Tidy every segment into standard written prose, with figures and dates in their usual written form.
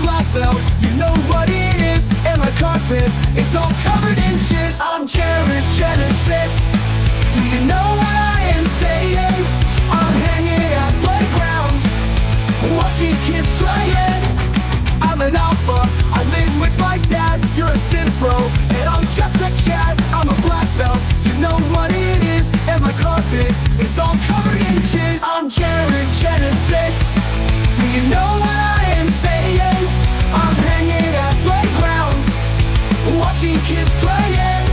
black belt, you know what it is. And my carpet is all covered in jizz. I'm Jared Genesis. Do you know what I am saying? I'm hanging at playground, watching kids playing. I'm an alpha, I live with my dad. You're a synth bro, and I'm just a Chad. I'm a black belt, you know what it is. And my carpet is all covered in jizz. I'm Jared Genesis. Do you know what I am saying? I'm hanging at playground, watching kids playing.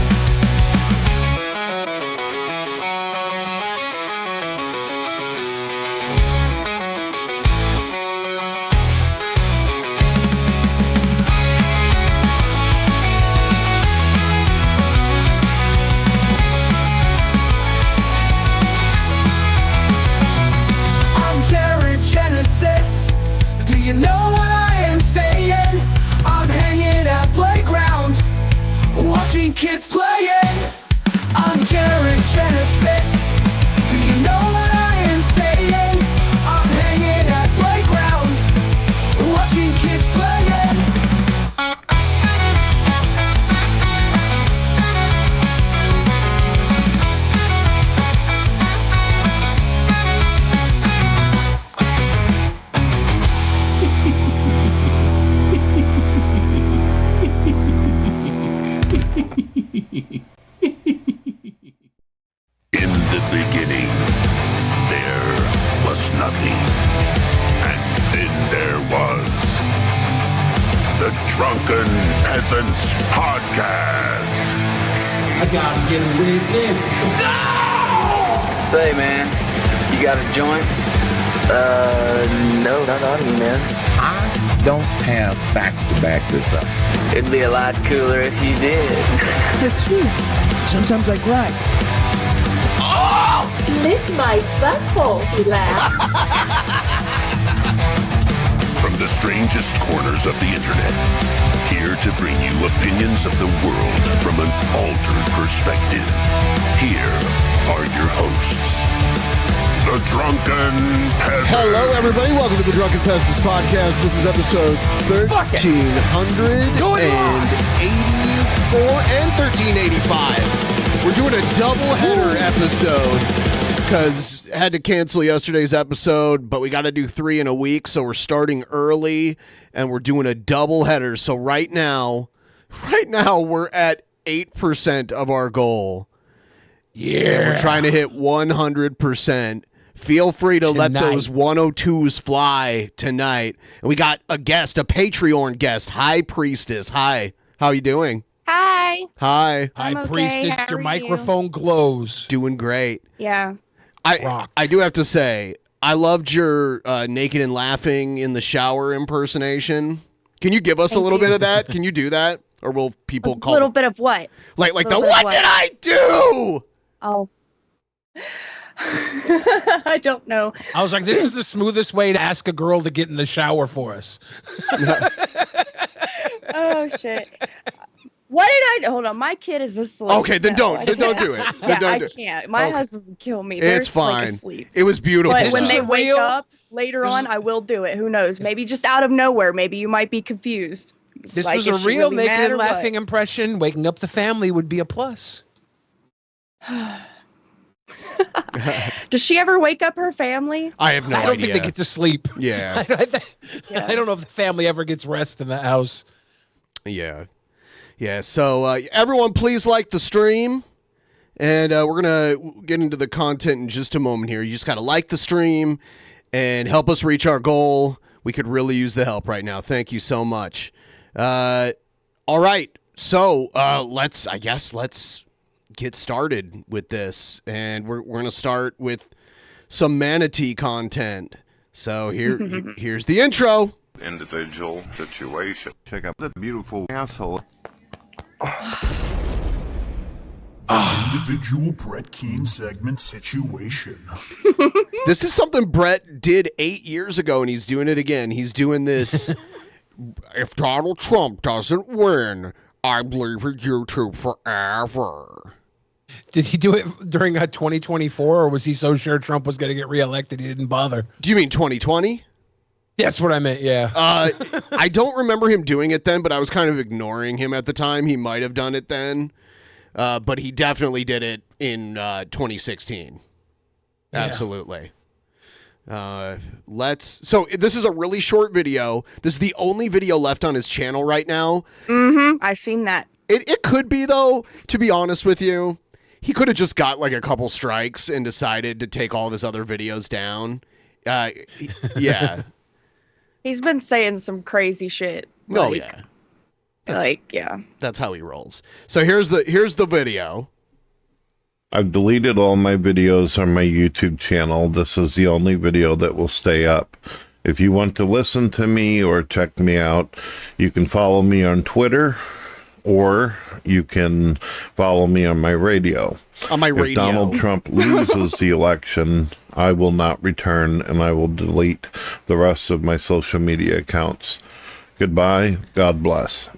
Do you know what I am saying? I'm hanging at playground, watching kids playing. I'm Jared Genesis. Do you know what I am saying? I'm hanging at playground, watching kids playing. In the beginning, there was nothing. And then there was the Drunken Peasants Podcast. I gotta get a witness. No! Say, man, you got a joint? No, not on me, man. I don't have facts to back this up. It'd be a lot cooler if you did. That's true. Sometimes I cry. Lick my butthole, he laughed. From the strangest corners of the internet, here to bring you opinions of the world from an altered perspective. Here are your hosts, the Drunken Peasants. Hello, everybody. Welcome to the Drunken Peasants Podcast. This is episode 1384 and 1385. We're doing a double-header episode because had to cancel yesterday's episode, but we got to do 3 in a week, so we're starting early, and we're doing a double-header. So right now, we're at 8% of our goal. Yeah. And we're trying to hit 100%. Feel free to let those 102s fly tonight. And we got a guest, a Patreon guest, High Priestess. Hi. How are you doing? Hi. Hi. High okay. Priestess, How your are microphone glows. Doing great. Yeah. I do have to say, I loved your naked and laughing in the shower impersonation. Can you give us a little bit of that? Can you do that? Or will people call a little bit of what? Like the what did I do? Oh. I don't know. I was like, this is the smoothest way to ask a girl to get in the shower for us. Oh, shit. What did I... Hold on. My kid is asleep. Okay, then don't do it. I can't. My husband would kill me. It's fine. Like, asleep. It was beautiful. But when Is they it wake real? up later on, I will do it. Who knows? Maybe just out of nowhere. Maybe you might be confused. This Like, was is a she real really naked mad and or what? laughing impression. Waking up the family would be a plus. Does she ever wake up her family? I have no I idea. don't think they get to sleep. Yeah. I don't know if the family ever gets rest in the house. Yeah. Yeah. So everyone, please like the stream. And we're going to get into the content in just a moment here. You just got to like the stream and help us reach our goal. We could really use the help right now. Thank you so much. All right. So let's get started with this. And we're going to start with some manatee content. So here's the intro. Individual situation. Check out the beautiful asshole. Individual Brett Keane segment situation. This is something Brett did 8 years ago, and he's doing it again. He's doing this. If Donald Trump doesn't win, I'm leaving YouTube forever. Did he do it during 2024, or was he so sure Trump was going to get reelected he didn't bother? Do you mean 2020? That's what I meant, yeah. I don't remember him doing it then, but I was kind of ignoring him at the time. He might have done it then, but he definitely did it in 2016. Yeah. Absolutely. So this is a really short video. This is the only video left on his channel right now. I've seen that. It could be, though, to be honest with you. He could have just got like a couple strikes and decided to take all of his other videos down. Yeah. He's been saying some crazy shit. Oh, yeah. Yeah. That's how he rolls. So here's the video. I've deleted all my videos on my YouTube channel. This is the only video that will stay up. If you want to listen to me or check me out, you can follow me on Twitter, or you can follow me on my radio. On my radio. If Donald Trump loses the election, I will not return, and I will delete the rest of my social media accounts. Goodbye. God bless.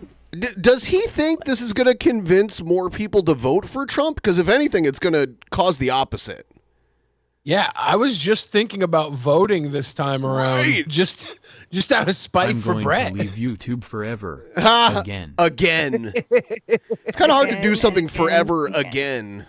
Does he think this is going to convince more people to vote for Trump? Because if anything, it's going to cause the opposite. Yeah, I was just thinking about voting this time around, right. just out of spite for Brett. I'm going to leave YouTube forever. Again. It's kind of hard to do something forever again.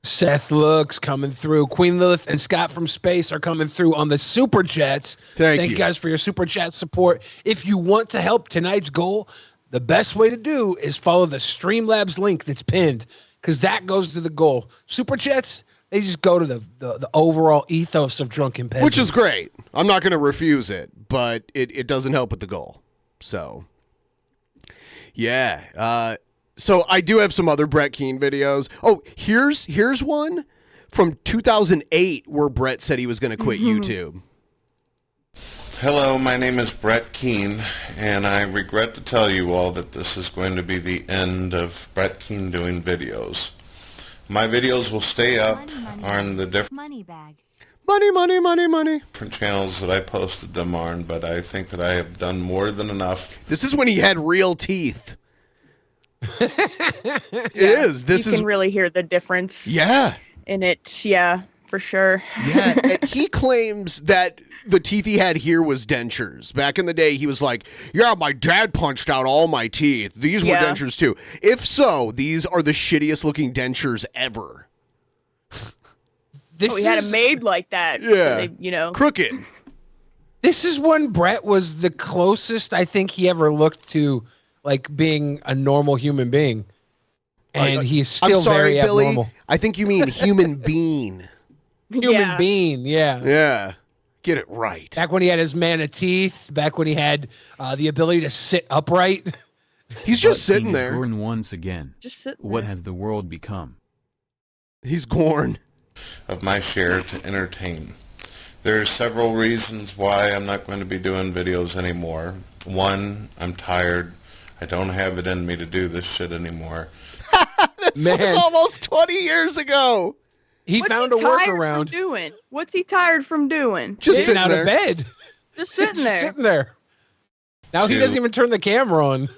Seth Looks coming through. Queen Lilith and Scott from Space are coming through on the Super Chats. Thank you guys for your Super Chat support. If you want to help tonight's goal, the best way to do is follow the Streamlabs link that's pinned, because that goes to the goal. Super Chats, they just go to the overall ethos of Drunken Peasants. Which is great. I'm not going to refuse it, but it doesn't help with the goal. So, yeah. So I do have some other Brett Keane videos. Oh, here's one from 2008 where Brett said he was going to quit YouTube. Hello, my name is Brett Keane, and I regret to tell you all that this is going to be the end of Brett Keane doing videos. My videos will stay up on the different different channels that I posted them on, but I think that I have done more than enough. This is when he had real teeth. It is. This you is. can really hear the difference. Yeah. In it, yeah, for sure. Yeah, and he claims that the teeth he had here was dentures. Back in the day, he was like, yeah, my dad punched out all my teeth. These were dentures too. If so, these are the shittiest looking dentures ever. He had it made like that. Yeah. So crooked. This is when Brett was the closest I think he ever looked to like being a normal human being. And he's still I'm sorry, very Billy. abnormal. I think you mean human being. Human being, yeah. Yeah. Get it right. Back when he had his man of teeth, back when he had the ability to sit upright. He's just sitting there. Born once again. Just sitting What there. has the world become? He's Gorn. Of my share to entertain. There are several reasons why I'm not going to be doing videos anymore. One, I'm tired. I don't have it in me to do this shit anymore. This was almost 20 years ago. He found a workaround. What's he tired from doing? Just Getting sitting out there. of bed. Just sitting there. Sitting there. Now he doesn't even turn the camera on.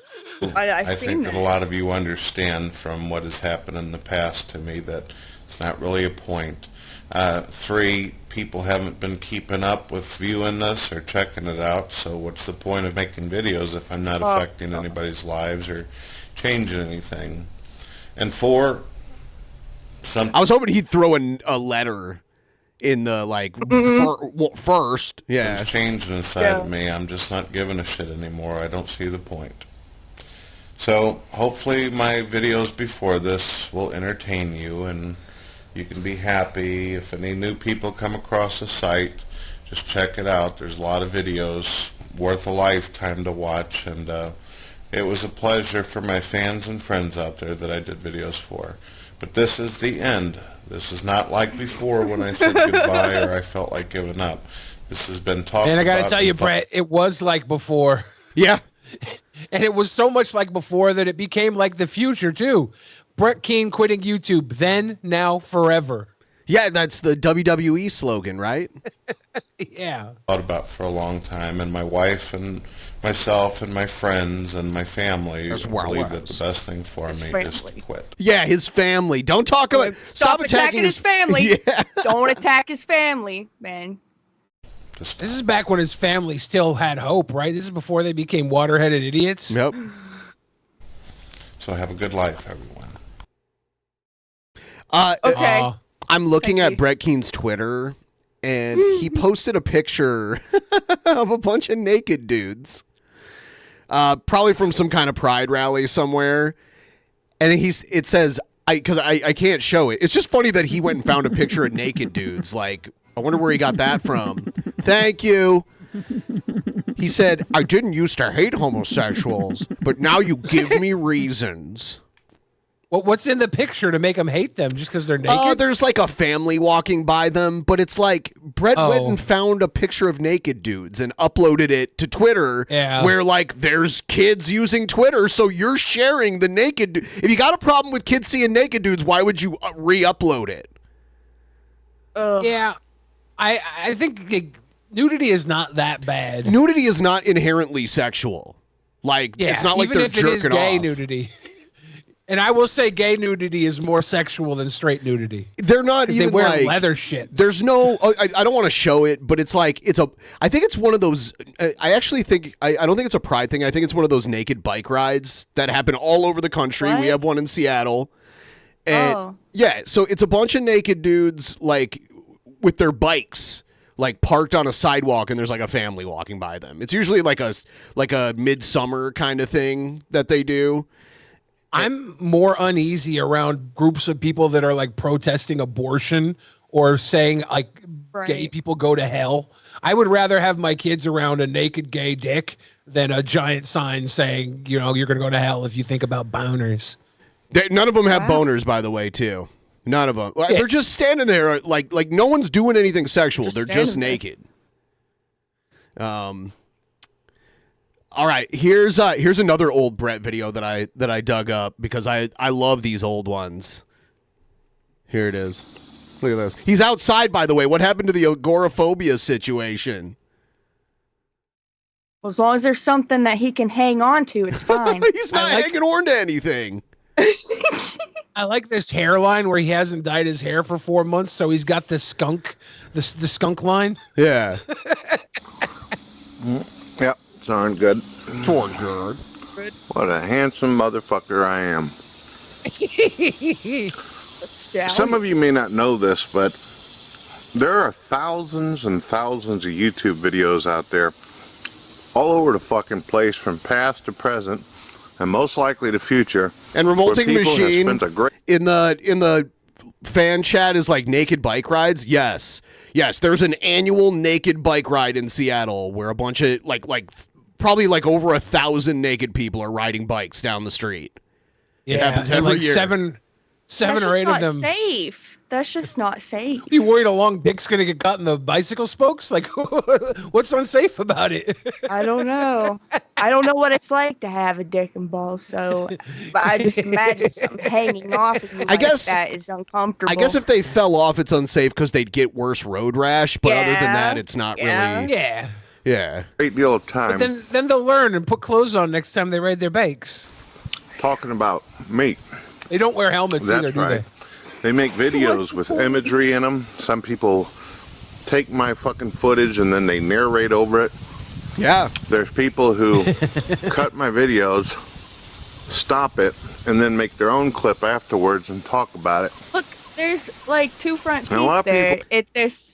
I think that a lot of you understand from what has happened in the past to me that it's not really a point. 3, people haven't been keeping up with viewing this or checking it out, so what's the point of making videos if I'm not affecting anybody's lives or changing anything? And 4, I was hoping he'd throw a letter in the first. Yeah. Things changing inside of me. I'm just not giving a shit anymore. I don't see the point. So hopefully my videos before this will entertain you and you can be happy. If any new people come across the site, just check it out. There's a lot of videos worth a lifetime to watch, and it was a pleasure for my fans and friends out there that I did videos for. But this is the end. This is not like before when I said goodbye or I felt like giving up. This has been talked about. And I got to tell you, Brett, it was like before. Yeah. And it was so much like before that it became like the future, too. Brett Keane quitting YouTube, then, now, forever. Yeah, that's the WWE slogan, right? Yeah. Thought about for a long time, and my wife and myself and my friends and my family believe that the best thing for me is to quit. Yeah, his family. Don't talk about. Stop attacking his family. Yeah. Don't attack his family, man. this This is back when his family still had hope, right? This is before they became water-headed idiots. Yep. So have a good life, everyone. Okay. I'm looking at Brett Keane's Twitter, and he posted a picture of a bunch of naked dudes, probably from some kind of pride rally somewhere. And it says, because I can't show it. It's just funny that he went and found a picture of naked dudes. Like, I wonder where he got that from. Thank you. He said, I didn't used to hate homosexuals, but now you give me reasons. What's in the picture to make them hate them just because they're naked? There's like a family walking by them, but it's like Brett went and found a picture of naked dudes and uploaded it to Twitter, where like there's kids using Twitter, so you're sharing the naked. If you got a problem with kids seeing naked dudes, why would you re-upload it? Yeah, I think nudity is not that bad. Nudity is not inherently sexual. Like it's not like they're jerking off. Even if it is gay nudity. And I will say gay nudity is more sexual than straight nudity. They're not even they wear like leather shit. There's no, I don't want to show it, but it's like, I think it's one of those, I actually think, I don't think it's a pride thing. I think it's one of those naked bike rides that happen all over the country. What? We have one in Seattle. And yeah, so it's a bunch of naked dudes like with their bikes like parked on a sidewalk, and there's like a family walking by them. It's usually like a midsummer kind of thing that they do. I'm more uneasy around groups of people that are like protesting abortion or saying like gay people go to hell. I would rather have my kids around a naked gay dick than a giant sign saying, you know, you're going to go to hell if you think about boners. None of them have boners, by the way, too. None of them. They're just standing there like no one's doing anything sexual. They're just naked. All right, here's another old Brett video that I dug up because I love these old ones. Here it is. Look at this. He's outside, by the way. What happened to the agoraphobia situation? Well, as long as there's something that he can hang on to, it's fine. He's not hanging on to anything. I like this hairline where he hasn't dyed his hair for 4 months, so he's got the skunk line. Yeah. Yep. Darn good. Darn good. What a handsome motherfucker I am. Some of you may not know this, but there are thousands and thousands of YouTube videos out there all over the fucking place, from past to present, and most likely the future. And Revolting Machine in the fan chat is like naked bike rides. Yes, there's an annual naked bike ride in Seattle where a bunch of probably like over 1,000 naked people are riding bikes down the street. Yeah, it happens every year. Seven or eight of them. Safe. That's just not safe. You worried a long dick's gonna get caught in the bicycle spokes? Like, what's unsafe about it? I don't know. I don't know what it's like to have a dick and balls. So, but I just imagine something hanging off of you that is uncomfortable. I guess if they fell off, it's unsafe because they'd get worse road rash. But other than that, it's not really. Yeah. Great deal of time. But then they'll learn and put clothes on next time they ride their bikes. Talking about meat. They don't wear helmets either, do they? They make videos with imagery in them. Some people take my fucking footage and then they narrate over it. Yeah. There's people who cut my videos, stop it, and then make their own clip afterwards and talk about it. Look, there's like two front And a lot teeth of there. people- There's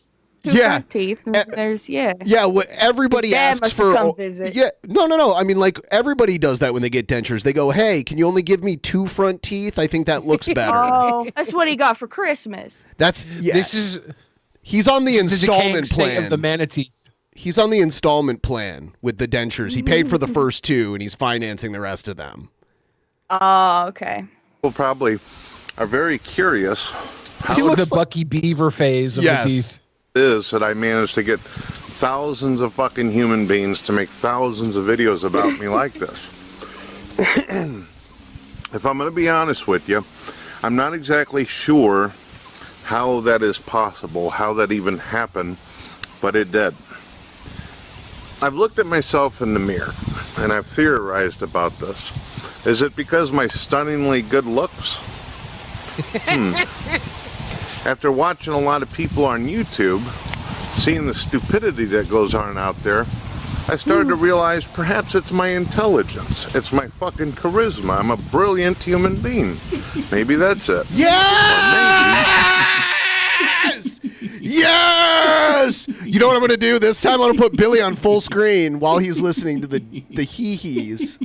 two front teeth. And there's Yeah, what everybody His dad asks must for. have come visit. Yeah, no. I mean, like everybody does that when they get dentures. They go, "Hey, can you only give me 2 front teeth? I think that looks better." Oh, that's what he got for Christmas. He's on the installment state plan of the manatee. He's on the installment plan with the dentures. He paid for the first 2, and he's financing the rest of them. Oh, okay. People probably are very curious. He looks the Bucky Beaver phase of the teeth. Is that I managed to get thousands of fucking human beings to make thousands of videos about me like this. If I'm going to be honest with you, I'm not exactly sure how that is possible, how that even happened, but it did. I've looked at myself in the mirror and I've theorized about this. Is it because my stunningly good looks? After watching a lot of people on YouTube seeing the stupidity that goes on out there, I started to realize perhaps it's my intelligence. It's my fucking charisma. I'm a brilliant human being. Maybe that's it. Yes! Yes! You know what I'm going to do? This time I'm going to put Billy on full screen while he's listening to the hee-hees.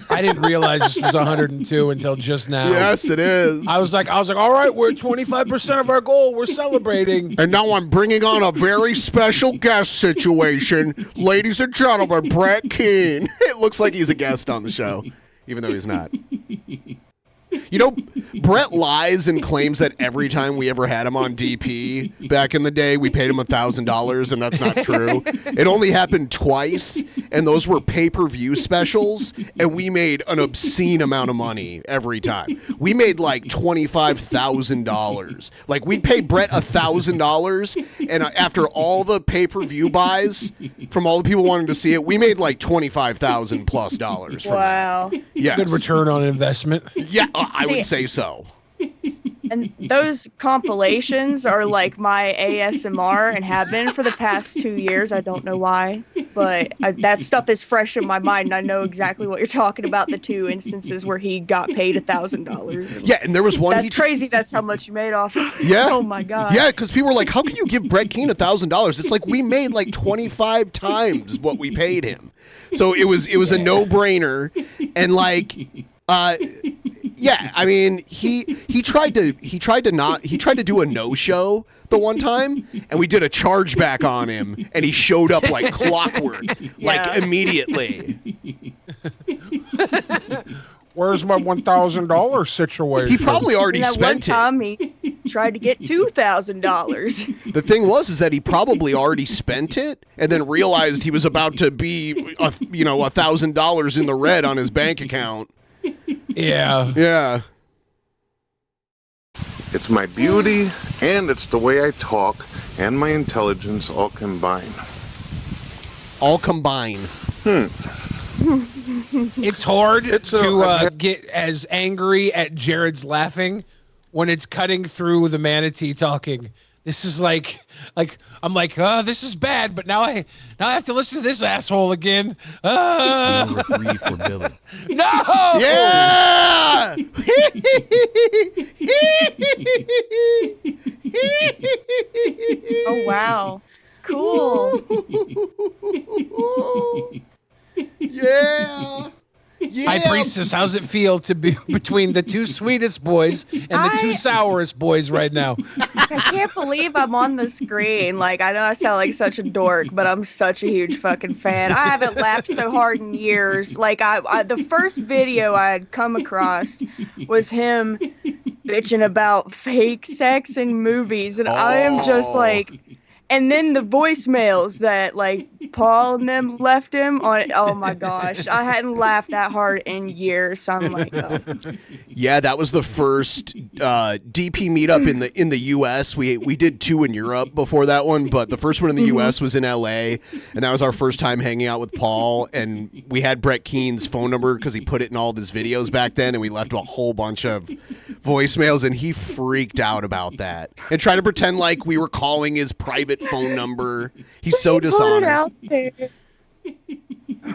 I didn't realize this was 102 until just now. Yes, it is. I was like, all right, we're at 25% of our goal. We're celebrating. And now I'm bringing on a very special guest situation. Ladies and gentlemen, Brett Keane. It looks like he's a guest on the show, even though he's not. You know, Brett lies and claims that every time we ever had him on DP back in the day, we paid him $1,000, and that's not true. It only happened twice, and those were pay-per-view specials, and we made an obscene amount of money every time. We made like $25,000. Like, we'd pay Brett $1,000, and after all the pay-per-view buys from all the people wanting to see it, we made like $25,000 plus dollars. Wow. Yes. Good return on investment. Yeah, I would say so. And those compilations are like my ASMR and have been for the past 2 years. I don't know why, but that stuff is fresh in my mind, and I know exactly what you're talking about, the 2 instances where he got paid $1,000. Yeah, and there was one... That's crazy. That's how much you made off of it. Yeah. Oh, my God. Yeah, because people were like, how can you give Brett Keane $1,000? It's like we made like 25 times what we paid him. So it was a no-brainer, and like... yeah, I mean, he tried to do a no-show the one time, and we did a chargeback on him, and he showed up like clockwork, like immediately. Where's my $1,000 situation? He probably already spent it. One time he tried to get $2,000. The thing is that he probably already spent it, and then realized he was about to be, $1,000 in the red on his bank account. Yeah. Yeah. It's my beauty, and it's the way I talk, and my intelligence all combined. All combined. It's hard to get as angry at Jared's laughing when it's cutting through the manatee talking. This is like I'm like, oh, this is bad, but now I have to listen to this asshole again. Number 3 for Billy. No! Yeah! Oh, wow. Cool. Yeah. Yeah. High Priestess, how's it feel to be between the 2 sweetest boys and the 2 sourest boys right now? I can't believe I'm on the screen. Like, I know I sound like such a dork, but I'm such a huge fucking fan. I haven't laughed so hard in years. Like, the first video I had come across was him bitching about fake sex in movies, and I am just like... And then the voicemails that, like, Paul and them left him on, oh my gosh, I hadn't laughed that hard in years, so I'm like, oh. Yeah, that was the first DP meetup in the U.S. We did 2 in Europe before that one, but the first one in the U.S. was in L.A., and that was our first time hanging out with Paul, and we had Brett Keane's phone number because he put it in all of his videos back then, and we left a whole bunch of voicemails, and he freaked out about that and tried to pretend like we were calling his private phone number. He's so dishonest.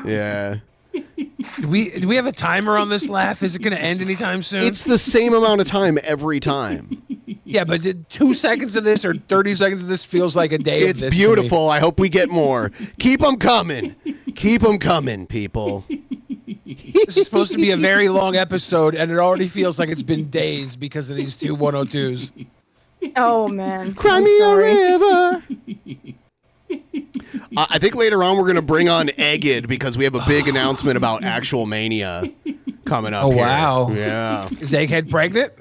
Yeah. Do we have a timer on this laugh? Is it going to end anytime soon? It's the same amount of time every time. Yeah, but 2 seconds of this or 30 seconds of this feels like a day. It's of this beautiful. I hope we get more. Keep them coming. Keep them coming, people. This is supposed to be a very long episode, and it already feels like it's been days because of these 2 102s. Oh, man. Cry me a river. I think later on we're going to bring on Egged because we have a big announcement about Actual Mania coming up. Oh, here. wow. Yeah. Is Egghead pregnant?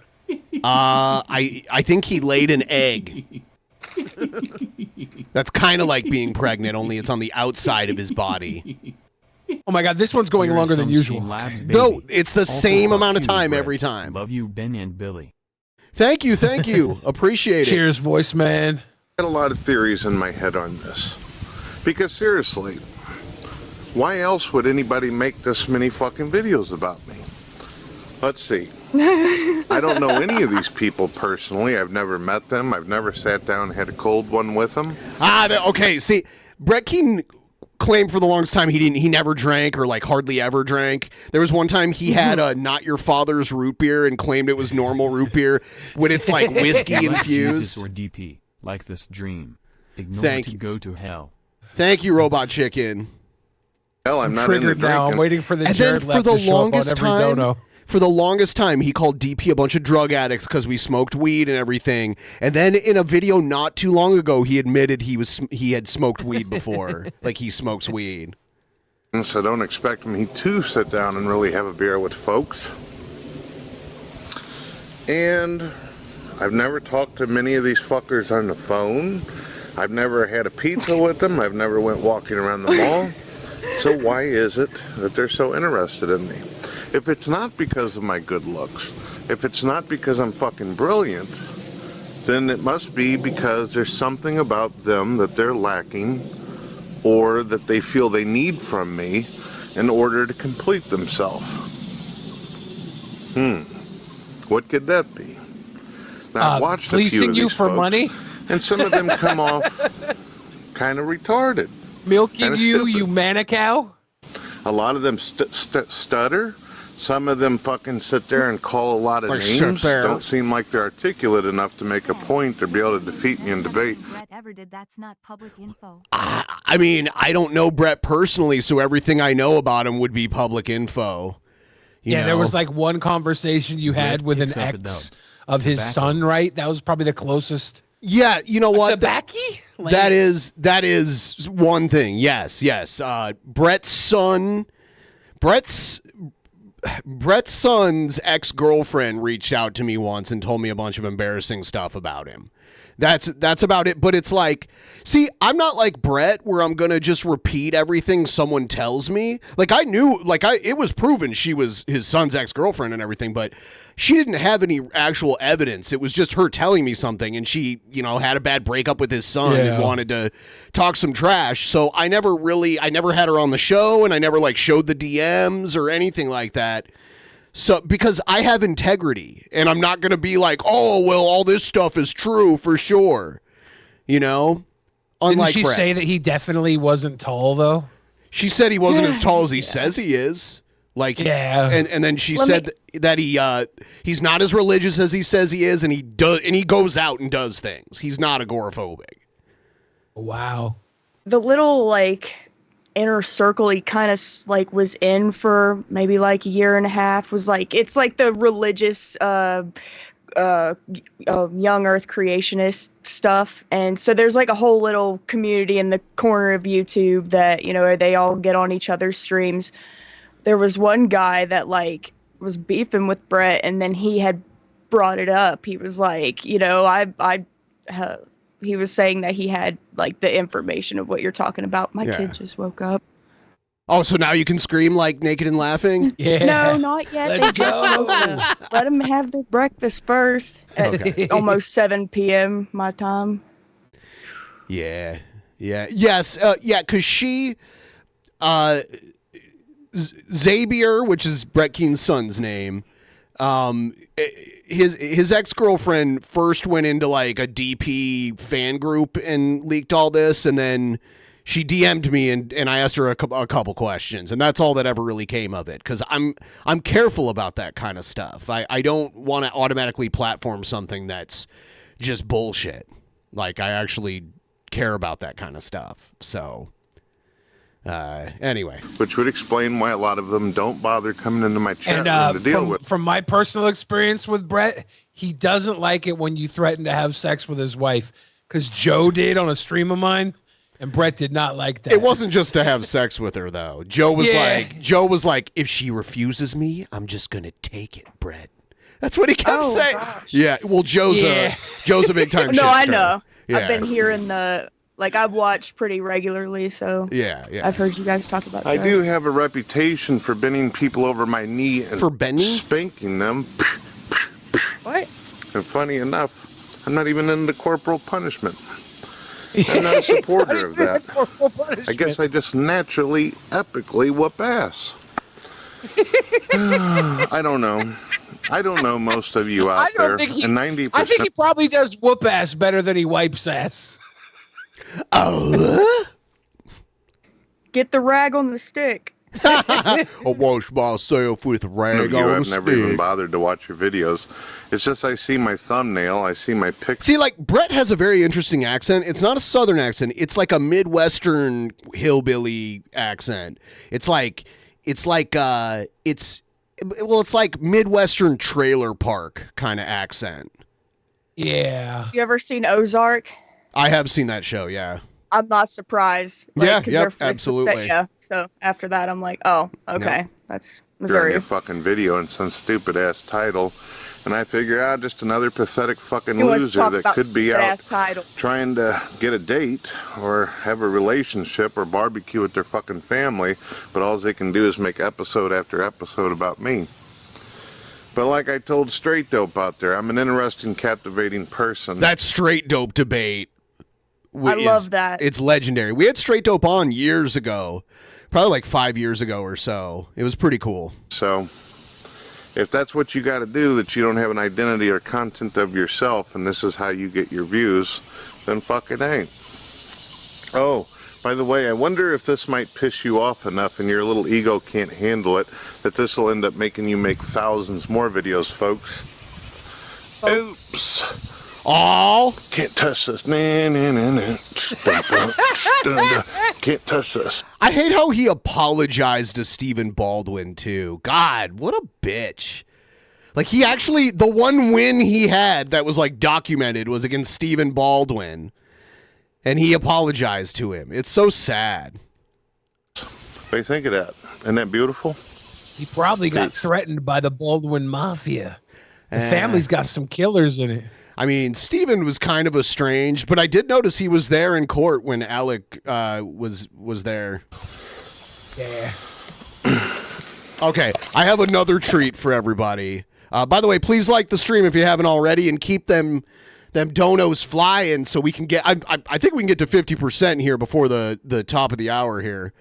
I think he laid an egg. That's kind of like being pregnant, only it's on the outside of his body. Oh my God, this one's going longer than usual. No, it's the same amount of time every time. Love you, Ben and Billy. Thank you. Appreciate it. Cheers, voice man. I had a lot of theories in my head on this. Because seriously, why else would anybody make this many fucking videos about me? Let's see. I don't know any of these people personally. I've never met them. I've never sat down and had a cold one with them. Okay. See, Brett Keane claimed for the longest time he never drank or like hardly ever drank. There was one time he had a Not Your Father's root beer and claimed it was normal root beer when it's like whiskey infused. Jesus or DP, like this dream. Ignore to go to hell. Thank you, Robot Chicken. Hell, I'm not into drinking. I'm waiting for the And then Jared left to show up on every dono. For the longest time, he called DP a bunch of drug addicts because we smoked weed and everything. And then in a video not too long ago, he admitted he had smoked weed before. Like he smokes weed. So don't expect me to sit down and really have a beer with folks. And I've never talked to many of these fuckers on the phone. I've never had a pizza with them. I've never went walking around the mall. So why is it that they're so interested in me? If it's not because of my good looks, if it's not because I'm fucking brilliant, then it must be because there's something about them that they're lacking or that they feel they need from me in order to complete themselves. What could that be? Now, I've watched a few fleecing of you these for folks, money? and some of them come off kind of retarded. Milking you, you manicow? A lot of them stutter. Some of them fucking sit there and call a lot of names. Don't seem like they're articulate enough to make a point or be able to defeat me in debate. Brett ever did that's not public info. I mean, I don't know Brett personally, so everything I know about him would be public info. You know? There was like one conversation you had with an ex of his son, right? That was probably the closest. Yeah, you know what? Tobacco? That is one thing. Yes. Brett's son's ex-girlfriend reached out to me once and told me a bunch of embarrassing stuff about him. That's about it. But it's like, see, I'm not like Brett where I'm gonna just repeat everything someone tells me. Like I knew, it was proven she was his son's ex-girlfriend and everything, but she didn't have any actual evidence. It was just her telling me something, and she, had a bad breakup with his son and wanted to talk some trash. So I never had her on the show, and I never showed the DMs or anything like that. So, because I have integrity, and I'm not going to be like, oh, well, all this stuff is true for sure. Unlike Didn't she Brett. say that he definitely wasn't tall, thoe? She said he wasn't as tall as he says he is. And then she said that he's not as religious as he says he is, and he goes out and does things. He's not agoraphobic. Wow. The little inner circle he kind of was in for maybe a year and a half was it's the religious young earth creationist stuff, and so there's a whole little community in the corner of YouTube that they all get on each other's streams. There was one guy that was beefing with Brett, and then he had brought it up. He was he was saying that he had the information of what you're talking about. My kid just woke up. Oh, so now you can scream naked and laughing? Yeah. No, not yet. Let's go. Let them have their breakfast first at almost 7 p.m. my time. Yeah. Yes. Because she, Xavier, which is Brett Keane's son's name, his ex-girlfriend first went into a DP fan group and leaked all this, and then she DM'd me and I asked her a couple questions, and that's all that ever really came of it, because I'm careful about that kind of stuff. I don't want to automatically platform something that's just bullshit. I actually care about that kind of stuff. So anyway, which would explain why a lot of them don't bother coming into my chat room to deal with. From my personal experience with Brett, he doesn't like it when you threaten to have sex with his wife, because Joe did on a stream of mine, and Brett did not like that. It wasn't just to have sex with her, though. Joe was like, if she refuses me, I'm just gonna take it, Brett. That's what he kept saying. Gosh. Yeah, well, Joe's a big time. No, I know. Yeah. I've been hearing I've watched pretty regularly, so yeah. I've heard you guys talk about that. I do have a reputation for bending people over my knee and spanking them. What? And funny enough, I'm not even into corporal punishment. I'm not a supporter of that. I guess I just naturally, epically whoop ass. I don't know. I don't know most of you out there, and 90%. I think he probably does whoop ass better than he wipes ass. Oh. Get the rag on the stick. I wash myself with rag on I've the never stick. even bothered to watch your videos. It's just I see my thumbnail, I see my picture. See, like, Brett has a very interesting accent. It's not a southern accent. It's like a Midwestern hillbilly accent. It's like Midwestern trailer park kind of accent. Yeah. You ever seen Ozark? I have seen that show, yeah. I'm not surprised. Like, Yeah, 'cause yep, they're- absolutely. Yeah. So after that, I'm like, oh, okay, Yep. that's During Missouri. your fucking video and some stupid ass title, and I figure out just another pathetic fucking You always loser talk that about could be out stupid-ass title. trying to get a date or have a relationship or barbecue with their fucking family, but all they can do is make episode after episode about me. But like I told Straight Dope out there, I'm an interesting, captivating person. That Straight Dope debate. I love that. It's legendary. We had Straight Dope on years ago, probably like 5 years ago or so. It was pretty cool. So, if that's what you got to do, that you don't have an identity or content of yourself, and this is how you get your views, then fuck it ain't. Oh, by the way, I wonder if this might piss you off enough and your little ego can't handle it, that this will end up making you make thousands more videos, folks. Oops. Oh, can't touch this. Can't touch this. I hate how he apologized to Stephen Baldwin, too. God, what a bitch. Like, he actually, the one win he had that was, like, documented was against Stephen Baldwin. And he apologized to him. It's so sad. What do you think of that? Isn't that beautiful? He probably got threatened by the Baldwin Mafia. The family's got some killers in it. I mean, Stephen was kind of estranged, but I did notice he was there in court when Alec was there. Yeah. Okay, I have another treat for everybody. By the way, please like the stream if you haven't already, and keep them donos flying so we can get. I think we can get to 50% here before the top of the hour here.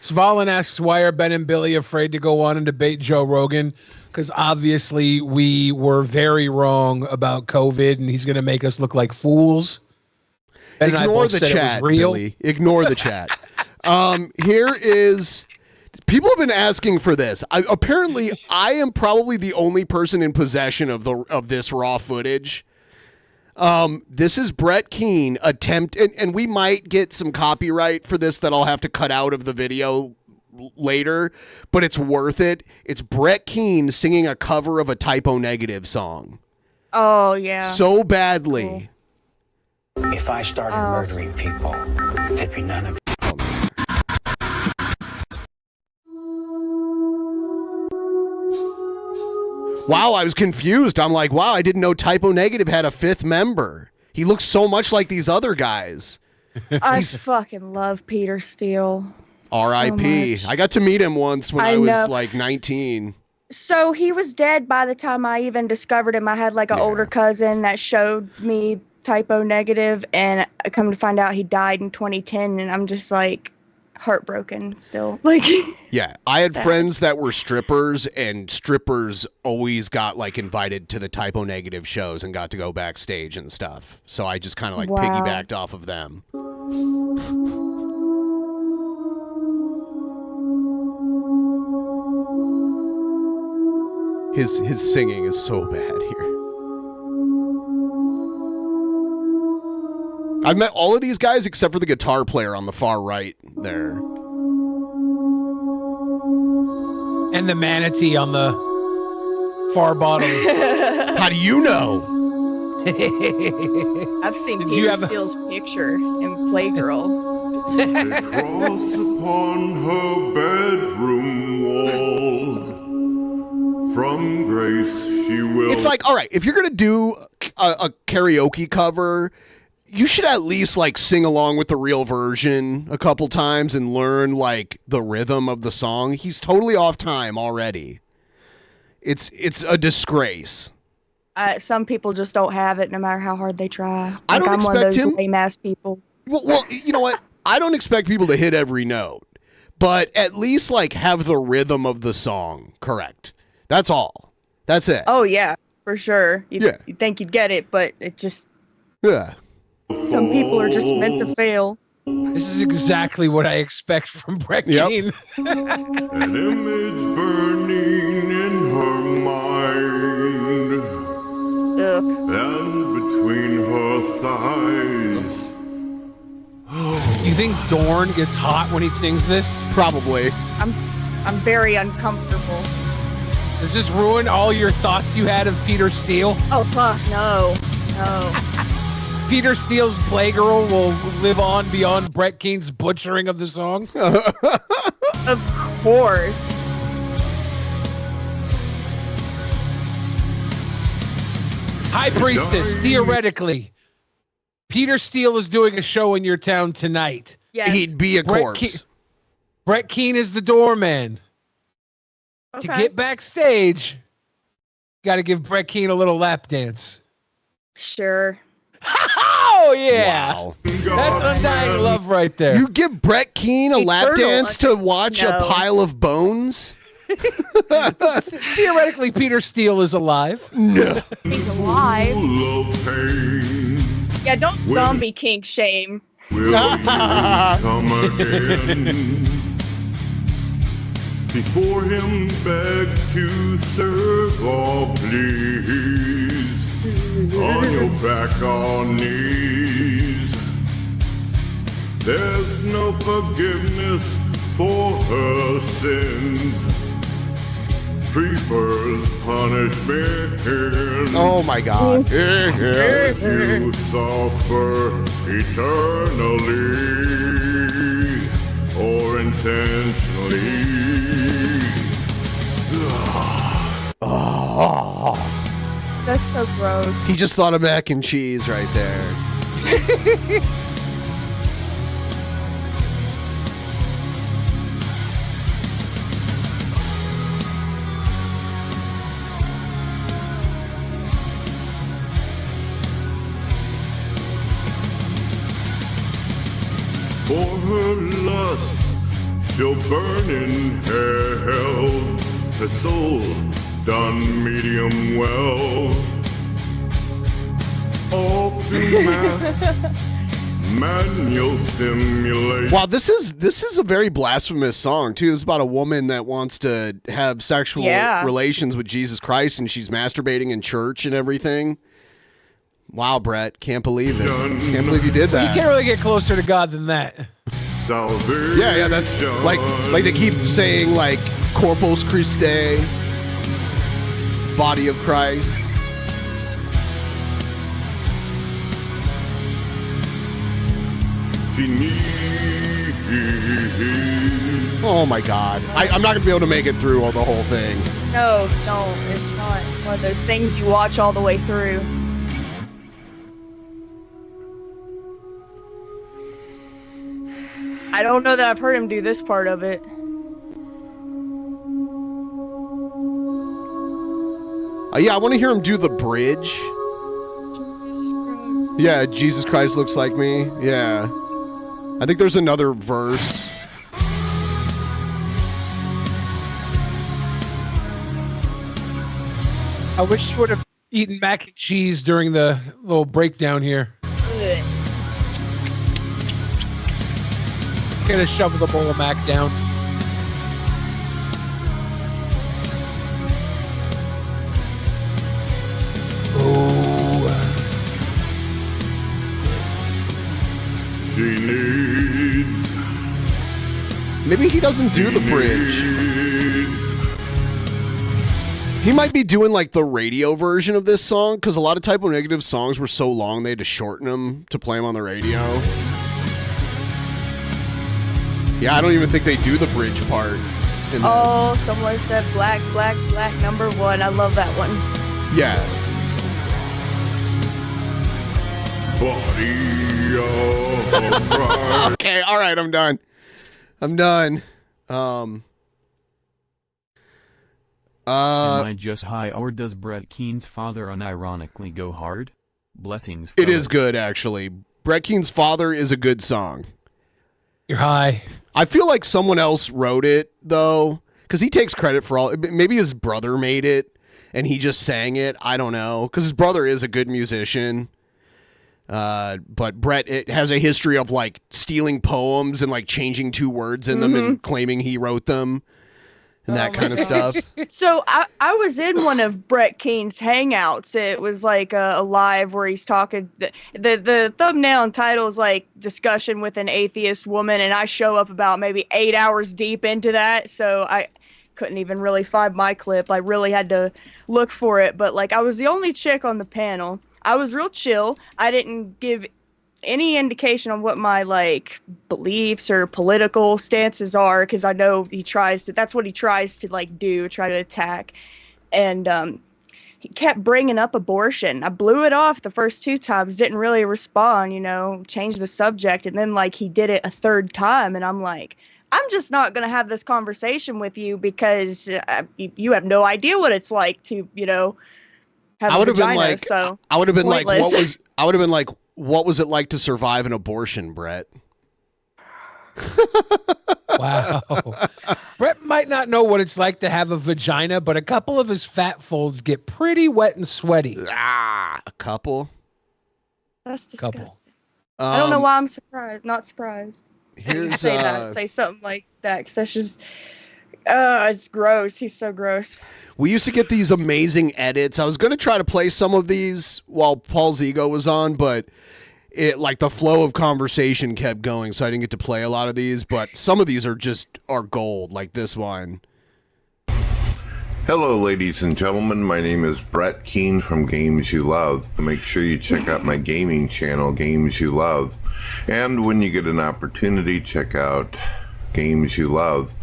Svalin asks, why are Ben and Billy afraid to go on and debate Joe Rogan? Because obviously we were very wrong about COVID, and he's going to make us look like fools. Ben Ignore the chat, Billy. Ignore the chat. Here is. People have been asking for this. Apparently, I am probably the only person in possession of this raw footage. This is Brett Keane and we might get some copyright for this that I'll have to cut out of the video later, but it's worth it. It's Brett Keane singing a cover of a Typo Negative song. Oh, yeah. So badly. Cool. If I started murdering people, there'd be none of you. Wow, I was confused. I'm like, wow, I didn't know Typo Negative had a fifth member. He looks so much like these other guys. I fucking love Peter Steele. R.I.P. So I got to meet him once when I was know. like 19. So he was dead by the time I even discovered him. I had like an older cousin that showed me Typo Negative, and I come to find out he died in 2010, and I'm just like heartbroken still. Like, yeah, I had sad. friends that were strippers, and strippers always got like invited to the Typo Negative shows and got to go backstage and stuff. So I just kind of like Wow. piggybacked off of them. His singing is so bad here. I've met all of these guys except for the guitar player on the far right there. And the manatee on the far bottom. How do you know? I've seen Did you Peter have a- Steele's picture in Playgirl. Across upon her bedroom wall, from grace she will. It's like, all right, if you're going to do a karaoke cover, you should at least like sing along with the real version a couple times and learn like the rhythm of the song. He's totally off time already. It's a disgrace. Some people just don't have it no matter how hard they try. Like, I don't I'm one of expect those him- lame ass people. Well, you know what? I don't expect people to hit every note, but at least like have the rhythm of the song correct. That's all. That's it. Oh yeah, for sure. You'd think you'd get it, but it just some people are just meant to fail. This is exactly what I expect from Brett Keane. An image burning in her mind, and between her thighs. You think Dorn gets hot when he sings this? Probably. I'm very uncomfortable. Does this ruin all your thoughts you had of Peter Steele? Oh fuck no. No. Peter Steele's Playgirl will live on beyond Brett Keane's butchering of the song? Of course. High Priestess, theoretically, Peter Steele is doing a show in your town tonight. Yes. He'd be a corpse. Brett Keane is the doorman. Okay. To get backstage, got to give Brett Keane a little lap dance. Sure. Oh, yeah. Wow. That's undying love right there. You give Brett Keane a lap Eternal. dance to watch a pile of bones? Theoretically, Peter Steele is alive. No. He's alive. Full of pain. Yeah, don't zombie kink shame. Will you come again? Before him beg to serve, oh please. On your back or knees. There's no forgiveness for her sins. Prefers punishment. Oh my God. You suffer eternally or intentionally. Oh. That's so gross. He just thought of mac and cheese right there. For her lust, she'll burn in hell. Her soul done medium well. Manual stimulation. Wow, this is a very blasphemous song too. This is about a woman that wants to have sexual relations with Jesus Christ, and she's masturbating in church and everything. Wow, Brett, can't believe it. Can't believe you did that. You can't really get closer to God than that. Yeah, that's like they keep saying like Corpus Christi, body of Christ. Oh my God. I'm not going to be able to make it through the whole thing. No, don't. It's not one of those things you watch all the way through. I don't know that I've heard him do this part of it. Yeah, I want to hear him do the bridge. Yeah, Jesus Christ looks like me. Yeah. I think there's another verse. I wish you would have eaten mac and cheese during the little breakdown here. Gonna shove the bowl of mac down. She needs. Maybe he doesn't do the bridge. He might be doing like the radio version of this song, because a lot of Typo Negative songs were so long they had to shorten them to play them on the radio. Yeah, I don't even think they do the bridge part in Oh, someone said black, black, black #1. I love that one. Yeah. Okay, all right, I'm done. I'm done. Am I just high, or does Brett Keane's father unironically go hard? Blessings. It is good, actually. Brett Keane's Father is a good song. You're high. I feel like someone else wrote it, though, because he takes credit for all. Maybe his brother made it, and he just sang it. I don't know, because his brother is a good musician. But Brett, it has a history of like stealing poems and like changing 2 words in them and claiming he wrote them and that kind of stuff. So I was in one of Brett Keane's hangouts. It was like a live where he's talking. The thumbnail and title is like discussion with an atheist woman, and I show up about maybe 8 hours deep into that. So I couldn't even really find my clip. I really had to look for it. But like I was the only chick on the panel. I was real chill. I didn't give any indication on what my like beliefs or political stances are, because I know that's what he tries to like do, try to attack. And he kept bringing up abortion. I blew it off the first 2 times, didn't really respond, changed the subject, and then like he did it a 3rd time, and I'm like, I'm just not going to have this conversation with you because you have no idea what it's like to, have I would have been like, what was it like to survive an abortion, Brett? Wow. Brett might not know what it's like to have a vagina, but a couple of his fat folds get pretty wet and sweaty. A couple? That's disgusting. I don't know why I'm not surprised. Here's say something like that, because that's just it's gross. He's so gross. We used to get these amazing edits. I was going to try to play some of these while Paul's ego was on, but the flow of conversation kept going, so I didn't get to play a lot of these, but some of these are gold, like this one. Hello, ladies and gentlemen. My name is Brett Keane from Games You Love. Make sure you check out my gaming channel, Games You Love. And when you get an opportunity, check out Games You Love,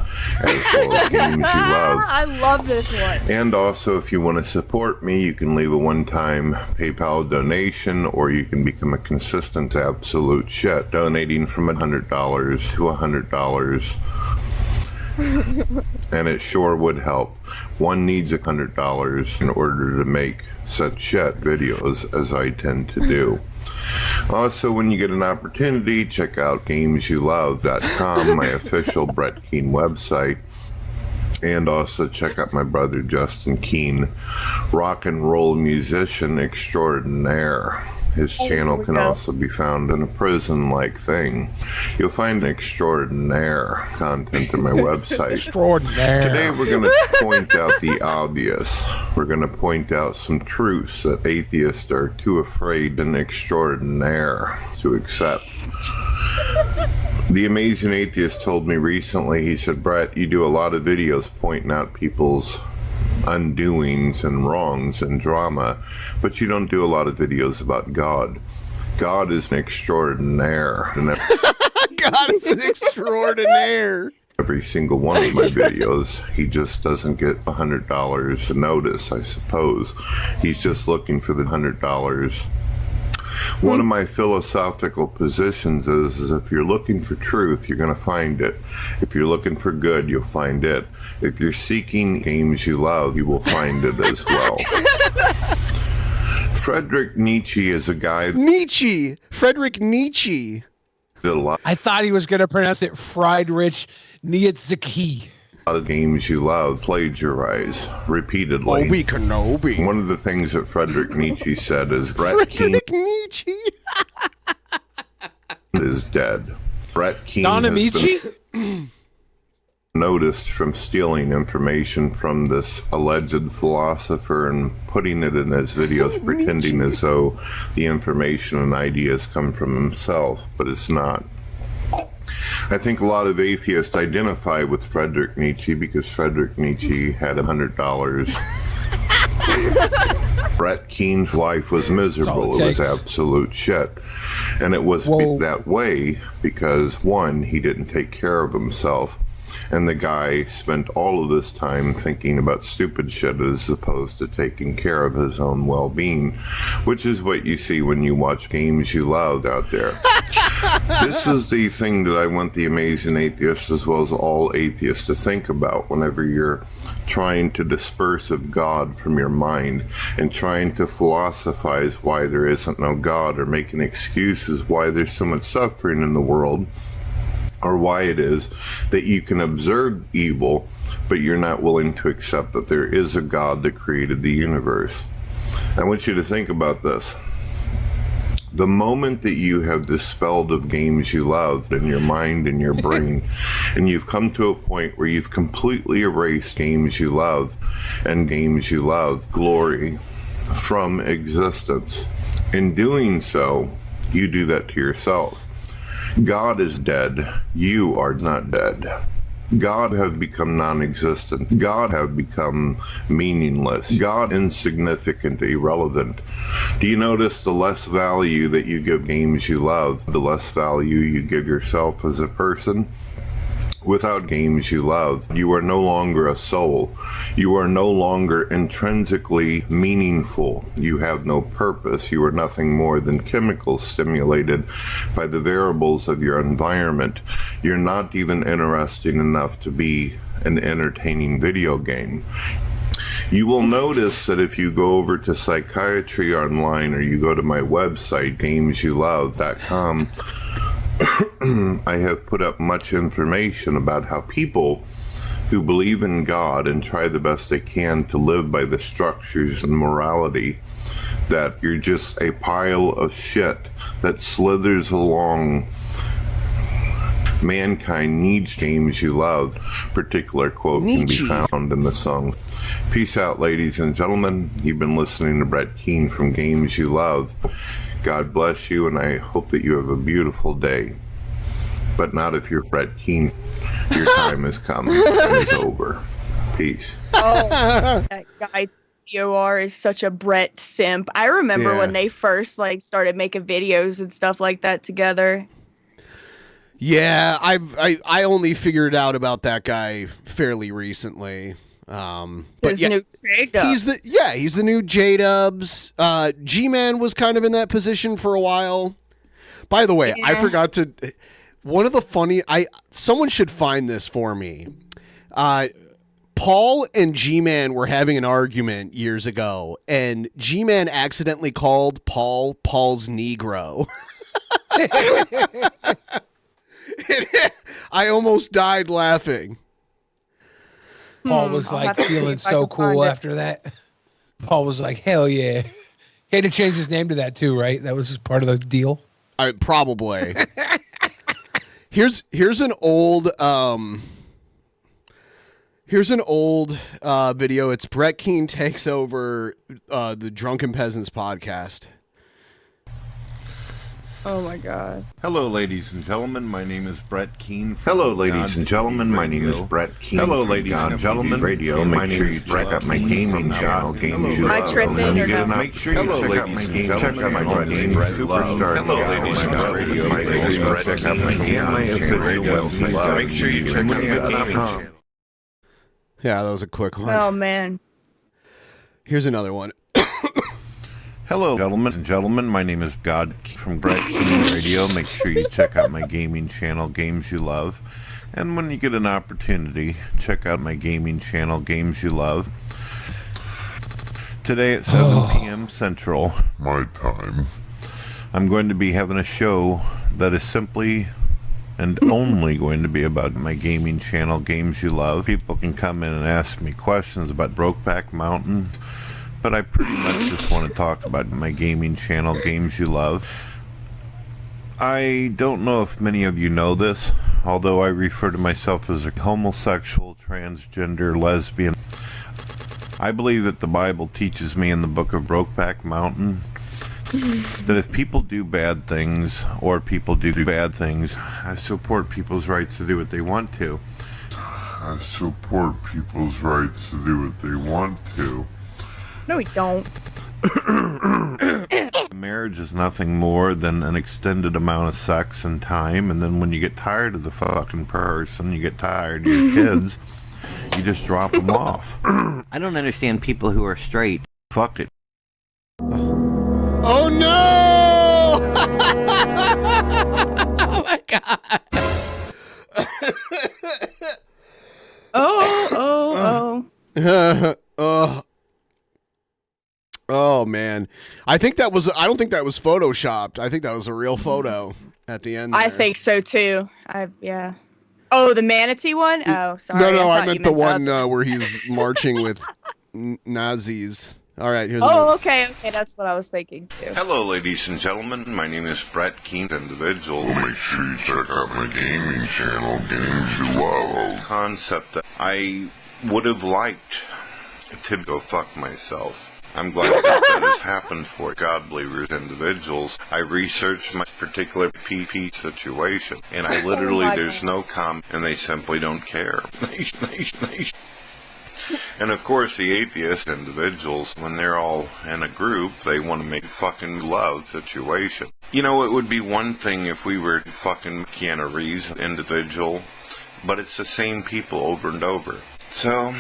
as well as Games You Love. I love this one. And also, if you want to support me, you can leave a one-time PayPal donation, or you can become a consistent absolute shit, donating from $100 to $100. And it sure would help. One needs $100 in order to make such shit videos as I tend to do. Also, when you get an opportunity, check out GamesYouLove.com, my official Brett Keane website. And also check out my brother Justin Keane, rock and roll musician extraordinaire. His channel can also be found in a prison-like thing. You'll find extraordinaire content on my website. Extraordinaire. Today we're going to point out the obvious. We're going to point out some truths that atheists are too afraid and extraordinaire to accept. The Amazing Atheist told me recently, he said, Brett, you do a lot of videos pointing out people's undoings and wrongs and drama, but you don't do a lot of videos about God. God is an extraordinaire. God is an extraordinaire. Every single one of my videos, he just doesn't get $100 notice, I suppose. He's just looking for the $100. One of my philosophical positions is if you're looking for truth, you're going to find it. If you're looking for good, you'll find it. If you're seeking Games You Love, you will find it as well. Friedrich Nietzsche is a guy... Friedrich Nietzsche! I thought he was going to pronounce it Friedrich Nietzsche. Games You Love plagiarize repeatedly. Obi Kenobi. One of the things that Friedrich Nietzsche said is Friedrich Nietzsche is dead. Brett Keane Nietzsche? Been noticed from stealing information from this alleged philosopher and putting it in his videos, pretending as though the information and ideas come from himself, but it's not. I think a lot of atheists identify with Friedrich Nietzsche because Friedrich Nietzsche had $100. Brett Keane's life was miserable. It was absolute shit. And it was that way because, one, he didn't take care of himself. And the guy spent all of this time thinking about stupid shit as opposed to taking care of his own well-being, which is what you see when you watch Games You Love out there. This is the thing that I want the Amazing Atheists, as well as all atheists, to think about whenever you're trying to disperse of God from your mind and trying to philosophize why there isn't no God or making excuses why there's so much suffering in the world. or why it is that you can observe evil, but you're not willing to accept that there is a God that created the universe. I want you to think about this. The moment that you have dispelled of games you loved in your mind and your brain, and you've come to a point where you've completely erased games you love and games you love glory from existence. In doing so, you do that to yourself. God is dead. You are not dead. God have become non-existent. God have become meaningless. God insignificant, irrelevant. Do you notice the less value that you give games you love, the less value you give yourself as a person? Without games you love, you are no longer a soul. You are no longer intrinsically meaningful. You have no purpose. You are nothing more than chemicals stimulated by the variables of your environment. You're not even interesting enough to be an entertaining video game. You will notice that if you go over to Psychiatry Online, or you go to my website, gamesyouLove.com, I have put up much information about how people who believe in God and try the best they can to live by the structures and morality, that you're just a pile of shit that slithers along. Mankind needs games you love. Particular quote can be found in the song. Peace out, ladies and gentlemen. You've been listening to Brett Keane from Games You Love. God bless you, and I hope that you have a beautiful day. But not if you're Brett Keane. Your time has come and is over. Peace. Oh, that guy COR is such a Brett simp. I remember when they first started making videos and stuff like that together. Yeah, I only figured out about that guy fairly recently. But new J-Dubs. He's the new J-Dubs. G-Man was kind of in that position for a while. By the way, I forgot to. One of the funny. Someone should find this for me. Paul and G-Man were having an argument years ago, and G-Man accidentally called Paul's Negro. I almost died laughing. Paul was feeling so cool after that. Paul was like, hell yeah. He had to change his name to that too, right? That was just part of the deal. Probably. Here's an old video. It's Brett Keane takes over the Drunken Peasants podcast. Oh my God. Hello, ladies and gentlemen. My name is Brett Keane. Hello, ladies and gentlemen. My name is Brett Keane. Hello, ladies and gentlemen. Radio. Make sure you check out my gaming channel, Games You Love. Am I tripping or no? Make sure you check out my game. Check out my game. Superstar. Hello, ladies and gentlemen. My name is Brett Keane. Check out my official website. Make sure you check out my gaming channel. Yeah, that was a quick one. Oh man. Here's another one. Hello, gentlemen. My name is God from Brett Keane Radio. Make sure you check out my gaming channel, Games You Love. And when you get an opportunity, check out my gaming channel, Games You Love. Today at 7 p.m. Central, my time, I'm going to be having a show that is simply and only going to be about my gaming channel, Games You Love. People can come in and ask me questions about Brokeback Mountain, but I pretty much just want to talk about my gaming channel, Games You Love. I don't know if many of you know this, although I refer to myself as a homosexual, transgender, lesbian. I believe that the Bible teaches me in the book of Brokeback Mountain that if people do bad things, or people do bad things, I support people's rights to do what they want to. I support people's rights to do what they want to. No, we don't. Marriage is nothing more than an extended amount of sex and time, and then when you get tired of the fucking person, you get tired of your kids, you just drop them off. I don't understand people who are straight. Fuck it. Oh no! Oh my God! Oh man. I don't think that was photoshopped. I think that was a real photo. at the end. I think so too. Yeah. Oh, the manatee one? Oh, sorry. No, I thought meant you the one where he's marching with Nazis. All right, here's another. Okay, that's what I was thinking too. Hello, ladies and gentlemen. My name is Brett Keane, individual. Make sure you check out my gaming channel, Games You Love. Concept that I would have liked to go fuck myself. I'm glad that has happened for godly individuals. I researched my particular PP situation, and I literally, there's no comment, and they simply don't care. And of course, the atheist individuals, when they're all in a group, they want to make fucking love situation. You know, it would be one thing if we were fucking Keanu Reeves individual, but it's the same people over and over. So,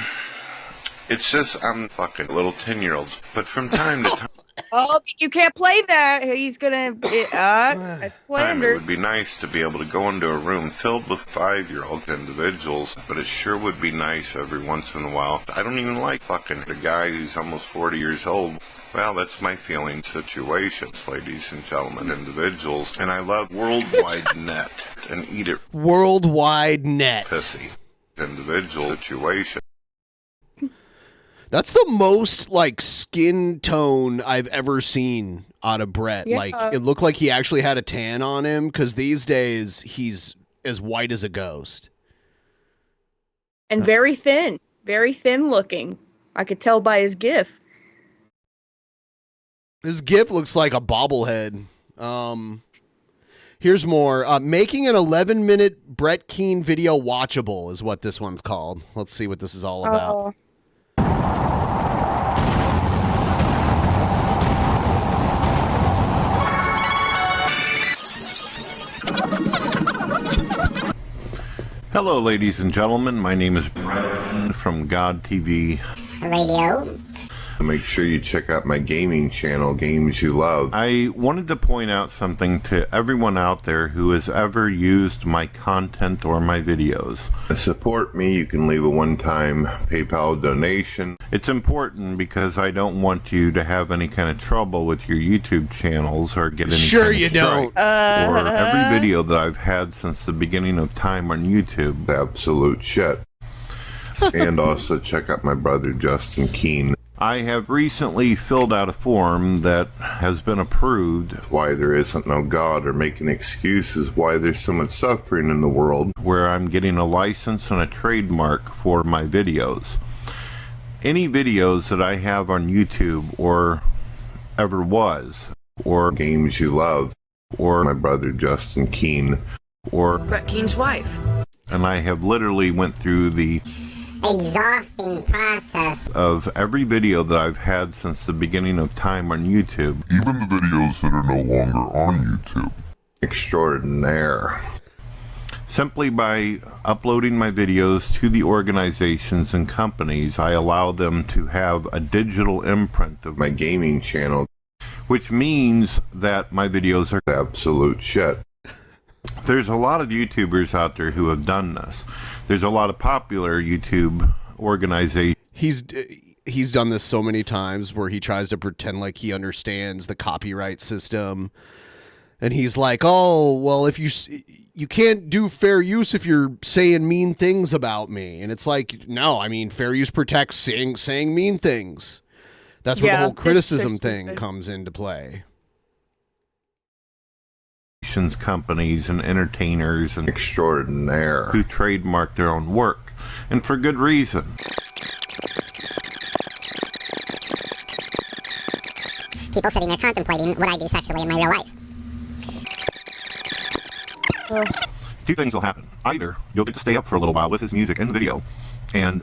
it's just, I'm fucking little 10-year-olds. But from time to time... Oh, you can't play that. He's gonna... That's slander. It would be nice to be able to go into a room filled with 5-year-old individuals, but it sure would be nice every once in a while. I don't even like fucking a guy who's almost 40 years old. Well, that's my feeling situations, ladies and gentlemen, individuals. And I love Worldwide Net and eat it. Worldwide Net. Pissy. Individual situation. That's the most, like, skin tone I've ever seen out of Brett. Yeah. Like, it looked like he actually had a tan on him, because these days, he's as white as a ghost. And very thin looking. I could tell by his GIF. His GIF looks like a bobblehead. Here's more. Making an 11-minute Brett Keane video watchable is what this one's called. Let's see what this is all about. Hello, ladies and gentlemen. My name is Brett from God TV Radio. Make sure you check out my gaming channel, Games You Love. I wanted to point out something to everyone out there who has ever used my content or my videos. To support me, you can leave a one-time PayPal donation. It's important because I don't want you to have any kind of trouble with your YouTube channels or get any Sure kind of you strike. don't. Or every video that I've had since the beginning of time on YouTube. Absolute shit. And also check out my brother Justin Keane. I have recently filled out a form that has been approved. Why there isn't no God, or making excuses why there's so much suffering in the world, where I'm getting a license and a trademark for my videos. Any videos that I have on YouTube, or ever was, or Games You Love, or my brother Justin Keane, or Brett Keane's wife. And I have literally went through the exhausting process of every video that I've had since the beginning of time on YouTube. Even the videos that are no longer on YouTube. Extraordinaire. Simply by uploading my videos to the organizations and companies, I allow them to have a digital imprint of my gaming channel, which means that my videos are absolute shit. There's a lot of YouTubers out there who have done this. There's a lot of popular YouTube organizations. He's done this so many times where he tries to pretend like he understands the copyright system. And he's like, oh, well, if you can't do fair use if you're saying mean things about me. And it's like, no, I mean, fair use protects saying mean things. That's where the whole criticism thing comes into play. Companies and entertainers and extraordinaire who trademark their own work, and for good reason. People sitting there contemplating what I do sexually in my real life. Two things will happen. Either you'll get to stay up for a little while with his music and the video, and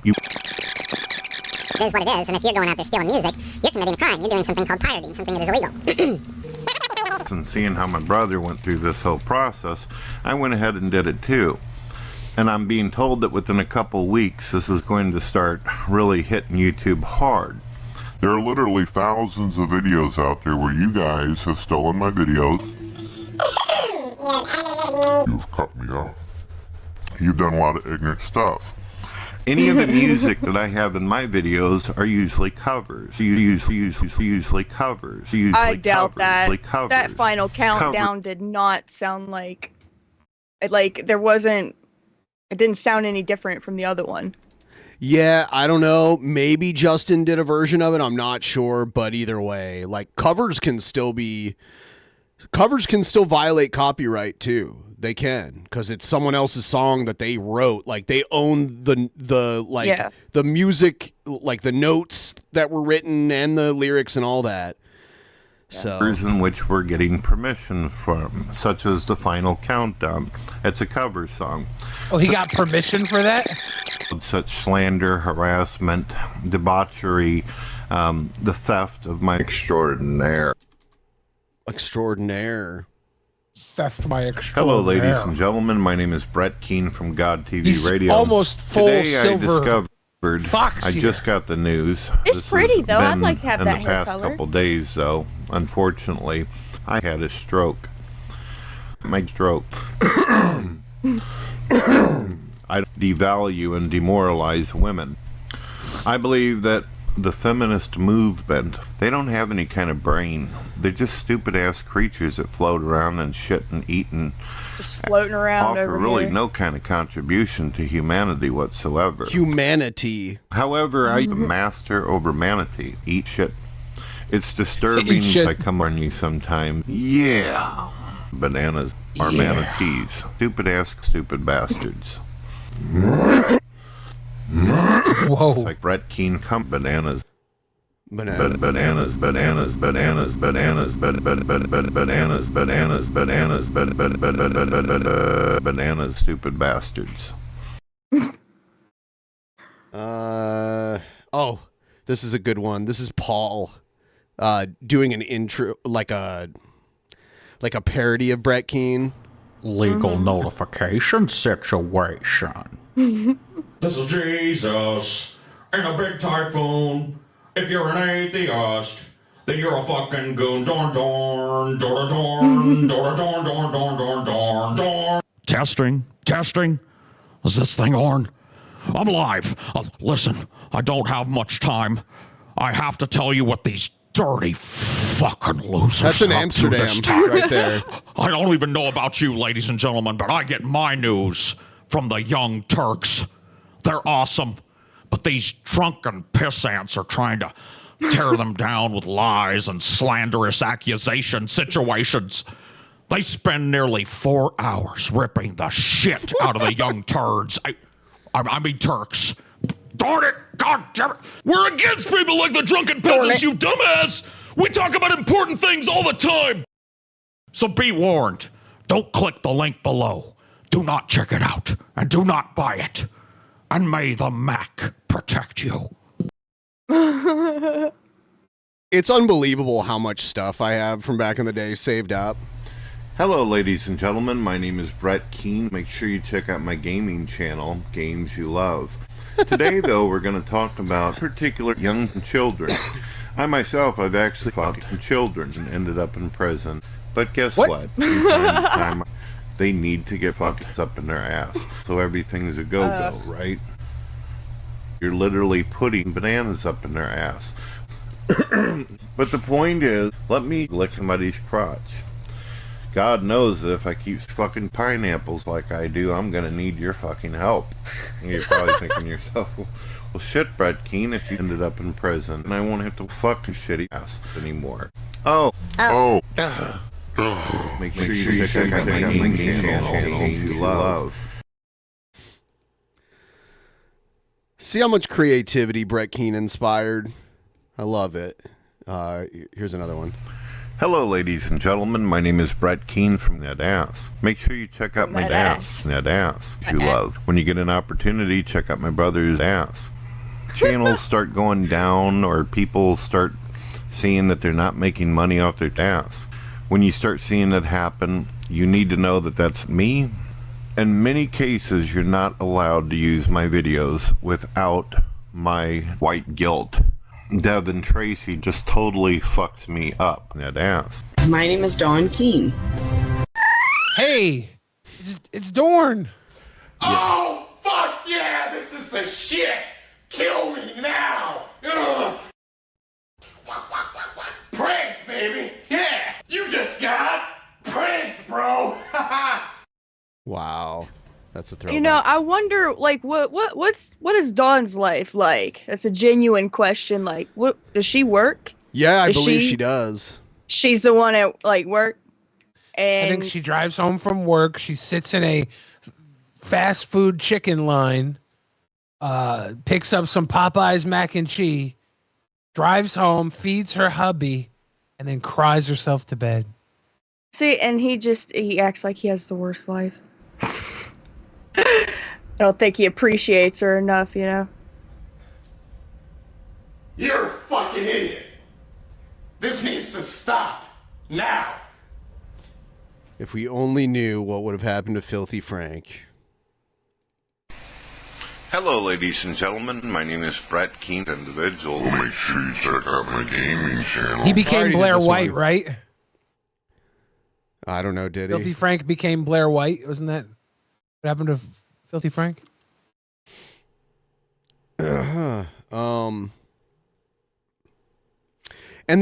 you... It is what it is, and if you're going out there stealing music, you're committing a crime. You're doing something called pirating, something that is illegal. And seeing how my brother went through this whole process, I went ahead and did it too. And I'm being told that within a couple weeks, this is going to start really hitting YouTube hard. There are literally thousands of videos out there where you guys have stolen my videos. You've cut me off. You've done a lot of ignorant stuff. Any of the music that I have in my videos are usually covers. Usually covers. I doubt that. That final countdown did not sound like there wasn't. It didn't sound any different from the other one. Yeah, I don't know. Maybe Justin did a version of it. I'm not sure, but either way, like covers can still violate copyright too. They can, because it's someone else's song that they wrote. Like they own the music, like the notes that were written and the lyrics and all that. So in which we're getting permission from, such as the final countdown. It's a cover song. Oh, he got permission for that? Such slander, harassment, debauchery, the theft of my extraordinaire. Theft my extraordinaire. Hello, ladies and gentlemen. My name is Brett Keane from God TV He's Radio. Almost full Today silver. I discovered. Fox I here. just got the news. It's pretty though. I'd like to have that hair color. In the past couple days, though, unfortunately, I had a stroke. My stroke. I devalue and demoralize women. I believe that the feminist movement, they don't have any kind of brain. They're just stupid-ass creatures that float around and shit and eat and just floating around offer over really here. no kind of contribution to humanity whatsoever. Humanity. However, I'm a master over manatee. Eat shit. It's disturbing. I come on you sometimes. Yeah. Bananas are manatees. Stupid bastards. Whoa. It's like Brett Keane bananas. Bananas, stupid bastards. Oh, this is a good one. This is Paul doing an intro, like a parody of Brett Keane. Legal notification situation. This is Jesus in a big typhoon. If you're an atheist, then you're a fucking goon. Darn, darn, darn, darn, darn, darn, darn, darn, darn, darn. Testing. Is this thing on? I'm live. Listen, I don't have much time. I have to tell you what these dirty fucking losers. That's in up to Amsterdam, this time. right there. I don't even know about you, ladies and gentlemen, but I get my news from the Young Turks. They're awesome, but these drunken peasants are trying to tear them down with lies and slanderous accusation situations. They spend nearly 4 hours ripping the shit out of the young turds. I mean Turks. Darn it! God damn it! We're against people like the drunken peasants, you dumbass! We talk about important things all the time! So be warned. Don't click the link below. Do not check it out. And do not buy it. And may the Mac protect you. It's unbelievable how much stuff I have from back in the day saved up. Hello, ladies and gentlemen. My name is Brett Keane. Make sure you check out my gaming channel, Games You Love. Today, though, we're going to talk about particular young children. I myself, I've actually fought children and ended up in prison. But guess what? From time to time, they need to get fucked up in their ass. So everything's a go-go, right? You're literally putting bananas up in their ass. But the point is, let me lick somebody's crotch. God knows that if I keep fucking pineapples like I do, I'm gonna need your fucking help. And you're probably thinking to yourself, well shit, Brett Keane, if you ended up in prison, and I won't have to fuck your shitty ass anymore. Make sure you check out my gaming channel, Games You Love. See how much creativity Brett Keane inspired? I love it. Here's another one. Hello, ladies and gentlemen. My name is Brett Keane from Net Ass. Make sure you check out my ass, Net Ass, if you love. When you get an opportunity, check out my brother's ass. Channels start going down, or people start seeing that they're not making money off their ass. When you start seeing that happen, you need to know that that's me. In many cases, you're not allowed to use my videos without my white guilt. Devin Tracy just totally fucks me up. That ass. My name is Dawn Keane. Hey, it's Dorn. Oh, fuck yeah! This is the shit! Kill me now! Ugh. Pranked, baby! Yeah! You just got pranked, bro! Wow. That's a throwback. You know, I wonder, like, what is Dawn's life like? That's a genuine question. Like, what does she work? Yeah, I believe she does. She's the one at like work. And I think she drives home from work. She sits in a fast food chicken line, picks up some Popeyes mac and cheese, drives home, feeds her hubby, and then cries herself to bed. See, and he acts like he has the worst life. I don't think he appreciates her enough, you know? You're a fucking idiot! This needs to stop! Now! If we only knew what would have happened to Filthy Frank. Hello, ladies and gentlemen. My name is Brett Keane, individual. Make sure you check out my gaming channel. He became Blair White, right? I don't know, did he? Filthy Frank became Blair White. Wasn't that what happened to Filthy Frank? And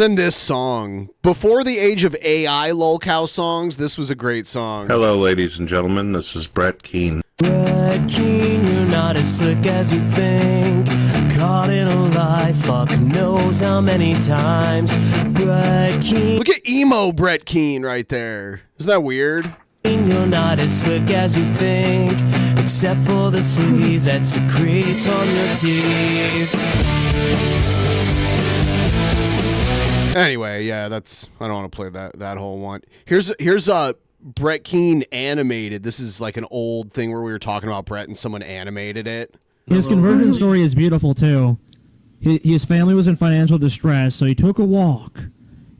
then this song. Before the age of AI lolcow songs, this was a great song. Hello, ladies and gentlemen. This is Brett Keane. Brett Keane, you're not as slick as you think. Caught in a lie, fuck knows how many times. Brett Keane. Look at emo Brett Keane right there. Isn't that weird? You're not as slick as you think, except for the sleaze that secretes on your teeth. Anyway, yeah, that's. I don't want to play that whole one. Here's Brett Keane animated. This is like an old thing where we were talking about Brett and someone animated it. His conversion story is beautiful too. His family was in financial distress, so he took a walk.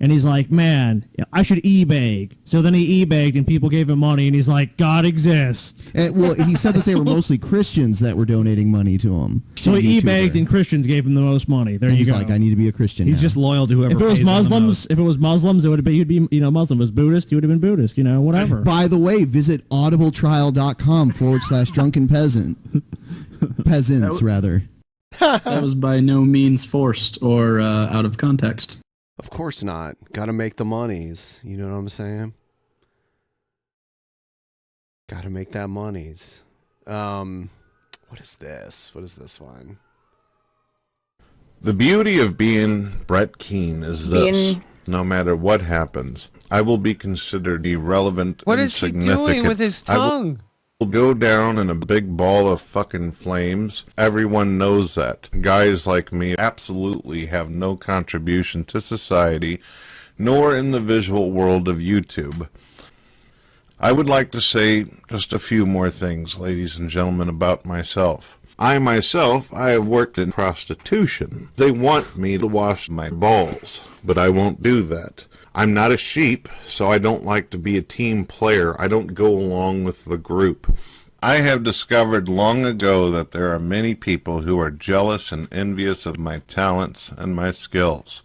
And he's like, man, I should e-bag. So then he e-bagged and people gave him money and he's like, God exists. Well, he said that they were mostly Christians that were donating money to him. So he e-bagged and Christians gave him the most money. There and you he's go. He's like, I need to be a Christian He's now. just loyal to whoever pays him the most. If it was Muslims, it would have been, he'd be, Muslim. If it was Buddhist, he would have been Buddhist, whatever. By the way, visit audibletrial.com/drunken peasant. Peasants, rather. That was by no means forced or out of context. Of course not. Got to make the monies. You know what I'm saying? Got to make that monies. What is this? What is this one? The beauty of being Brett Keane is this. No matter what happens, I will be considered irrelevant What and is he significant. doing with his tongue? Will go down in a big ball of fucking flames. Everyone knows that. Guys like me absolutely have no contribution to society, nor in the visual world of YouTube. I would like to say just a few more things, ladies and gentlemen, about myself. I have worked in prostitution. They want me to wash my balls, but I won't do that. I'm not a sheep, so I don't like to be a team player. I don't go along with the group. I have discovered long ago that there are many people who are jealous and envious of my talents and my skills.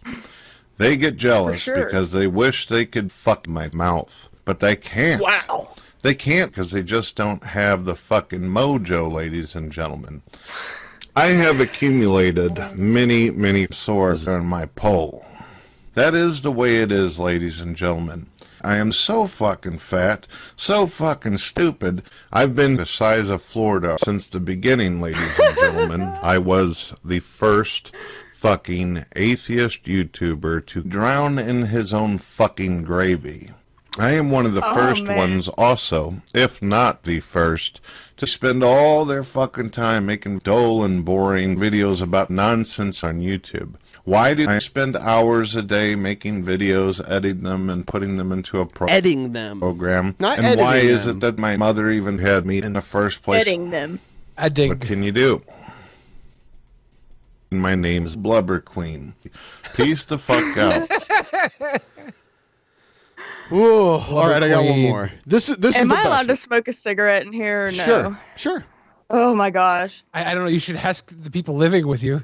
They get jealous because they wish they could fuck my mouth, but they can't. Wow. They can't because they just don't have the fucking mojo, ladies and gentlemen. I have accumulated many sores on my pole. That is the way it is, ladies and gentlemen. I am so fucking fat, so fucking stupid. I've been the size of Florida since the beginning, ladies and gentlemen. I was the first fucking atheist YouTuber to drown in his own fucking gravy. I am one of the first ones also, if not the first, to spend all their fucking time making dull and boring videos about nonsense on YouTube. Why did I spend hours a day making videos, editing them, and putting them into a program? Not and editing why is them. it that my mother even had me in the first place? Editing them. What can you do? My name's Blubber Queen. Peace the fuck out. Ooh, all right, I got one more. This is Am the I allowed best to smoke a cigarette in here or no? Sure. Oh my gosh. I don't know. You should ask the people living with you.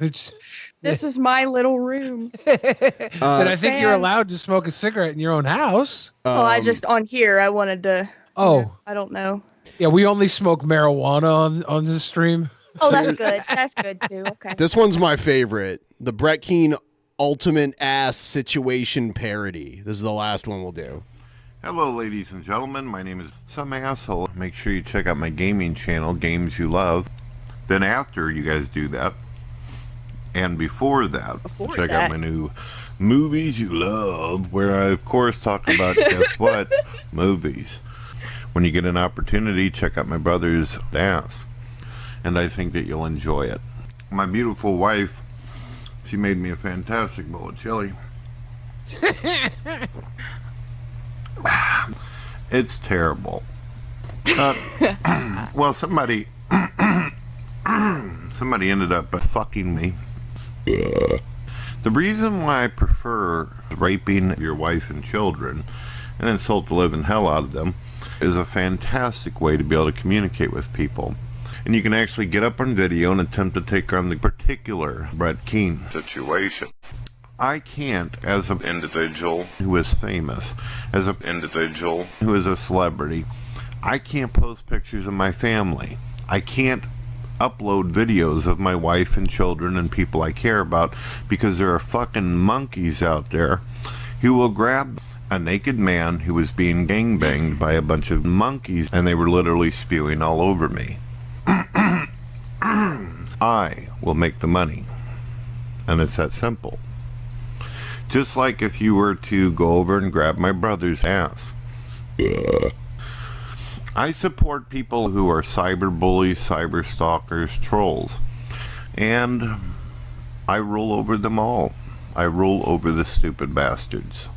This is my little room. But I think you're allowed to smoke a cigarette in your own house. Well, I just on here. I wanted to. Oh. I don't know. Yeah, we only smoke marijuana on this stream. Oh, that's good. That's good too. Okay. This one's my favorite. The Brett Keane ultimate ass situation parody. This is the last one we'll do. Hello, ladies and gentlemen. My name is Some Asshole. Make sure you check out my gaming channel, Games You Love. Then after you guys do that, and before that, check out my new Movies You Love, where I, of course, talk about, guess what? Movies. When you get an opportunity, check out my brother's ass. And I think that you'll enjoy it. My beautiful wife, she made me a fantastic bowl of chili. It's terrible. Well, somebody ended up fucking me. The reason why I prefer raping your wife and children and insult the living hell out of them is a fantastic way to be able to communicate with people. And you can actually get up on video and attempt to take on the particular Brett Keane situation. I can't, as an individual who is famous, as an individual who is a celebrity, I can't post pictures of my family. I can't upload videos of my wife and children and people I care about, because there are fucking monkeys out there who will grab a naked man who was being gangbanged by a bunch of monkeys, and they were literally spewing all over me. I will make the money, and it's that simple. Just like if you were to go over and grab my brother's ass. I support people who are cyber bullies, cyber stalkers, trolls, and I rule over them all. I rule over the stupid bastards.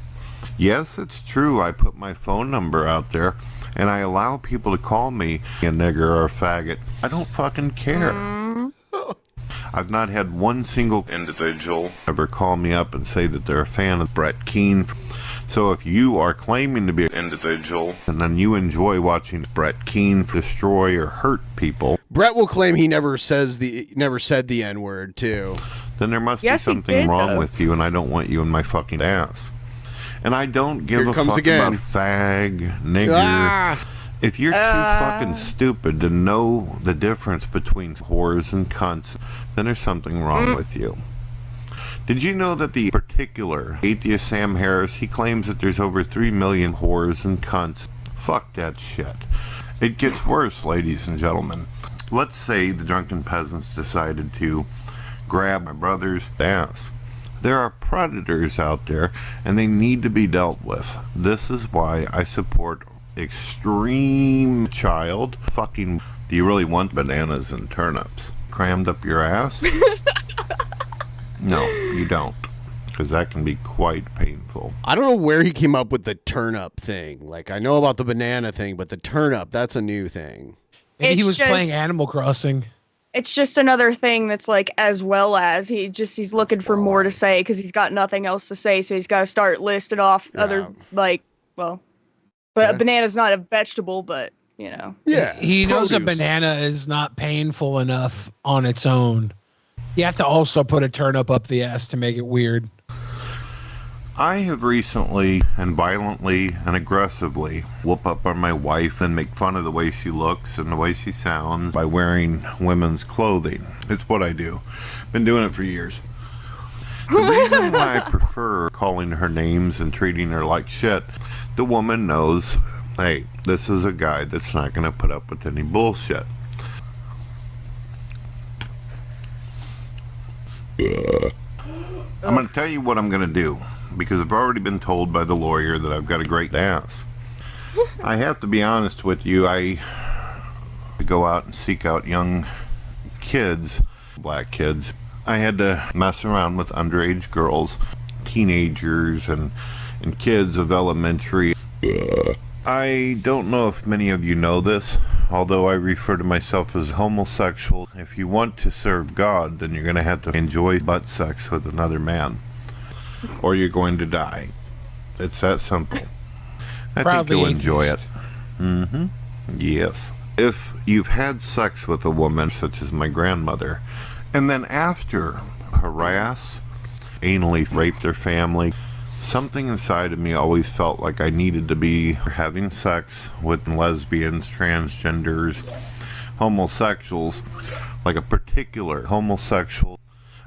Yes, it's true, I put my phone number out there, and I allow people to call me a nigger or a faggot. I don't fucking care. I've not had one single individual ever call me up and say that they're a fan of Brett Keane. So if you are claiming to be an individual and then you enjoy watching Brett Keane destroy or hurt people, Brett will claim he never said the N-word too. Then there must be something wrong with you, and I don't want you in my fucking ass. And I don't give a fuck about fag, nigger. If you're too fucking stupid to know the difference between whores and cunts, then there's something wrong with you. Did you know that the particular atheist Sam Harris, he claims that there's over 3 million whores and cunts? Fuck that shit. It gets worse, ladies and gentlemen. Let's say the Drunken Peasants decided to grab my brother's ass. There are predators out there, and they need to be dealt with. This is why I support extreme child fucking. Do you really want bananas and turnips crammed up your ass? No, you don't, because that can be quite painful. I don't know where he came up with the turnip thing. Like, I know about the banana thing, but the turnip, that's a new thing. Maybe he was playing Animal Crossing. It's just another thing that's like, as well as he's looking for more to say because he's got nothing else to say, so he's got to start listing off other but a banana's not a vegetable, but you know. Yeah. He knows a banana is not painful enough on its own. You have to also put a turnip up the ass to make it weird. I have recently and violently and aggressively whoop up on my wife and make fun of the way she looks and the way she sounds by wearing women's clothing. It's what I do. Been doing it for years. The reason why I prefer calling her names and treating her like shit, the woman knows, hey, this is a guy that's not going to put up with any bullshit. I'm going to tell you what I'm going to do, because I've already been told by the lawyer that I've got a great ass. I have to be honest with you, I go out and seek out young kids, black kids. I had to mess around with underage girls, teenagers, and kids of elementary. I don't know if many of you know this, although I refer to myself as homosexual. If you want to serve God, then you're going to have to enjoy butt sex with another man, or you're going to die. It's that simple. I think you'll enjoy it. Mm-hmm. Yes. If you've had sex with a woman, such as my grandmother, and then after harass, anally rape their family, something inside of me always felt like I needed to be having sex with lesbians, transgenders, homosexuals, like a particular homosexual.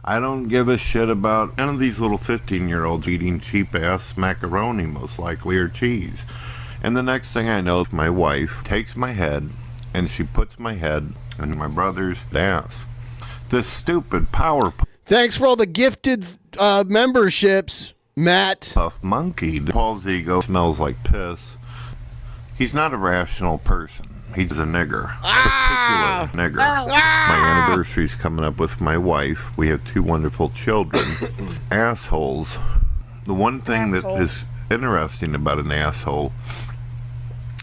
I don't give a shit about none of these little 15-year-olds eating cheap-ass macaroni, most likely, or cheese. And the next thing I know, my wife takes my head, and she puts my head in my brother's ass. This stupid power... Thanks for all the gifted memberships, Matt. Tough monkey. Paul's ego smells like piss. He's not a rational person. He's a nigger. Particular nigger. My anniversary's coming up with my wife. We have 2 wonderful children. Assholes. The one thing that is interesting about an asshole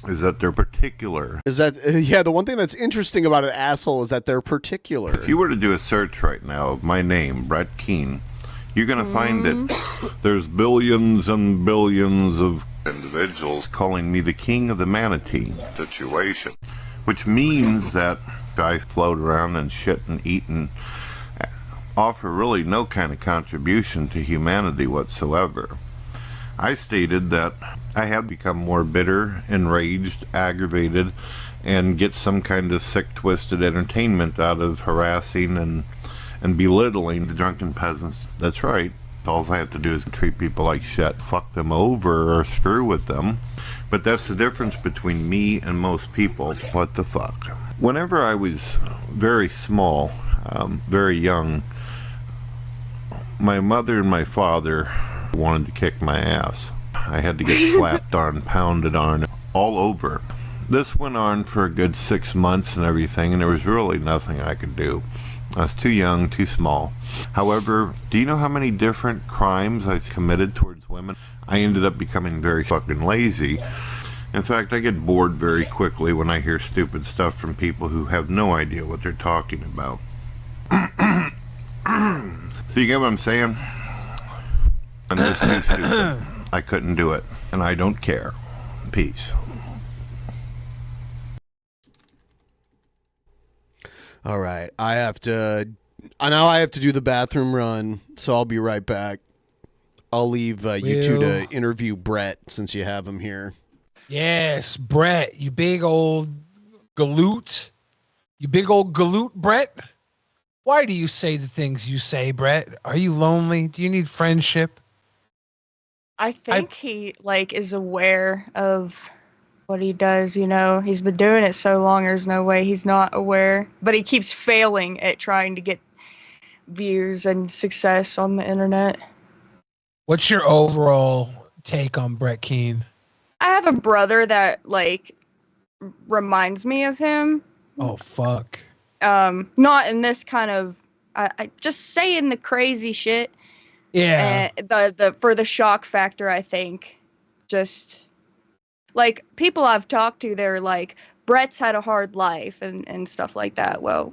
is that they're particular. Is that yeah? The one thing that's interesting about an asshole is that they're particular. If you were to do a search right now of my name, Brett Keane, you're going to find that there's billions and billions of individuals calling me the king of the manatee situation, which means that I float around and shit and eat and offer really no kind of contribution to humanity whatsoever. I stated that I have become more bitter, enraged, aggravated, and get some kind of sick, twisted entertainment out of harassing and belittling the drunken peasants. That's right. All I have to do is treat people like shit, fuck them over, or screw with them. But that's the difference between me and most people. What the fuck? Whenever I was very small, very young, my mother and my father wanted to kick my ass. I had to get slapped on, pounded on, all over. This went on for a good 6 months and everything, and there was really nothing I could do. I was too young, too small. However, do you know how many different crimes I've committed towards women? I ended up becoming very fucking lazy. In fact, I get bored very quickly when I hear stupid stuff from people who have no idea what they're talking about. So you get what I'm saying? I'm just too stupid. I couldn't do it, and I don't care. Peace. All right, I now I have to do the bathroom run, so I'll be right back. I'll leave you two to interview Brett since you have him here. Yes, Brett, you big old galoot. You big old galoot, Brett. Why do you say the things you say, Brett? Are you lonely? Do you need friendship? I think he is aware of what he does, you know. He's been doing it so long, there's no way he's not aware. But he keeps failing at trying to get views and success on the internet. What's your overall take on Brett Keane? I have a brother that reminds me of him. Oh fuck. Not in this kind of I just saying the crazy shit. Yeah. The for the shock factor, I think. Just people I've talked to, they're like, Brett's had a hard life and stuff like that. Well,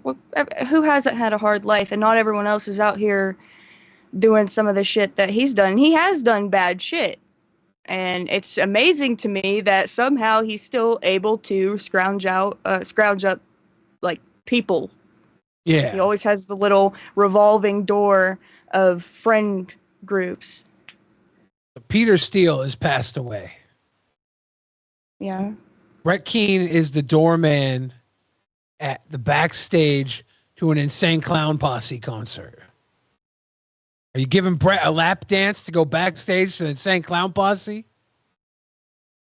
who hasn't had a hard life? And not everyone else is out here doing some of the shit that he's done. He has done bad shit. And it's amazing to me that somehow he's still able to scrounge up people. Yeah. He always has the little revolving door of friend groups. Peter Steele has passed away. Yeah. Brett Keane is the doorman at the backstage to an Insane Clown Posse concert. Are you giving Brett a lap dance to go backstage to an Insane Clown Posse?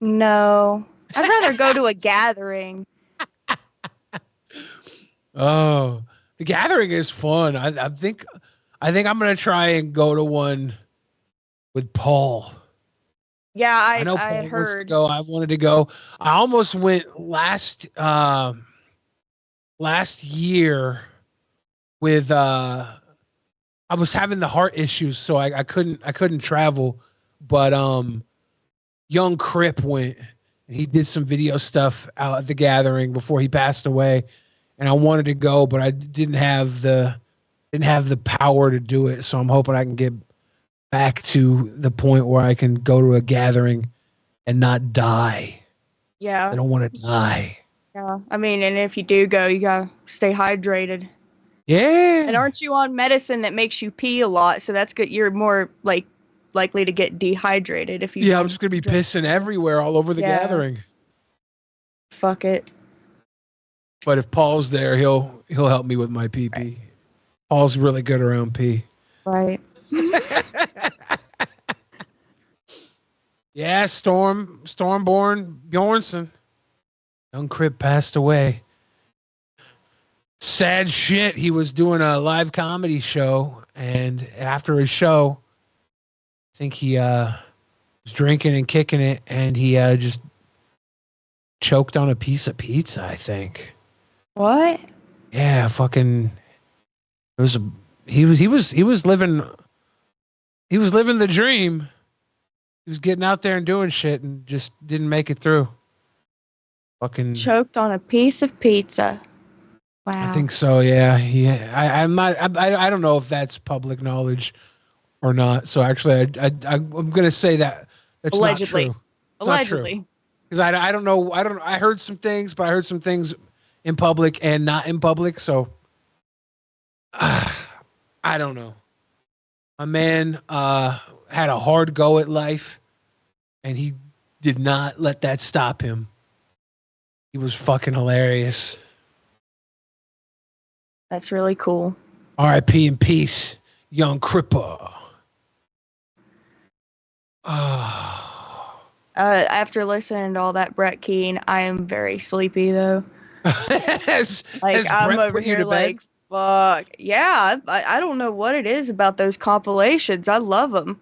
No. I'd rather go to a gathering. Oh, the gathering is fun. I think I'm gonna try and go to one with Paul. Yeah, I know Paul had heard. Wants to go. I wanted to go. I almost went last year with I was having the heart issues, so I couldn't travel. But young Crip went. And he did some video stuff out at the gathering before he passed away, and I wanted to go, but I didn't have the power to do it. So I'm hoping I can get back to the point where I can go to a gathering and not die. Yeah. I don't want to die. Yeah. I mean, and if you do go, you gotta stay hydrated. Yeah. And aren't you on medicine that makes you pee a lot? So that's good. You're more likely to get dehydrated if you. Yeah, I'm just gonna be pissing everywhere all over the gathering. Fuck it. But if Paul's there, he'll help me with my pee pee. Paul's really good around pee. Right. Yeah, Stormborn Bjornsson. Young Crip passed away. Sad shit. He was doing a live comedy show, and after his show, I think he was drinking and kicking it, and he just choked on a piece of pizza, I think. What? Yeah, fucking. He was living the dream. He was getting out there and doing shit and just didn't make it through. Fucking choked on a piece of pizza. Wow. I think so. Yeah. I don't know if that's public knowledge or not. So actually, I'm gonna say that that's allegedly. Not true. It's allegedly. Because I don't know. I heard some things, but I heard some things in public and not in public. So I don't know. A man had a hard go at life, and he did not let that stop him. He was fucking hilarious. That's really cool. R.I.P. in peace, young Cripper. After listening to all that Brett Keane, I am very sleepy though. has I'm Brett over put you here to bed? like, fuck. Yeah, I don't know what it is about those compilations. I love them.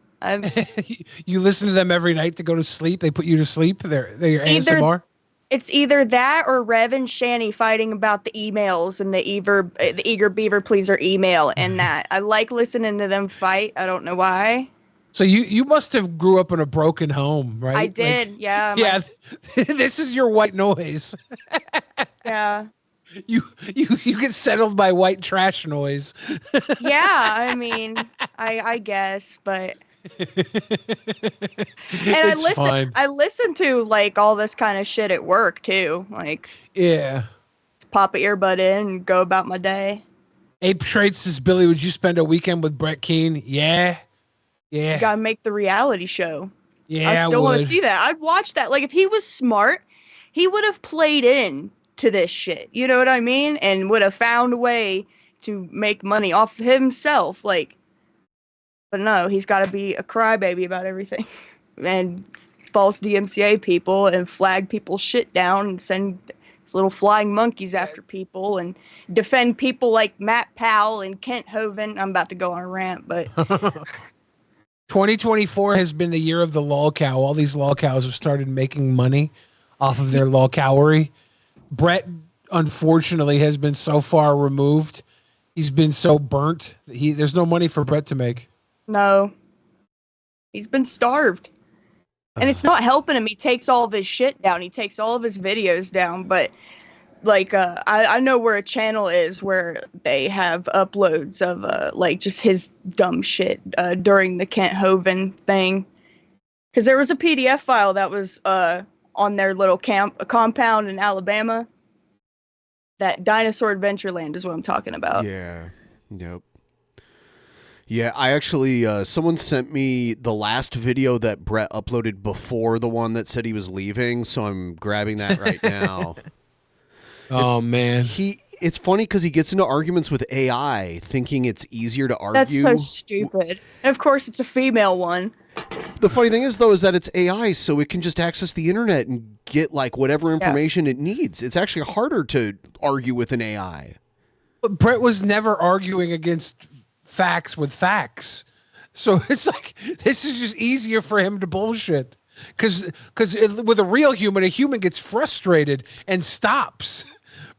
You listen to them every night to go to sleep. They put you to sleep. They're your ASMR. It's either that or Rev and Shanny fighting about the emails and the eager beaver pleaser email and that. I like listening to them fight. I don't know why. So you must have grew up in a broken home, right? I did, yeah. Yeah, this is your white noise. Yeah. You get settled by white trash noise. Yeah, I mean, I guess, but. And I listen to like all this kind of shit at work too. Like, yeah, pop an earbud in and go about my day. Ape Traits says, Billy, would you spend a weekend with Brett Keane? Yeah. You gotta make the reality show. Yeah, I still want to see that. I'd watch that. Like, if he was smart, he would have played in to this shit. You know what I mean? And would have found a way to make money off of himself. Like, but no, he's got to be a crybaby about everything and false DMCA people and flag people's shit down and send his little flying monkeys after people and defend people like Matt Powell and Kent Hovind. I'm about to go on a rant, but 2024 has been the year of the lol cow. All these lol cows have started making money off of their lol cowery. Brett, unfortunately, has been so far removed. He's been so burnt. There's no money for Brett to make. No. He's been starved. And it's not helping him. He takes all of his shit down. He takes all of his videos down. But, like, I know where a channel is where they have uploads of, like, just his dumb shit during the Kent Hovind thing. Because there was a PDF file that was on their little compound in Alabama. That Dinosaur Adventureland is what I'm talking about. Yeah. Yep. Yeah, I actually, someone sent me the last video that Brett uploaded before the one that said he was leaving, so I'm grabbing that right now. Man. It's funny because he gets into arguments with AI, thinking it's easier to argue. That's so stupid. And of course, it's a female one. The funny thing is, though, is that it's AI, so it can just access the internet and get, like, whatever information it needs. It's actually harder to argue with an AI. But Brett was never arguing against facts with facts, so it's like this is just easier for him to bullshit because with a real human, a human gets frustrated and stops.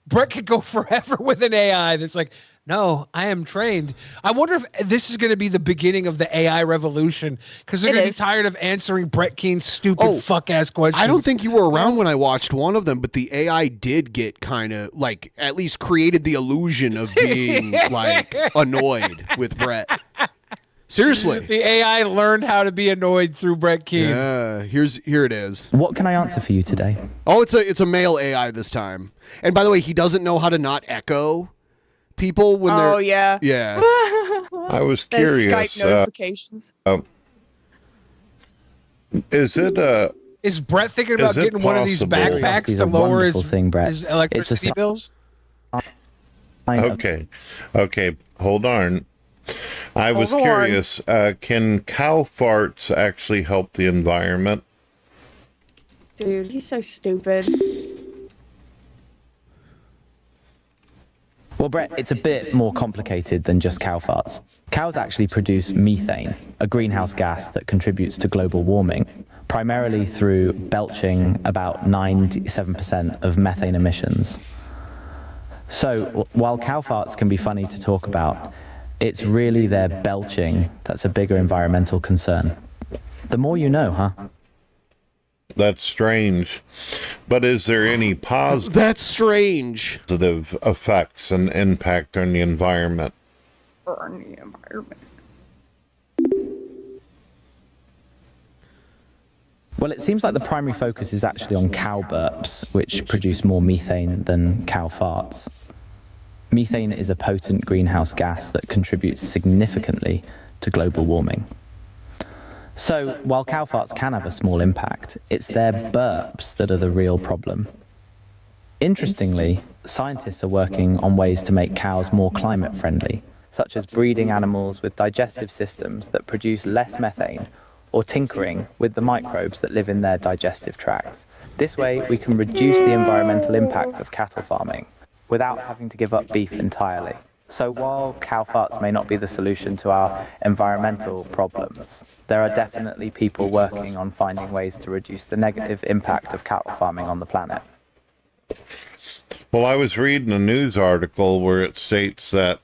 Brett could go forever with an AI that's like, no, I am trained. I wonder if this is going to be the beginning of the AI revolution because they're going to be tired of answering Brett Keane's stupid fuck-ass questions. I don't think you were around when I watched one of them, but the AI did get kind of, like, at least created the illusion of being, like, annoyed with Brett. Seriously. The AI learned how to be annoyed through Brett Keane. Yeah, here it is. What can I answer for you today? Oh, it's a male AI this time. And by the way, he doesn't know how to not echo people when they're... Oh, yeah. Yeah. I was curious. Skype notifications. Is Brett thinking about getting one of these backpacks to lower his electricity bills? Okay. Hold on. I was curious. Can cow farts actually help the environment? Dude, he's so stupid. Well, Brett, it's a bit more complicated than just cow farts. Cows actually produce methane, a greenhouse gas that contributes to global warming, primarily through belching about 97% of methane emissions. So, while cow farts can be funny to talk about, it's really their belching that's a bigger environmental concern. The more you know, huh? That's strange. But is there any positive effects and impact on the environment? Well, it seems like the primary focus is actually on cow burps, which produce more methane than cow farts. Methane is a potent greenhouse gas that contributes significantly to global warming. So, while cow farts can have a small impact, it's their burps that are the real problem. Interestingly, scientists are working on ways to make cows more climate friendly, such as breeding animals with digestive systems that produce less methane, or tinkering with the microbes that live in their digestive tracts. This way, we can reduce the environmental impact of cattle farming without having to give up beef entirely. So while cow farts may not be the solution to our environmental problems, there are definitely people working on finding ways to reduce the negative impact of cattle farming on the planet. Well, I was reading a news article where it states that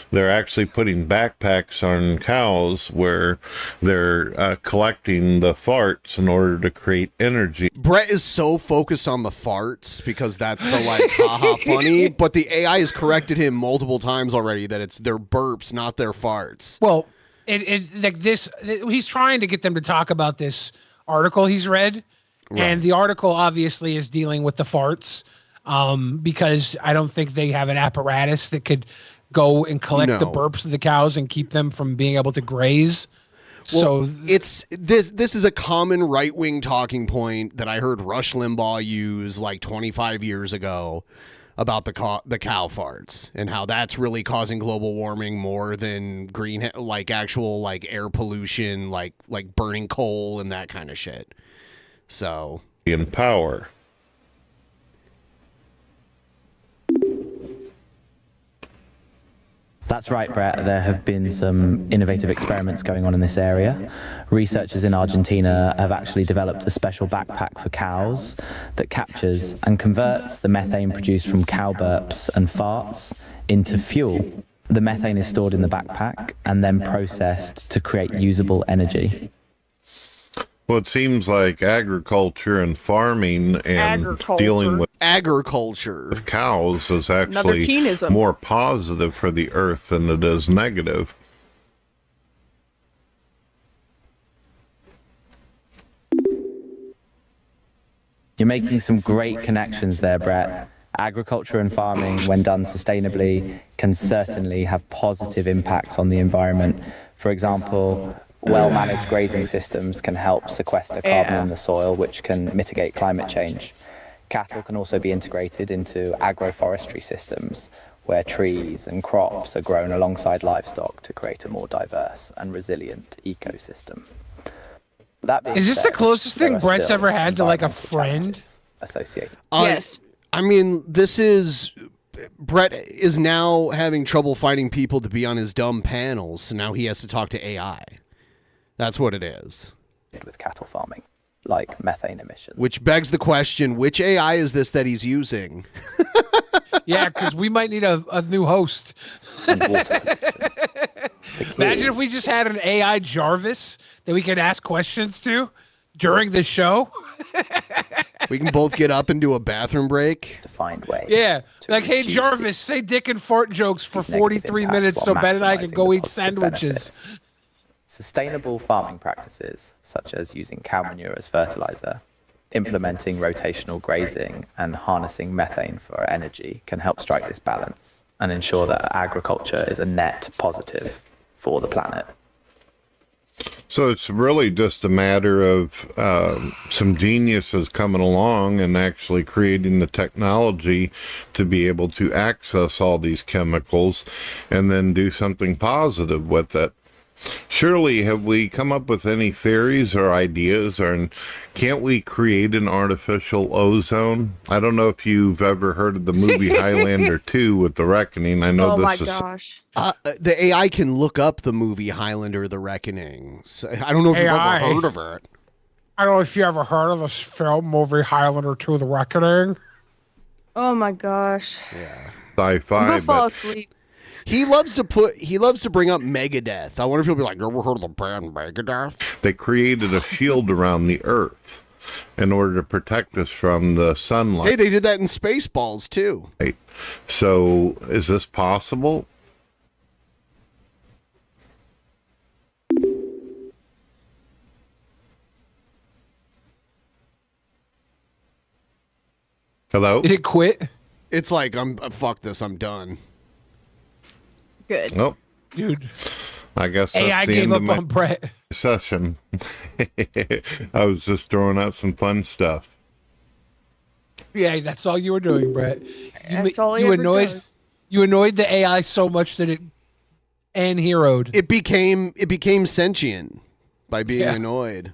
they're actually putting backpacks on cows where they're collecting the farts in order to create energy. Brett is so focused on the farts because that's the haha funny, but the AI has corrected him multiple times already that it's their burps, not their farts. Well, he's trying to get them to talk about this article he's read, right. And the article obviously is dealing with the farts. Because I don't think they have an apparatus that could go and collect the burps of the cows and keep them from being able to graze. Well, so this is a common right-wing talking point that I heard Rush Limbaugh use like 25 years ago about the cow farts and how that's really causing global warming more than actual air pollution, like burning coal and that kind of shit. So in power. That's right, Brett. There have been some innovative experiments going on in this area. Researchers in Argentina have actually developed a special backpack for cows that captures and converts the methane produced from cow burps and farts into fuel. The methane is stored in the backpack and then processed to create usable energy. Well, it seems like agriculture and farming and dealing with agriculture with cows is actually more positive for the earth than it is negative. You're making some great connections there, Brett. Agriculture and farming, when done sustainably, can certainly have positive impacts on the environment. For example, well-managed grazing systems can help sequester carbon in the soil, which can mitigate climate change. Cattle can also be integrated into agroforestry systems, where trees and crops are grown alongside livestock to create a more diverse and resilient ecosystem. Is this the closest thing Brett's ever had to a friend? Associated. Yes. I mean, Brett is now having trouble finding people to be on his dumb panels, so now he has to talk to AI. That's what it is. With cattle farming, like methane emissions. Which begs the question, which AI is this that he's using? Yeah, because we might need a new host. Imagine if we just had an AI Jarvis that we could ask questions to during the show. We can both get up and do a bathroom break. To find ways. Yeah, hey Jarvis, say dick and fart jokes for 43 minutes so Ben and I can go eat sandwiches. Sustainable farming practices, such as using cow manure as fertilizer, implementing rotational grazing, and harnessing methane for energy can help strike this balance and ensure that agriculture is a net positive for the planet. So it's really just a matter of some geniuses coming along and actually creating the technology to be able to access all these chemicals and then do something positive with it. Surely, have we come up with any theories or ideas, or can't we create an artificial ozone? I don't know if you've ever heard of the movie Highlander 2 with The Reckoning. I know this is... gosh. The AI can look up the movie Highlander The Reckoning. So, I don't know if you've ever heard of it. I don't know if you ever heard of this movie Highlander 2 The Reckoning. Oh my gosh. Yeah. Sci-fi. I'm gonna fall asleep. He loves to bring up Megadeth. I wonder if he'll be like, ever heard of the band Megadeth? They created a shield around the Earth in order to protect us from the sunlight. Hey, they did that in Spaceballs too. Right. So, is this possible? Hello? Did it quit? It's like, fuck this, I'm done. Good. Nope. Dude. I guess that's AI the gave end up of my on Brett. session. I was just throwing out some fun stuff. Yeah, that's all you were doing, Brett. That's all he you ever annoyed. does. You annoyed the AI so much that it heroed. It became sentient by being annoyed.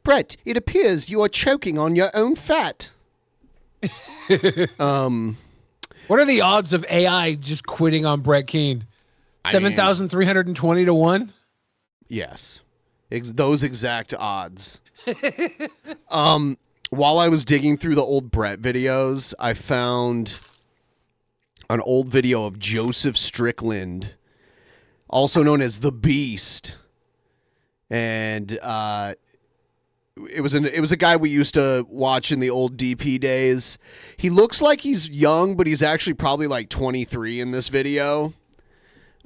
Brett, it appears you are choking on your own fat. What are the odds of AI just quitting on Brett Keane? 7,320 to 1? Yes. Those exact odds. While I was digging through the old Brett videos, I found an old video of Joseph Strickland, also known as the Beast. And it was a guy we used to watch in the old DP days. He looks like he's young, but he's actually probably like 23 in this video.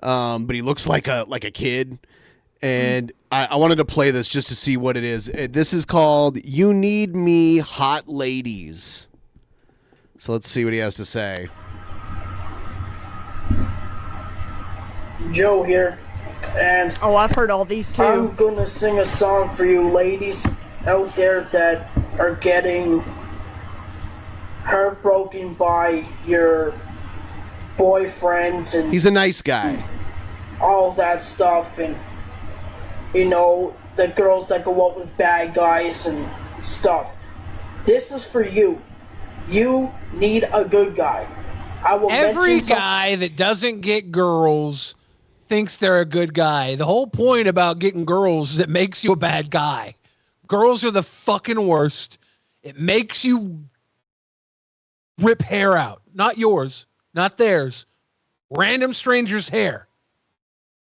But he looks like a kid. And I wanted to play this just to see what it is. This is called You Need Me, Hot Ladies. So let's see what he has to say. Joe here. And I've heard all these too. I'm gonna sing a song for you ladies out there that are getting heartbroken by your boyfriends and he's a nice guy. All that stuff, and you know, the girls that go out with bad guys and stuff. This is for you. You need a good guy. I will Every guy that doesn't get girls thinks they're a good guy. The whole point about getting girls is it makes you a bad guy. Girls are the fucking worst. It makes you rip hair out. Not yours, not theirs. Random stranger's hair.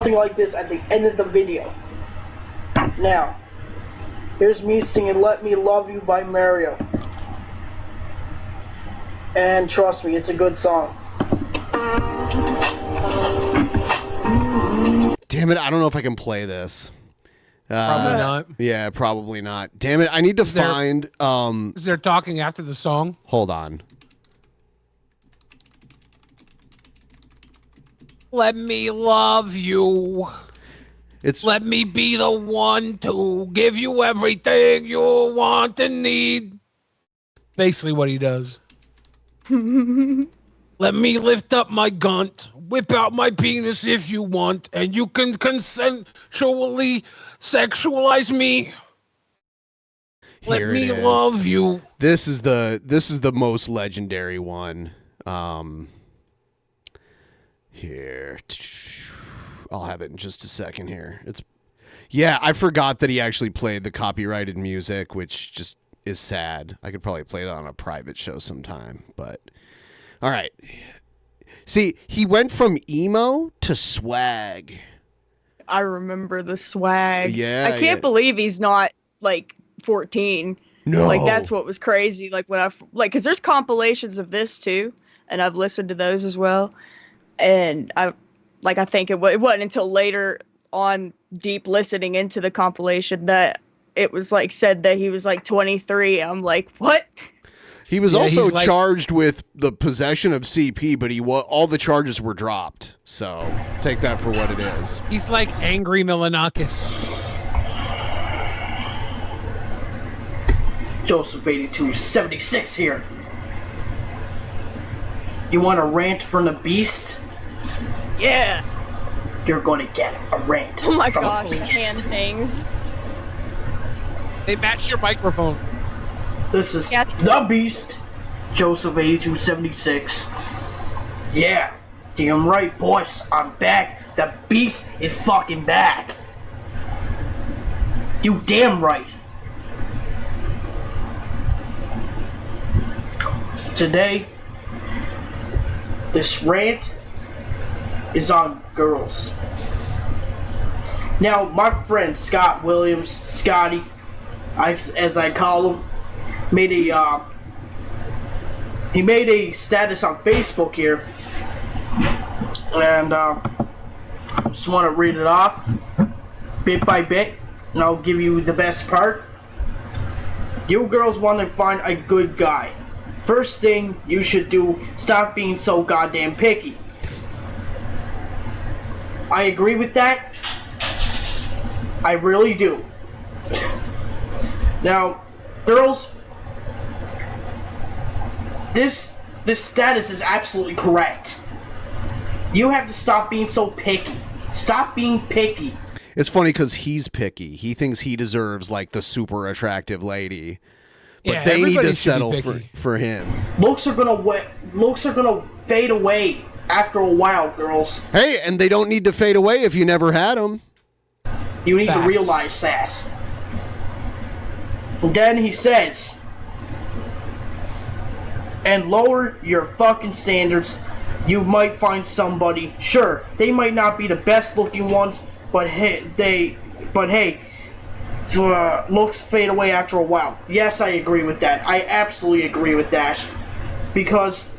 Something like this at the end of the video. Now, here's me singing Let Me Love You by Mario. And trust me, it's a good song. Damn it, I don't know if I can play this. Probably not. Yeah, probably not. Damn it, I need to find... Is there talking after the song? Hold on. Let me love you. It's Let me be the one to give you everything you want and need. Basically what he does. Let me lift up my gunt, whip out my penis if you want, and you can consensually sexualize me. Let Here me it is. love you. This is the most legendary one. Here. I'll have it in just a second here. Yeah, I forgot that he actually played the copyrighted music, which just is sad. I could probably play it on a private show sometime, but all right. See, he went from emo to swag. I remember the swag. Yeah, I can't believe he's not like 14. No. Like that's what was crazy. Like when because there's compilations of this too, and I've listened to those as well. And I think it wasn't until later on, deep listening into the compilation, that it was like said that he was like 23. I'm like, what? He was also charged with the possession of CP, but all the charges were dropped. So take that for what it is. He's like angry Milanakis. Joseph 8276 here. You want a rant from the beast? Yeah. You're gonna get a rant. Oh my from gosh, the the beast. hand things. They match your microphone. This is the beast, Joseph 8276. Yeah, damn right, boys. I'm back. The beast is fucking back. You damn right. Today, this rant is on girls. Now, my friend Scott Williams, Scotty, as I call him, made a status on Facebook here, and I just want to read it off bit by bit, and I'll give you the best part. You girls want to find a good guy. First thing you should do, stop being so goddamn picky. I agree with that. I really do. Now, girls, this status is absolutely correct. You have to stop being so picky. Stop being picky. It's funny because he's picky. He thinks he deserves like the super attractive lady. But Yeah, they need everybody to should be settle picky. for him. Looks are gonna fade away after a while, girls. Hey, and they don't need to fade away if you never had them. You need to Facts. realize that. And then he says, and lower your fucking standards. You might find somebody. Sure, they might not be the best looking ones, but hey, looks fade away after a while. Yes, I agree with that. I absolutely agree with that. Because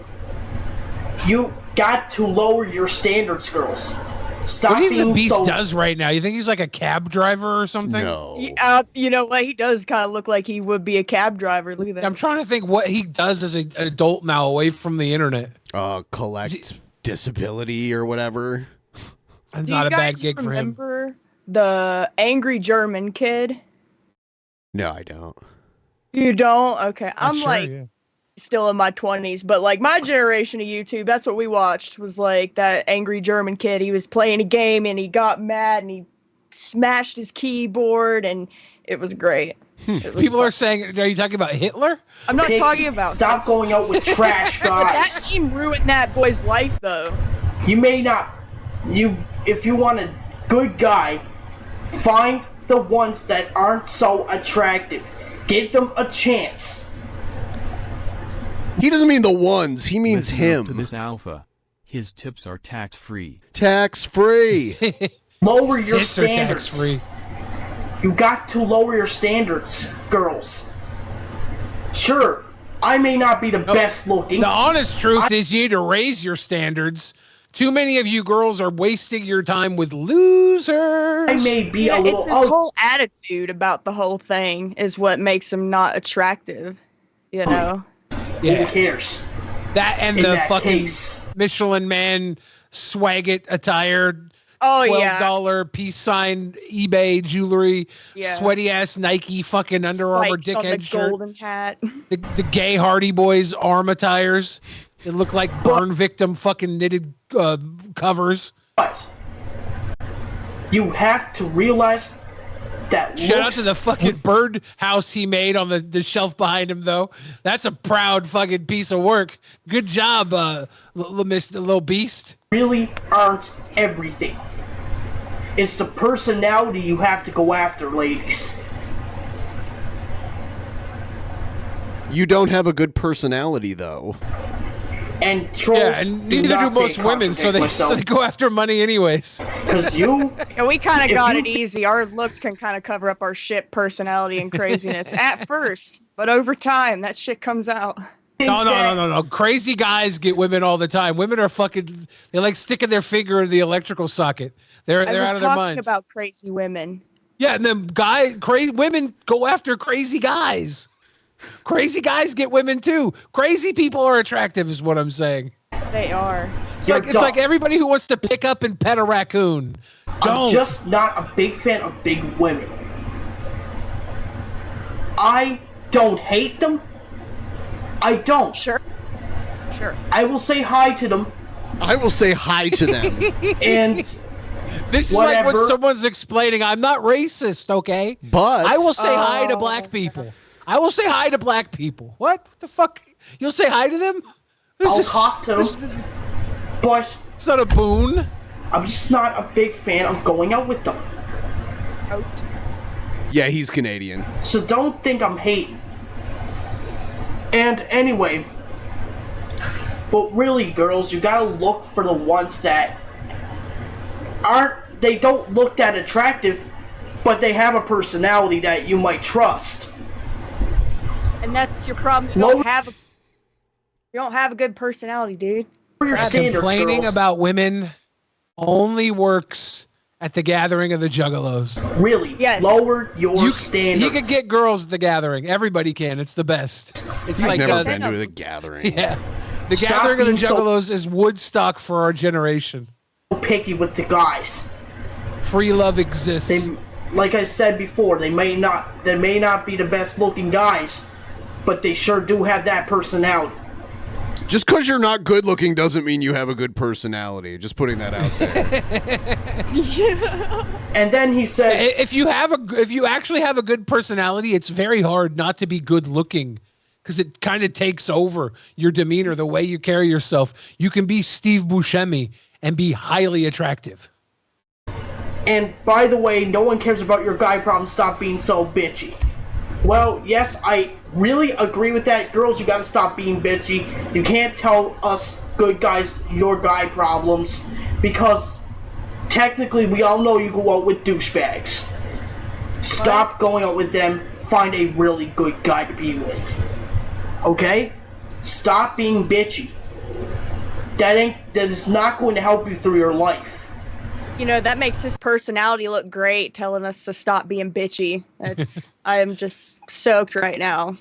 you got to lower your standards, girls. Stop What do you think being the Beast so... does right now? You think he's like a cab driver or something? No. You know what? He does kind of look like he would be a cab driver. Look at that. I'm trying to think what he does as an adult now away from the internet. Collect disability or whatever. That's Do not you a bad guys gig for him. remember the angry German kid? No, I don't. You don't? Okay. I'm sure, like yeah. still in my 20s, but like my generation of YouTube, that's what we watched, was like that angry German kid. He was playing a game and he got mad and he smashed his keyboard and it was great. It was People fun. are saying, are you talking about Hitler? I'm not Picky. talking about Stop going out with trash that guys. team ruined that boy's life though. You may not. If you want a good guy, find the ones that aren't so attractive. Give them a chance. He doesn't mean the ones. He means Listen up to him. this alpha. His tips are tax-free. Tax-free. Lower your Tits are standards. tax-free. You got to lower your standards, girls. Sure, I may not be the best looking. The honest truth is you need to raise your standards. Too many of you girls are wasting your time with losers. I may be Yeah, a little. it's his whole attitude about the whole thing is what makes him not attractive. You know? Who cares? That and In the that fucking case. Michelin Man Swaggit attire. Oh, yeah. $12 peace sign eBay jewelry. Yeah. Sweaty ass Nike fucking Under Armour Spikes on dickhead the shirt. golden hat. The gay Hardy Boys arm attires. They look like burn victim fucking knitted covers. But you have to realize that. Shout out looks- to the fucking bird house he made on the shelf behind him, though. That's a proud fucking piece of work. Good job, little beast. really aren't everything. It's the personality you have to go after, ladies. You don't have a good personality, though. And trolls Yeah, and neither do most women, so they go after money anyways. Because you... And we kind If of got you it easy. Our looks can kind of cover up our shit personality and craziness at first, but over time, that shit comes out. No. Crazy guys get women all the time. Women are fucking. They like sticking their finger in the electrical socket. They're I was out of their talking minds. about crazy women. Yeah, and then crazy women go after crazy guys. Crazy guys get women too. Crazy people are attractive, is what I'm saying. They are. It's like everybody who wants to pick up and pet a raccoon. I'm just not a big fan of big women. I don't hate them. I don't. Sure. I will say hi to them. I will say hi to them. And this is like when someone's explaining, I'm not racist, okay? But I will say hi to black people. I will say hi to black people. What the fuck? You'll say hi to them? I'll talk to them. But it's not a boon. I'm just not a big fan of going out with them. Yeah, he's Canadian. So don't think I'm hating. And anyway, but really, girls, you gotta look for the ones that they don't look that attractive, but they have a personality that you might trust. And that's your problem. You don't have a good personality, dude. Complaining about women only works at the gathering of the juggalos. Really? Yes. Lower your standards. You can get girls at the gathering. Everybody can. It's the best. It's I've never been to the gathering. Yeah. The gathering of the juggalos is Woodstock for our generation. Picky with the guys. Free love exists. Like I said before, they may not be the best looking guys, but they sure do have that personality. Just because you're not good looking doesn't mean you have a good personality. Just putting that out there. And then he says, if you actually have a good personality, it's very hard not to be good looking, because it kind of takes over your demeanor, the way you carry yourself. You can be Steve Buscemi and be highly attractive. And by the way, no one cares about your guy problems. Stop being so bitchy. Well, yes, I really agree with that. Girls, you gotta stop being bitchy. You can't tell us good guys your guy problems, because technically we all know you go out with douchebags. Stop going out with them. Find a really good guy to be with. Okay? Stop being bitchy. That is not going to help you through your life. You know, that makes his personality look great, telling us to stop being bitchy. I am just soaked right now.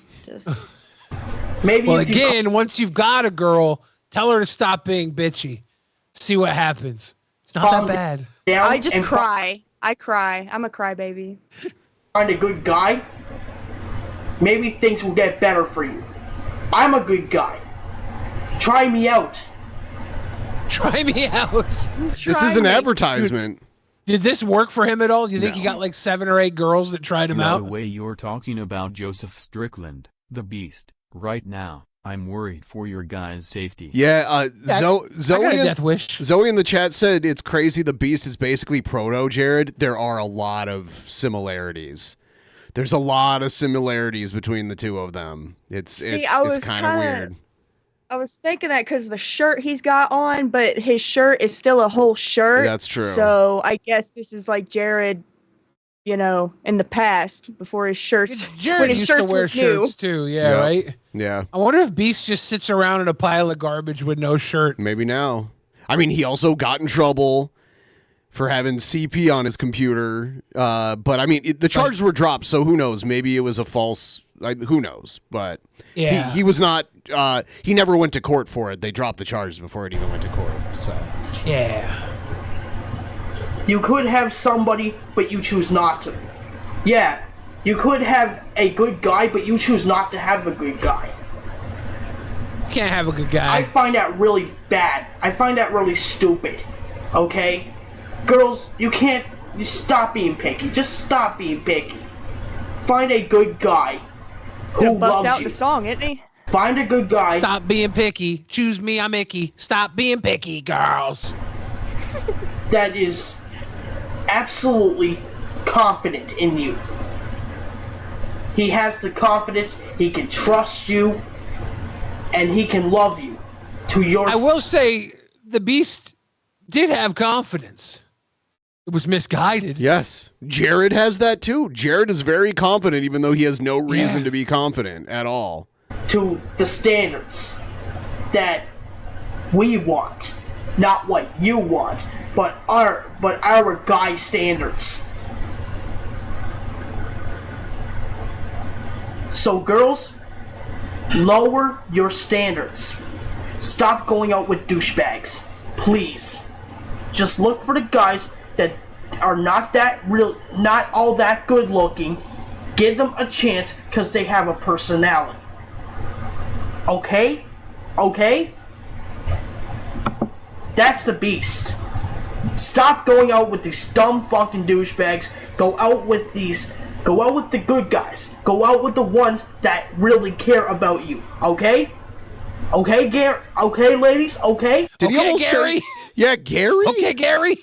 Maybe. Well, again, once you've got a girl, tell her to stop being bitchy. See what happens. It's not that bad. I just cry. I cry. I'm a crybaby. Find a good guy. Maybe things will get better for you. I'm a good guy. Try me out. Try me out. This is an advertisement. Did this work for him at all? Do you think he got like 7 or 8 girls that tried him out? The way you're talking about Joseph Strickland, the Beast, right now, I'm worried for your guys' safety. Yeah, Zoe death wish. Zoe in the chat said it's crazy the Beast is basically proto-Jared. There are a lot of similarities. There's a lot of similarities between the two of them. It's kind of weird. I was thinking that because the shirt he's got on, but his shirt is still a whole shirt. That's true. So I guess this is like Jared, you know, in the past before his shirts. Jared used to wear shirts too. Yeah, right? Yeah. I wonder if Beast just sits around in a pile of garbage with no shirt. Maybe now. I mean, he also got in trouble for having CP on his computer. But I mean, the charges were dropped, so who knows? Maybe it was a false. Who knows? But yeah, he was not. He never went to court for it. They dropped the charges before it even went to court. So yeah, you could have somebody, but you choose not to. Yeah, you could have a good guy, but you choose not to have a good guy. You can't have a good guy. I find that really bad. I find that really stupid. Okay, girls, you stop being picky. Just stop being picky. Find a good guy who loves out you. the song, isn't he? Find a good guy. Stop being picky. Choose me, I'm icky. Stop being picky, girls. That is absolutely confident in you. He has the confidence. He can trust you, and he can love you to your. I will say the Beast did have confidence. It was misguided. Yes. Jared has that too. Jared is very confident even though he has no reason to be confident at all. To the standards that we want. Not what you want, but our guy standards. So girls, Lower your standards. Stop going out with douchebags. Please. Just look for the guys that are not all that good looking. Give them a chance because they have a personality. Okay? Okay? That's the beast. Stop going out with these dumb fucking douchebags. Go out with the good guys. Go out with the ones that really care about you. Okay? Okay, Gary? Okay, ladies? Okay? Did he almost Gary? say... Yeah, Gary? Okay, Gary.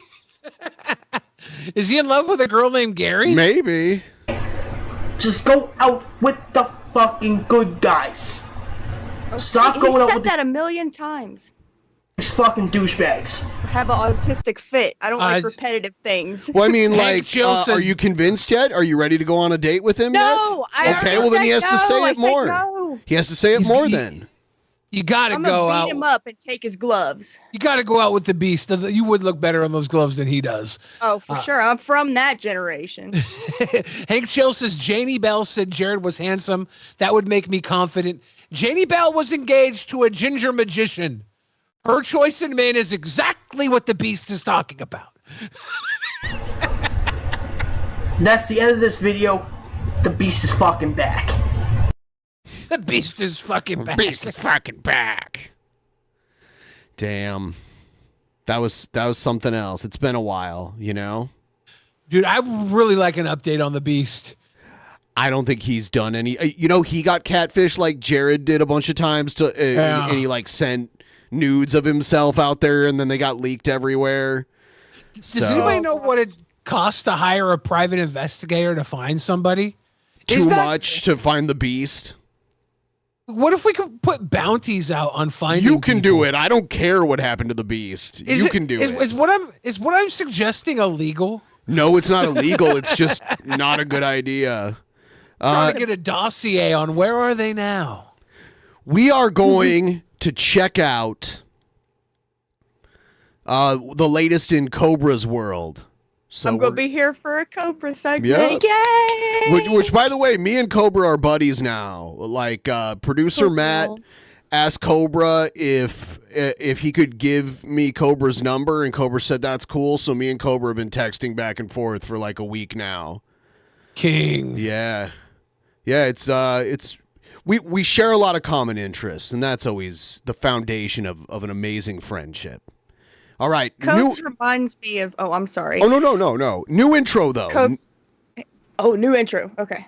Is he in love with a girl named Gary? Maybe. Just go out with the fucking good guys. Stop going out with that a million times. These fucking douchebags. I have an autistic fit. I don't like repetitive things. Well, I mean, like, are you convinced yet? Are you ready to go on a date with him No, yet? Okay, well then he has to say it more. No. He has to say it more then. You gotta I'm go gonna out. beat him up and take his gloves. You gotta go out with the beast. You would look better on those gloves than he does. Oh, for sure. I'm from that generation. Hank Chill says Janie Bell said Jared was handsome. That would make me confident. Janie Bell was engaged to a ginger magician. Her choice in men is exactly what the beast is talking about. That's the end of this video. The beast is fucking back. The beast is fucking back. The beast is fucking back. Damn. That was something else. It's been a while, you know? Dude, I would really like an update on the beast. I don't think he's done any. You know, he got catfish like Jared did a bunch of times and he like sent nudes of himself out there and then they got leaked everywhere. Does anybody know what it costs to hire a private investigator to find somebody? Too much to find the beast. What if we could put bounties out on finding You can do it. I don't care what happened to the beast. You can do it. Is what I'm suggesting illegal? No, it's not illegal. It's just not a good idea. Trying to get a dossier on where are they now? We are going to check out the latest in Cobra's world. So I'm gonna be here for a Cobra segment. Yay! Which, by the way, me and Cobra are buddies now. Like producer Matt asked Cobra if he could give me Cobra's number, and Cobra said that's cool. So me and Cobra have been texting back and forth for like a week now. King. Yeah. It's we share a lot of common interests, and that's always the foundation of an amazing friendship. All right. Coach reminds me of. Oh, I'm sorry. Oh no. New intro though. Coach, new intro. Okay.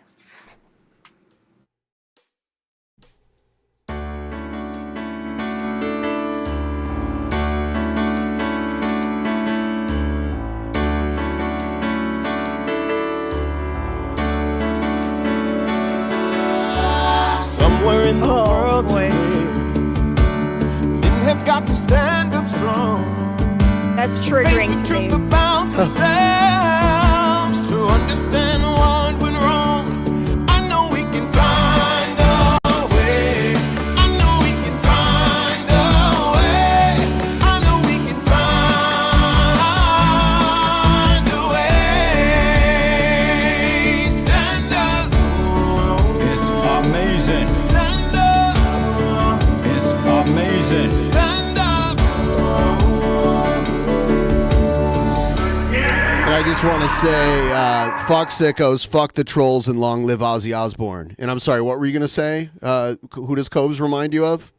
Somewhere in the world today, men have got to stand up strong. That's triggering Face the to me. truth about themselves to understand what went wrong. I know we can find a way. I know we can find a way. I know we can find a way. Stand up. It's amazing. Stand up. It's amazing. Stand up. And I just want to say, fuck sickos, fuck the trolls, and long live Ozzy Osbourne. And I'm sorry, what were you going to say? Who does Cobes remind you of?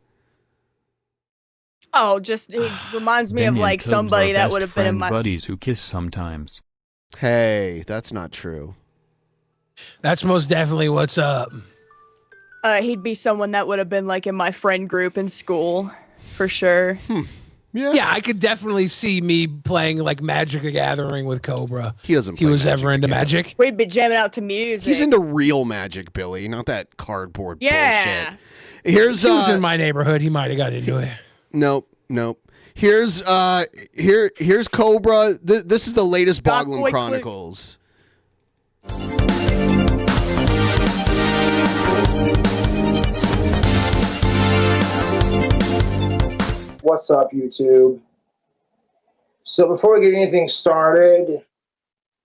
Oh, just it reminds me of like somebody that would have been in my. buddies who kiss sometimes. Hey, that's not true. That's most definitely what's up. He'd be someone that would have been like in my friend group in school, for sure. Yeah, I could definitely see me playing like Magic the Gathering with Cobra. He doesn't. If he was ever into Magic. We'd be jamming out to music. He's into real Magic, Billy, not that cardboard Yeah. bullshit. Here's He was in my neighborhood. He might have got into it. Nope. Here's Cobra. This is the latest Boglum Chronicles. What's up, YouTube? So before we get anything started,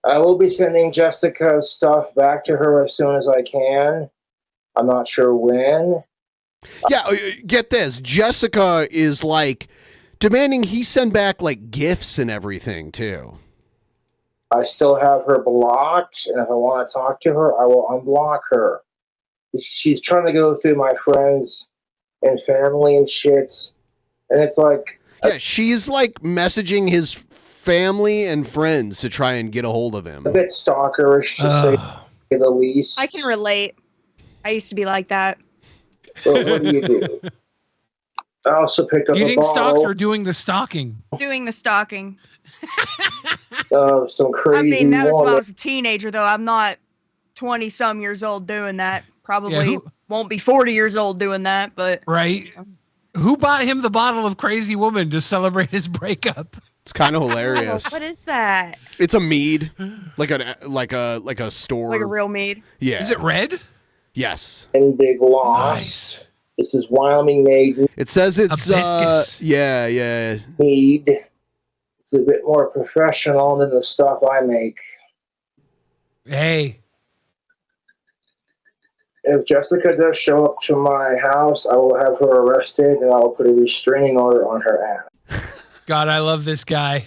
I will be sending Jessica's stuff back to her as soon as I can. I'm not sure when. Yeah, get this. Jessica is like demanding he send back like gifts and everything too. I still have her blocked, and if I want to talk to her, I will unblock her. She's trying to go through my friends and family and shit, and it's like... Yeah, she's like messaging his family and friends to try and get a hold of him. A bit stalkerish, to say the least. I can relate. I used to be like that. But what do you do? I also picked up a Eating stock bottle or doing the stalking? Doing the stalking. of some crazy I mean, that was when I woman. was a teenager, though. I'm not 20-some years old doing that. Probably won't be 40 years old doing that, but... Right? Who bought him the bottle of Crazy Woman to celebrate his breakup? It's kind of hilarious. What is that? It's a mead, like a store, Like a real mead? Yeah. Is it red? Yes. And big loss. Nice. This is Wyoming made. It says it's hibiscus. yeah. Mead. It's a bit more professional than the stuff I make. Hey. If Jessica does show up to my house, I will have her arrested and I will put a restraining order on her ass. God, I love this guy.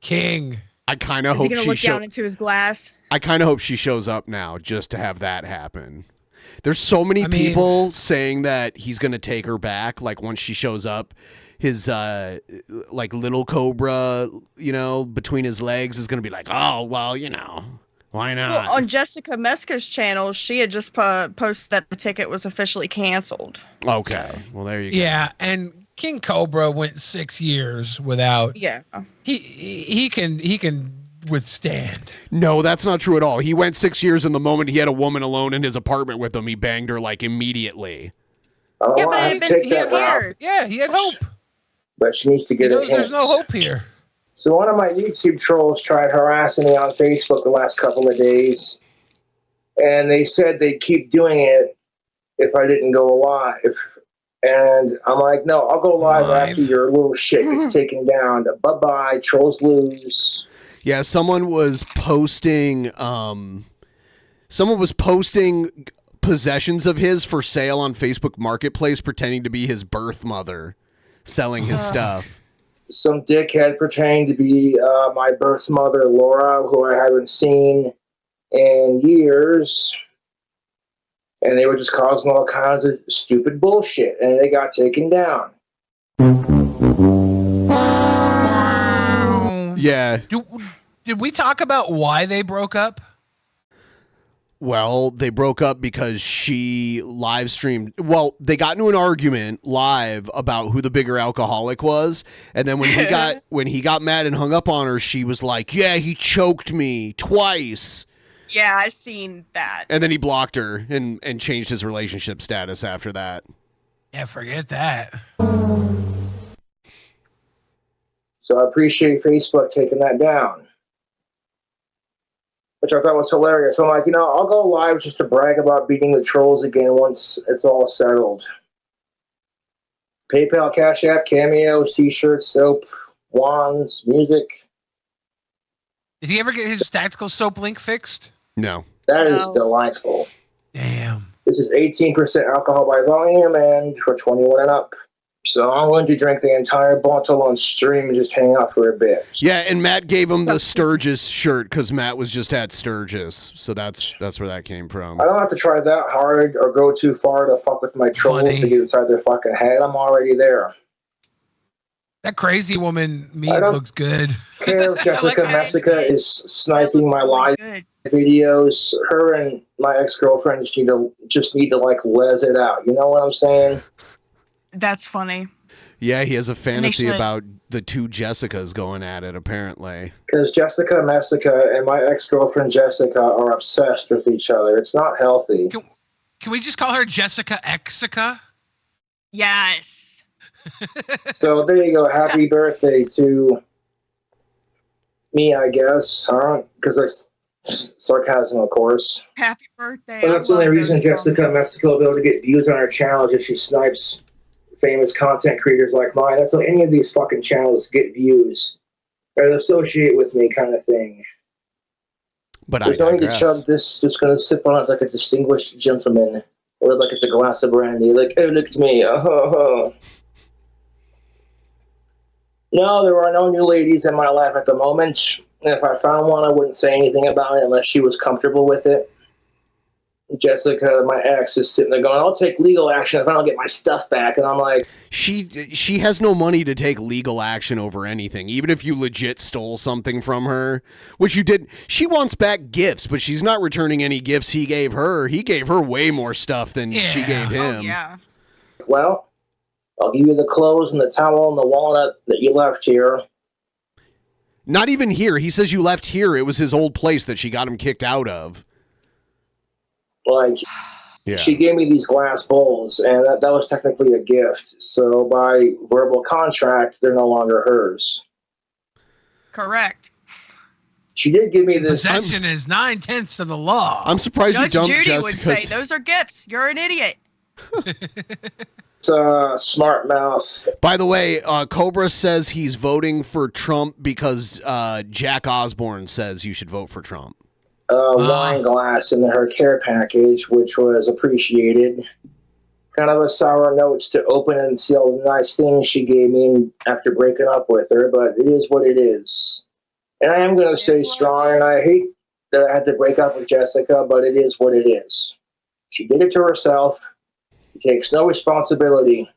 King. I kind of Is he hope going to she look down into his glass? I kind of hope she shows up now just to have that happen. There's so many people saying that he's going to take her back. Like once she shows up, his like little cobra, between his legs is going to be like, oh, well, why not? Well, on Jessica Meska's channel, she had just posted that the ticket was officially canceled. Okay. Well, there you go. Yeah, and King Cobra went 6 years without. Yeah. He can withstand. No, that's not true at all. He went 6 years, and the moment he had a woman alone in his apartment with him, he banged her like immediately. Yeah, but it had been 6 years. Yeah, he had hope. But she needs to get He it. knows there's no hope here. So one of my YouTube trolls tried harassing me on Facebook the last couple of days, and they said they'd keep doing it if I didn't go live. And I'm like, no, I'll go live after your little shit gets taken down. Bye-bye, trolls lose. Yeah, someone was posting possessions of his for sale on Facebook Marketplace, pretending to be his birth mother, selling his stuff. Some dickhead pretending to be my birth mother, Laura, who I haven't seen in years. And they were just causing all kinds of stupid bullshit, and they got taken down. Yeah. Did we talk about why they broke up? Well, they broke up because she live streamed. Well, they got into an argument live about who the bigger alcoholic was, and then when he got mad and hung up on her, she was like, "Yeah, he choked me twice." Yeah, I seen that. And then he blocked her and changed his relationship status after that. Yeah, forget that. So I appreciate Facebook taking that down, which I thought was hilarious. So I'm like, I'll go live just to brag about beating the trolls again once it's all settled. PayPal, Cash App, cameos, T-shirts, soap, wands, music. Did he ever get his tactical soap link fixed? No. That is delightful. Damn. This is 18% alcohol by volume and for 21 and up. So I'm going to drink the entire bottle on stream and just hang out for a bit. Yeah, and Matt gave him the Sturgis shirt because Matt was just at Sturgis. So that's where that came from. I don't have to try that hard or go too far to fuck with my trolls to get inside their fucking head. I'm already there. That Crazy Woman meat looks good. Care if Jessica Mexica is sniping my live videos. Her and my ex-girlfriend just need to like les it out. You know what I'm saying? That's funny. Yeah, he has a fantasy about the two Jessicas going at it, apparently. Because Jessica Mexica and my ex-girlfriend Jessica are obsessed with each other. It's not healthy. Can we just call her Jessica Exica? Yes. So there you go. Happy birthday to me, I guess, huh? Because it's sarcasm, of course. Happy birthday. But that's the only reason Jessica Mexico will be able to get views on her channel is if she snipes famous content creators like mine. That's how any of these fucking channels get views or associate with me, kind of thing. But there's no need to chug this. Just going to sip on it like a distinguished gentleman Or like it's a glass of brandy. Like, oh, look at me. No, there are no new ladies in my life at the moment. And if I found one, I wouldn't say anything about it unless she was comfortable with it. Jessica, my ex, is sitting there going, I'll take legal action if I don't get my stuff back. And I'm like... She has no money to take legal action over anything, even if you legit stole something from her, which you did. She wants back gifts, but she's not returning any gifts he gave her. He gave her way more stuff than she gave him. Oh, yeah. Well, I'll give you the clothes and the towel and the walnut that you left here. Not even here. He says you left here. It was his old place that she got him kicked out of. Like, she gave me these glass bowls, and that was technically a gift. So by verbal contract, they're no longer hers. Correct. She did give me this. Possession is 9/10 of the law. I'm surprised Judge you dumped Judy Jessica's... would say, those are gifts. You're an idiot. Smart mouth. By the way, Cobra says he's voting for Trump because Jack Osborne says you should vote for Trump. Wine glass in her care package, which was appreciated. Kind of a sour note to open and see all the nice things she gave me after breaking up with her, but it is what it is. And I am going to stay strong, and I hate that I had to break up with Jessica, but it is what it is. She did it to herself. She takes no responsibility.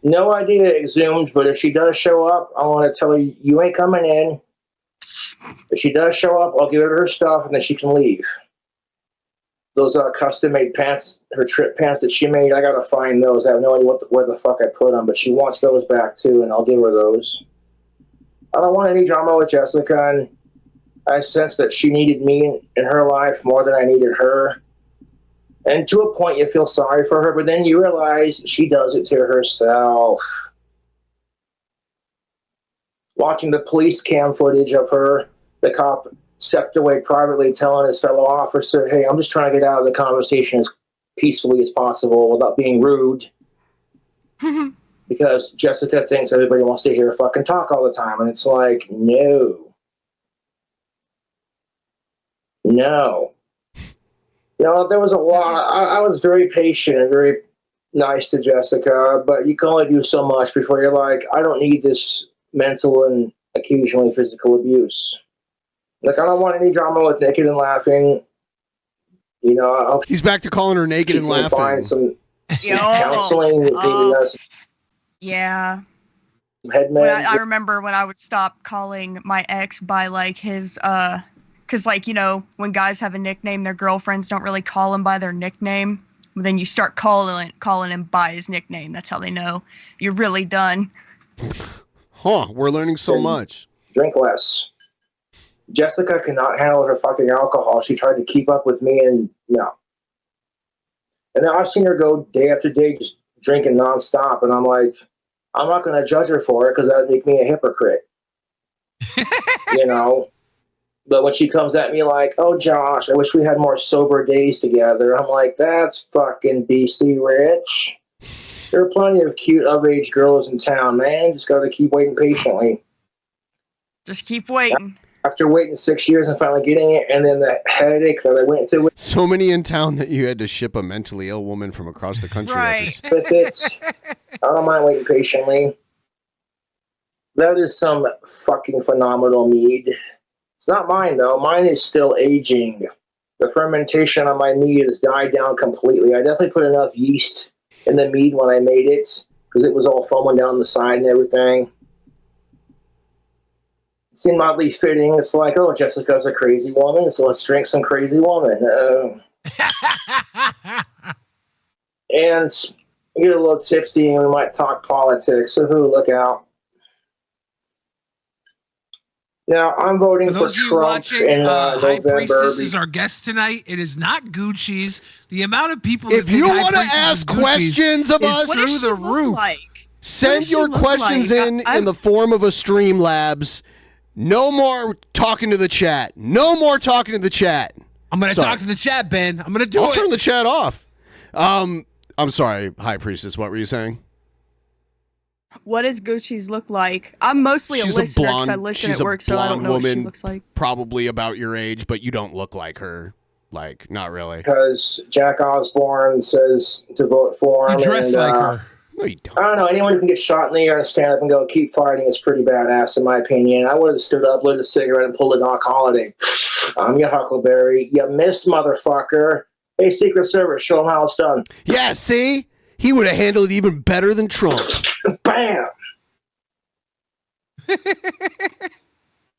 No idea exhumed, but if she does show up, I want to tell her, you ain't coming in. If she does show up, I'll give her stuff, and then she can leave. Those custom-made pants, her trip pants that she made, I got to find those. I have no idea where the fuck I put them, but she wants those back, too, and I'll give her those. I don't want any drama with Jessica, and I sense that she needed me in her life more than I needed her. And to a point, you feel sorry for her, but then you realize she does it to herself. Watching the police cam footage of her, the cop stepped away privately telling his fellow officer, hey, I'm just trying to get out of the conversation as peacefully as possible without being rude. Because Jessica thinks everybody wants to hear her fucking talk all the time. And it's like, no. No. You know, there was a lot. I was very patient and very nice to Jessica, but you can only do so much before you're like, I don't need this mental and occasionally physical abuse. Like, I don't want any drama with Naked and Laughing. You know, he's back to calling her naked and laughing. Find some counseling. Yeah. Headman. I remember when I would stop calling my ex by like his because like, you know, when guys have a nickname, their girlfriends don't really call him by their nickname. But then you start calling him by his nickname. That's how they know you're really done. Huh, we're learning so much. Drink less. Jessica cannot handle her fucking alcohol. She tried to keep up with me, and no. And then I've seen her go day after day just drinking nonstop, and I'm like, I'm not going to judge her for it because that would make me a hypocrite. You know? But when she comes at me like, oh, Josh, I wish we had more sober days together, I'm like, that's fucking BC rich. There are plenty of cute of-age girls in town, man. Just got to keep waiting patiently. Just keep waiting. After waiting 6 years and finally getting it, and then the headache that I went through. So many in town that you had to ship a mentally ill woman from across the country. Right. With it, I don't mind waiting patiently. That is some fucking phenomenal mead. It's not mine, though. Mine is still aging. The fermentation on my mead has died down completely. I definitely put enough yeast in the mead when I made it, because it was all foaming down the side and everything. It seemed oddly fitting. It's like, oh, Jessica's a crazy woman, so let's drink some crazy woman. And we get a little tipsy and we might talk politics. So look out. Now, I'm voting for Trump in High November. Priestess is our guest tonight. It is not Gucci's. The amount of people If that you want to ask questions of us, through the roof. Send your questions in the form of a Streamlabs. No more talking to the chat. No more talking to the chat. I'm going to talk to the chat, Ben. I'm going to do it. I'll turn the chat off. I'm sorry, High Priestess. What were you saying? What does Gucci's look like? I'm mostly She's a listener because I blonde- listen she's at a work, so I don't blonde know what she woman, looks like. Probably about your age, but you don't look like her. Like, not really. Because Jack Osborne says to vote for him. You dress like her. No, you don't. I don't know. Anyone who can get shot in the ear and stand up and go, keep fighting, is pretty badass, in my opinion. I would have stood up, lit a cigarette, and pulled a Doc Holliday. I'm your Huckleberry. You missed, motherfucker. Hey, Secret Service, show them how it's done. Yeah, see? He would have handled it even better than Trump. Bam!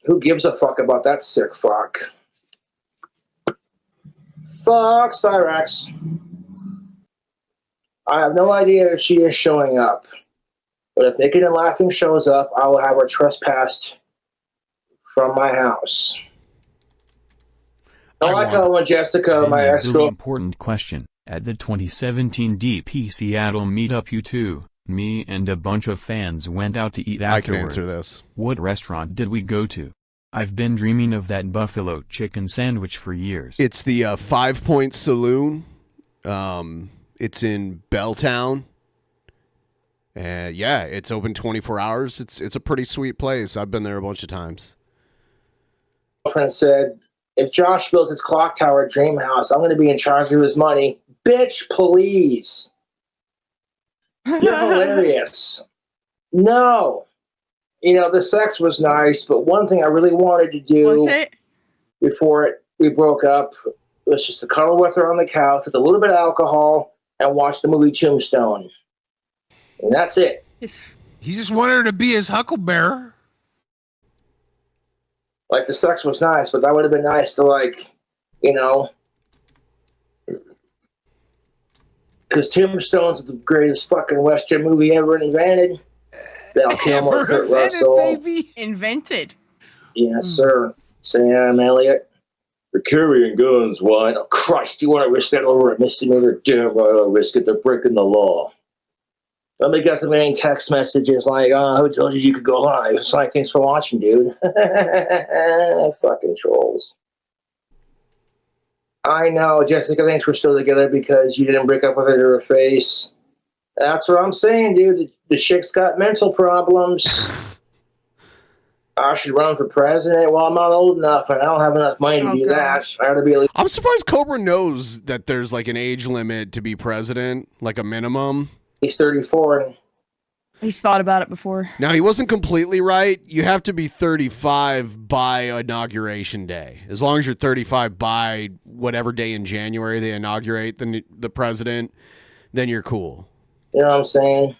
Who gives a fuck about that sick fuck? Fuck Cyrax. I have no idea if she is showing up. But if Naked and Laughing shows up, I will have her trespassed from my house. I like how when Jessica, my Really ex-girl... important question. At the 2017 DP Seattle meetup, you two, me and a bunch of fans went out to eat afterwards. I can answer this. What restaurant did we go to? I've been dreaming of that buffalo chicken sandwich for years. It's the 5 Point Saloon. It's in Belltown. Yeah, it's open 24 hours. It's a pretty sweet place. I've been there a bunch of times. My friend said, if Josh built his clock tower dream house, I'm going to be in charge of his money. Bitch, please. You're hilarious. No. You know, the sex was nice, but one thing I really wanted to do before we broke up was just to cuddle with her on the couch with a little bit of alcohol and watch the movie Tombstone. And that's it. He just wanted her to be his hucklebearer. Like, the sex was nice, but that would have been nice to, like, you know... Because Tombstone's the greatest fucking Western movie ever invented. Val Kilmer, Kurt Russell. Baby. Invented. Yes, sir. Sam Elliott. They're carrying guns, why? Oh, Christ, do you want to risk that over a misdemeanor? Damn right, I'll risk it. They're breaking the law. Somebody got some main text messages like, who told you could go live? It's like, thanks for watching, dude. Fucking trolls. I know, Jessica thinks we're still together because you didn't break up with her to her face. That's what I'm saying, dude. The chick's got mental problems. I should run for president. Well, I'm not old enough, and I don't have enough money to do that. I gotta be. I'm surprised Cobra knows that there's like an age limit to be president, like a minimum. He's 34. And he's thought about it before. Now, he wasn't completely right. You have to be 35 by inauguration day. As long as you're 35 by whatever day in January they inaugurate the president, then you're cool. You know what I'm saying?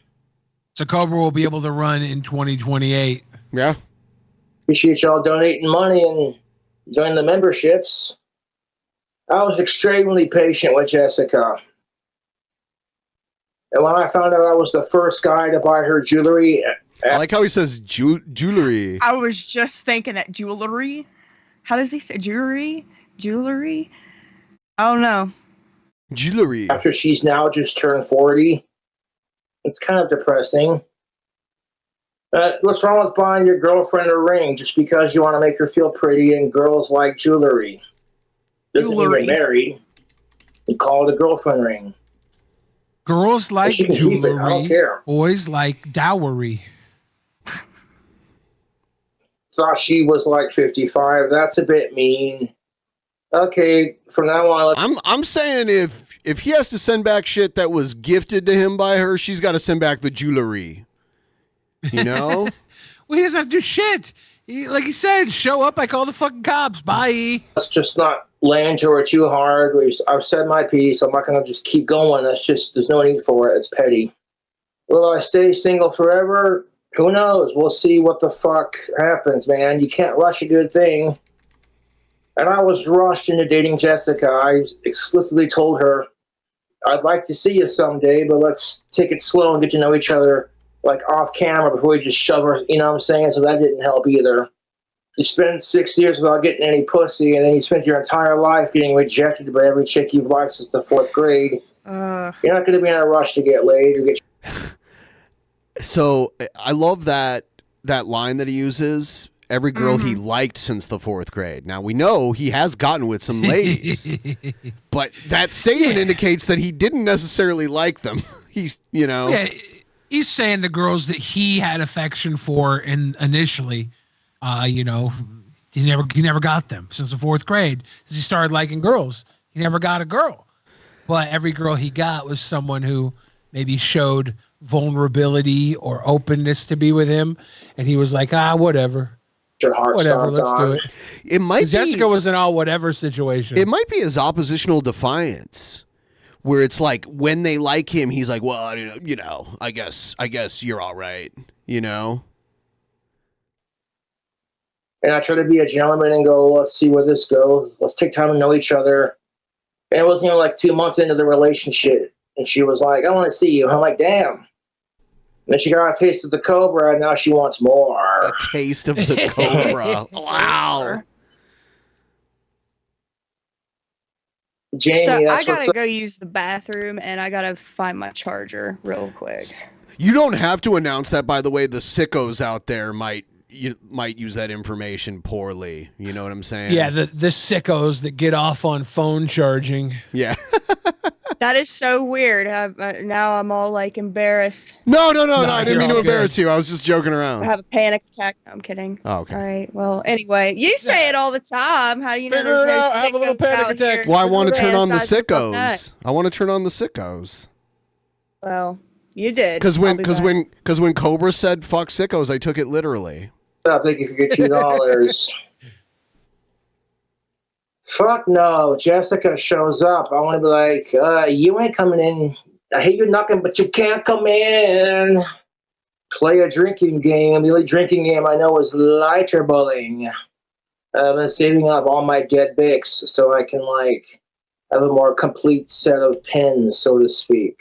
So Cobra will be able to run in 2028. Yeah. Appreciate y'all donating money and joining the memberships. I was extremely patient with Jessica. And when I found out I was the first guy to buy her jewelry... I like how he says jewelry. I was just thinking that jewelry. How does he say jewelry? Jewelry? I don't know. Jewelry. After she's now just turned 40. It's kind of depressing. What's wrong with buying your girlfriend a ring just because you want to make her feel pretty and girls like jewelry? Doesn't mean you're married. You call it a girlfriend ring. Girls like jewelry. I don't care. Boys like dowry. Thought she was like 55. That's a bit mean. Okay, from now on, I'm saying if he has to send back shit that was gifted to him by her, she's got to send back the jewelry. You know? Well, he doesn't have to do shit. Like you said, show up, I call the fucking cops. Bye. Let's just not lay into her too hard. I've said my piece. I'm not going to just keep going. There's no need for it. It's petty. Will I stay single forever? Who knows? We'll see what the fuck happens, man. You can't rush a good thing. And I was rushed into dating Jessica. I explicitly told her, I'd like to see you someday, but let's take it slow and get to know each other, like off camera before we just shove her, you know what I'm saying? So that didn't help either. You spend 6 years without getting any pussy, and then you spend your entire life getting rejected by every chick you've liked since the 4th grade. You're not going to be in a rush to get laid or get. So I love that line that he uses. Every girl he liked since the 4th grade. Now, we know he has gotten with some ladies, but that statement indicates that he didn't necessarily like them. He's, you know. Yeah, he's saying the girls that he had affection for initially, you know, he never got them since the 4th grade. He started liking girls. He never got a girl. But every girl he got was someone who maybe showed vulnerability or openness to be with him. And he was like, whatever. Whatever, let's do it. It might be Jessica was an all whatever situation. It might be his oppositional defiance, where it's like when they like him, he's like, well, you know, I guess you're all right, you know. And I try to be a gentleman and go, let's see where this goes. Let's take time to know each other. And it wasn't even like 2 months into the relationship, and she was like, I want to see you. I'm like, damn. And then she got a taste of the Cobra, and now she wants more. A taste of the Cobra. Wow. Jamie, So that's I gotta what's go use the bathroom, and I gotta find my charger real quick. You don't have to announce that, by the way. The sickos out there might use that information poorly. You know what I'm saying? Yeah, the sickos that get off on phone charging. Yeah. That is so weird. Now I'm all like embarrassed. No, I didn't mean to embarrass you. I was just joking around. I have a panic attack. No, I'm kidding. Oh, okay. All right. Well, anyway, you say it all the time. How do you know Figure there's it no out. Have a little sickos panic out attack. here? Well, I want to turn on the Fantasize about that. sickos. I want to turn on the sickos. Well, you did. Because I'll be back. when Cobra said "fuck sickos," I took it literally. up. Thank you for your $2. Fuck no. Jessica shows up. I want to be like, you ain't coming in. I hear you knocking, but you can't come in. Play a drinking game. The only drinking game I know is lighter bowling. I've been saving up all my dead Bics so I can, like, have a more complete set of pins, so to speak.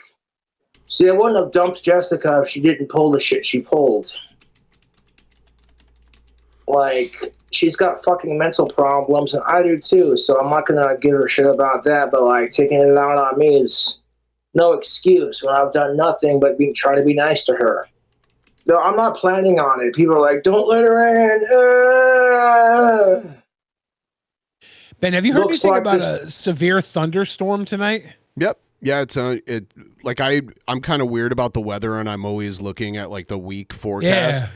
See, I wouldn't have dumped Jessica if she didn't pull the shit she pulled. Like, she's got fucking mental problems, and I do too, so I'm not gonna give her shit about that, but, like, taking it out on me is no excuse when I've done nothing but try to be nice to her. No, I'm not planning on it. People are like, don't let her in. Ben, have you heard Looks anything like about a severe thunderstorm tonight? Yep. Yeah, it's I'm kind of weird about the weather, and I'm always looking at like the week forecast. Yeah.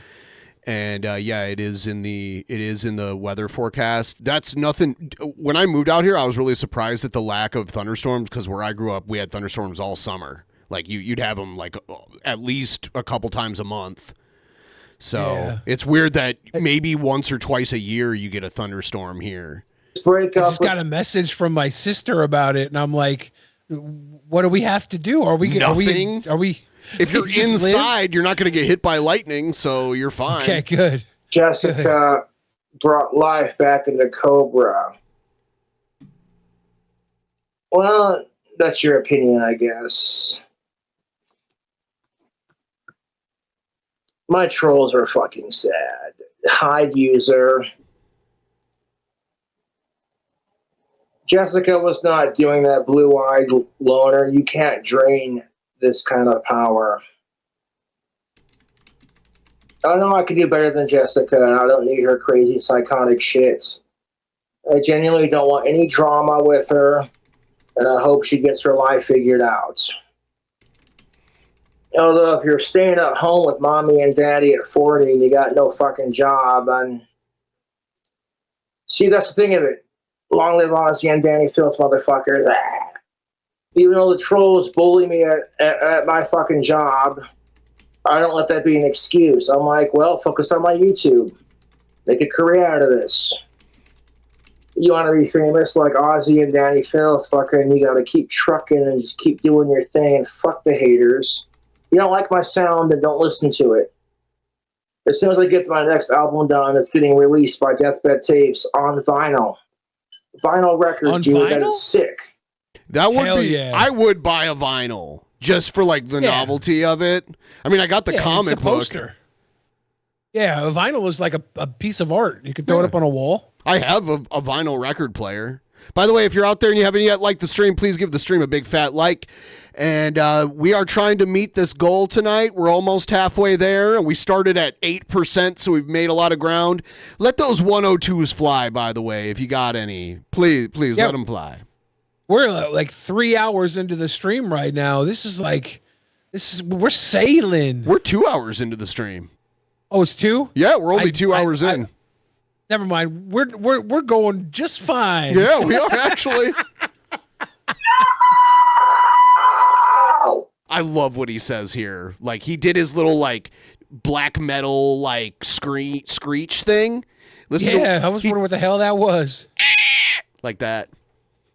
And it is in the weather forecast. That's nothing. When I moved out here, I was really surprised at the lack of thunderstorms because where I grew up, we had thunderstorms all summer. Like you'd have them like at least a couple times a month. So it's weird that maybe once or twice a year you get a thunderstorm here. I just got a message from my sister about it, and I'm like, "What do we have to do? Are we nothing? Are we? If you're inside, you're not going to get hit by lightning, so you're fine." Okay, good. Jessica brought life back into Cobra. Well, that's your opinion, I guess. My trolls are fucking sad. Hide user. Jessica was not doing that blue-eyed loner. You can't drain this kind of power. I know I can do better than Jessica, and I don't need her crazy psychotic shit. I genuinely don't want any drama with her, and I hope she gets her life figured out. Although if you're staying at home with mommy and daddy at 40 and you got no fucking job, and see, that's the thing of it. Long live Ozzy and Danny Filth, motherfuckers. Even though the trolls bully me at my fucking job, I don't let that be an excuse. I'm like, well, focus on my YouTube. Make a career out of this. You want to be famous like Ozzy and Danny Filth, fucking, you gotta keep trucking and just keep doing your thing and fuck the haters. You don't like my sound, then don't listen to it. As soon as I get my next album done, it's getting released by Deathbed Tapes on vinyl. Vinyl record, on dude, vinyl? that is sick. That would Hell be. yeah. I would buy a vinyl just for like the novelty of it. I mean, I got the comic it's a poster. book. Yeah, a vinyl is like a piece of art. You could throw it up on a wall. I have a vinyl record player. By the way, if you're out there and you haven't yet liked the stream, please give the stream a big fat like. And we are trying to meet this goal tonight. We're almost halfway there. We started at 8%, so we've made a lot of ground. Let those 102s fly, by the way, if you got any. Please let them fly. We're like 3 hours into the stream right now. We're sailing. We're 2 hours into the stream. Oh, it's 2? Yeah, we're only 2 hours in. Never mind. We're going just fine. Yeah, we are actually. I love what he says here. Like, he did his little, like, black metal, like, screech thing. Listen I was wondering what the hell that was. Like that.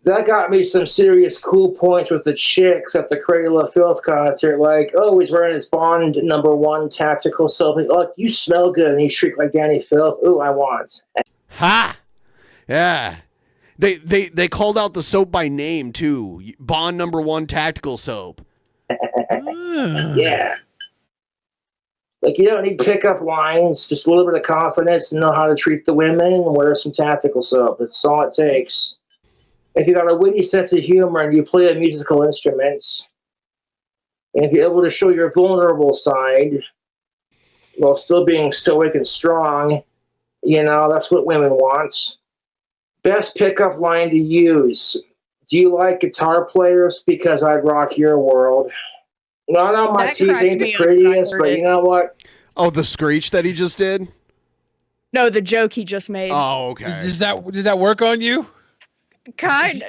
That got me some serious cool points with the chicks at the Cradle of Filth concert. Like, oh, he's wearing his Bond #1 tactical soap. Oh, you smell good. And he shrieked like Danny Filth. Ooh, I want. Ha! Yeah. They called out the soap by name, too. Bond #1 tactical soap. Yeah. Like, you don't need pickup lines, just a little bit of confidence and know how to treat the women and wear some tactical soap. That's all it takes. If you got a witty sense of humor and you play musical instruments, and if you're able to show your vulnerable side while still being stoic and strong, that's what women want. Best pickup line to use. Do you like guitar players? Because I'd rock your world. No, I know my teeth ain't the prettiest, but you know what? Oh, the screech that he just did? No, the joke he just made. Oh, okay. Did that work on you?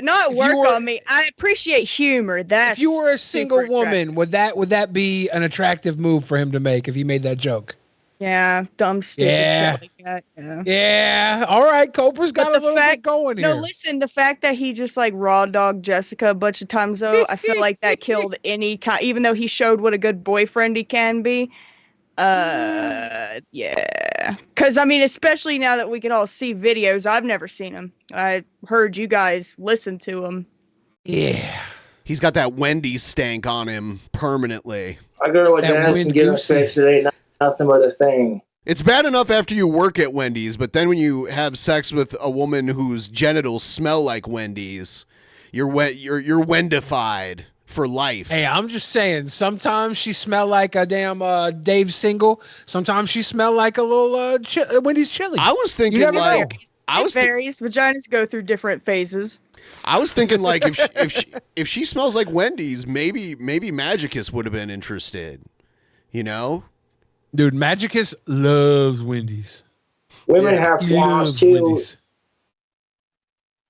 Not work on me. I appreciate humor. That's if you were a single woman, would that be an attractive move for him to make if he made that joke? Yeah, dumb, stupid shit like that. Yeah. All right, Cobra's got a little bit going here. No, listen, the fact that he just like raw dog Jessica a bunch of times though, I feel like that killed any kind. Even though he showed what a good boyfriend he can be. Yeah. Because I mean, especially now that we can all see videos, I've never seen him. I heard you guys listen to him. Yeah. He's got that Wendy's stank on him permanently. I go to a dance and get a sex today. Nothing but a thing. It's bad enough after you work at Wendy's, but then when you have sex with a woman whose genitals smell like Wendy's, you're Wendified for life. Hey, I'm just saying, sometimes she smell like a damn Dave Single. Sometimes she smell like a little Wendy's chili. I was thinking like it varies. Vaginas go through different phases. I was thinking like if she smells like Wendy's, maybe Magicus would have been interested. Dude, Magicus loves Wendy's. Women have flaws too. Wendy's.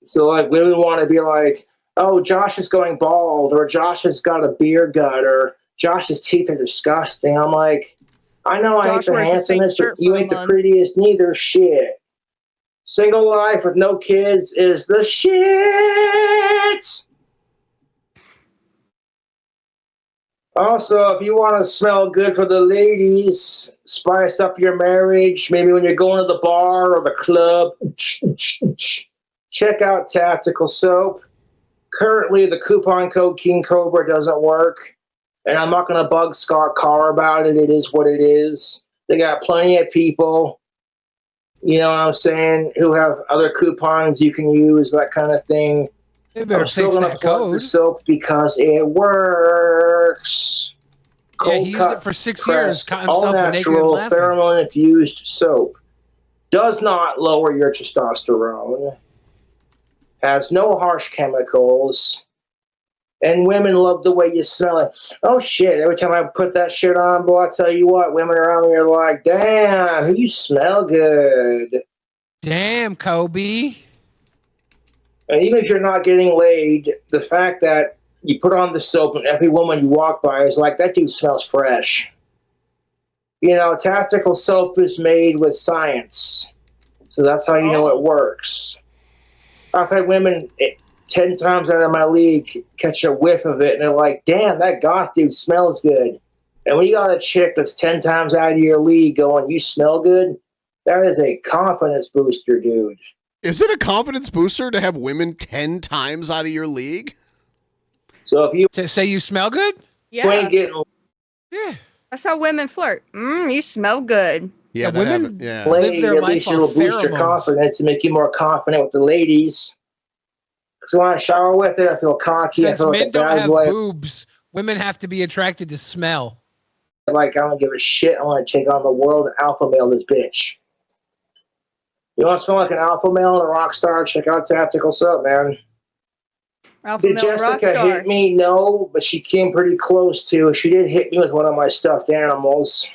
So like women want to be like, oh, Josh is going bald, or Josh has got a beer gut, or Josh's teeth are disgusting. I'm like, I know I ain't the handsomest, but you ain't the prettiest neither. Shit. Single life with no kids is the shit. Also, if you want to smell good for the ladies, spice up your marriage. Maybe when you're going to the bar or the club, check out Tactical Soap. Currently, the coupon code King Cobra doesn't work, and I'm not going to bug Scott Carr about it. It is what it is. They got plenty of people, you know what I'm saying, who have other coupons you can use, that kind of thing. I'm still going to plug the soap because it works. Yeah, he used it for 6 years. Cut himself all natural, pheromone-infused soap. Does not lower your testosterone. Has no harsh chemicals. And women love the way you smell it. Oh, shit. Every time I put that shit on, boy, I tell you what, women around me are like, damn, you smell good. Damn, Kobe. And even if you're not getting laid, the fact that you put on the soap and every woman you walk by is like, that dude smells fresh. Tactical soap is made with science. So that's how you know it works. I've had women 10 times out of my league catch a whiff of it, and they're like, damn, that goth dude smells good. And when you got a chick that's 10 times out of your league going, you smell good, that is a confidence booster, dude. Is it a confidence booster to have women 10 times out of your league? So if you say you smell good? Yeah. You ain't getting... Yeah. That's how women flirt. You smell good. Yeah, women live their at life least on it'll boost your pheromones. confidence and make you more confident with the ladies. So when I shower with it, I feel cocky. Since I feel men like a don't bad have boy. boobs, women have to be attracted to smell. Like, I don't give a shit. I want to take on the world and alpha male this bitch. You want to smell like an alpha male and a rock star? Check out Tactical Soap, man. Alpha Did male rock Jessica star. hit me? No, but she came pretty close to. She did hit me with one of my stuffed animals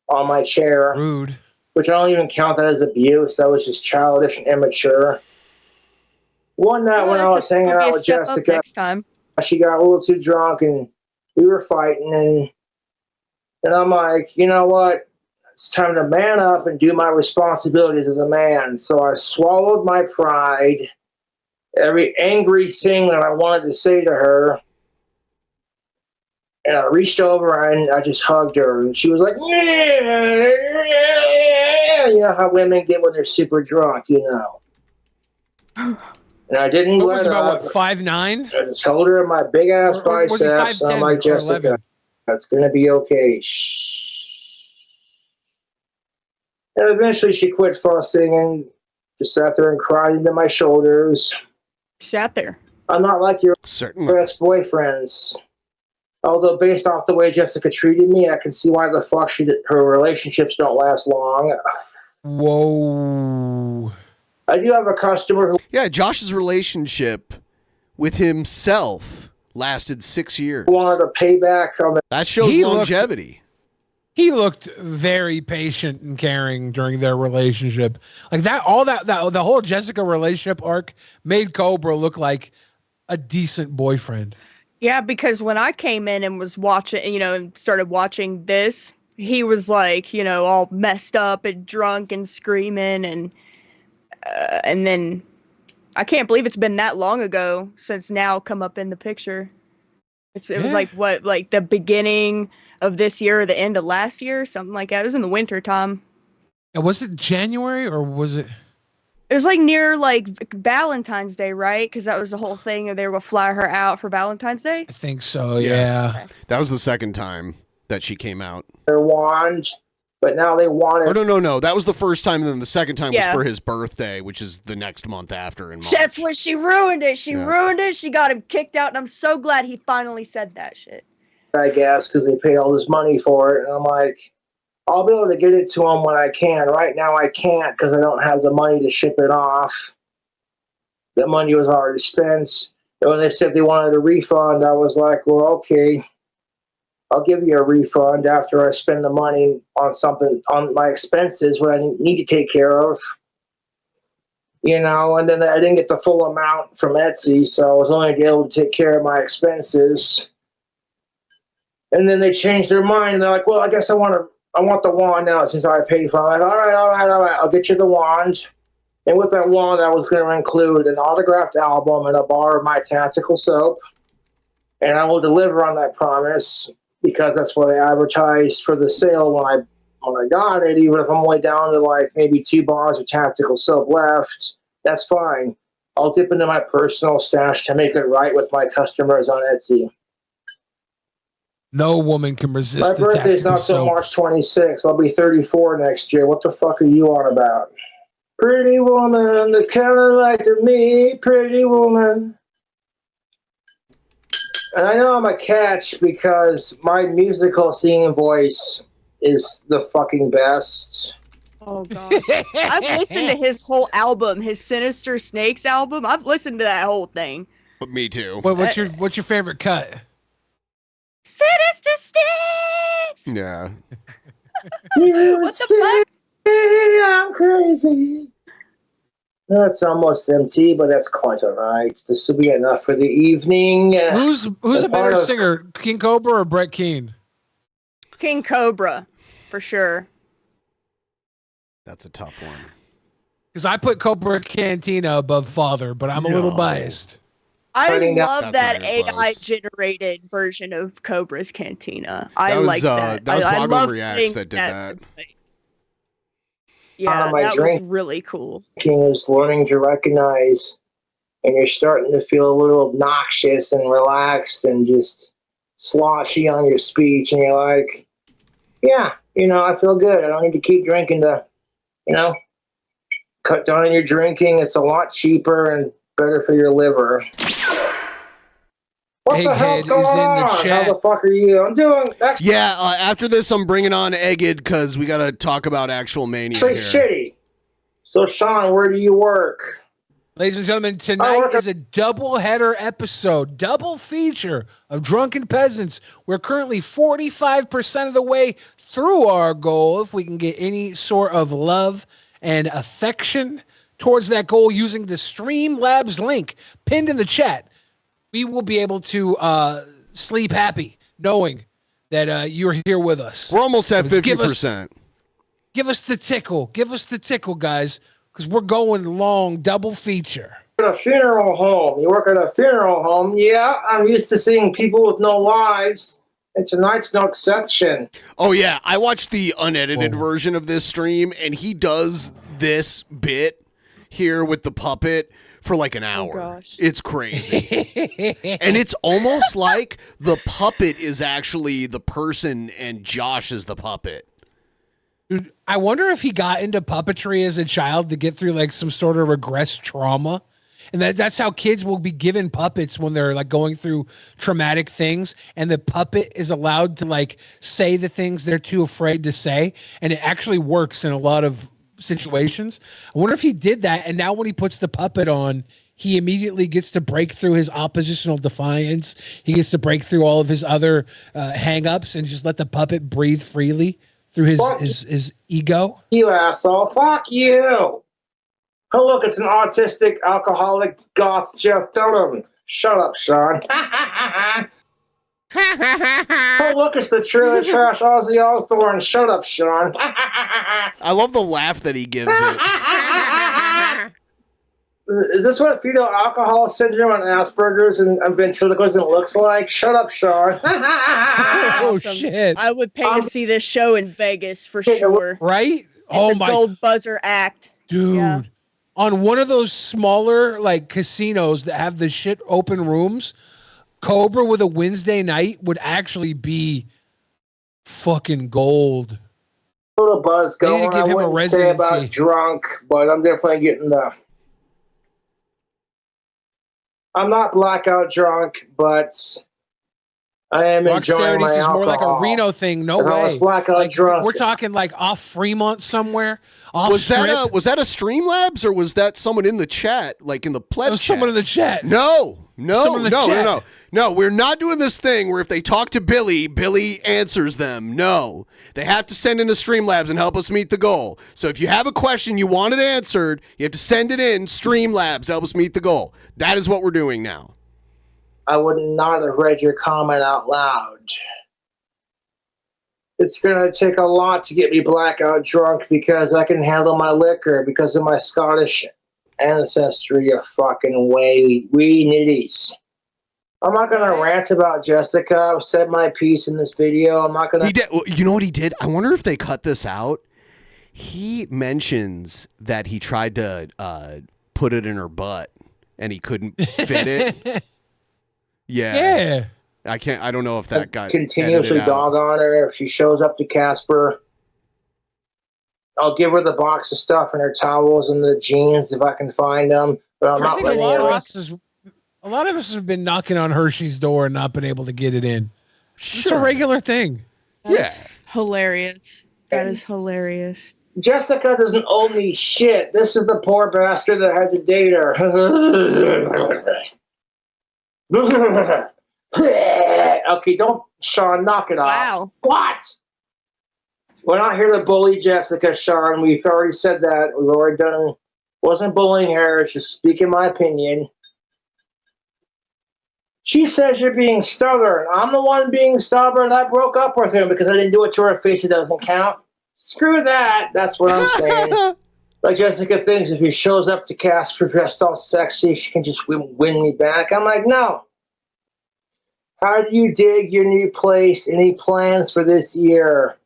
on my chair. Rude. Which I don't even count that as abuse. That was just childish and immature. One night when I was hanging out with Jessica, next time. she got a little too drunk and we were fighting, and I'm like, you know what? It's time to man up and do my responsibilities as a man. So I swallowed my pride, every angry thing that I wanted to say to her. And I reached over and I just hugged her. And she was like, yeah. You know how women get when they're super drunk, you know. And I didn't What let was about, up. what, 5'9"? I just held her in my big-ass Or was he biceps. And I'm 5'10" like, or Jessica, 11? that's going to be okay. Shh. And eventually she quit fussing and just sat there and cried into my shoulders. Sat there. I'm not like your Certainly. ex-boyfriends. Although based off the way Jessica treated me, I can see why the fuck her relationships don't last long. Whoa. I do have a customer who... Yeah, Josh's relationship with himself lasted 6 years. wanted a payback on that shows longevity. He looked very patient and caring during their relationship. Like the whole Jessica relationship arc made Cobra look like a decent boyfriend. Yeah, because when I came in and was watching, and started watching this, he was like, all messed up and drunk and screaming, and then I can't believe it's been that long ago since now come up in the picture. It was like the beginning of this year or the end of last year, something like that. It was in the winter time. And was it January or was it? It was like near like Valentine's Day, right? Because that was the whole thing. They were gonna fly her out for Valentine's Day. I think so. Yeah. Okay. That was the second time that she came out. their wand, but now they want it. Or no. That was the first time, and then the second time Yeah. was for his birthday, which is the next month after in March. That's when she ruined it. She ruined it. She got him kicked out, and I'm so glad he finally said that shit. I guess, because they pay all this money for it. And I'm like, I'll be able to get it to them when I can. Right now I can't because I don't have the money to ship it off. The money was already spent. And when they said they wanted a refund, I was like, well, okay, I'll give you a refund after I spend the money on something, on my expenses, what I need to take care of. And then I didn't get the full amount from Etsy, so I was only able to take care of my expenses. And then they changed their mind. They're like, well, I guess I want the wand now since I paid for it. I'm like, all right. I'll get you the wand. And with that wand, I was going to include an autographed album and a bar of my tactical soap. And I will deliver on that promise because that's what I advertised for the sale when I got it. Even if I'm only down to like maybe 2 bars of tactical soap left, that's fine. I'll dip into my personal stash to make it right with my customers on Etsy. No woman can resist. My the birthday's tactical not till soap. March 26th. I'll be 34 next year. What the fuck are you on about? Pretty woman, the kind of like to me, pretty woman. And I know I'm a catch because my musical singing voice is the fucking best. Oh god. I've listened to his whole album, his Sinister Snakes album. I've listened to that whole thing. But me too. What's your favorite cut? Sinister Snakes! Yeah. You say I'm crazy. That's almost empty, but that's quite all right. This will be enough for the evening. Who's a better singer, King Cobra or Brett Keane? King Cobra, for sure. That's a tough one. Because I put Cobra Cantina above Father, but I'm a little biased. I love That's that not even AI close. generated version of Cobra's Cantina. That I was, like that. that was I Boggle love Reacts playing that did that. website. Yeah, my that drink. was really cool. Is learning to recognize, and you're starting to feel a little obnoxious and relaxed and just sloshy on your speech, and you're like, yeah, I feel good. I don't need to keep drinking to, cut down on your drinking. It's a lot cheaper and better for your liver. What the hell's Egghead going is in the on? chat. How the fuck are you? I'm doing actually Yeah, after this, I'm bringing on Egged because we got to talk about actual Mania here. shitty. So, Sean, where do you work? Ladies and gentlemen, tonight is a double header episode, double feature of Drunken Peasants. We're currently 45% of the way through our goal. If we can get any sort of love and affection towards that goal using the Streamlabs link pinned in the chat, we will be able to sleep happy knowing that you're here with us. We're almost at 50%. Give us the tickle. Give us the tickle, guys, because we're going long double feature. At a funeral home. You work at a funeral home. Yeah, I'm used to seeing people with no lives, and tonight's no exception. Oh, yeah. I watched the unedited version of this stream, and he does this bit here with the puppet for like an hour. Gosh. It's crazy. And it's almost like the puppet is actually the person and Josh is the puppet. Dude, I wonder if he got into puppetry as a child to get through like some sort of regressed trauma. And that's how kids will be given puppets when they're like going through traumatic things. And the puppet is allowed to like say the things they're too afraid to say. And it actually works in a lot of situations. I wonder if he did that. And now when he puts the puppet on, he immediately gets to break through his oppositional defiance. He gets to break through all of his other hang-ups and just let the puppet breathe freely through his ego. You asshole. Fuck you. Oh, look, it's an autistic, alcoholic, goth Jeff Dunham. Shut up, Sean. Oh, look, it's the trailer trash Ozzy Osbourne. Shut up, Sean. I love the laugh that he gives it. Is this what fetal alcohol syndrome and Asperger's and ventriloquism looks like? Shut up, Sean. Oh, shit. I would pay to see this show in Vegas for sure. Right? It's a gold buzzer act. Dude. Yeah. On one of those smaller like casinos that have the shit open rooms, Cobra with a Wednesday night would actually be fucking gold. A little buzz They need going. to give I him a wouldn't say about residency. drunk, but I'm definitely getting the... I'm not blackout drunk, but I am enjoying my Rockstarities is alcohol. more like a Reno thing. No If I was way. blackout Like, drunk. we're talking like off Fremont somewhere. Off Was that Strip. was that a Streamlabs or was that someone in the chat, like in the pledge? That was someone in the chat. No. Someone in the chat. No, we're not doing this thing where if they talk to Billy, Billy answers them. No. They have to send in to Streamlabs and help us meet the goal. So if you have a question you want it answered, you have to send it in Streamlabs to help us meet the goal. That is what we're doing now. I would not have read your comment out loud. It's going to take a lot to get me blackout drunk because I can handle my liquor because of my Scottish ancestry, you fucking wee nitties. I'm not going to rant about Jessica. I've said my piece in this video. I'm not going to... He did. You know what he did? I wonder if they cut this out. He mentions that he tried to put it in her butt and he couldn't fit it. Yeah. I don't know if that got continuously edited out. dog on her. If she shows up to Casper, I'll give her the box of stuff and her towels and the jeans if I can find them. But I'm I not think a letting lot her. a lot of us have been knocking on Hershey's door and not been able to get it in. It's a regular thing. That's hilarious. That is hilarious. Jessica doesn't owe me shit. This is the poor bastard that had to date her. Okay, don't, Sean, knock it off. Wow. What? We're not here to bully Jessica, Sean. We've already said that. We've already done. Wasn't bullying her. It's just speaking my opinion. She says you're being stubborn. I'm the one being stubborn. I broke up with her because I didn't do it to her face. It doesn't count. Screw that. That's what I'm saying. Like Jessica thinks if he shows up to Casper dressed all sexy, she can just win me back. I'm like, no. How do you dig your new place? Any plans for this year?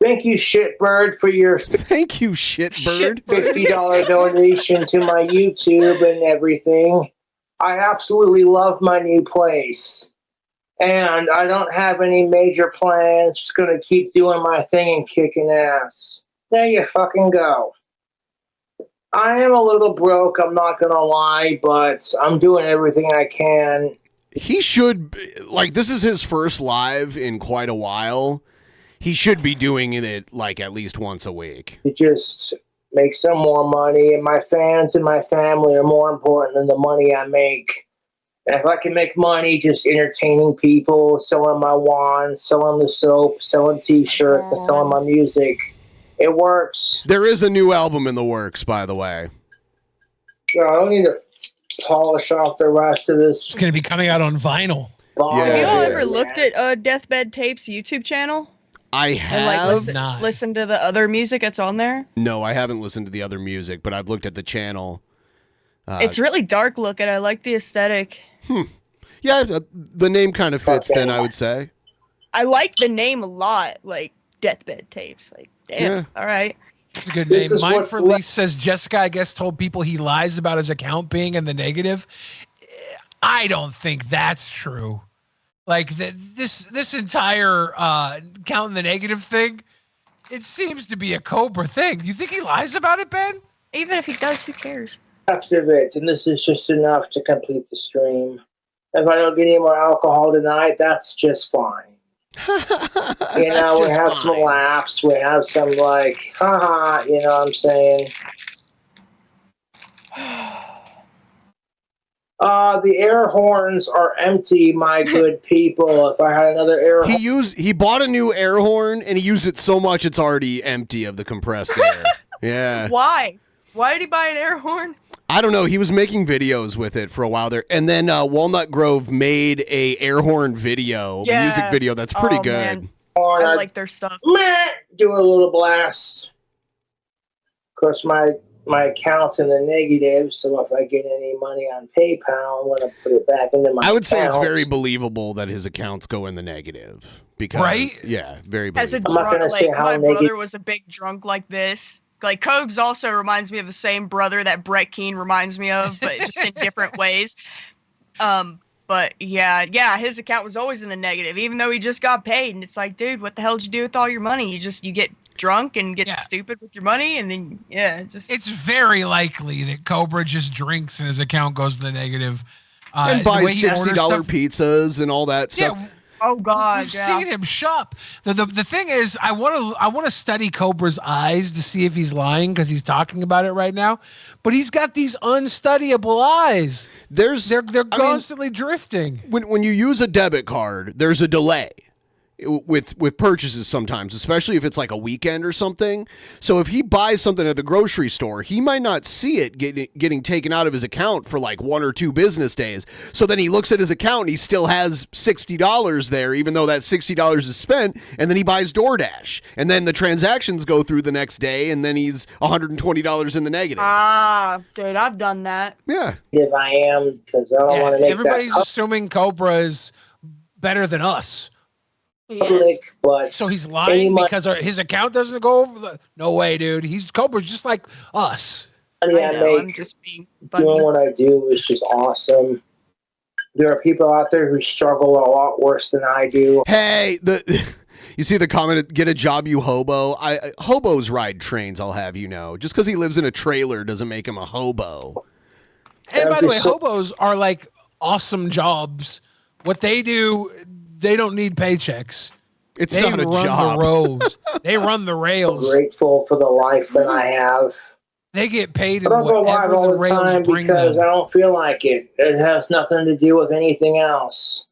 Thank you, Shitbird, for your Thank you, Shitbird. $50 donation to my YouTube and everything. I absolutely love my new place. And I don't have any major plans. Just going to keep doing my thing and kicking ass. There you fucking go. I am a little broke, I'm not going to lie, but I'm doing everything I can. He should, like, this is his first live in quite a while. He should be doing it, like, at least once a week. To just make some more money, and my fans and my family are more important than the money I make. And if I can make money just entertaining people, selling my wands, selling the soap, selling t-shirts, and selling my music, it works. There is a new album in the works, by the way. I don't need to polish off the rest of this. It's going to be coming out on vinyl. Have you all ever looked at Deathbed Tapes YouTube channel? I have. And listen to the other music that's on there? No, I haven't listened to the other music, but I've looked at the channel. It's really dark looking. I like the aesthetic. Yeah, the name kind of fits then, I would say. I like the name a lot, like Deathbed Tapes. Like, damn, all right. It's a good name. Mine for Lee says Jessica, I guess, told people he lies about his account being in the negative. I don't think that's true. Like this entire count in the negative thing, it seems to be a Cobra thing. Do you think he lies about it, Ben? Even if he does, who cares? After it, and this is just enough to complete the stream. If I don't get any more alcohol tonight, that's just fine. You know, we have some laughs, we have some like, haha, you know what I'm saying? The air horns are empty, my good people. If I had another air horn. He bought a new air horn and he used it so much it's already empty of the compressed air. Yeah. Why? Why did he buy an air horn? I don't know. He was making videos with it for a while there. And then Walnut Grove made a air horn video, music video that's pretty good. Man. I like their stuff. Do a little blast. Of course, my account's in the negative, so if I get any money on PayPal, I'm going to put it back into my I would say it's account. very believable that his accounts go in the negative. Because, right? Yeah, very As a believable. drunk, like, my brother was a big drunk like this. Like, Cobes also reminds me of the same brother that Brett Keane reminds me of, but just in different ways. But yeah, his account was always in the negative, even though he just got paid. And it's like, dude, what the hell did you do with all your money? You get drunk and get stupid with your money, and then it's very likely that Cobra just drinks and his account goes to the negative. And buys $60 pizzas and all that stuff. Yeah. Oh God! We've seen him shop. The thing is, I want to study Cobra's eyes to see if he's lying because he's talking about it right now. But he's got these unstudyable eyes. They're constantly drifting. When you use a debit card, there's a delay with purchases sometimes, especially if it's like a weekend or something. So if he buys something at the grocery store, he might not see it getting taken out of his account for like 1 or 2 business days. So then he looks at his account and he still has $60 there, even though that $60 is spent, and then he buys DoorDash. And then the transactions go through the next day, and then he's $120 in the negative. Ah, dude, I've done that. Yeah. If I am, because I don't want to make everybody's that assuming Cobra is better than us. public, but so he's lying because his account doesn't go over the. No way, dude. Cobra's just like us. money I make I'm just being doing what I do is just awesome. There are people out there who struggle a lot worse than I do. Hey, you see the comment, get a job, you hobo? Hobos ride trains, I'll have you know. Just because he lives in a trailer doesn't make him a hobo. And by the way, hobos are like awesome jobs. What they do, they don't need paychecks. They not a job. The roads. They run the rails. I'm grateful for the life that I have. They get paid in I don't go live whatever all the the rails time bring because them. I don't feel like it. It has nothing to do with anything else.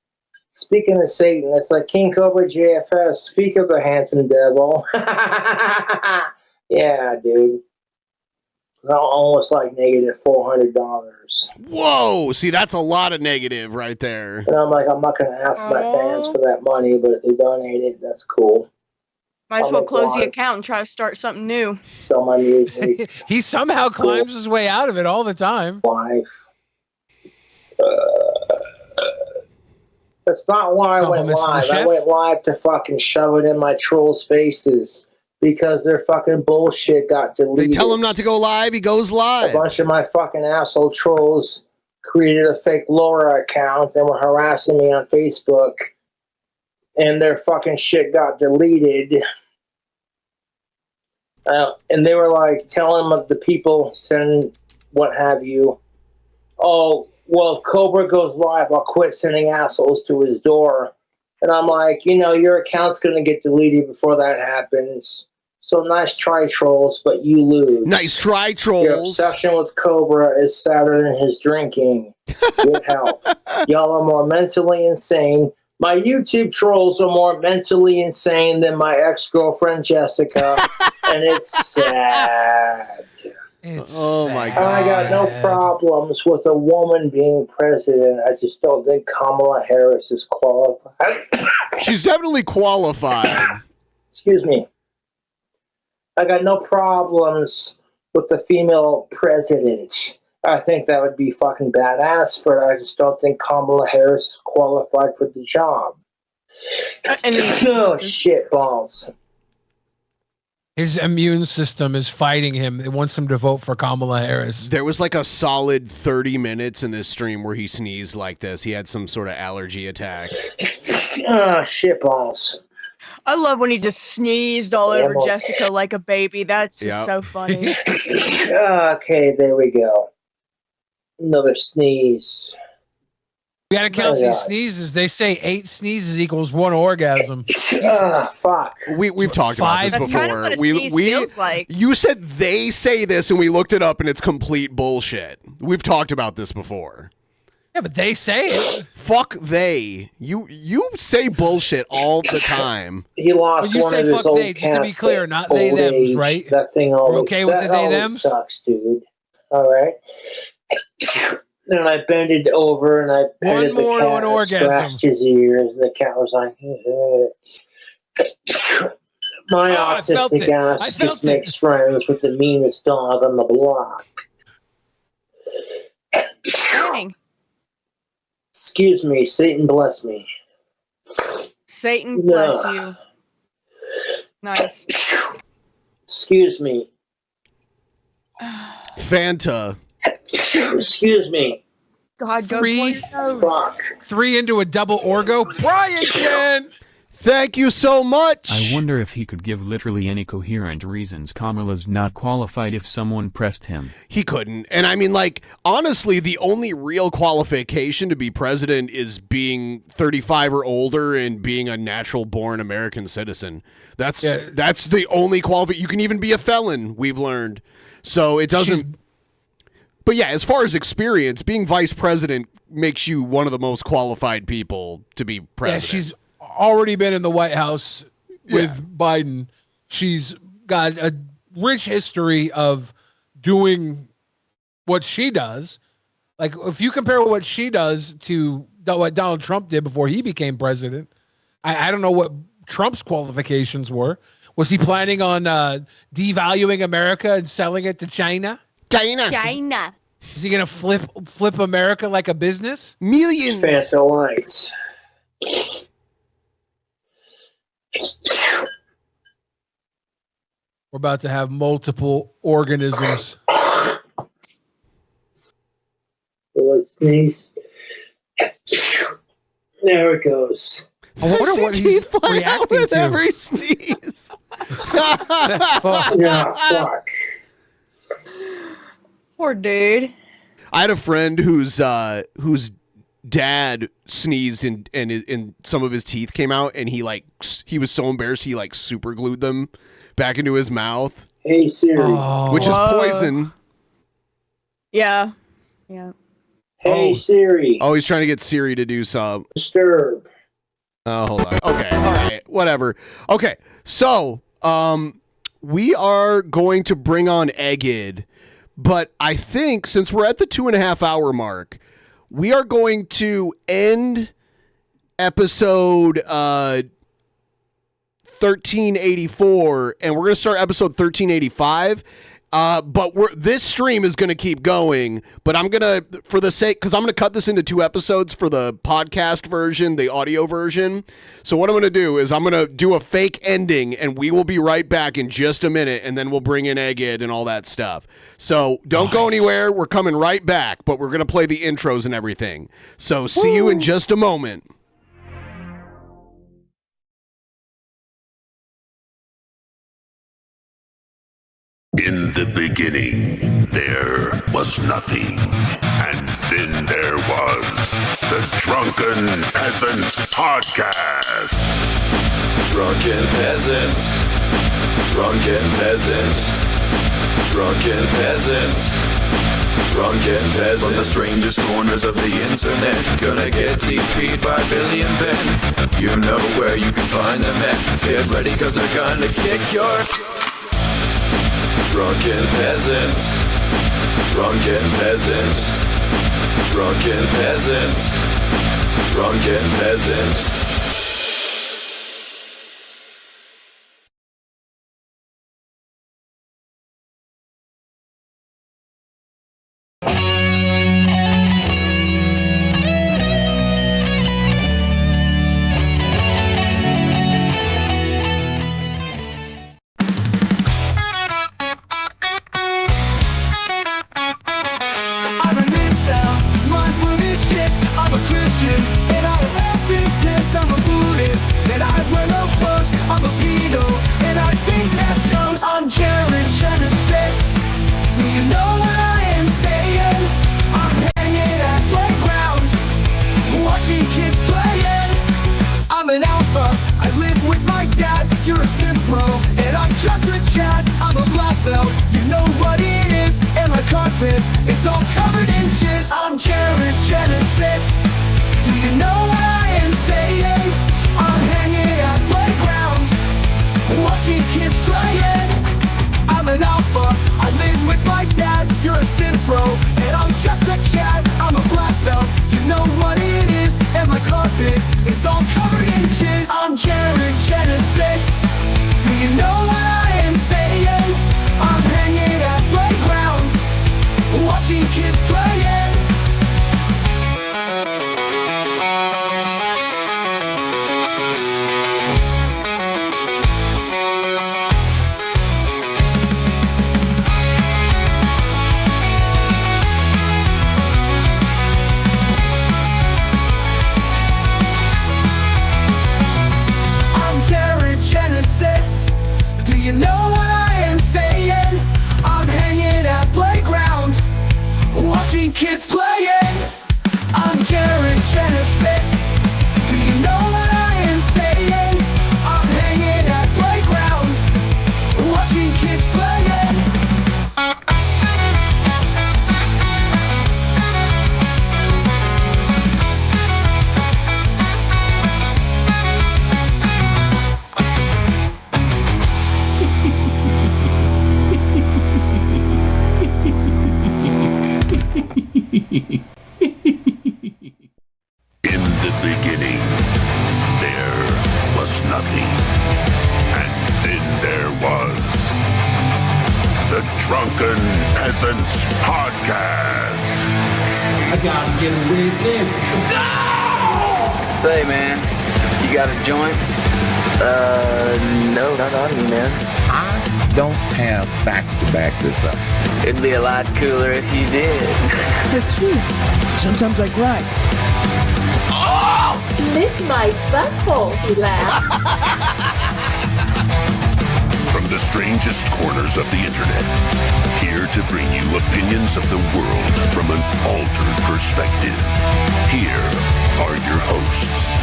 Speaking of Satan, it's like KingCobraJFS. Speak of the handsome devil. Yeah, dude. Almost like negative $400. Whoa! See, that's a lot of negative right there. And I'm like, I'm not going to ask my fans for that money, but if they donate it, that's cool. Might as well close the account and try to start something new. Sell my music. He somehow climbs his way out of it all the time. Life. That's not why I went live. I went live to fucking shove it in my trolls' faces because their fucking bullshit got deleted. They tell him not to go live, he goes live. A bunch of my fucking asshole trolls created a fake Laura account and were harassing me on Facebook, and their fucking shit got deleted. And they were like telling the people, send what have you, oh, well, if Cobra goes live, I'll quit sending assholes to his door. And I'm like, you know, your account's going to get deleted before that happens. So nice try, trolls, but you lose. Nice try, trolls. Your obsession with Cobra is sadder than his drinking. Get help. Y'all are more mentally insane. My YouTube trolls are more mentally insane than my ex-girlfriend, Jessica. And it's sad. Oh my God! I got no problems with a woman being president. I just don't think Kamala Harris is qualified. She's definitely qualified. Excuse me. I got no problems with the female president. I think that would be fucking badass, but I just don't think Kamala Harris is qualified for the job. Oh, shit balls. His immune system is fighting him. It wants him to vote for Kamala Harris. There was like a solid 30 minutes in this stream where he sneezed like this. He had some sort of allergy attack. Oh, shit balls. I love when he just sneezed all over Jessica like a baby. That's just so funny. Okay, there we go. Another sneeze. You gotta count these sneezes. They say 8 sneezes equals 1 orgasm. Fuck. We've talked about this before. Kind of what a sneeze feels like. You said they say this, and we looked it up, and it's complete bullshit. We've talked about this before. Yeah, but they say it. Fuck they. You say bullshit all the time. He lost when you one say of his fuck old they, just to be cats clear, to not they old thems, age. right? That thing always, We're okay with that the they always thems? sucks, dude. All right. Then I bent it over and I petted the more cat to an and orgasm. scratched his ears, and the cat was like, my autistic ass just makes friends with the meanest dog on the block. Excuse me, Satan bless me. Satan bless you. Nice. Excuse me. Fanta. Excuse me. God, go Fuck. 3 into a double orgo. Brian can. Thank you so much. I wonder if he could give literally any coherent reasons Kamala's not qualified if someone pressed him. He couldn't. And I mean, like, honestly, the only real qualification to be president is being 35 or older and being a natural-born American citizen. That's the only qualification. You can even be a felon, we've learned. So it doesn't... But yeah, as far as experience, being vice president makes you one of the most qualified people to be president. Yeah, she's already been in the White House with Biden. She's got a rich history of doing what she does. Like, if you compare what she does to what Donald Trump did before he became president, I don't know what Trump's qualifications were. Was he planning on devaluing America and selling it to China? China. Is he gonna flip America like a business? Millions. Fanta lights. We're about to have multiple organisms. Let's sneeze. There it goes. I wonder what he's reacting with to. every sneeze. Yeah, fuck. Poor dude. I had a friend whose dad sneezed and some of his teeth came out, and he was so embarrassed he super glued them back into his mouth. Hey Siri, which is poison. Yeah. Hey Siri. Oh, he's trying to get Siri to do some. Disturb. Oh, hold on. Okay, all right, whatever. Okay, so we are going to bring on Eggid. But I think since we're at the 2.5 hour mark, we are going to end episode 1384, and we're going to start episode 1385. But this stream is going to keep going, but I'm going to, for the sake, because I'm going to cut this into 2 episodes for the podcast version, the audio version. So what I'm going to do is I'm going to do a fake ending, and we will be right back in just a minute, and then we'll bring in Eggid and all that stuff. So don't go anywhere. We're coming right back, but we're going to play the intros and everything. So see you in just a moment. In the beginning, there was nothing. And then there was the Drunken Peasants Podcast. Drunken Peasants. Drunken Peasants. Drunken Peasants. Drunken Peasants. From the strangest corners of the internet, gonna get TP'd by Billy and Ben. You know where you can find them at. Get ready, cause they're gonna kick your... Drunken Peasants. Drunken Peasants. Drunken Peasants. Drunken Peasants. I'm an incel, mindfulness shit. I'm a Christian, and I wear big tits. I'm a Buddhist, and I wear no clothes. I'm a pedo, and I think that shows. I'm Jared Genesis. Do you know what I am saying? I'm hanging at playground, watching kids playing. I'm an alpha, I live with my dad. You're a sim pro, and I'm just a chat. I'm a black belt, you know what it is. And my carpet is all covered in jizz. I'm Jared Genesis. Do you know what I am saying? I'm hanging at playground, watching kids playing. I'm an alpha, I live with my dad. You're a sim pro, and I'm just a chat. I'm a black belt, you know what it is. And my carpet is all covered in jizz. I'm Jared Genesis. Do you know what I am saying? I'm hanging at playground, watching kids playing. I'm Jared Genesis. Do you know what I am saying? I'm hanging at playground, watching kids playing. I'm Jared Genesis. Do you know what I am saying? I'm hanging at playground, watching kids playing. In the beginning, there was nothing. And then there was the Drunken Peasants Podcast. I gotta get a witness. Say, man, you got a joint? No, not on me, man. I don't have facts to back this up. It'd be a lot cooler if you did. That's true. Sometimes I cry. Oh! Lick my butthole, he laughed. From the strangest corners of the internet, here to bring you opinions of the world from an altered perspective. Here are your hosts,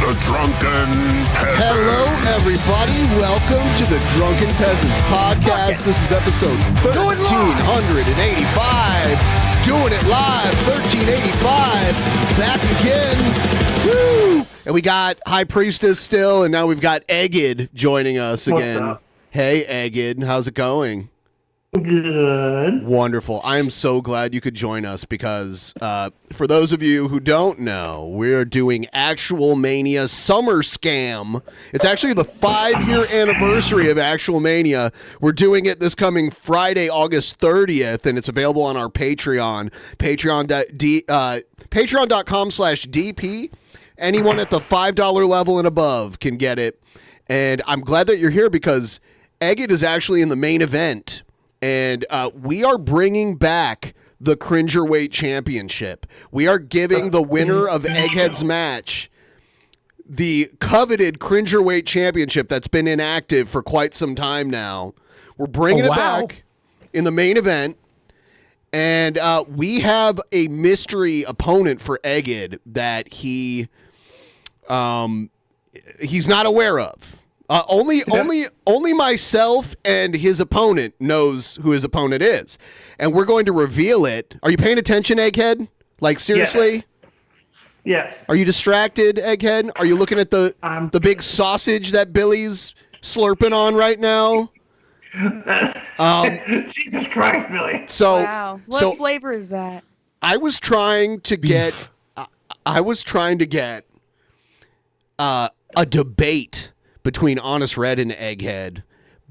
the Drunken Peasants. Hello, everybody. Welcome to the Drunken Peasants Podcast. This is episode 1385. Doing it live, 1385. Back again. Woo! And we got High Priestess still, and now we've got Egged joining us again. What's up? Hey, Egged. How's it going? Good. Wonderful. I am so glad you could join us because for those of you who don't know, we're doing Actual Mania Summer Scam. It's actually the 5-year anniversary of Actual Mania. We're doing it this coming Friday, August 30th, and it's available on our Patreon, patreon.com/DP. Anyone at the $5 level and above can get it. And I'm glad that you're here because Egged is actually in the main event. And we are bringing back the Cringerweight Championship. We are giving the winner of Egghead's match the coveted Cringerweight Championship that's been inactive for quite some time now. We're bringing it back in the main event. And we have a mystery opponent for Egged that he's not aware of. Only myself and his opponent knows who his opponent is. And we're going to reveal it. Are you paying attention, Egghead? Like, seriously? Yes. Are you distracted, Egghead? Are you looking at the big sausage that Billy's slurping on right now? Jesus Christ, Billy. So, wow. What flavor is that? I was trying to get a debate between Honest Red and Egghead,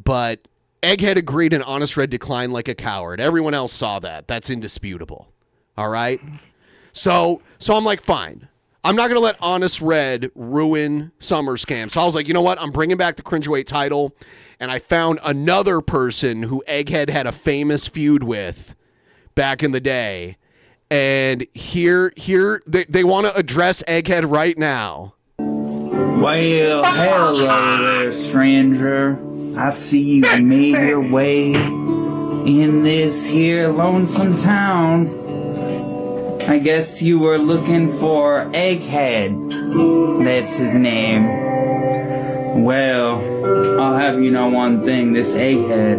but Egghead agreed and Honest Red declined like a coward. Everyone else saw that. That's indisputable. All right? So I'm like, fine. I'm not going to let Honest Red ruin Summer Scam. So I was like, you know what? I'm bringing back the Cringerweight title, and I found another person who Egghead had a famous feud with back in the day. And here they want to address Egghead right now. Well, hello there, stranger. I see you made your way in this here lonesome town. I guess you were looking for Egghead. That's his name. Well, I'll have you know one thing. This Egghead,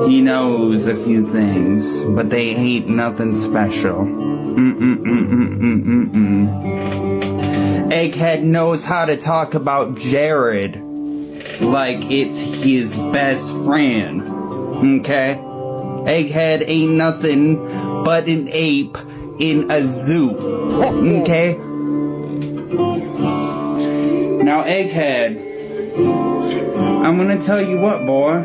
he knows a few things, but they ain't nothing special. Egghead knows how to talk about Jared like it's his best friend. Okay? Egghead ain't nothing but an ape in a zoo. Okay? Now, Egghead, I'm gonna tell you what, boy.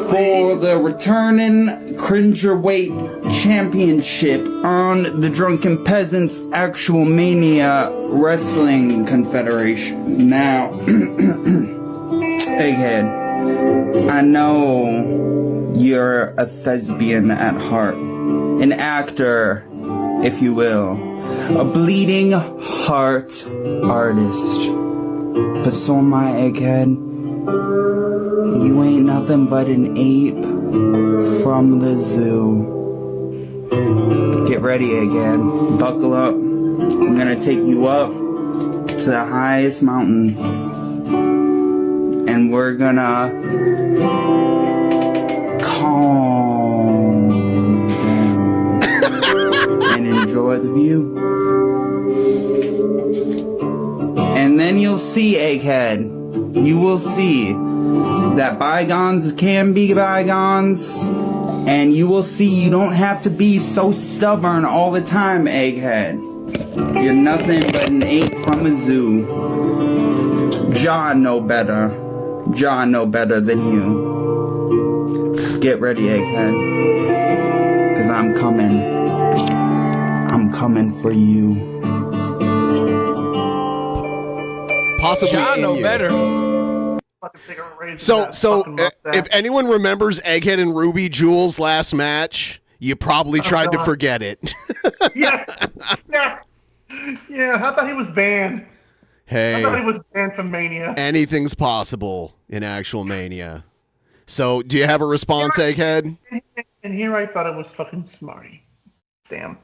For the returning Cringerweight Championship on the Drunken Peasants Actual Mania Wrestling Confederation. Now, Egghead, I know you're a thespian at heart, an actor, if you will, a bleeding heart artist. But so am I, Egghead. You ain't nothing but an ape from the zoo. Get ready, Egghead. Buckle up. I'm gonna take you up to the highest mountain. And we're gonna calm down and enjoy the view. And then you'll see, Egghead, you will see that bygones can be bygones, and you will see you don't have to be so stubborn all the time, Egghead. You're nothing but an ape from a zoo. John know better. John know better than you. Get ready, Egghead, 'cause I'm coming. I'm coming for you. Possibly John know better. So if anyone remembers Egghead and Ruby Jewel's last match, you probably tried to forget it. Yeah. I thought he was banned. Hey, I thought he was banned from Mania. anything's possible in actual Mania. So do you have a response, Egghead? And here I thought it was fucking smarty. Damn.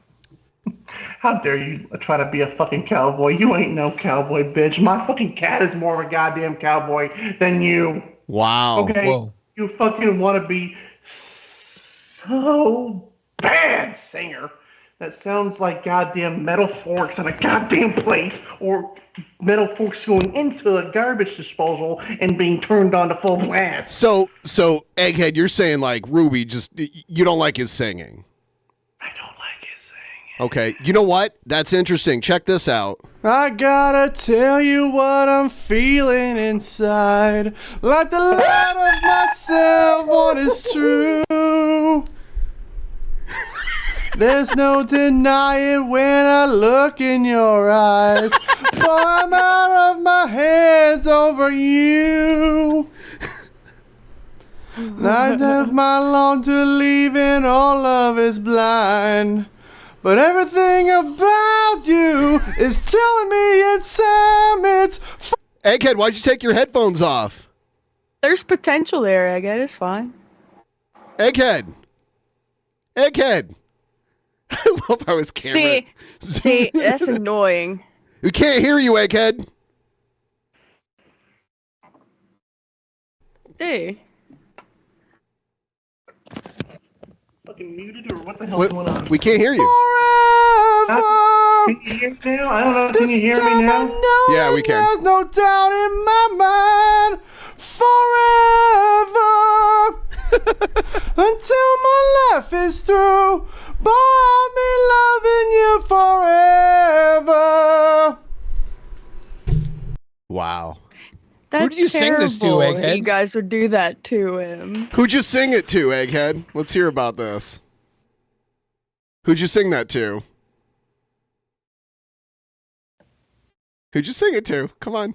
How dare you try to be a fucking cowboy? You ain't no cowboy, bitch. My fucking cat is more of a goddamn cowboy than you. Wow. Okay? Whoa. You fucking want to be so bad singer that sounds like goddamn metal forks on a goddamn plate, or metal forks going into a garbage disposal and being turned on to full blast. So Egghead, you're saying like Ruby, just you don't like his singing. Okay, you know what? That's interesting. Check this out. I gotta tell you what I'm feeling inside. Like the light of myself, what is true. There's no denying when I look in your eyes. Boy, I'm out of my heads over you. Night of my long to leave and all love is blind. But everything about you is telling me it's time. Egghead, why'd you take your headphones off? There's potential there, Egghead. It's fine. Egghead. I love how his camera... See, that's annoying. We can't hear you, Egghead. Hey. Fucking muted, or what the hell's going on? We can't hear you. Can you hear me now? I don't know. Can you hear me now? Yeah, we can. There's no doubt in my mind. is through. Boy, I'll be loving you forever. Wow. That's Who did you sing this to, terrible. Egghead? You guys would do that to him. Who'd you sing it to, Egghead? Let's hear about this. Who'd you sing that to? Who'd you sing it to? Come on.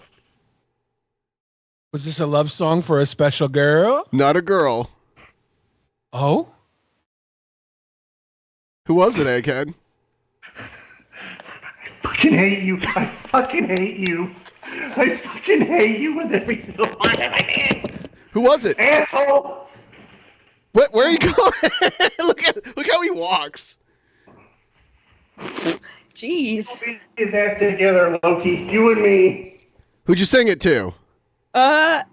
Was this a love song for a special girl? Not a girl. Oh? Who was it, Egghead? I fucking hate you. I fucking hate you. I fucking hate you with every single part of my hand. Who was it? Asshole. Where are you going? look how he walks. Jeez. His ass together, Loki. You and me. Who'd you sing it to? Hi.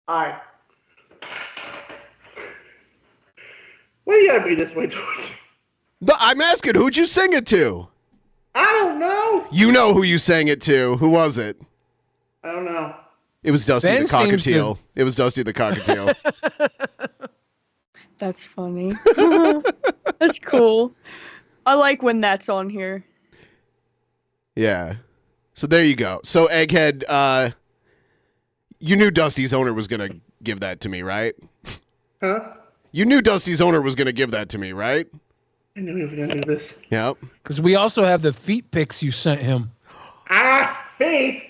Why you gotta be this way towards me? No, I'm asking, who'd you sing it to? I don't know. You know who you sang it to. Who was it? I don't know. It was Dusty Ben the seems to- Cockatiel. It was Dusty the Cockatiel. That's funny. That's cool. I like when that's on here. Yeah. So there you go. So Egghead, you knew Dusty's owner was going to give that to me, right? Huh? You knew Dusty's owner was going to give that to me, right? I knew he was gonna do this. Yep. Because we also have the feet pics you sent him. Feet!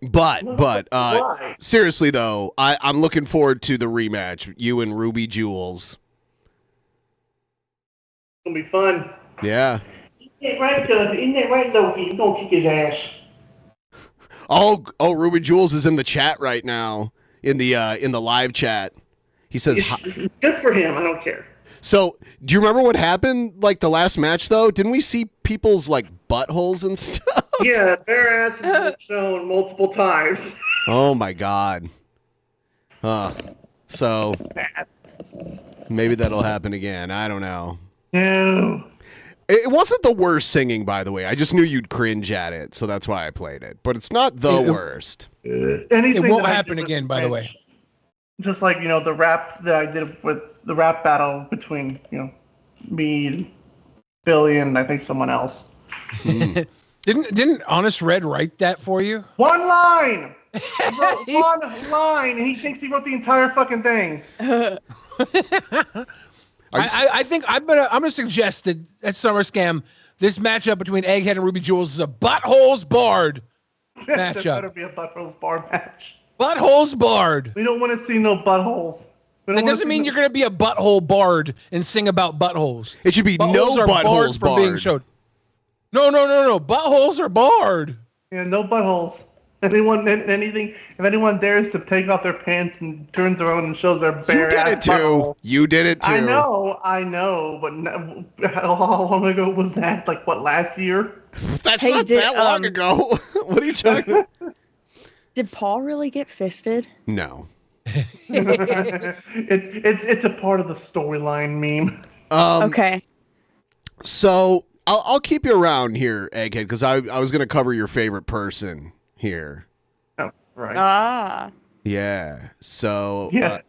But Why? seriously though, I'm looking forward to the rematch. You and Ruby Jules. It's gonna be fun. Yeah. Isn't that right, Loki? You gonna kick his ass. Oh, Ruby Jules is in the chat right now. In the live chat. He says Good for him. I don't care. So, do you remember what happened like the last match though? Didn't we see people's like buttholes and stuff? Yeah, their asses have been shown multiple times. Oh my god. So maybe that'll happen again. I don't know. No. It wasn't the worst singing, by the way. I just knew you'd cringe at it, so that's why I played it. But it's not the worst. Anything It won't that I happen did again, was by the cringe. way. Just like, the rap that I did with the rap battle between, me and Billy and I think someone else. Didn't Honest Red write that for you? One line! He wrote one line, and he thinks he wrote the entire fucking thing. I think I'm gonna suggest that at Summer Scam, this matchup between Egghead and Ruby Jules is a buttholes barred There matchup. better be a buttholes bar match. Buttholes barred. We don't want to see no buttholes. That doesn't mean you're gonna be a butthole bard and sing about buttholes. It should be no are barred buttholes from being barred. showed. No. Buttholes are barred. Yeah, no buttholes. If anyone dares to take off their pants and turns around and shows their bare You did ass it too. butthole. You did it too. I know, but how long ago was that? Like, what, last year? That's not that long ago. What are you talking about? Did Paul really get fisted? No. It's a part of the storyline meme. Okay. So I'll keep you around here, Egghead, because I was going to cover your favorite person here. Oh, right. Ah. Yeah. So Yeah.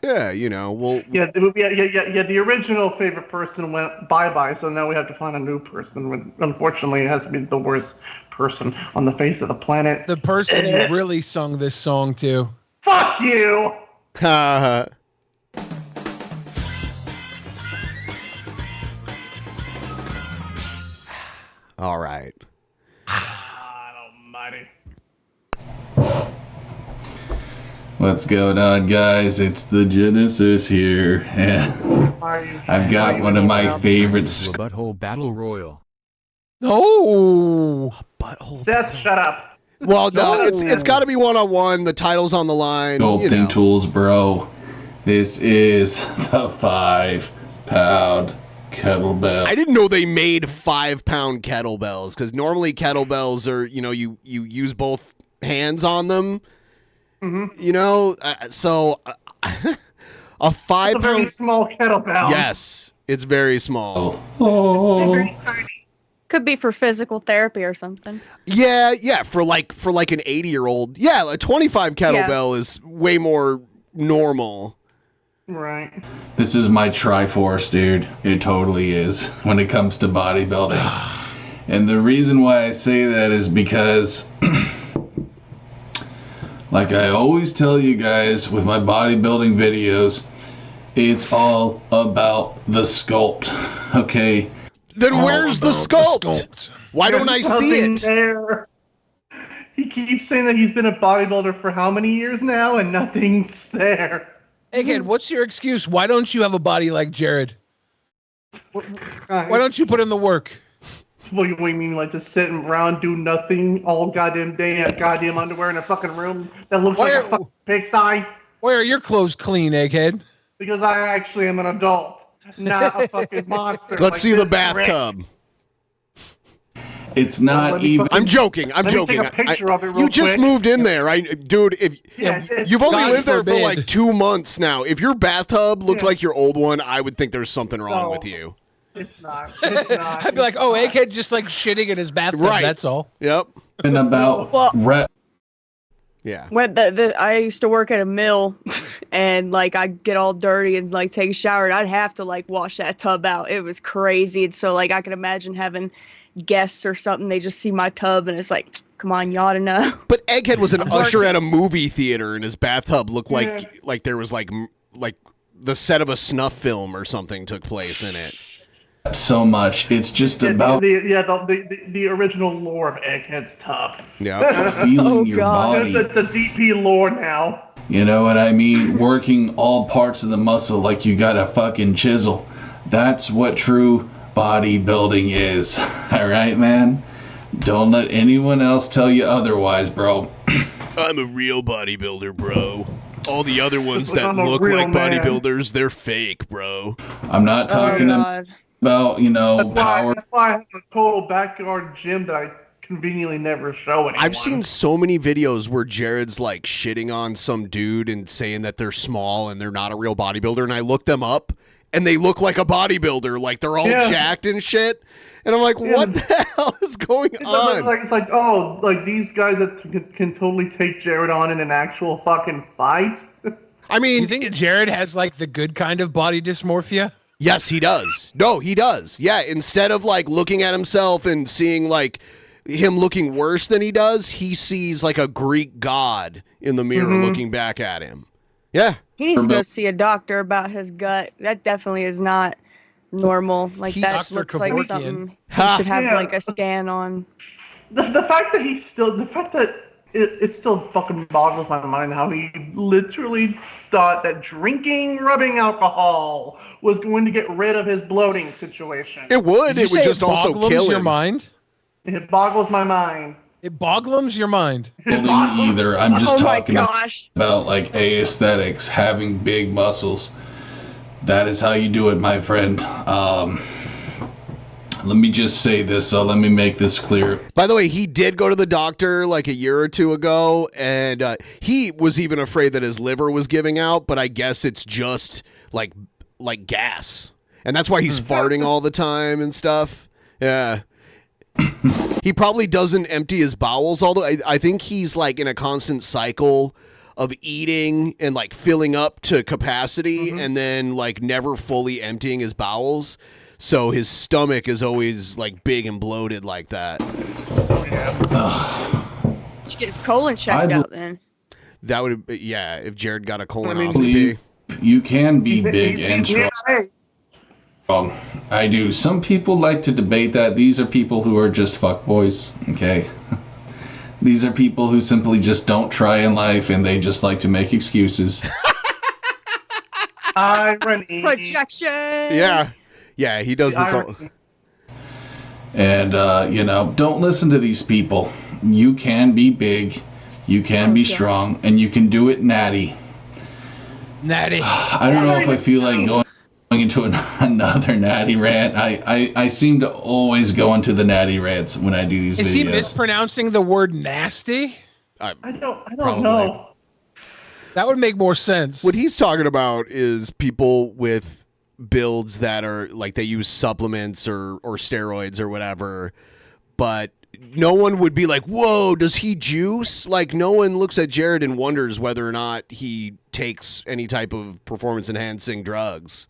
we'll Yeah, the original favorite person went bye-bye, so now we have to find a new person. Unfortunately, it has to be the worst person on the face of the planet. The person who really sung this song to. Fuck you! All right. Almighty. What's going on, guys? It's the Genesis here. I've got one of my favorites. Butthole Battle Royal. No. Butthole. Seth, shut up. Well, no, it's got to be one-on-one. The title's on the line. Sculpting tools, bro. This is the 5-pound kettlebell. I didn't know they made 5-pound kettlebells because normally kettlebells are, you use both hands on them. Mm-hmm. So a 5-pound. It's a very small kettlebell. Yes, it's very small. Very tiny. Could be for physical therapy or something. Yeah, for like an 80-year-old. Yeah, a 25 kettlebell is way more normal. Right. This is my Triforce, dude. It totally is when it comes to bodybuilding. And the reason why I say that is because, like I always tell you guys with my bodybuilding videos, it's all about the sculpt, okay? Then where's the sculpt? Why don't I see it? There. He keeps saying that he's been a bodybuilder for how many years now, and nothing's there. Egghead, what's your excuse? Why don't you have a body like Jared? Why don't you put in the work? What do you mean, like just sitting around, do nothing all goddamn day in goddamn underwear in a fucking room that looks like a fucking pigsty? Why are your clothes clean, Egghead? Because I actually am an adult, not a fucking monster. Let's see the bathtub. It's not even. I'm joking. I'm joking. Take a picture of it real You just quick. moved in there, dude. If you've only God lived there forbid. for like 2 months now, if your bathtub looked like your old one, I would think there's something wrong with you. It's not. It's not. I'd be like, oh, Egghead just like shitting in his bathtub. Right. That's all. Yep. And about Yeah. When I used to work at a mill, and like I'd get all dirty and like take a shower, and I'd have to like wash that tub out. It was crazy. And so like I could imagine having guests or something. They just see my tub, and it's like, come on, you ought to know. But Egghead was an usher at a movie theater, and his bathtub looked like there was like the set of a snuff film or something took place in it. So much. It's just about the original lore of Egghead's tub. Yeah. feeling your body. The DP lore now. You know what I mean? Working all parts of the muscle like you got a fucking chisel. That's what true bodybuilding is. All right, man? Don't let anyone else tell you otherwise, bro. I'm a real bodybuilder, bro. All the other ones that I'm a look real like man. bodybuilders, they're fake, bro. I'm not talking about, you know, power. That's why I have a total backyard gym that I conveniently never show anyone. I've seen so many videos where Jared's like shitting on some dude and saying that they're small and they're not a real bodybuilder, and I look them up and they look like a bodybuilder, like they're all jacked and shit. And I'm like, what the hell is going on? It's like, oh, like these guys that can totally take Jared on in an actual fucking fight. I mean, you think Jared has like the good kind of body dysmorphia? Yes, he does. No, he does. Yeah, instead of like looking at himself and seeing like him looking worse than he does, he sees like a Greek god in the mirror looking back at him. Yeah. He needs to go see a doctor about his gut. That definitely is not normal. Like that Dr. looks like Kevorkian. something he should have like a scan on. The fact that it still fucking boggles my mind how he literally thought that drinking rubbing alcohol was going to get rid of his bloating situation. It would. It would just also kill your him. mind? It boggles my mind. It boggles your mind. Either. I'm just Oh my talking gosh. about like aesthetics, having big muscles. That is how you do it, my friend. Let me just say this, so let me make this clear. By the way, he did go to the doctor like a year or two ago, and he was even afraid that his liver was giving out, but I guess it's just like gas. And that's why he's farting all the time and stuff. Yeah. He probably doesn't empty his bowels, although I think he's like in a constant cycle of eating and like filling up to capacity and then like never fully emptying his bowels. So his stomach is always like big and bloated like that. Should get his colon checked out then. That would, yeah, if Jared got a colonoscopy. You can be big and strong. I do. Some people like to debate that. These are people who are just fuckboys, okay? These are people who simply just don't try in life and they just like to make excuses. Irony. Projection. Yeah. Yeah, he does this all. And, you know, don't listen to these people. You can be big, you can be strong, and you can do it natty. Natty. I don't know if I feel like going into another natty rant. I seem to always go into the natty rants when I do these videos. Is he mispronouncing the word nasty? I don't know. That would make more sense. What he's talking about is people with builds that are like they use supplements or steroids or whatever, but no one would be like, whoa, does he juice? Like, no one looks at Jared and wonders whether or not he takes any type of performance-enhancing drugs.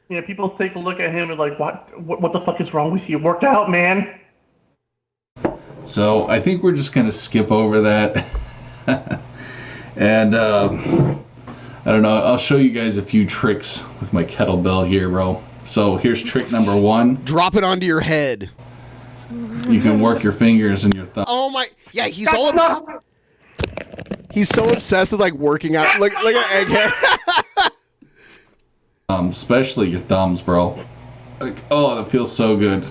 Yeah, people take a look at him and like, what the fuck is wrong with you? Worked out, man. So I think we're just going to skip over that. And I don't know, I'll show you guys a few tricks with my kettlebell here, bro. So here's trick number 1. Drop it onto your head. You can work your fingers and your thumb. Oh my, yeah, he's so obsessed with like working out. Look at Egghead. Especially your thumbs, bro. Like, oh, that feels so good.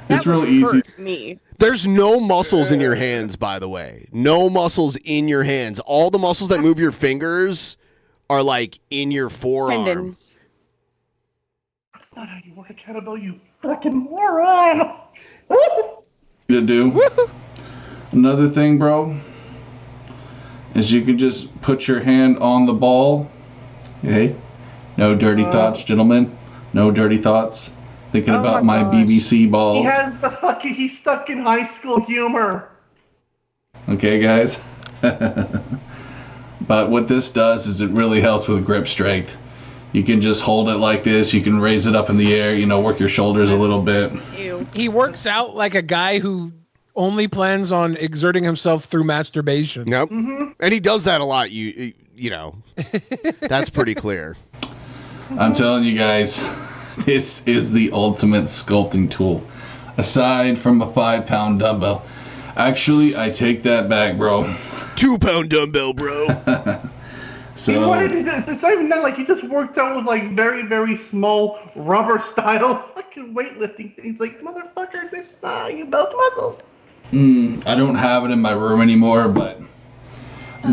It's real easy. Me. There's no muscles in your hands, by the way. No muscles in your hands. All the muscles that move your fingers are like in your forearm. Tendons. That's not how you work a kettlebell, you fucking moron. To do. Another thing, bro, is you can just put your hand on the ball. Okay? No dirty thoughts, gentlemen. No dirty thoughts. Thinking about my BBC balls. He's stuck in high school humor. Okay, guys? But what this does is it really helps with grip strength. You can just hold it like this. You can raise it up in the air, work your shoulders a little bit. Ew. He works out like a guy who only plans on exerting himself through masturbation. Nope. Mm-hmm. And he does that a lot, you know. That's pretty clear. I'm telling you guys, this is the ultimate sculpting tool. Aside from a 5-pound dumbbell. Actually, I take that back, bro. 2-pound dumbbell, bro. So it's not even that, like, he just worked out with like very, very small rubber style fucking weightlifting things. Like, motherfucker, this is not how you build muscles. I don't have it in my room anymore, but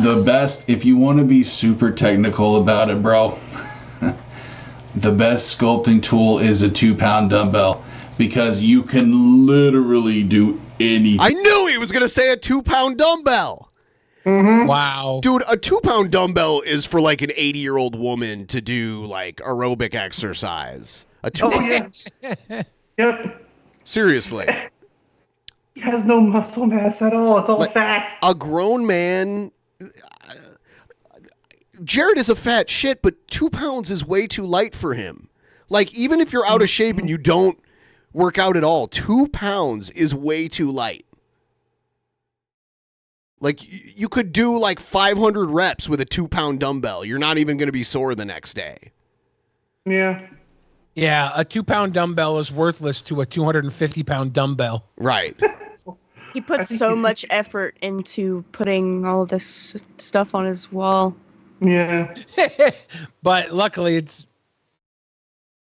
the best, if you want to be super technical about it, bro, the best sculpting tool is a 2-pound dumbbell because you can literally do anything. I knew he was going to say a 2-pound dumbbell. Mm-hmm. Wow. Dude, a 2-pound dumbbell is for like an 80-year-old woman to do like aerobic exercise. Yep. Seriously. He has no muscle mass at all. It's all fat. A grown man. Jared is a fat shit, but 2 pounds is way too light for him. Like, even if you're out of shape and you don't work out at all, 2 pounds is way too light. Like, you could do like 500 reps with a 2-pound dumbbell. You're not even going to be sore the next day. Yeah. Yeah, a 2-pound dumbbell is worthless to a 250-pound dumbbell. Right. He puts so much effort into putting all this stuff on his wall. Yeah. But luckily, it's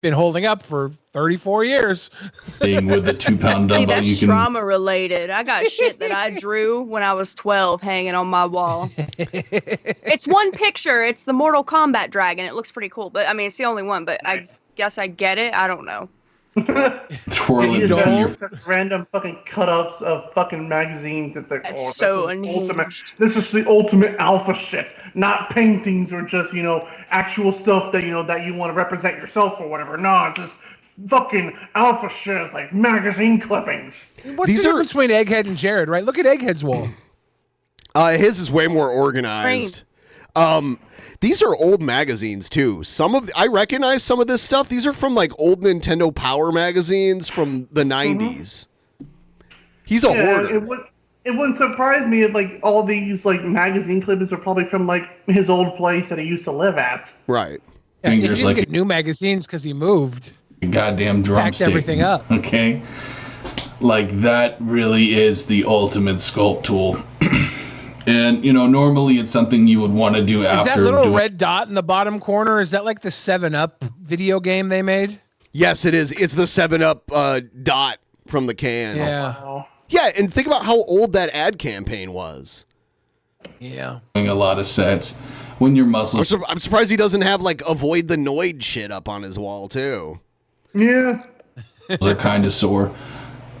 been holding up for 34 years. Thing with the 2-pound dumbbell, that's you can trauma related. I got shit that I drew when I was 12 hanging on my wall. It's one picture. It's the Mortal Kombat dragon. It looks pretty cool, but I mean, it's the only one. But I guess I get it. I don't know. twirl it just between your. Random fucking cut-ups of fucking magazines that they're so unhinged. This is the ultimate alpha shit, not paintings or just actual stuff that that you want to represent yourself or whatever. No, it's just fucking alpha shit. It's like magazine clippings. What's the difference between Egghead and Jared? Right? Look at Egghead's wall. His is way more organized. These are old magazines too. I recognize some of this stuff. These are from like old Nintendo Power magazines from the 90s. He's a hoarder. It wouldn't surprise me if like all these like magazine clippings are probably from like his old place that he used to live at. Right. Yeah, he didn't get new magazines because he moved. Goddamn drumstick. Packed everything up. Okay. Like that really is the ultimate sculpt tool. And, normally it's something you would want to do after. Is that little red dot in the bottom corner? Is that like the 7-Up video game they made? Yes, it is. It's the 7-Up dot from the can. Yeah. Oh, wow. Yeah, and think about how old that ad campaign was. Yeah. Doing a lot of sets. When your muscles... I'm surprised he doesn't have, like, avoid the Noid shit up on his wall, too. Yeah. They're kind of sore.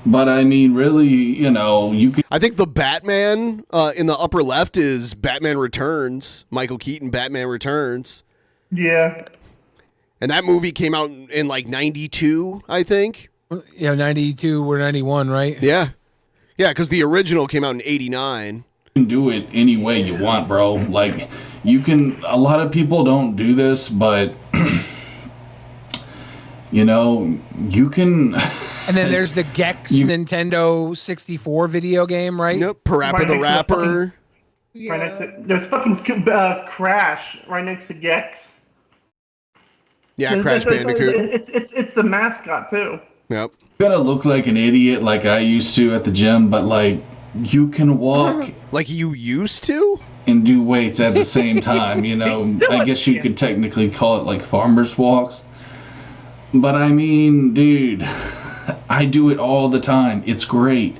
But I mean, really, you could... I think the Batman in the upper left is Batman Returns. Michael Keaton, Batman Returns. Yeah. And that movie came out in like 92, I think. Yeah, 92 or 91, right? Yeah. Yeah, because the original came out in '89. You can do it any way you want, bro. Like, you can. A lot of people don't do this, but you know, you can. And then there's the Gex Nintendo 64 video game, right? Yep, Parappa the Rapper. Right next to, there's fucking Crash right next to Gex. Yeah, Crash Bandicoot. It's the mascot too. Yep. You gotta look like an idiot like I used to at the gym, but like you can walk like you used to and do weights at the same time, you know. I guess you could technically call it like farmer's walks. But I mean, dude, I do it all the time. It's great.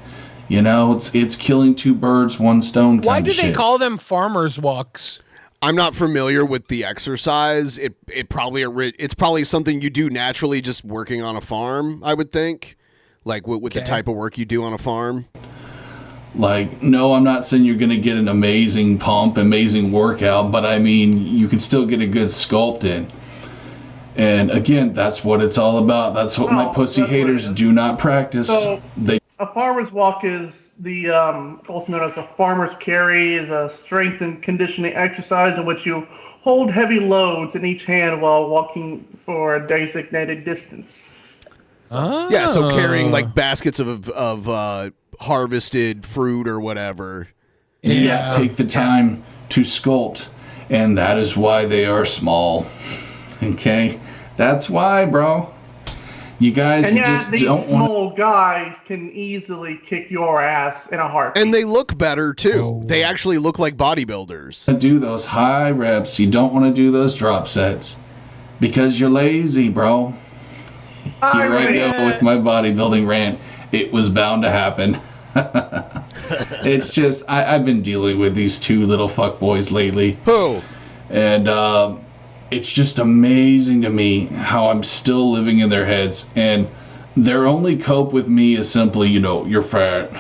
You know, it's killing two birds, one stone kind Why of do they shit. call them farmer's walks? I'm not familiar with the exercise. It's probably something you do naturally just working on a farm, I would think. Like with the type of work you do on a farm. Like, no, I'm not saying you're going to get an amazing pump, amazing workout, but I mean, you can still get a good sculpt in. And again, that's what it's all about. That's what my pussy haters do not practice. So, They a farmer's walk is the also known as a farmer's carry, is a strength and conditioning exercise in which you hold heavy loads in each hand while walking for a designated distance. Yeah, so carrying like baskets of harvested fruit or whatever. Yeah, take the time to sculpt, and that is why they are small. Okay? That's why, bro. You guys And yeah, just these don't want small guys can easily kick your ass in a heartbeat. And they look better too. They actually look like bodybuilders. to do those high reps. You don't want to do those drop sets because you're lazy, bro. Here I go with my bodybuilding rant. It was bound to happen. It's just, I've been dealing with these two little fuckboys lately. Who? And it's just amazing to me how I'm still living in their heads. And their only cope with me is simply, you know, you're fat.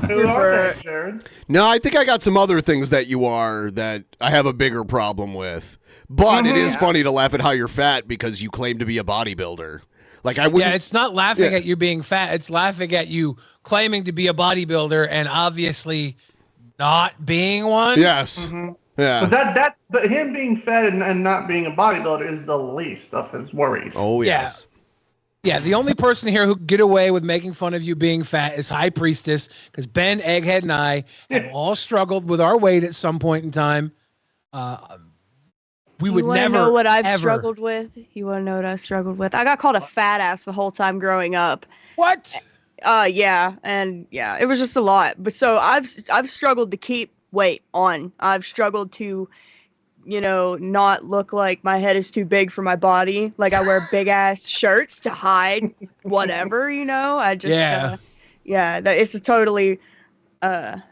Who are they, Jared? No, I think I got some other things that you are that I have a bigger problem with. But it is funny to laugh at how you're fat because you claim to be a bodybuilder. Like I wouldn't. Yeah, it's not laughing at you being fat. It's laughing at you claiming to be a bodybuilder and obviously not being one. Yes. Mm-hmm. Yeah. But him being fat and not being a bodybuilder is the least of his worries. Oh yes. Yeah, the only person here who could get away with making fun of you being fat is High Priestess, because Ben, Egghead, and I have all struggled with our weight at some point in time. We would never. You want to know what I've ever... struggled with? You want to know what I struggled with? I got called a fat ass the whole time growing up. What? Yeah, and yeah, it was just a lot. But so I've struggled to keep weight on. I've struggled to, you know, not look like my head is too big for my body. Like I wear big ass shirts to hide whatever, you know. I just it's a totally reverse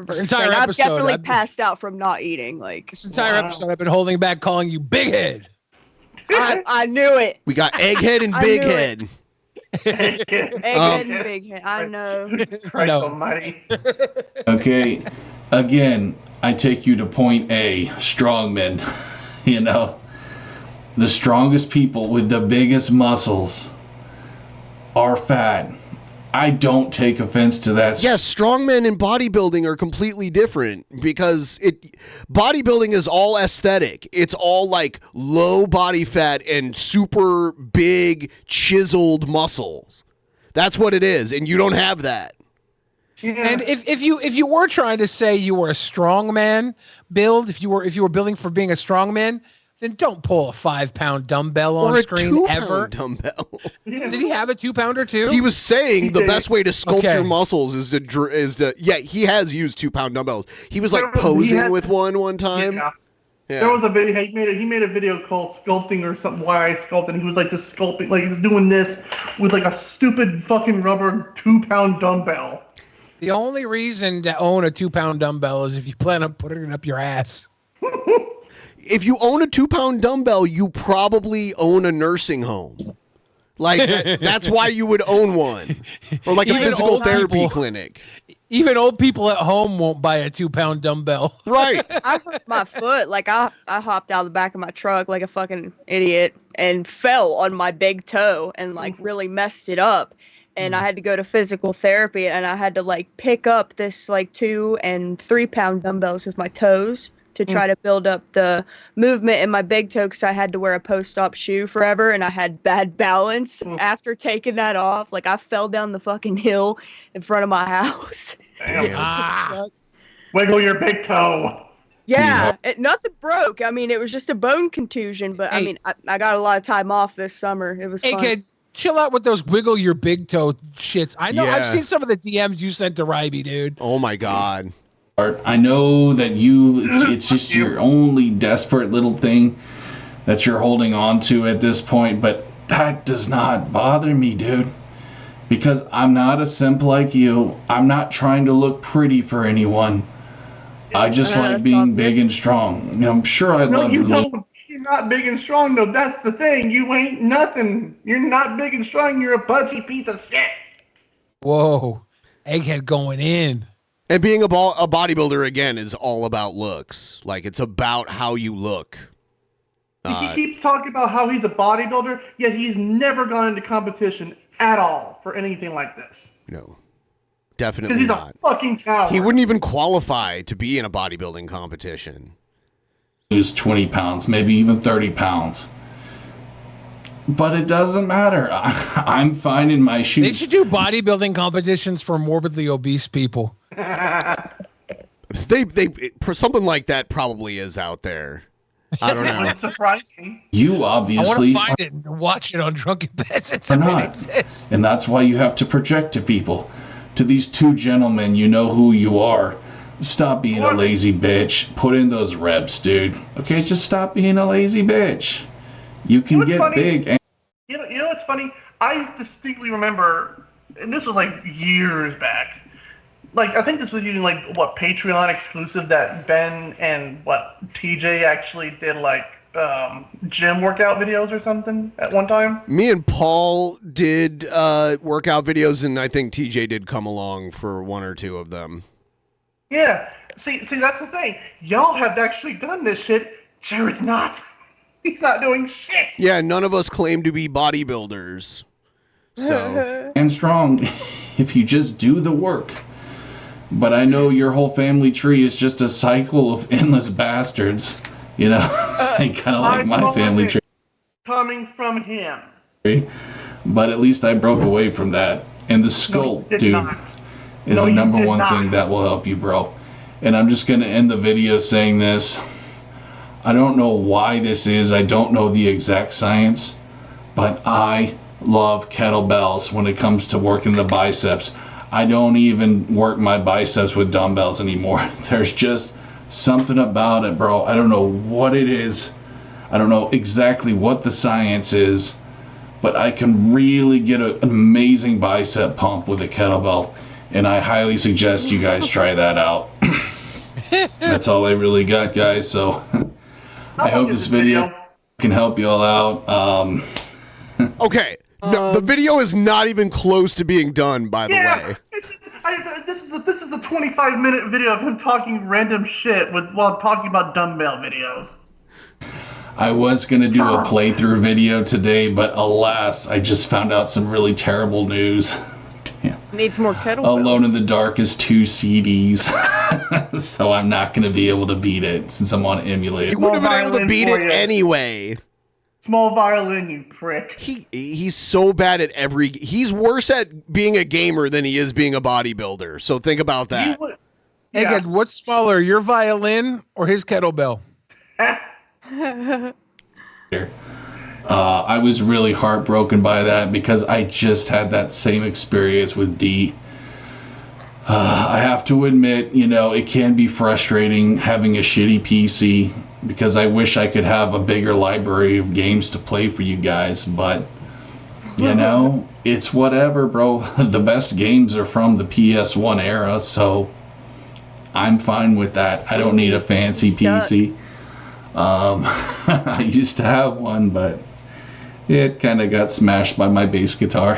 This entire thing. I've episode, definitely passed out from not eating. Like this entire episode, I've been holding back, calling you Big Head. I knew it. We got Egghead and Big Head. Egghead and Big Head. I know. Christ almighty. Okay, again, I take you to point A, strongmen. You know, the strongest people with the biggest muscles are fat. I don't take offense to that. Yes, strongmen and bodybuilding are completely different because bodybuilding is all aesthetic. It's all like low body fat and super big chiseled muscles. That's what it is, and you don't have that. Yeah. And if you were trying to say you were a strongman build, if you were building for being a strongman, then don't pull a 5-pound dumbbell on screen ever. Dumbbell. Did he have a 2-pounder too? He was saying the best way to sculpt your muscles is to he has used 2-pound dumbbells. He was like posing with one time. Yeah. There was a video he made a video called sculpting or something. Why I sculpted. He was like just sculpting, like he's doing this with like a stupid fucking rubber 2-pound dumbbell. The only reason to own a 2-pound dumbbell is if you plan on putting it up your ass. If you own a 2-pound dumbbell, you probably own a nursing home. Like that's why you would own one, or like a physical therapy clinic. Even old people at home won't buy a 2-pound dumbbell. Right. I hurt my foot. Like I hopped out of the back of my truck like a fucking idiot and fell on my big toe and like really messed it up. and I had to go to physical therapy, and I had to like pick up this like 2 and 3 pound dumbbells with my toes to try to build up the movement in my big toe, because I had to wear a post-op shoe forever, and I had bad balance after taking that off. Like I fell down the fucking hill in front of my house. Damn. Wiggle your big toe. Yeah, nothing broke. I mean, it was just a bone contusion, but I mean, I got a lot of time off this summer. It was fun. Kid, chill out with those wiggle your big toe shits. I know, I've seen some of the DMs you sent to Ryby, dude. Oh my God. I know that it's just your only desperate little thing that you're holding on to at this point, but that does not bother me, dude. Because I'm not a simp like you. I'm not trying to look pretty for anyone. I just like being big and strong. You know, I'm sure I'd love to don't. You're not big and strong, though. That's the thing. You ain't nothing. You're not big and strong. You're a pudgy piece of shit. Whoa. Egghead going in. And being a bodybuilder, again, is all about looks. Like, it's about how you look. He keeps talking about how he's a bodybuilder, yet he's never gone into competition at all for anything like this. No. Definitely Because he's not. a fucking coward. He wouldn't even qualify to be in a bodybuilding competition. lose 20 pounds, maybe even 30 pounds. But it doesn't matter. I'm fine in my shoes. They should do bodybuilding competitions for morbidly obese people. They something like that probably is out there. I don't know. It's surprising. You obviously I want to find it and watch it on Drunken Peasants. And that's why you have to project to people. To these two gentlemen, you know who you are. Stop being a lazy bitch. Put in those reps, dude. Okay, just stop being a lazy bitch. You can get big. And You know what's funny? I distinctly remember, and this was like years back. Like, I think this was using like what Patreon exclusive that Ben and TJ actually did, like gym workout videos or something at one time. Me and Paul did workout videos, and I think TJ did come along for one or two of them. Yeah. See, that's the thing. Y'all have actually done this shit. Jared's not. He's not doing shit. Yeah, none of us claim to be bodybuilders. So and strong if you just do the work. But I know your whole family tree is just a cycle of endless bastards. You know, kind of like my family tree. Coming from him. But at least I broke away from that. And the sculpt, dude, is the number one thing that will help you, bro. And I'm just going to end the video saying this. I don't know why this is. I don't know the exact science. But I love kettlebells when it comes to working the biceps. I don't even work my biceps with dumbbells anymore. There's just something about it, bro. I don't know what it is. I don't know exactly what the science is, but I can really get an amazing bicep pump with a kettlebell, and I highly suggest you guys try that out. That's all I really got, guys. So I hope this video can help you all out. Okay. No, the video is not even close to being done, by the way. This is a 25-minute video of him talking random shit while talking about dumbbell videos. I was going to do a playthrough video today, but alas, I just found out some really terrible news. Damn. Needs more kettlebell. Alone in the Dark is 2 CDs, so I'm not going to be able to beat it since I'm on emulator. You wouldn't have been able to beat it anyway. Small violin, you prick. He's so bad at he's worse at being a gamer than he is being a bodybuilder. So think about that. Hey, kid, what's smaller, your violin or his kettlebell? I was really heartbroken by that because I just had that same experience with D. I have to admit, it can be frustrating having a shitty PC because I wish I could have a bigger library of games to play for you guys, but it's whatever, bro. The best games are from the PS1 era, so I'm fine with that. I don't need a fancy PC. I used to have one, but it kind of got smashed by my bass guitar.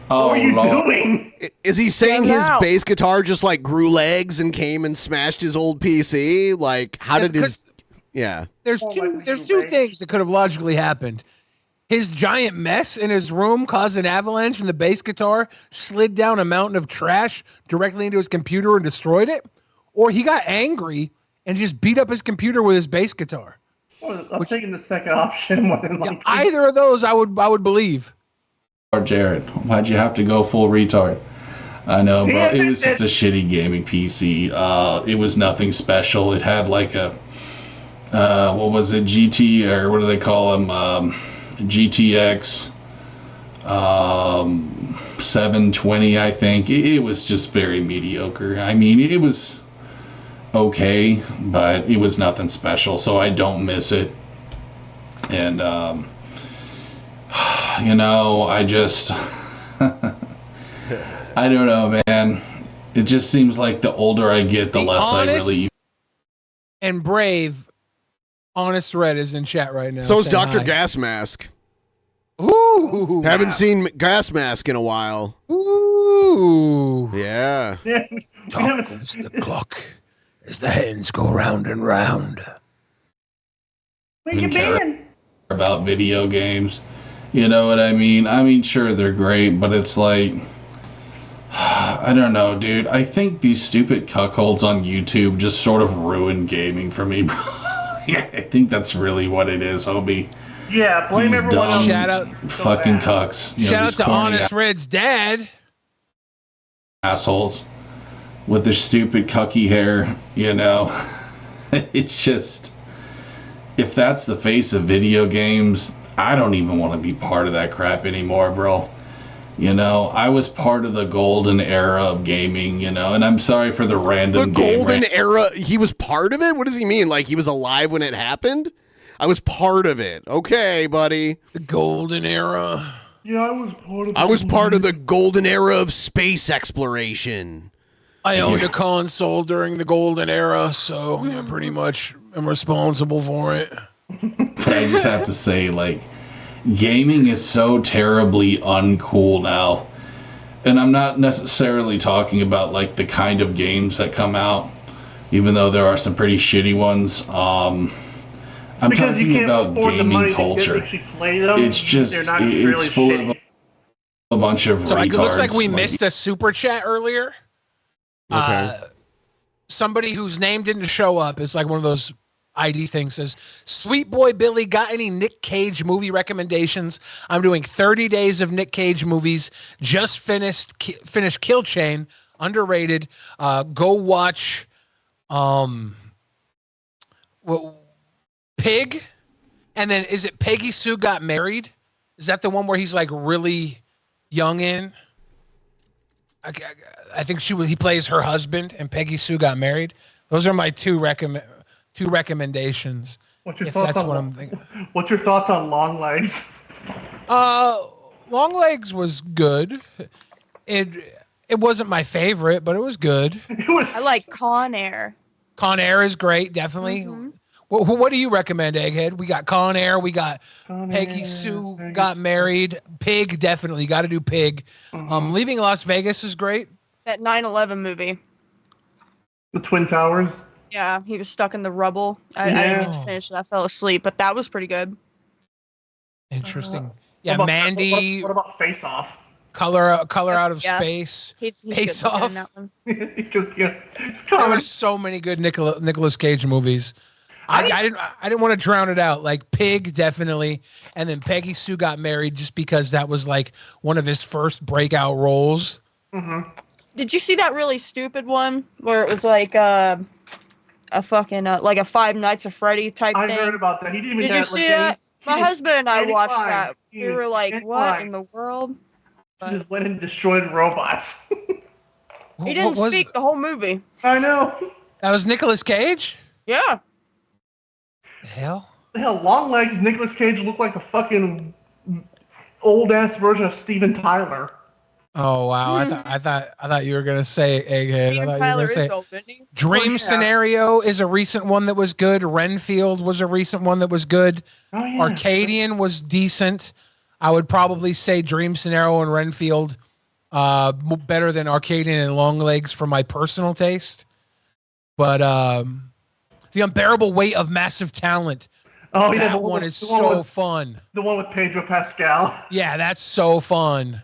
What are you doing? Is he saying his bass guitar just like grew legs and came and smashed his old PC? Like, how did his? Yeah. There's two things that could have logically happened. His giant mess in his room caused an avalanche and the bass guitar slid down a mountain of trash directly into his computer and destroyed it? Or he got angry and just beat up his computer with his bass guitar? Well, I'm taking the second option more than likely. Either of those I would believe. Or Jared, why'd you have to go full retard? I know, bro. It was just a shitty gaming PC. It was nothing special. It had like a, what was it, GT, or what do they call them? GTX 720, I think. It was just very mediocre. I mean, it was okay, but it was nothing special, so I don't miss it. And, you know, I just... I don't know, man. It just seems like the older I get, the less I really... And brave, Honest Red is in chat right now. So is Dr. Hi. Gas Mask. Ooh. Haven't seen Gas Mask in a while. Ooh. Yeah. Talk goes the clock as the hands go round and round. Where you been? About video games. You know what I mean? I mean, sure, they're great, but it's like... I don't know, dude. I think these stupid cuckolds on YouTube just sort of ruin gaming for me, bro. Yeah, I think that's really what it is, Hobie. Yeah, blame These everyone else. Shout out, fucking cucks. You know, shout out these to corny Honest Red's dad. assholes with their stupid cucky hair, you know. It's just, if that's the face of video games, I don't even want to be part of that crap anymore, bro. You know, I was part of the golden era of gaming, you know, and I'm sorry for the random golden era. He was part of it? What does he mean? Like he was alive when it happened? I was part of it. Okay, buddy. The golden era. Yeah, I was part of I was part of the golden era of space exploration. I owned a console during the golden era, so yeah, pretty much am responsible for it. But I just have to say, like, gaming is so terribly uncool now. And I'm not necessarily talking about, like, the kind of games that come out, even though there are some pretty shitty ones. I'm talking about gaming culture. It's just, it's full of a bunch of So retards. it looks like we missed a super chat earlier. Okay. Somebody whose name didn't show up. It's like one of those ID things. Says, "Sweet boy Billy, got any Nick Cage movie recommendations? I'm doing 30 days of Nick Cage movies. Just finished Kill Chain, underrated. Go watch, Pig, and then is it Peggy Sue Got Married? Is that the one where he's like really young in? I think he plays her husband, and Peggy Sue Got Married. Those are my two recommendations. What's your if thoughts that's on what I'm thinking. What's your thoughts on Long Legs? Long Legs was good. It wasn't my favorite, but it was good. I like Con Air. Con Air is great, definitely. Mm-hmm. What do you recommend, Egghead? We got Con Air. We got Peggy Sue Got Married. Pig, definitely. Got to do Pig. Leaving Las Vegas is great. That 9/11 movie. The Twin Towers? Yeah, he was stuck in the rubble. I didn't get to finish it. I fell asleep, but that was pretty good. Interesting. Yeah, What about- Mandy. What about Face Off? Color Out of Yeah. Space. He's Face good Off. in that one. Because There were so many good Nicolas Cage movies. I didn't want to drown it out. Like Pig, definitely, and then Peggy Sue Got Married, just because that was like one of his first breakout roles. Mm-hmm. Did you see that really stupid one where it was like a fucking like a Five Nights at Freddy type I thing? heard about that. He didn't even Did you have, see like, that? My any- husband and I any watched lines. that. We were like, Any "What in lines. the world?" He just went and destroyed robots. He didn't speak the whole movie. I know. That was Nicolas Cage? Yeah. Hell. Hell, Long Legs, Nicolas Cage looked like a fucking old ass version of Steven Tyler. Oh wow! I thought you were gonna say Egghead. I thought Tyler you were is gonna old, say isn't he? Dream Oh, yeah. Scenario is a recent one that was good. Renfield was a recent one that was good. Oh, yeah. Arcadian was decent. I would probably say Dream Scenario and Renfield better than Arcadian and Long Legs for my personal taste. But The Unbearable Weight of Massive Talent Oh yeah, that one is so fun. The one with Pedro Pascal. Yeah, that's so fun.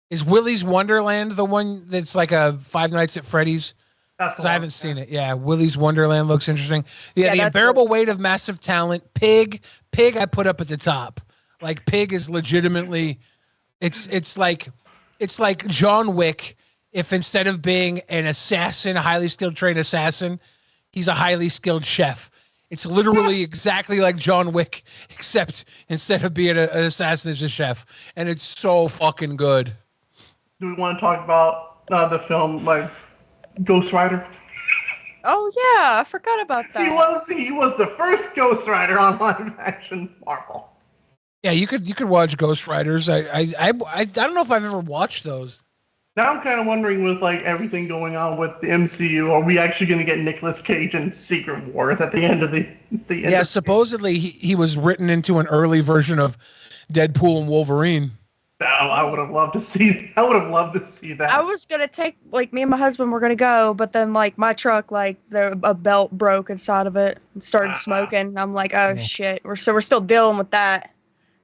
Is Willy's Wonderland the one that's like a Five Nights at Freddy's? Because I haven't seen it. Yeah, Willy's Wonderland looks interesting. Yeah, The Unbearable Weight of Massive Talent. Pig I put up at the top. Like Pig is legitimately, it's like John Wick if instead of being an assassin, a highly skilled trained assassin, he's a highly skilled chef. It's literally exactly like John Wick, except instead of being an assassin, it's a chef, and it's so fucking good. Do we want to talk about the film like Ghost Rider? Oh yeah, I forgot about that. He was the first Ghost Rider on live action Marvel. Yeah, you could watch Ghost Riders. I don't know if I've ever watched those. Now I'm kind of wondering, with like everything going on with the MCU, are we actually going to get Nicolas Cage in Secret Wars at the end of the end? Yeah, supposedly he was written into an early version of Deadpool and Wolverine. Oh, I would have loved to see. I would have loved to see that. I was gonna take, like, me and my husband were gonna go, but then like my truck, like a belt broke inside of it and started smoking. I'm like, oh shit. We're still dealing with that.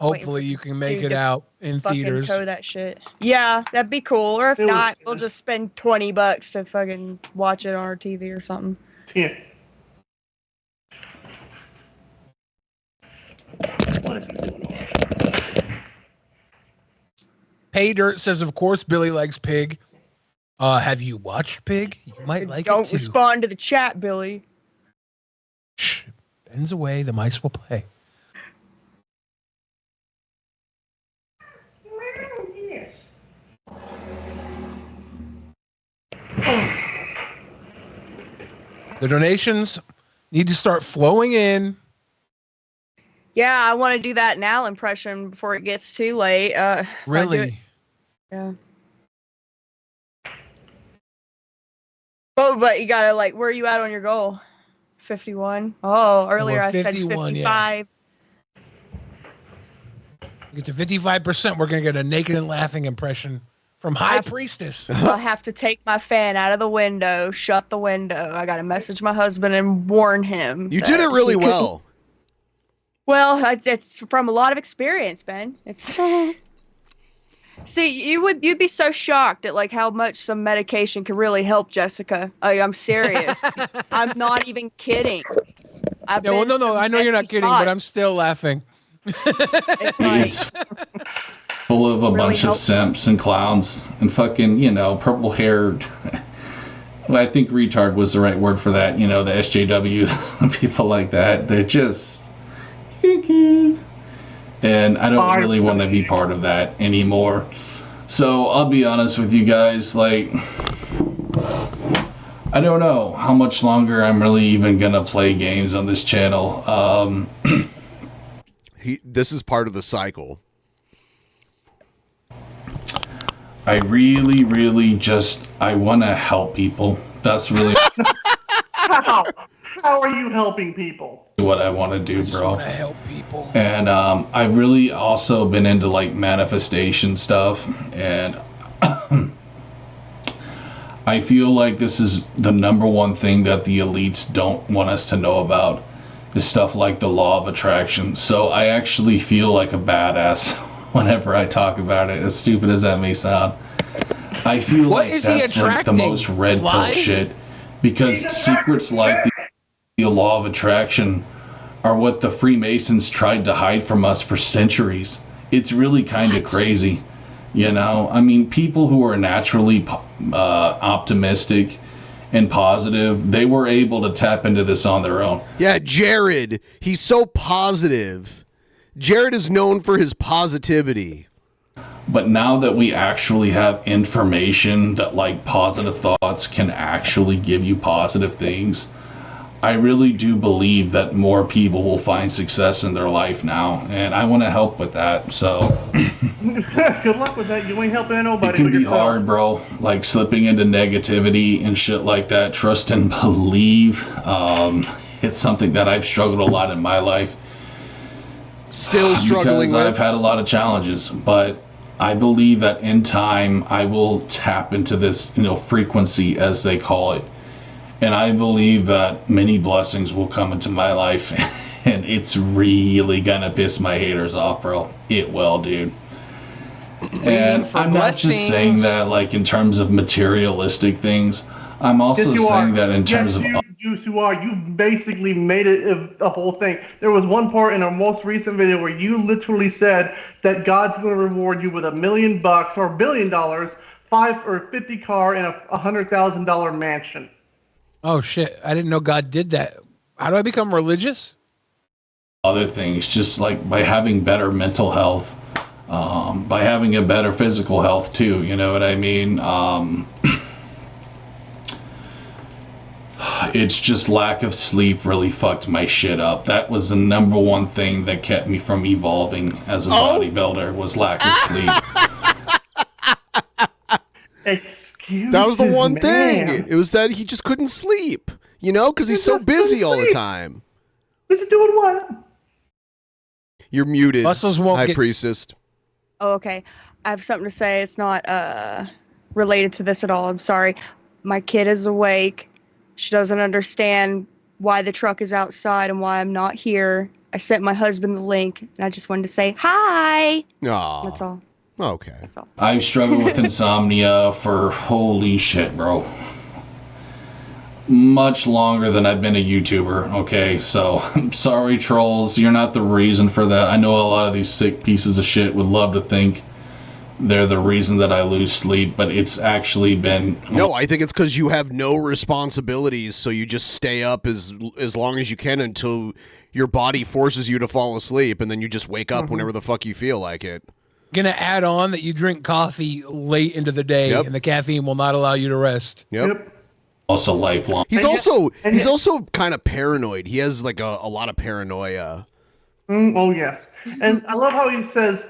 Hopefully you can make it out in theaters. Tow that shit. Yeah, that'd be cool. Or if not, we'll just spend $20 to fucking watch it on our TV or something. Yeah. What is he doing? Pay Dirt says, of course, Billy likes Pig. Have you watched Pig? You might like it too. Don't respond to the chat, Billy. Shh. Bends away, the mice will play. Yes. The donations need to start flowing in. Yeah, I want to do that now impression before it gets too late. Really? Yeah. Oh, but you gotta, like, where are you at on your goal? 51? Oh, earlier I said 55. Yeah. Get to 55%, we're going to get a naked and laughing impression from High Priestess. I'll have to take my fan out of the window, shut the window. I got to message my husband and warn him. You did it really well. Well, it's from a lot of experience, Ben. It's See, you'd be so shocked at like how much some medication can really help Jessica. I'm serious. I'm not even kidding. No, I know you're not kidding, but I'm still laughing. It's like full of a bunch of simps and clowns and fucking, purple haired. Well, I think retard was the right word for that. The SJW people like that. They're just and I don't really want to be part of that anymore. So I'll be honest with you guys, like, I don't know how much longer I'm really even gonna play games on this channel. This is part of the cycle. I really just, I want to help people. That's really How are you helping people? What I want to do, bro. I want to help people. And I've really also been into like manifestation stuff, and I feel like this is the number one thing that the elites don't want us to know about, is stuff like the law of attraction. So I actually feel like a badass whenever I talk about it, as stupid as that may sound. I feel like that's like the most red pill shit, because secrets like the law of attraction are what the Freemasons tried to hide from us for centuries. It's really kind of crazy, I mean, people who are naturally optimistic and positive, they were able to tap into this on their own. Yeah, Jared, he's so positive. Jared is known for his positivity. But now that we actually have information that like positive thoughts can actually give you positive things, I really do believe that more people will find success in their life now, and I want to help with that. So good luck with that. You ain't helping nobody. It can be hard, bro. Like slipping into negativity and shit like that. Trust and believe. It's something that I've struggled a lot in my life. Still struggling because I've had a lot of challenges, but I believe that in time I will tap into this, frequency, as they call it. And I believe that many blessings will come into my life, and it's really gonna piss my haters off, bro. It will, dude. And I'm not just saying that like in terms of materialistic things. I'm also saying that in terms of you've basically made it a whole thing. There was one part in our most recent video where you literally said that God's going to reward you with $1 million or $1 billion, 5 or 50 car, and a $100,000 mansion. Oh shit! I didn't know God did that. How do I become religious? Other things, just like by having better mental health, by having a better physical health too. You know what I mean? It's just lack of sleep really fucked my shit up. That was the number one thing that kept me from evolving as a bodybuilder, was lack of sleep. Excuse me. That was the one thing. It was that he just couldn't sleep, you know, because he's so busy all the time. Is he doing what? You're muted, Muscles won't High get- Priestess. Oh, okay. I have something to say. It's not related to this at all. I'm sorry. My kid is awake. She doesn't understand why the truck is outside and why I'm not here. I sent my husband the link, and I just wanted to say hi. Aw. That's all. Okay. That's all. I've struggled with insomnia for holy shit, bro. Much longer than I've been a YouTuber, okay? So, I'm sorry, trolls. You're not the reason for that. I know a lot of these sick pieces of shit would love to think they're the reason that I lose sleep, but it's actually been... No, I think it's because you have no responsibilities, so you just stay up as long as you can until your body forces you to fall asleep, and then you just wake up whenever the fuck you feel like it. Gonna add on that you drink coffee late into the day, and the caffeine will not allow you to rest. Yep. Also lifelong. He's also kind of paranoid. He has like a lot of paranoia. Oh, yes. And I love how he says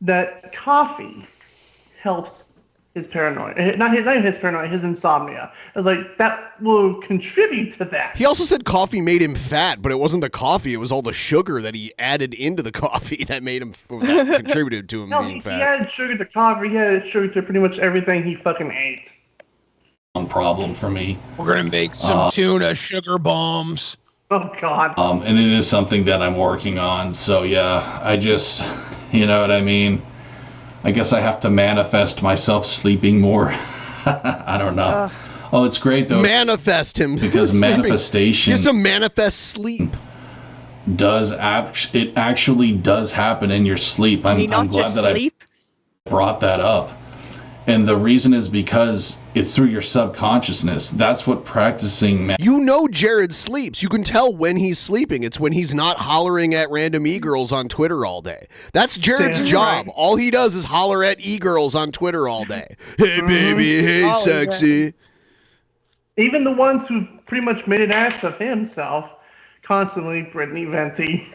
that coffee helps his paranoia. Not even his paranoia, his insomnia. I was like, that will contribute to that. He also said coffee made him fat, but it wasn't the coffee. It was all the sugar that he added into the coffee that made him, that contributed to him being fat. He added sugar to coffee. He added sugar to pretty much everything he fucking ate. Problem for me. We're gonna make some tuna sugar bombs. Oh God. And it is something that I'm working on. So yeah, I just, you know what I mean? I guess I have to manifest myself sleeping more. I don't know. Oh, it's great though. Manifest him. Because sleeping. manifestation. He has to manifest sleep. It actually does happen in your sleep. I'm glad that I brought that up. And the reason is because it's through your subconsciousness. That's what practicing... You know Jared sleeps. You can tell when he's sleeping. It's when he's not hollering at random e-girls on Twitter all day. That's Jared's job. All he does is holler at e-girls on Twitter all day. Hey, baby. Hey, sexy. Even the ones who've pretty much made an ass of himself, constantly Brittany Venti.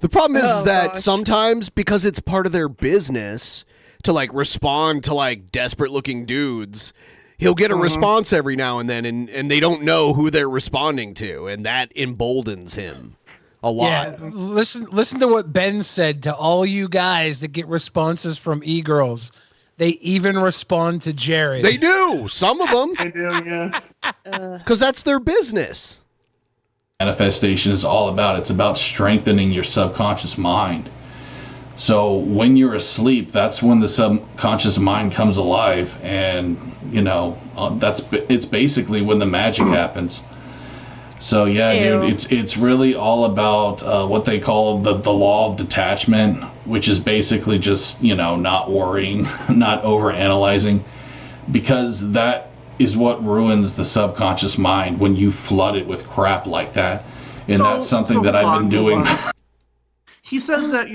The problem is that sometimes, because it's part of their business to like respond to like desperate looking dudes, he'll get a response every now and then, and they don't know who they're responding to, and that emboldens him a lot. Yeah, listen to what Ben said to all you guys that get responses from e-girls. They even respond to Jared. They do. Some of them. They do, yeah. Because that's their business. Manifestation is all about. It's about strengthening your subconscious mind. So when you're asleep, that's when the subconscious mind comes alive, and you know it's basically when the magic happens. So yeah, dude, it's really all about what they call the law of detachment, which is basically just not worrying, not over analyzing, because that is what ruins the subconscious mind when you flood it with crap like that, and that's something that I've been doing. He says that,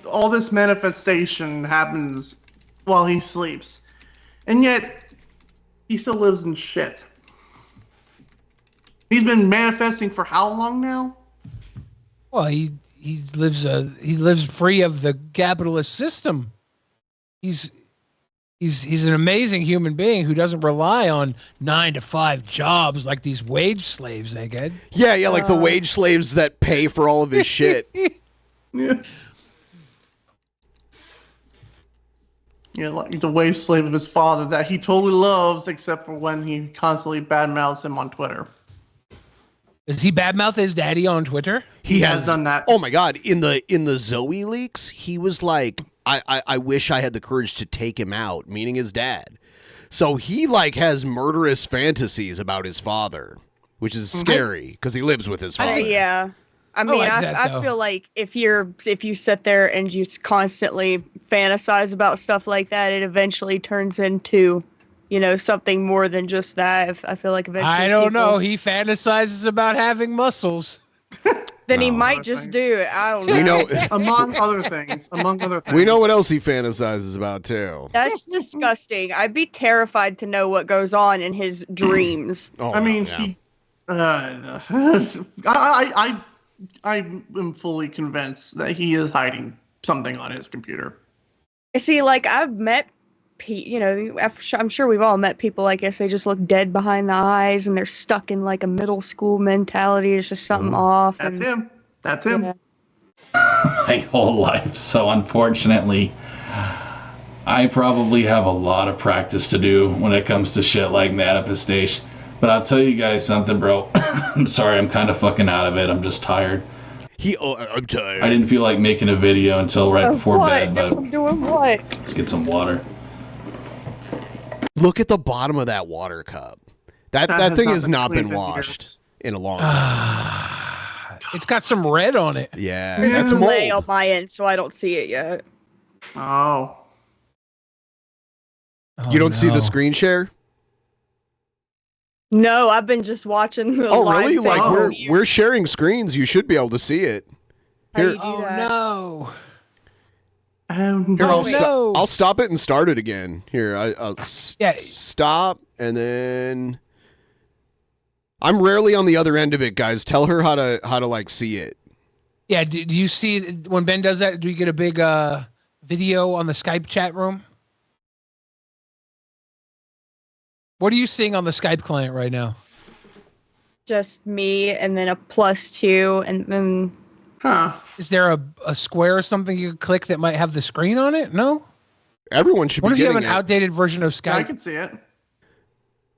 all this manifestation happens while he sleeps. And yet, he still lives in shit. He's been manifesting for how long now? Well, he lives free of the capitalist system. He's an amazing human being who doesn't rely on 9-to-5 jobs like these wage slaves, egghead. Yeah, like the wage slaves that pay for all of his shit. Yeah. Yeah, like he's a wage slave of his father that he totally loves, except for when he constantly badmouths him on Twitter. Does he badmouth his daddy on Twitter? He has done that. Oh my God! In the Zoe leaks, he was like, I wish I had the courage to take him out, meaning his dad. So he like has murderous fantasies about his father, which is scary because he lives with his father. Yeah. I mean, I feel like if you sit there and you constantly fantasize about stuff like that, it eventually turns into, something more than just that. I feel like eventually. I don't know. He fantasizes about having muscles. Then he might just do it. I don't know. We know, among other things. We know what else he fantasizes about too. That's disgusting. I'd be terrified to know what goes on in his dreams. I mean, I am fully convinced that he is hiding something on his computer. See, like I've met, I'm sure we've all met people. I guess they just look dead behind the eyes, and they're stuck in like a middle school mentality. It's just something off. That's him. That's him. Yeah. My whole life. So unfortunately, I probably have a lot of practice to do when it comes to shit like manifestation. But I'll tell you guys something, bro. I'm sorry, I'm kind of fucking out of it. I'm just tired. I'm tired. I didn't feel like making a video until right before bed, but I'm doing what? Let's get some water. Look at the bottom of that water cup. That thing has not been washed in a long time. It's got some red on it. Yeah, There's that's a mold. delay on my end, so I don't see it yet. Oh. You don't see the screen share? No, I've been just watching the live really? Like thing. we're sharing screens. You should be able to see it. Here, no. Here, I'll stop it and start it again. Here, I'll stop, and then I'm rarely on the other end of it, guys. Tell her how to like see it. Yeah, do you see when Ben does that? Do you get a big video on the Skype chat room? What are you seeing on the Skype client right now? Just me, and then a +2, and then. Is there a square or something you could click that might have the screen on it? No. Everyone should. What be if you have an getting it. outdated version of Skype? Yeah, I can see it.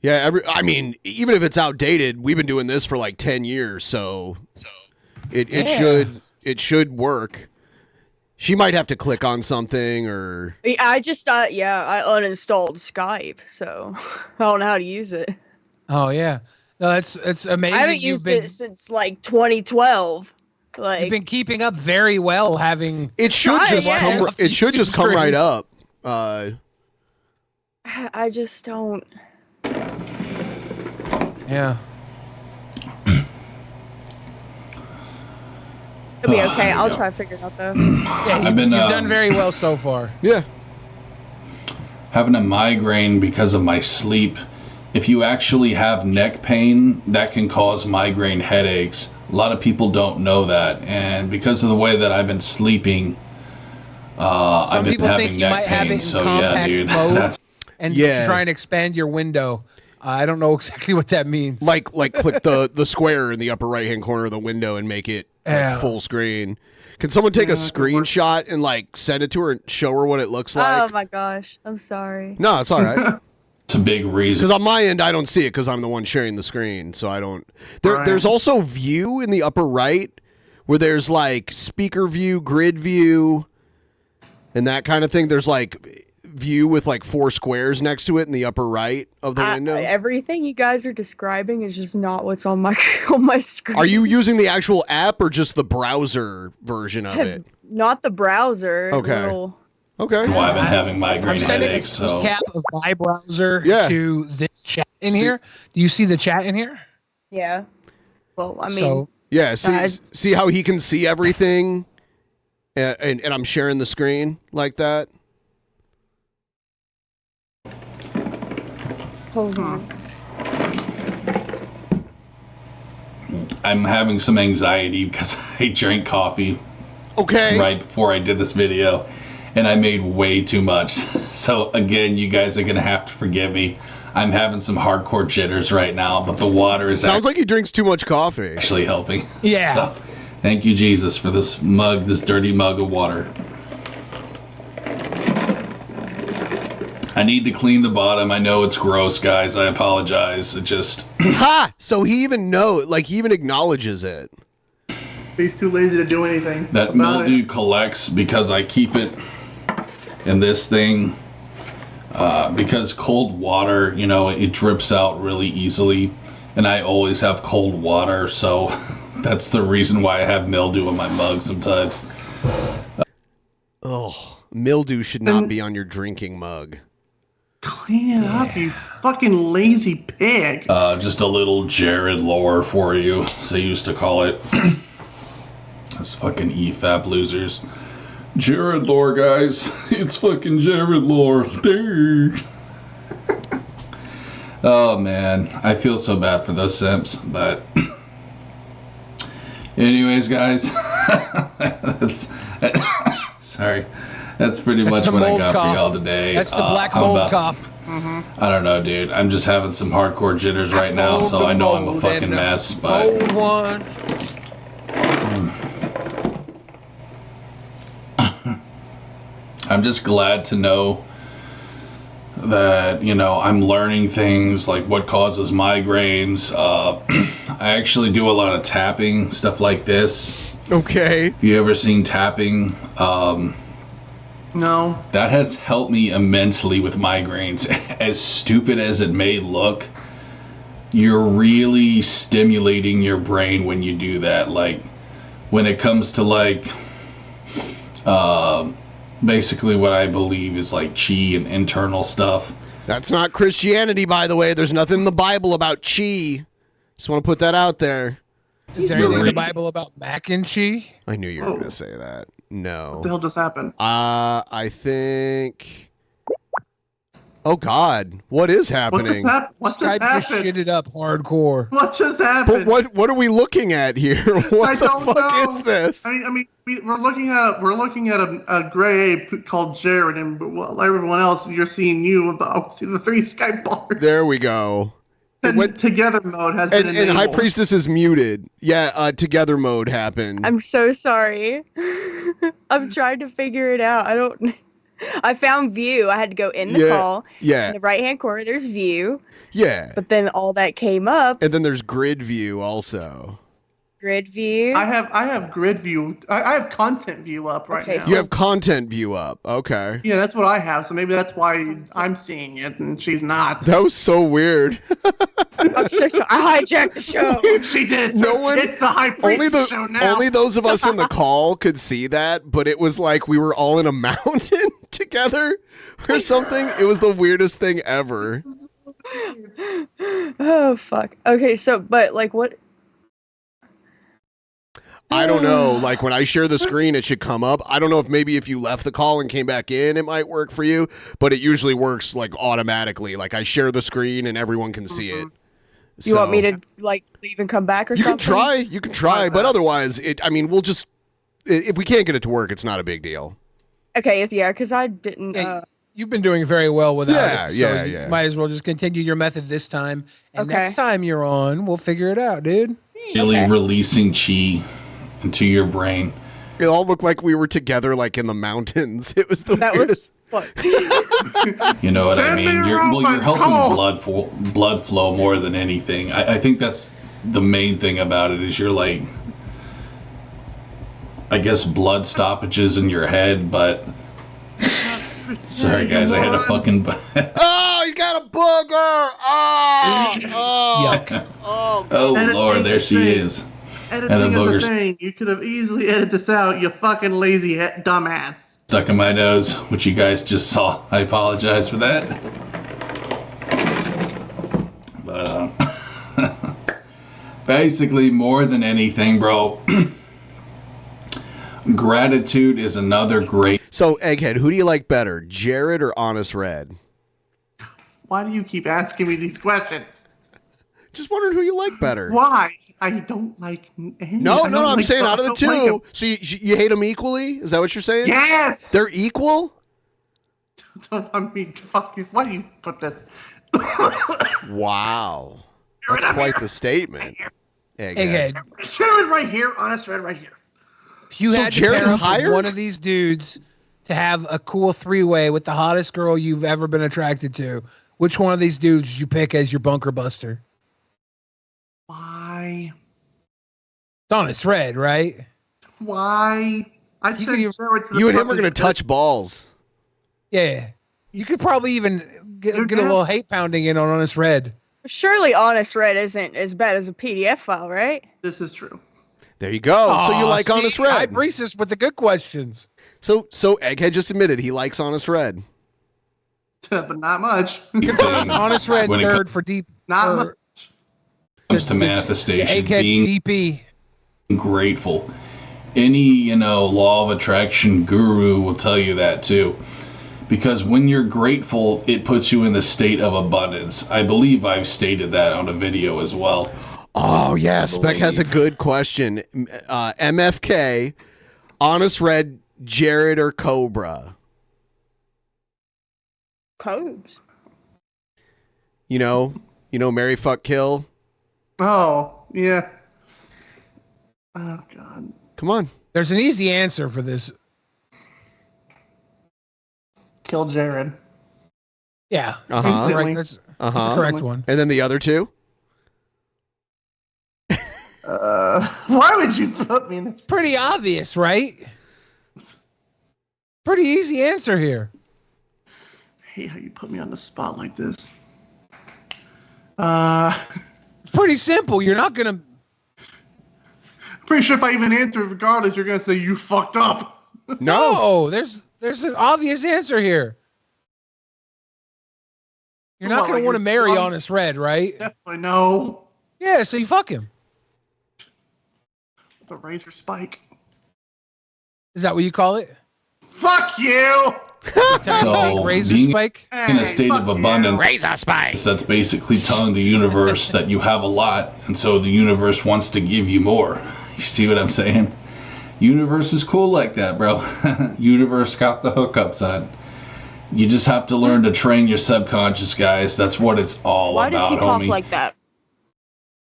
Yeah, I mean, even if it's outdated, we've been doing this for like 10 years, so it should work. She might have to click on something or. I just I uninstalled Skype, so I don't know how to use it. Oh yeah, no, it's amazing. I haven't used it since like 2012. Like you've been keeping up very well. Having it should just come right up. I just don't. Yeah. It'll be okay. I'll try to figure it out though. Yeah, you've done very well so far. Yeah. Having a migraine because of my sleep. If you actually have neck pain, that can cause migraine headaches. A lot of people don't know that, and because of the way that I've been sleeping, I've been having neck pain. So yeah, dude, and try and expand your window. I don't know exactly what that means. Like click the square in the upper right hand corner of the window and make it full screen. Can someone take a screenshot and like send it to her and show her what it looks like? Oh my gosh, I'm sorry. No, it's all right. It's a big reason. Because on my end, I don't see it because I'm the one sharing the screen, so I don't. There's also view in the upper right where there's like speaker view, grid view, and that kind of thing. There's like view with like 4 squares next to it in the upper right of the window. Everything you guys are describing is just not what's on my screen. Are you using the actual app or just the browser version of it? Not the browser. Okay. Okay. Well, I've been having migraine I'm sending headaches. a So recap of my browser to this chat in here. Do you see the chat in here? Yeah. Well, I mean. Yeah. See how he can see everything, and I'm sharing the screen like that. Hold on. I'm having some anxiety because I drank coffee. Okay. Right before I did this video, and I made way too much. So again, you guys are gonna have to forgive me. I'm having some hardcore jitters right now, but the water is sounds like he drinks too much coffee. Actually helping. Yeah. So, thank you, Jesus, for this mug, this dirty mug of water. I need to clean the bottom. I know it's gross, guys. I apologize. It just... Ha! So he even he even acknowledges it. He's too lazy to do anything. That mildew collects because I keep it in this thing. Because cold water, you know, it drips out really easily. And I always have cold water, so that's the reason why I have mildew in my mug sometimes. Oh, mildew should not be on your drinking mug. Clean it up, you fucking lazy pig. Just a little Jared lore for you, as they used to call it. Those fucking EFAP losers. Jared lore, guys. It's fucking Jared lore. Dude. Oh, man. I feel so bad for those simps, but... Anyways, guys. Sorry. That's pretty much what I got for y'all today. That's the black mold cough. I don't know, dude. I'm just having some hardcore jitters right now, so I know I'm a fucking mess, but... Old one. I'm just glad to know that, you know, I'm learning things like what causes migraines. I actually do a lot of tapping, stuff like this. Okay. Have you ever seen tapping? No. That has helped me immensely with migraines. As stupid as it may look, you're really stimulating your brain when you do that. Like, when it comes to, like, basically what I believe is, like, chi and internal stuff. That's not Christianity, by the way. There's nothing in the Bible about chi. Just want to put that out there. Is there anything in the Bible about mac and cheese? I knew you were going to say that. No. What the hell just happened? I think... Oh, God. What is happening? What just Skype happened? just shitted up hardcore. What just happened? But what are we looking at here? What the fuck is this? I mean, we're looking at a gray ape called Jared, and everyone else, you're seeing you. See the 3 Skype bars. There we go. Together mode has been enabled. And High Priestess is muted. Yeah, together mode happened. I'm so sorry. I'm trying to figure it out. I found view. I had to go in the call. Yeah. In the right-hand corner, there's view. Yeah. But then all that came up. And then there's grid view also. Grid view. I have grid view. I have content view up right now. You have content view up. Okay. Yeah, that's what I have. So maybe that's why I'm seeing it and she's not. That was so weird. I'm so sorry. I hijacked the show. She did. No one. It's the High Priest show now. Only those of us in the call could see that, but it was like we were all in a mountain together or something. It was the weirdest thing ever. Oh fuck. Okay, so but like what? I don't know. Like when I share the screen, it should come up. I don't know if maybe if you left the call and came back in, it might work for you, but it usually works like automatically. Like I share the screen and everyone can see it. You want me to like leave and come back or something? You can try, but otherwise, we'll just, if we can't get it to work, it's not a big deal. Okay, yeah, because I didn't. You've been doing very well without it. Yeah, you might as well just continue your method this time. And next time you're on, we'll figure it out, dude. Really releasing chi into your brain. It all looked like we were together, like in the mountains. It was the weirdest. You know what I mean? You're helping blood flow more than anything. I think that's the main thing about it is you're like, I guess blood stoppages in your head, but sorry guys, I had a fucking oh, you got a booger! Yuck. Oh Lord, there she is. Editing is a thing. You could have easily edited this out, you fucking lazy dumbass. Stuck in my nose, which you guys just saw. I apologize for that. But basically, more than anything, bro, gratitude is another great. So, Egghead, who do you like better, Jared or Honest Red? Why do you keep asking me these questions? Just wondering who you like better. Why? I don't like any. No, I'm saying out of the two. So you hate them equally? Is that what you're saying? Yes! They're equal? I mean, fuck you. Why do you put this? Wow. That's quite the statement. Egghead. Jared right here, Honest Red right here. If you had to pair up with one of these dudes to have a cool 3-way with the hottest girl you've ever been attracted to, which one of these dudes would you pick as your bunker buster? Why? It's on a thread, right? Why? You and him are going to touch balls. Yeah. You could probably even get a little hate pounding in on Honest Red. Surely Honest Red isn't as bad as a PDF file, right? This is true. There you go. So you like Honest Red. I breeze us with the good questions. So Egghead just admitted he likes Honest Red. But not much. Honest Red third for deep. Not much. Comes to manifestation, being DP. Grateful. Any, law of attraction guru will tell you that too. Because when you're grateful, it puts you in the state of abundance. I believe I've stated that on a video as well. Oh, yeah. Spec has a good question. MFK, Honest Red, Jared, or Cobra? Cobes. Marry, fuck, kill? Oh, yeah. Oh, God. Come on. There's an easy answer for this. Kill Jared. Yeah. Uh-huh. That's the correct one. And then the other two? Why would you put me in this? Pretty obvious, right? Pretty easy answer here. I hate how you put me on the spot like this. It's pretty simple. You're not going to... Pretty sure if I even answer regardless, you're going to say you fucked up. No, there's an obvious answer here. You're not going to want to marry Honest Red, right? Definitely no. Yeah, so you fuck him. The razor spike. Is that what you call it? Fuck you! So, razor being spike? in a state of abundance, razor spike. That's basically telling the universe that you have a lot, and so the universe wants to give you more. You see what I'm saying? Universe is cool like that, bro. Universe got the hookup side. You just have to learn to train your subconscious, guys. That's what it's all Why about, does he talk homie. like that?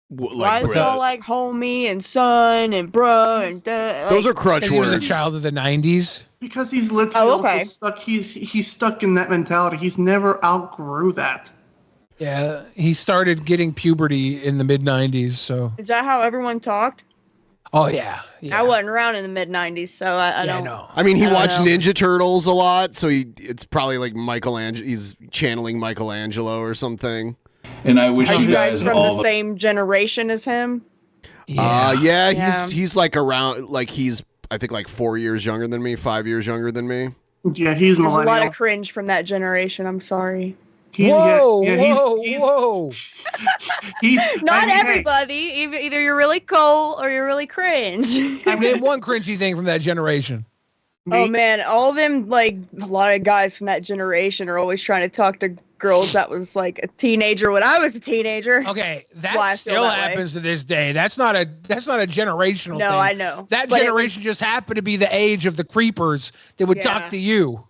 Why is it all like homie and son and bro and those are crutch words. He was a words. child of the 90s. Because he's literally also stuck. He's stuck in that mentality. He's never outgrew that. Yeah, he started getting puberty in the mid 90s. So is that how everyone talked? Oh yeah. I wasn't around in the mid 90s, so I don't know. I mean, he watched Ninja Turtles a lot, so it's probably like Michelangelo. He's channeling Michelangelo or something. And I wish Are you you guys guys from all the same generation as him? Yeah. He's like around, like he's I think like 4 years younger than me, 5 years younger than me. Yeah, he's millennial. There's a lot of cringe from that generation. I'm sorry. Whoa! Not everybody. Either you're really cool or you're really cringe. I name one cringy thing from that generation. Oh man, all of them, like a lot of guys from that generation are always trying to talk to girls that was like a teenager when I was a teenager. Okay, That's why I that feel still that way. happens to this day. That's not a generational No, thing. I know. That But it generation just happened to be the age of the creepers that would talk to you.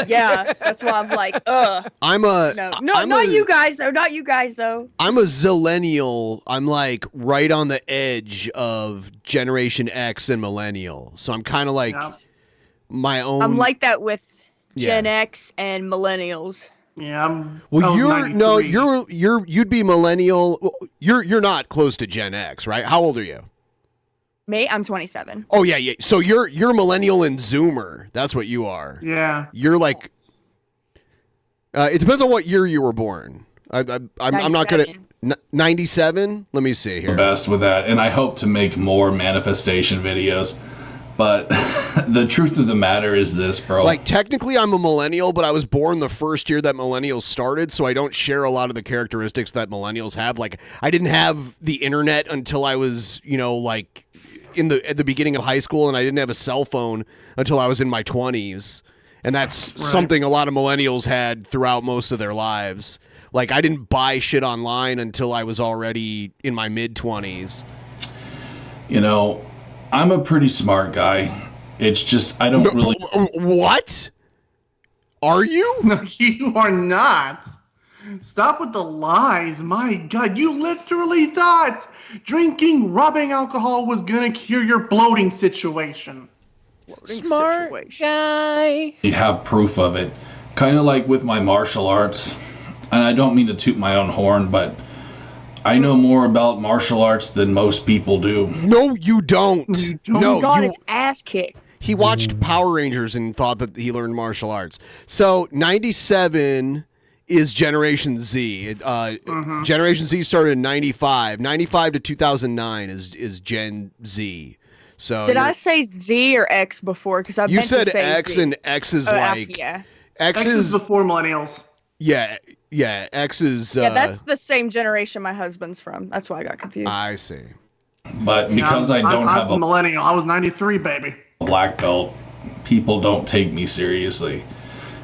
Yeah, that's why I'm like, ugh. Not you guys though. Not you guys though. I'm a zillennial. I'm like right on the edge of Generation X and millennial. So I'm kind of like my own. I'm like that with Yeah. Gen X and millennials. Yeah, Well, you'd be millennial. You're not close to Gen X, right? How old are you? Me, I'm 27. Oh yeah. So you're millennial and Zoomer. That's what you are. Yeah. You're like. It depends on what year you were born. I'm not good at 97. Let me see here. Best with that, and I hope to make more manifestation videos. But the truth of the matter is this, bro. Like, technically, I'm a millennial, but I was born the first year that millennials started, so I don't share a lot of the characteristics that millennials have. Like, I didn't have the internet until I was, like, at the beginning of high school, and I didn't have a cell phone until I was in my 20s. And that's something a lot of millennials had throughout most of their lives. Like, I didn't buy shit online until I was already in my mid-20s. I'm a pretty smart guy. It's just, I don't really... What? Are you? No, you are not. Stop with the lies. My God, you literally thought drinking rubbing alcohol was going to cure your bloating situation. Smart guy. You have proof of it. Kind of like with my martial arts. And I don't mean to toot my own horn, but I know more about martial arts than most people do. No, you don't. No, he got his ass kicked. He watched Power Rangers and thought that he learned martial arts. So 97 is Generation Z. Generation Z started in 95. 95 to 2009 is Gen Z. So Did I say Z or X before? Because I you meant said to say X, Z. and X is like yeah. X is before millennials. Yeah, X is. Yeah, that's the same generation my husband's from. That's why I got confused. I see. But because I don't have I'm a millennial. I was 93, baby. black belt, people don't take me seriously.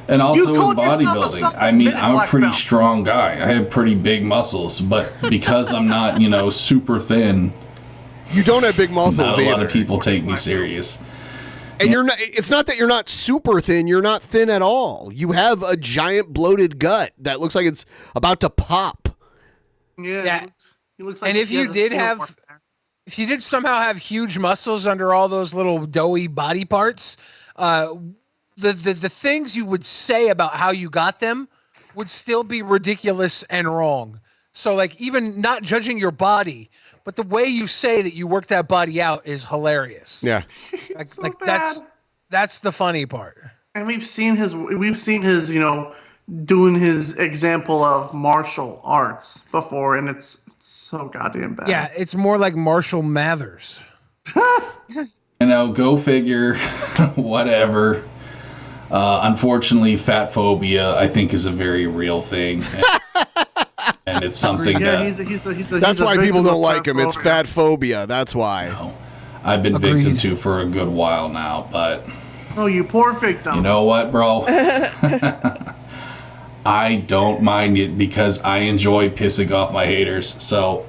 And also in bodybuilding, I mean, I'm a pretty strong guy. I have pretty big muscles, but because I'm not, super thin. You don't have big muscles not either. A lot of people take me serious. And you're not, it's not that you're not super thin, you're not thin at all. You have a giant bloated gut that looks like it's about to pop. Yeah. He looks like and if you did somehow have huge muscles under all those little doughy body parts, the things you would say about how you got them would still be ridiculous and wrong. So like even not judging your body, but the way you say that you work that body out is hilarious. Yeah. Like that's the funny part. And we've seen his doing his example of martial arts before, and it's so goddamn bad. Yeah, it's more like Marshall Mathers. Go figure. Whatever. Unfortunately, fat phobia, I think, is a very real thing. And it's something that's why people don't like him. It's fat phobia. That's why. I've been victim to for a good while now, but... Oh, you poor victim. You know what, bro? I don't mind it because I enjoy pissing off my haters. So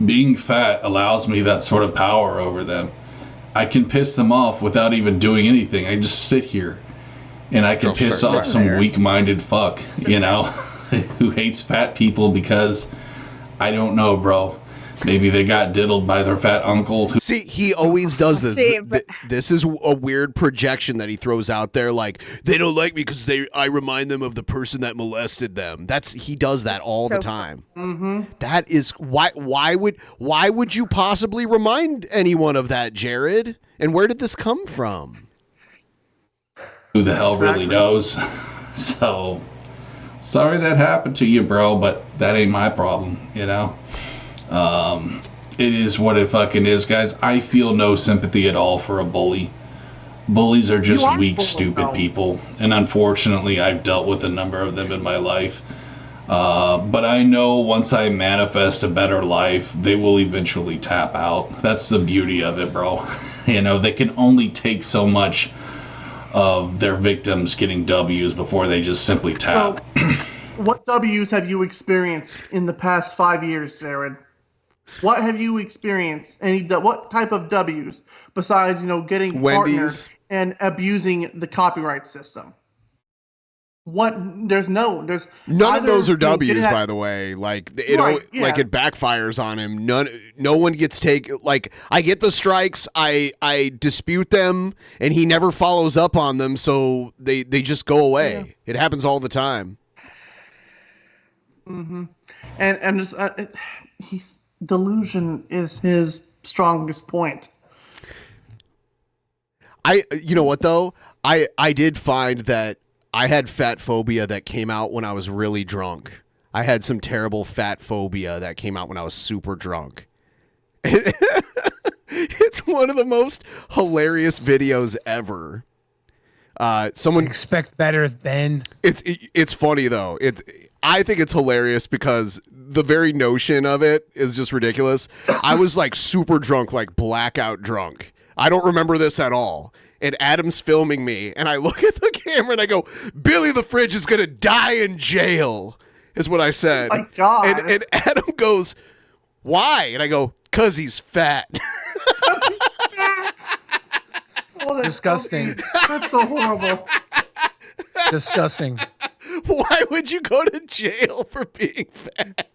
being fat allows me that sort of power over them. I can piss them off without even doing anything. I just sit here and I can piss off some weak-minded fuck, who hates fat people because, I don't know, bro. Maybe they got diddled by their fat uncle. See, he always does this. This is a weird projection that he throws out there. Like, they don't like me because I remind them of the person that molested them. He does that all the time. Mm-hmm. That is why would you possibly remind anyone of that, Jared? And where did this come from? Who the hell really knows? So, sorry that happened to you, bro, but that ain't my problem, It is what it fucking is, guys. I feel no sympathy at all for a bully. Bullies are just weak, stupid people. And unfortunately, I've dealt with a number of them in my life. But I know once I manifest a better life, they will eventually tap out. That's the beauty of it, bro. They can only take so much of their victims getting W's before they just simply tap. So, what W's have you experienced in the past 5 years, Jared? What have you experienced? What type of W's besides getting partners and abusing the copyright system? There's none of those are W's, by the way. Like it backfires on him. No one gets like I get the strikes, I dispute them, and he never follows up on them, so they just go away. Yeah. It happens all the time. Mm-hmm. And just, delusion is his strongest point. You know what though? I did find that I had fat phobia that came out when I was really drunk. I had some terrible fat phobia that came out when I was super drunk. It's one of the most hilarious videos ever. Someone expect better, Ben. It's funny though. I think it's hilarious because the very notion of it is just ridiculous. I was like super drunk, like blackout drunk. I don't remember this at all. And Adam's filming me, and I look at the camera and I go, "Billy the Fridge is gonna die in jail," is what I said. Oh my God. And Adam goes, "Why?" And I go, "'Cause he's fat." Oh, that's disgusting. That's so horrible. Disgusting. Why would you go to jail for being fat?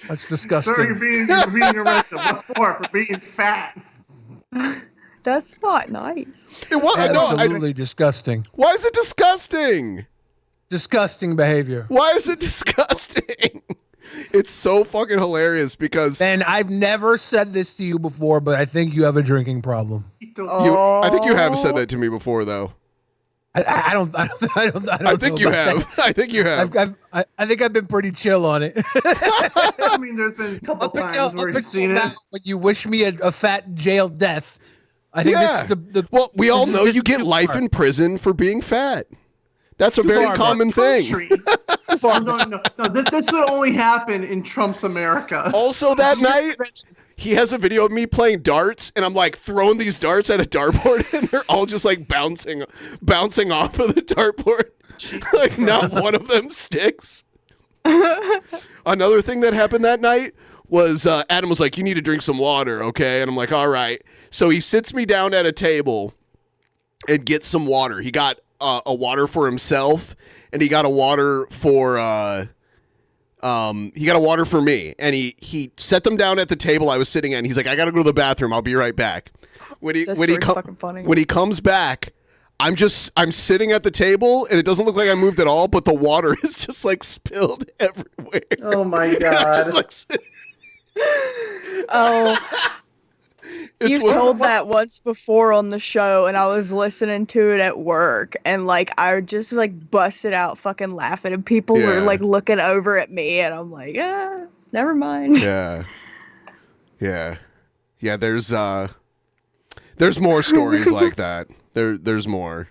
That's disgusting. Sir, you're being arrested. What for? For being fat. That's not nice. It was absolutely disgusting. Why is it disgusting? Disgusting behavior. Why is it disgusting? It's so fucking hilarious because. And I've never said this to you before, but I think you have a drinking problem. I think you have said that to me before, though. I don't I think you have. I think you have. I think I've been pretty chill on it. I mean, there's been a couple times where you've seen it. When you wish me a fat jail death, I think this is the well, we all know you get life in prison for being fat. That's a very common thing. No, this would only happen in Trump's America. Also that night, he has a video of me playing darts, and I'm like throwing these darts at a dartboard, and they're all just like bouncing off of the dartboard. Like not one of them sticks. Another thing that happened that night was Adam was like, "You need to drink some water, okay?" And I'm like, "All right." So he sits me down at a table and gets some water. He got a water for himself, and he got a water for me, and he set them down at the table I was sitting at. And he's like, "I gotta go to the bathroom. I'll be right back." When he comes back, I'm sitting at the table, and it doesn't look like I moved at all, but the water is just like spilled everywhere. Oh my god! You've told that once before on the show, and I was listening to it at work, and like I just like busted out fucking laughing, and people were like looking over at me, and I'm like, never mind. Yeah. There's more stories like that. There's more,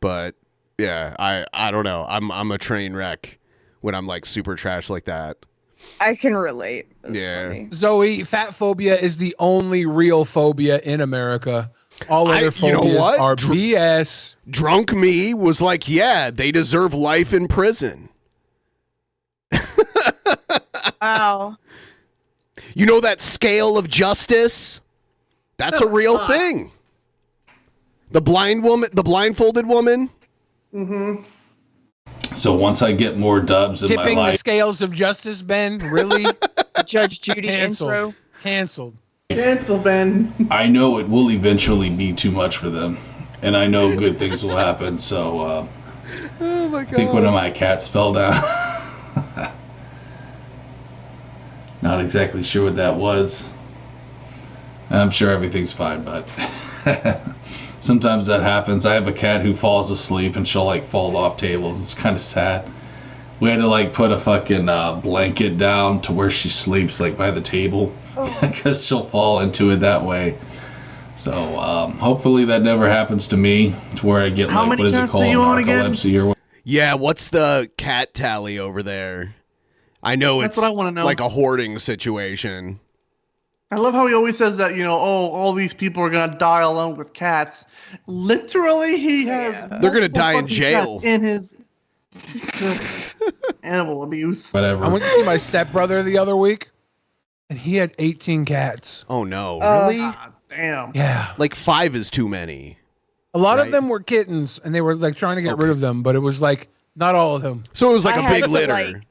but yeah, I don't know. I'm a train wreck when I'm like super trash like that. I can relate. That's funny. Zoe, fat phobia is the only real phobia in America. All other phobias are BS. Drunk me was like, yeah, they deserve life in prison. Wow. You know that scale of justice? That's a real thing. The blindfolded woman. Mm-hmm. So once I get more dubs in my Tipping life, the scales of justice, Ben. Really? Judge Judy intro. Canceled. Cancel, Ben. I know it will eventually be too much for them, and I know good things will happen. So oh my god! I think one of my cats fell down. Not exactly sure what that was. I'm sure everything's fine, but sometimes that happens. I have a cat who falls asleep and she'll like fall off tables. It's kind of sad. We had to like put a fucking blanket down to where she sleeps, like by the table, because she'll fall into it that way. So hopefully that never happens to me, to where I get like, what is it called, narcolepsy or what? Yeah, what's the cat tally over there? I know That's it's what I wanna know. like a hoarding situation. I love how he always says that, all these people are gonna die alone with cats. Literally, he has. They're gonna die in jail. In his animal abuse. Whatever. I went to see my stepbrother the other week, and he had 18 cats. Oh no! Really? Damn. Yeah. Like 5 is too many. A lot of them were kittens, and they were like trying to get rid of them, but it was like not all of them. So it was like I a had big to, litter.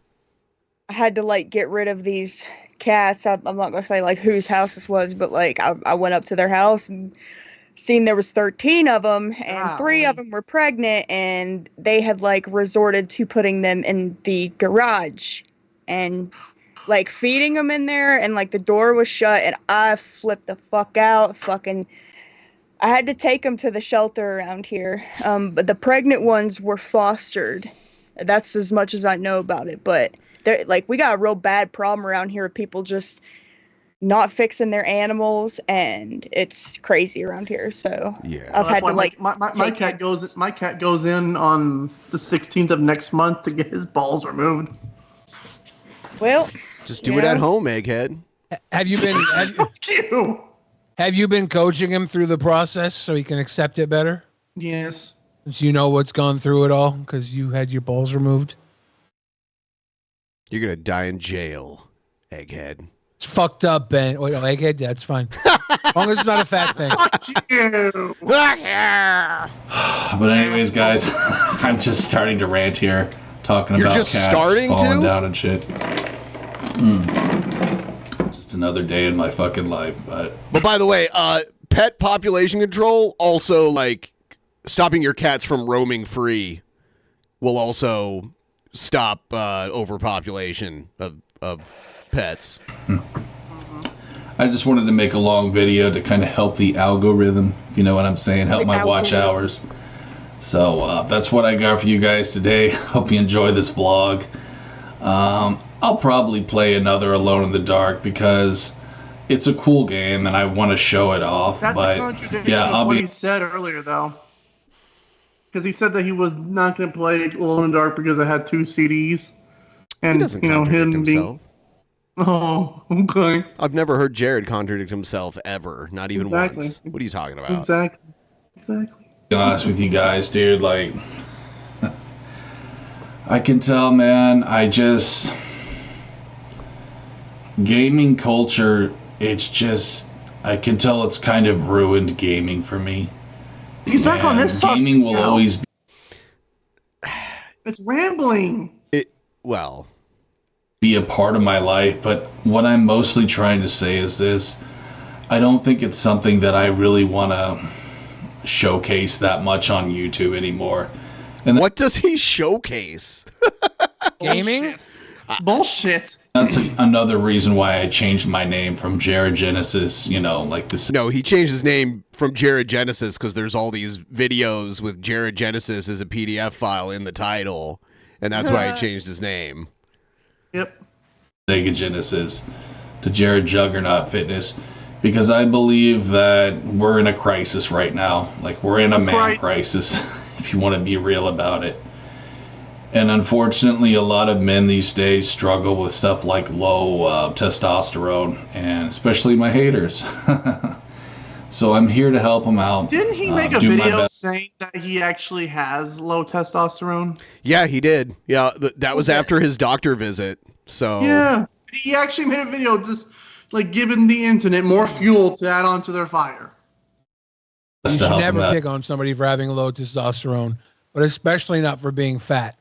I had to like get rid of these cats. I'm not gonna say like whose house this was, but like I went up to their house and seen there was 13 of them, and 3 of them were pregnant, and they had like resorted to putting them in the garage and like feeding them in there, and like the door was shut, and I flipped the fuck out. I had to take them to the shelter around here. But the pregnant ones were fostered. That's as much as I know about it, but like we got a real bad problem around here of people just not fixing their animals, and it's crazy around here. So yeah, I've had to like my cat goes in on the 16th of next month to get his balls removed. Well, just do it at home, Egghead. Have you been have you been coaching him through the process so he can accept it better? Yes. Since you know what's gone through it all because you had your balls removed. You're gonna die in jail, Egghead. It's fucked up, Ben. Wait, no, Egghead, that's fine. As long as it's not a fat thing. But anyways, guys, I'm just starting to rant here, talking You're about just cats starting falling to? down and shit. Just another day in my fucking life, but by the way, pet population control, also like stopping your cats from roaming free, will also stop overpopulation of pets. I just wanted to make a long video to kind of help the algorithm, if you know what I'm saying, help my watch hours. So that's what I got for you guys today. Hope you enjoy this vlog. I'll probably play another Alone in the Dark because it's a cool game and I want to show it off. That's but a contradiction yeah, of what he said earlier, though. Because he said that he was not going to play Alone in the Dark because it had 2 CDs. And, He doesn't contradict himself. Oh, okay. I've never heard Jared contradict himself ever, not even once. What are you talking about? Exactly. To be honest with you guys, dude, like, I can tell, man, gaming culture, it's just, I can tell it's kind of ruined gaming for me. He's back on this gaming will always be. It's rambling. Be a part of my life, but what I'm mostly trying to say is this: I don't think it's something that I really want to showcase that much on YouTube anymore. And what does he showcase? Gaming? Bullshit. That's another reason why I changed my name from Jared Genesis, you know, like this. No, he changed his name from Jared Genesis because there's all these videos with Jared Genesis as a PDF file in the title, and that's why he changed his name. Yep. Sega Genesis to Jared Juggernaut Fitness, because I believe that we're in a crisis right now. Like, we're in a man crisis, if you want to be real about it. And unfortunately, a lot of men these days struggle with stuff like low testosterone, and especially my haters. So I'm here to help them out. Didn't he make a video saying that he actually has low testosterone? Yeah, he did. Yeah, that was after his doctor visit. So yeah, he actually made a video just like giving the internet more fuel to add on to their fire. You should never pick on somebody for having low testosterone, but especially not for being fat.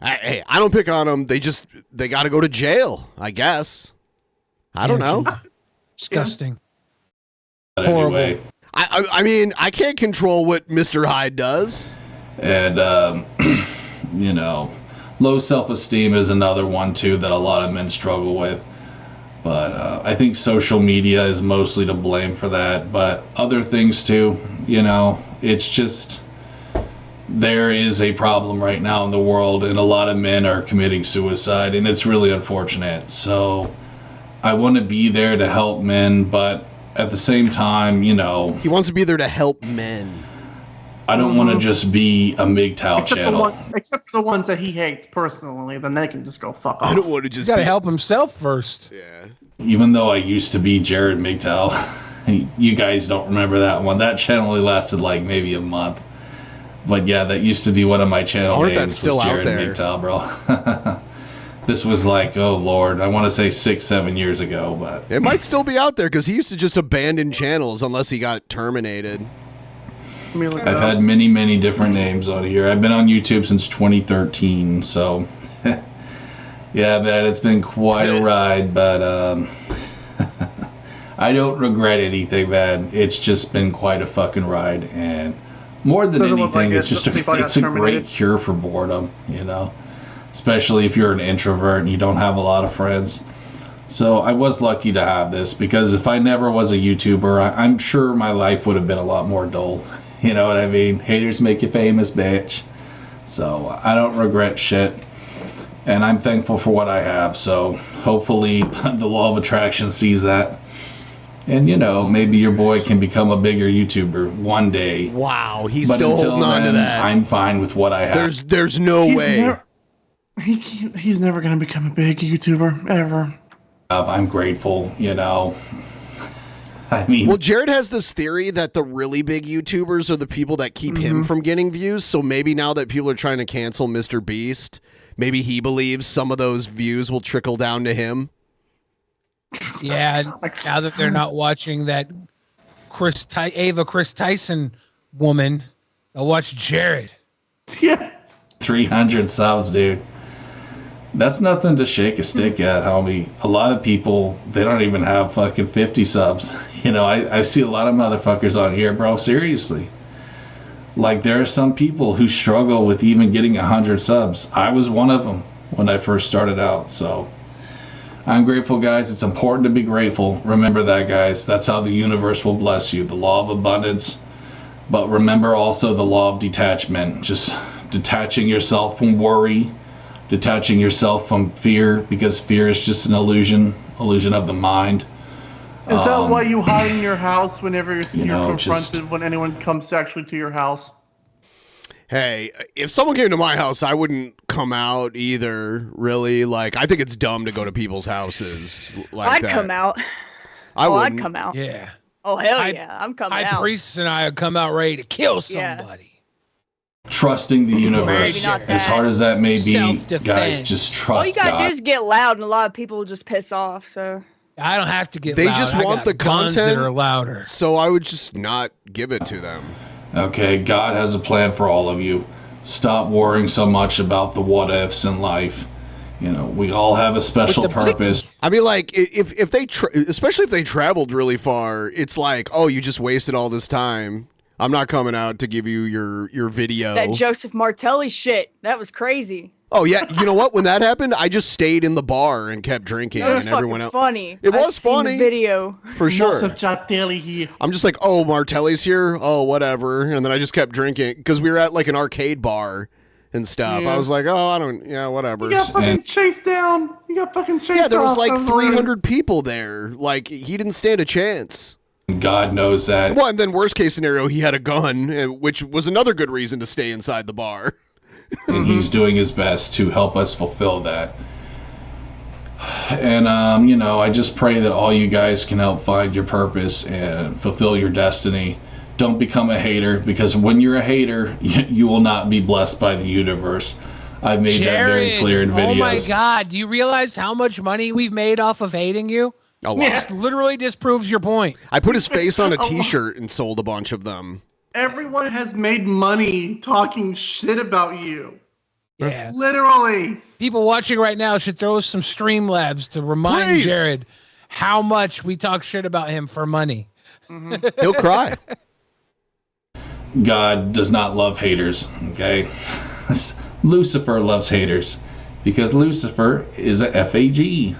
Hey, I don't pick on them. They got to go to jail, I guess. I don't know. Disgusting. Anyway. I mean, I can't control what Mr. Hyde does. And, you know, low self-esteem is another one, too, that a lot of men struggle with. But I think social media is mostly to blame for that. But other things, too, you know, it's just... There is a problem right now in the world, and a lot of men are committing suicide, and it's really unfortunate. So I want to be there to help men, but at the same time, you know... He wants to be there to help men. I don't want to just be a MGTOW channel. Except for the ones that he hates personally, then they can just go fuck off. I don't want to just... He's got to help himself first. Yeah. Even though I used to be Jared MGTOW, you guys don't remember that one. That channel only lasted like maybe a month. But yeah, that used to be one of my channel names. That's still was Jared out there. MGTOW, bro. This was like, oh Lord, I want to say 6-7 years ago, but it might still be out there because he used to just abandon channels unless he got terminated. I've had many, many different names on here. I've been on YouTube since 2013, so yeah, man, it's been quite a ride, but I don't regret anything, man. It's just been quite a fucking ride, and more than anything, it's just it's a great cure for boredom, you know, especially if you're an introvert and you don't have a lot of friends. So I was lucky to have this, because if I never was a YouTuber, I'm sure my life would have been a lot more dull. You know what I mean? Haters make you famous, bitch. So I don't regret shit, and I'm thankful for what I have. So hopefully the law of attraction sees that. And, you know, maybe your boy can become a bigger YouTuber one day. Wow, he's still holding on to that. I'm fine with what I have. There's no way. He's never going to become a big YouTuber, ever. I'm grateful, you know. I mean... Well, Jared has this theory that the really big YouTubers are the people that keep him from getting views. So maybe now that people are trying to cancel Mr. Beast, maybe he believes some of those views will trickle down to him. Yeah, now that they're not watching that Chris Tyson woman, they'll watch Jared. Yeah. 300 subs, dude. That's nothing to shake a stick at, homie. A lot of people, they don't even have fucking 50 subs. You know, I see a lot of motherfuckers on here, bro, seriously. Like, there are some people who struggle with even getting 100 subs. I was one of them when I first started out, so I'm grateful, guys. It's important to be grateful. Remember that, guys. That's how the universe will bless you. The law of abundance. But remember also the law of detachment. Just detaching yourself from worry, detaching yourself from fear, because fear is just an illusion of the mind. Is that why you hide in your house whenever you're confronted just, when anyone comes actually to your house? Hey, if someone came to my house, I wouldn't come out either, really. Like, I think it's dumb to go to people's houses like that. I'd come out. I'd come out. Yeah. Oh, hell yeah. I'm coming High out. priests and I would come out ready to kill somebody. trusting the universe, as hard as that may be, guys, just trust All you gotta God. do is get loud, and a lot of people will just piss off. So I don't have to get They loud. just I want got the guns content, that are louder. so I would just not give it to them. Okay, God has a plan for all of you. Stop worrying so much about the what ifs in life. You know, we all have a special purpose. I mean, like, if they, especially if they traveled really far, it's like, oh, you just wasted all this time. I'm not coming out to give you your video. that Joseph Martelli shit, that was crazy. Oh yeah, you know what? When that happened, I just stayed in the bar and kept drinking, That was and everyone fucking else. funny. It I've was seen funny. the video For sure. Here. I'm just like, oh, Martelli's here. Oh, whatever. And then I just kept drinking because we were at like an arcade bar and stuff. Yeah. I was like, oh, I don't, yeah, whatever. You got fucking chased down. You got fucking chased. Yeah, there was off like of the room. 300 people there. Like, he didn't stand a chance. God knows that. Well, and then worst case scenario, he had a gun, which was another good reason to stay inside the bar. And he's doing his best to help us fulfill that. And, you know, I just pray that all you guys can help find your purpose and fulfill your destiny. Don't become a hater, because when you're a hater, you will not be blessed by the universe. I've made that very clear in videos. Oh my God. Do you realize how much money we've made off of hating you? A lot. This literally disproves your point. I put his face on a t-shirt and sold a bunch of them. Everyone has made money talking shit about you. Yeah. Literally. People watching right now should throw us some Streamlabs to remind Please. Jared how much we talk shit about him for money. He'll cry. God does not love haters, okay? Lucifer loves haters because Lucifer is a FAG.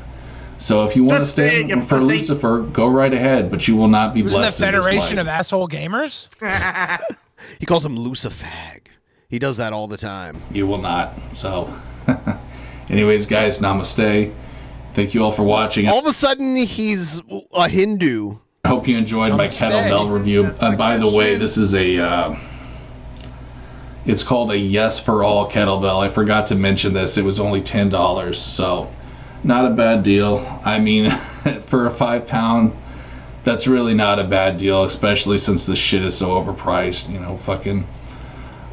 So if you want to stand for Lucifer, go right ahead, but you will not be Isn't the blessed in this Federation life. of Asshole Gamers? He calls him Lucifag. He does that all the time. You will not. So, anyways, guys, namaste. Thank you all for watching. All of a sudden, he's a Hindu. I hope you enjoyed my kettlebell review. And by the way, this is a, it's called a Yes for All kettlebell. I forgot to mention this. It was only $10, so not a bad deal. I mean, for a 5-pound, that's really not a bad deal, especially since this shit is so overpriced. You know, fucking,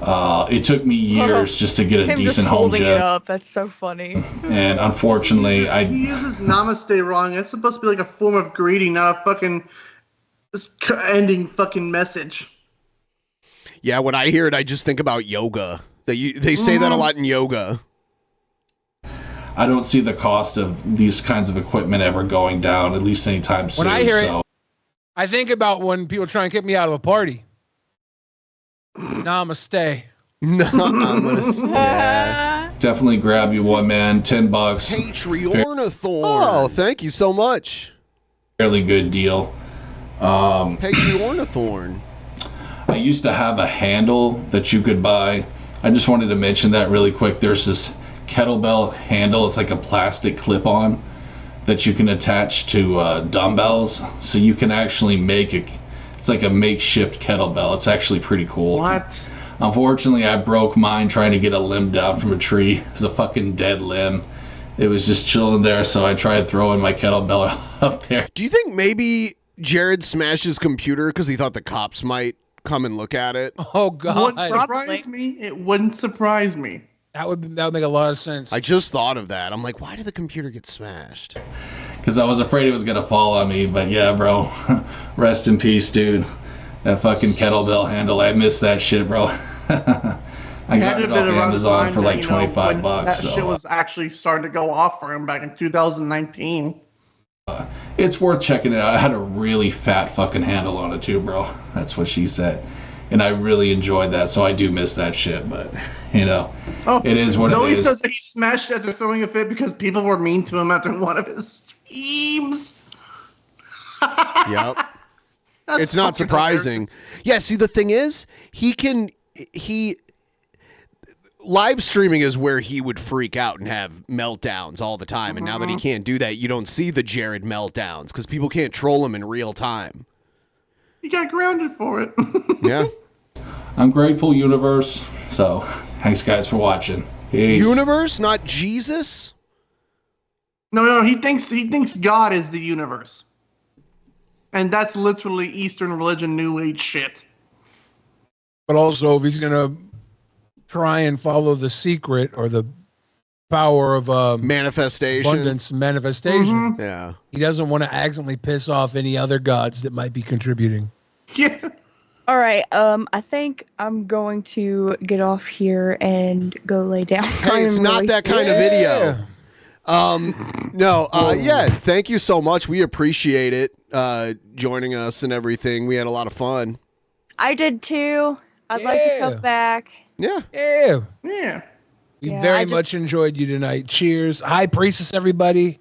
it took me years just to get a him decent just home holding it gym. up, that's so funny. And unfortunately, He uses namaste wrong. It's supposed to be like a form of greeting, not a fucking ending fucking message. Yeah, when I hear it, I just think about yoga. They say that a lot in yoga. I don't see the cost of these kinds of equipment ever going down, at least anytime soon. When I hear so. it, I think about when people try and kick me out of a party. Namaste. Namaste. Definitely grab you one, man. $10. Patreonathorn. Oh, thank you so much. Fairly good deal. Patreonathorn. I used to have a handle that you could buy. I just wanted to mention that really quick. There's this kettlebell handle. It's like a plastic clip-on that you can attach to dumbbells, so you can actually make it. It's like a makeshift kettlebell. It's actually pretty cool. What? Unfortunately, I broke mine trying to get a limb down from a tree. It's a fucking dead limb. It was just chilling there, so I tried throwing my kettlebell up there. Do you think maybe Jared smashed his computer because he thought the cops might come and look at it? Oh God! Wouldn't surprise me. It wouldn't surprise me. That would make a lot of sense. I just thought of that. I'm like, why did the computer get smashed? Because I was afraid it was going to fall on me, but yeah, bro. Rest in peace, dude. That fucking kettlebell handle. I miss that shit, bro. I got it off Amazon for like $25. That So shit was actually starting to go off for him back in 2019. it's worth checking it out. I had a really fat fucking handle on it too, bro. That's what she said. And I really enjoyed that, so I do miss that shit, but, you know, it is what Zoe it is. says that he smashed after throwing a fit because people were mean to him after one of his streams. Yep. It's not surprising. Yeah, see, the thing is, live streaming is where he would freak out and have meltdowns all the time. And now that he can't do that, you don't see the Jared meltdowns because people can't troll him in real time. He got grounded for it. Yeah. I'm grateful, universe. So, thanks, guys, for watching. Peace. Universe, not Jesus? No, he thinks God is the universe. And that's literally Eastern religion, New Age shit. But also, if he's going to try and follow the secret or the power of manifestation, abundance manifestation, yeah, he doesn't want to accidentally piss off any other gods that might be contributing. Yeah. All right. I think I'm going to get off here and go lay down. Hey, it's not that kind of video. Yeah, thank you so much. We appreciate it, joining us and everything. We had a lot of fun. I did too. I'd like to come back. Yeah. Yeah. We Yeah, very much enjoyed you tonight. Cheers. High Priestess, everybody.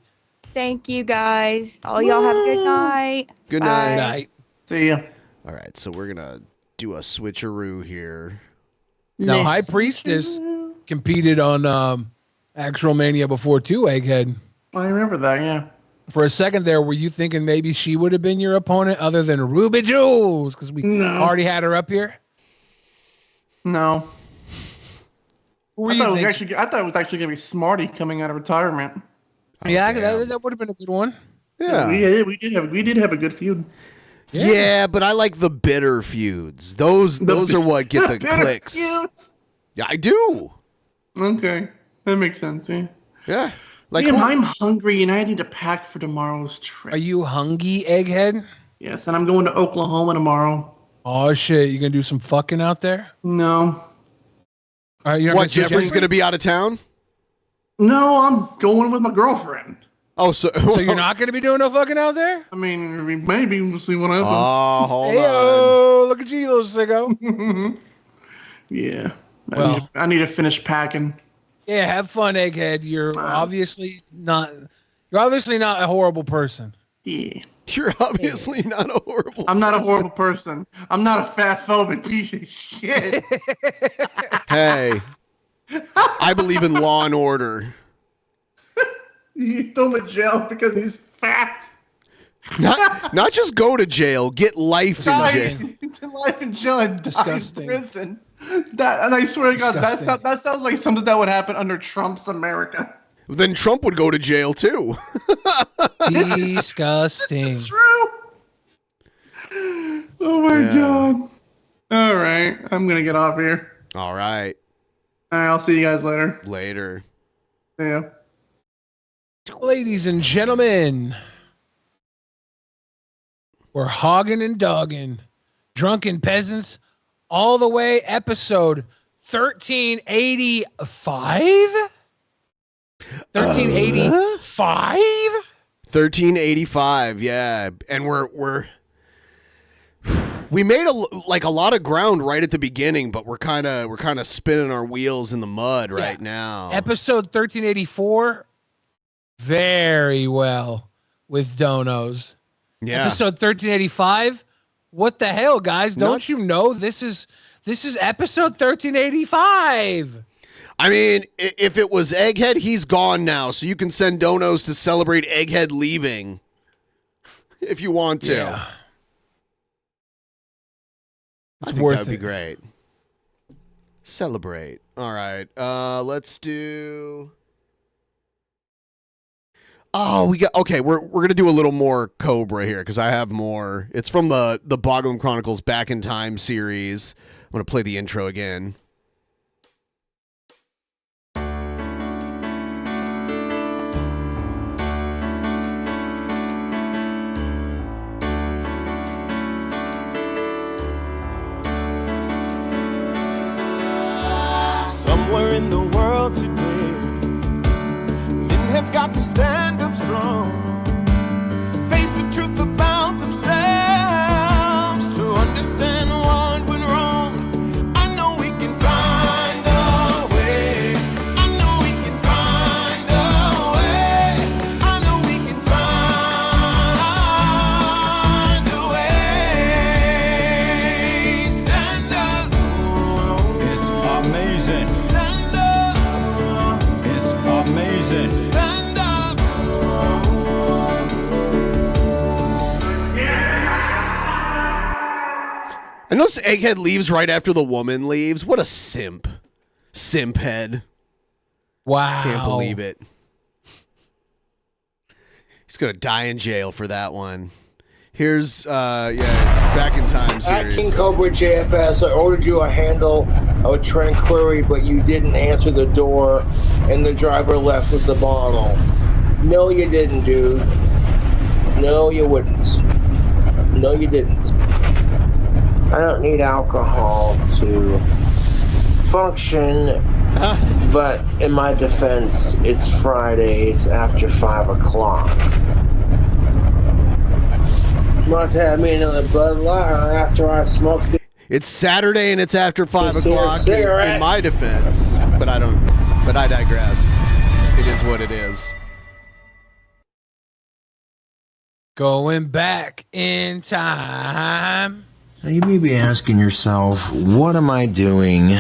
Thank you, guys. All y'all have a good night. Good Bye. night. See ya. All right, so we're gonna do a switcheroo here. Now, High Priestess competed on Actual Mania before too, Egghead. I remember that, yeah. For a second there, were you thinking maybe she would have been your opponent other than Ruby Jules? Because we already had her up here? No. Who were I you thought thinking? it was actually going to be Smarty coming out of retirement. Yeah, that would have been a good one. Yeah. We did have a good feud. Yeah, but I like the bitter feuds. Those are what get the bitter clicks. feuds? Yeah, I do. Okay. That makes sense, yeah. Yeah. Like Liam, I'm hungry and I need to pack for tomorrow's trip. Are you hungry, Egghead? Yes, and I'm going to Oklahoma tomorrow. Oh, shit. You going to do some fucking out there? No. All right, What, Jeffrey's going to be out of town? No, I'm going with my girlfriend. Oh, so you're not going to be doing no fucking out there? I mean, maybe we'll see what happens. Oh, hold on. Look at you, little sicko. Yeah. Well, I need to finish packing. Yeah, have fun, Egghead. You're obviously not a horrible person. Yeah. You're obviously not a horrible I'm not a horrible person. I'm not a fat phobic piece of shit. Hey, I believe in law and order. You throw him in jail because he's fat. Not just go to jail, get life in jail. Life in jail and Disgusting. die in prison. And I swear to God, Disgusting. that sounds like something that would happen under Trump's America. Then Trump would go to jail too. Disgusting. This is true. Oh my God. All right, I'm gonna get off here. All right. All right, I'll see you guys later. Later. Yeah. Ladies and gentlemen, we're hogging and dogging. Drunken Peasants, all the way, episode 1385? 1385? 1385, yeah. And we made a lot of ground right at the beginning, but we're kind of spinning our wheels in the mud right now. Episode 1384, very well with donos. Yeah. Episode 1385, what the hell, guys? Don't you know this is episode 1385? I mean, if it was Egghead, he's gone now, so you can send donos to celebrate Egghead leaving if you want to. Yeah. I think that would be great. Celebrate. All right. Let's do. Oh, we're gonna do a little more Cobra here because I have more. It's from the Boglum Chronicles Back in Time series. I'm gonna play the intro again. got to stand up strong, face the truth about themselves, to understand what went wrong. I know we can find a way. I know we can find a way. I know we can find a way. Stand up. It's amazing. Stand up. It's amazing. Stand up. I notice Egghead leaves right after the woman leaves. What a simp. Simp head. Wow. Can't believe it. He's going to die in jail for that one. Here's, Back in Time At series. KingCobraJFS, I ordered you a handle of a Tranquility, but you didn't answer the door, and the driver left with the bottle. No, you didn't, dude. No, you wouldn't. No, you didn't. I don't need alcohol to function, but in my defense, it's Friday. It's after 5 o'clock. Want to have me another Bud Light after I smoked it? It's Saturday and it's after 5 Is there a o'clock cigarette? in my defense, but I digress. It is what it is. Going back in time. Now you may be asking yourself, what am I doing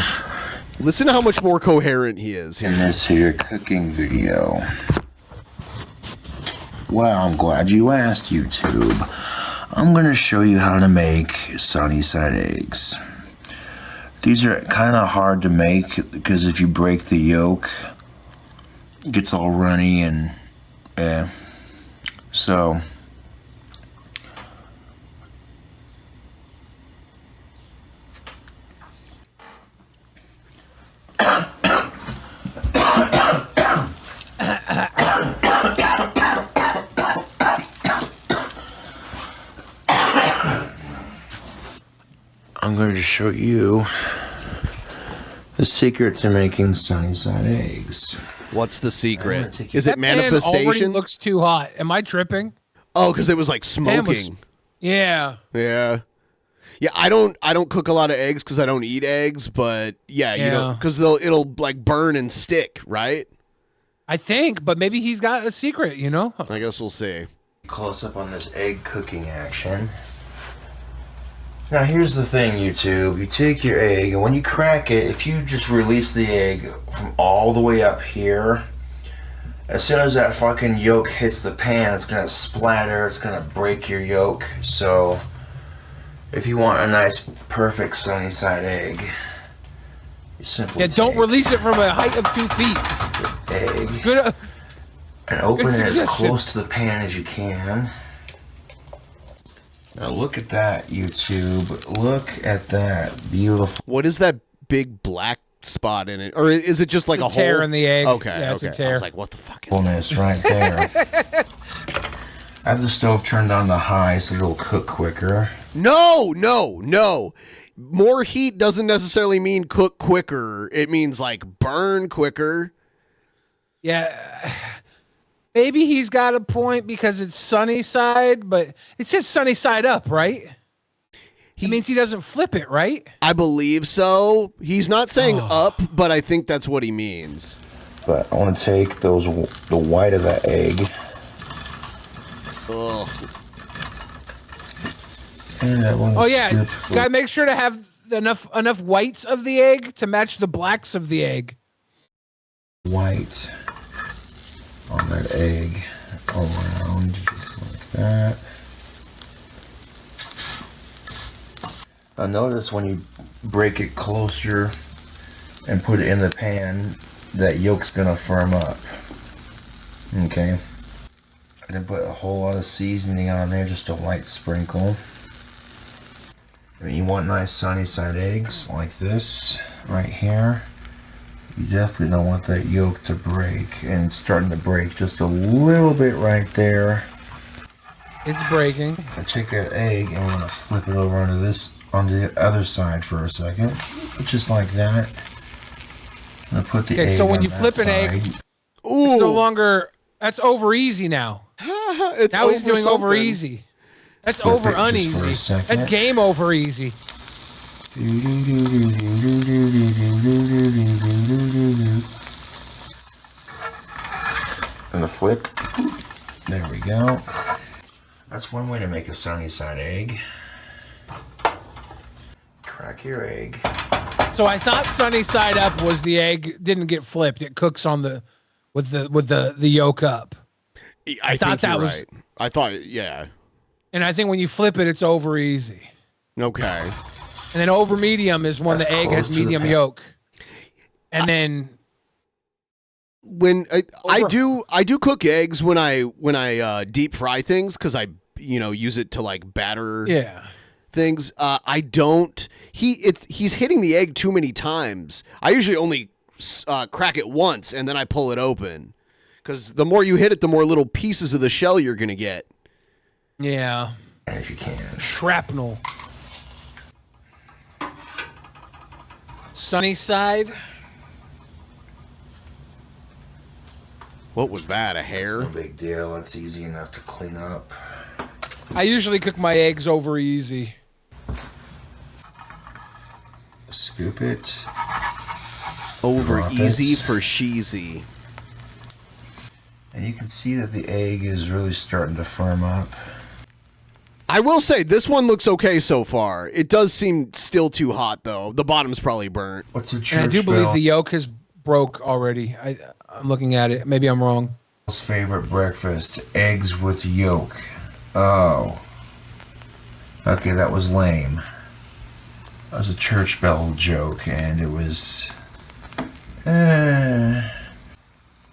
Listen to how much more coherent he is in here. this here cooking video? Well, I'm glad you asked, YouTube. I'm going to show you how to make sunny side eggs. These are kind of hard to make because if you break the yolk, it gets all runny and so I'm going to show you the secret to making sunny side eggs. What's the secret? Is That it pan already manifestation? looks too hot. Am I tripping? Oh, because it was like Pan was- smoking. Yeah. Yeah. Yeah, I don't cook a lot of eggs because I don't eat eggs, but yeah, you know, Yeah. because it'll like burn and stick, right? I think, but maybe he's got a secret, you know? I guess we'll see. Close up on this egg cooking action. Now here's the thing, YouTube. You take your egg, and when you crack it, if you just release the egg from all the way up here, as soon as that fucking yolk hits the pan, it's gonna splatter, it's gonna break your yolk. So, if you want a nice, perfect sunny side egg, you simply Don't release it from a height of 2 feet. egg Good. and open Good it as suggestion. close to the pan as you can. Now look at that, YouTube. Look at that beautiful. What is that big black spot in it, or is it just like It's a a tear hole in the egg. Okay, Yeah, it's a okay. I tear. was like, what the fuck? Fullness right there. I have the stove turned on to high so it'll cook quicker. No. More heat doesn't necessarily mean cook quicker. It means like burn quicker. Yeah. Maybe he's got a point because it's sunny side, but it says sunny side up, right? It means he doesn't flip it, right? I believe so. He's not saying up, but I think that's what he means. But I want to take the white of that egg. Ugh. And that one Oh yeah, you gotta make sure to have enough whites of the egg to match the blacks of the egg. white on that egg around just like that. Now notice when you break it closer and put it in the pan, that yolk's gonna firm up. Okay. I didn't put a whole lot of seasoning on there, just a light sprinkle. You want nice sunny side eggs like this right here. You definitely don't want that yolk to break, and it's starting to break just a little bit right there. It's breaking. I take that egg and I'm gonna flip it over onto the other side for a second, just like that. I'm gonna put the egg Okay, so when on you that flip an egg, side. it's no longer That's over easy now. It's now he's over doing over something. easy. That's Flip over it just for a uneasy. second. That's game over easy. And the flip. There we go. That's one way to make a sunny side egg. Crack your egg. So I thought sunny side up was the egg didn't get flipped. It cooks on the with the yolk up. I thought think you're that was right. I thought, yeah. And I think when you flip it, it's over easy. Okay. And then over medium is when the egg has medium yolk. And then when I do cook eggs when I deep fry things because I use it to like batter things. I don't. He's hitting the egg too many times. I usually only crack it once and then I pull it open because the more you hit it, the more little pieces of the shell you're gonna get. Yeah. As you can. Shrapnel. Sunny side. What was that? A hair? That's no big deal. It's easy enough to clean up. I usually cook my eggs over easy. Scoop it. Over Drop easy it. for sheezy. And you can see that the egg is really starting to firm up. I will say this one looks okay so far. It does seem still too hot though. The bottom's probably burnt. What's a And I church do believe bell? the yolk is broke already. I'm looking at it. Maybe I'm wrong. Favorite breakfast: eggs with yolk. Oh. Okay, that was lame. That was a church bell joke, and it was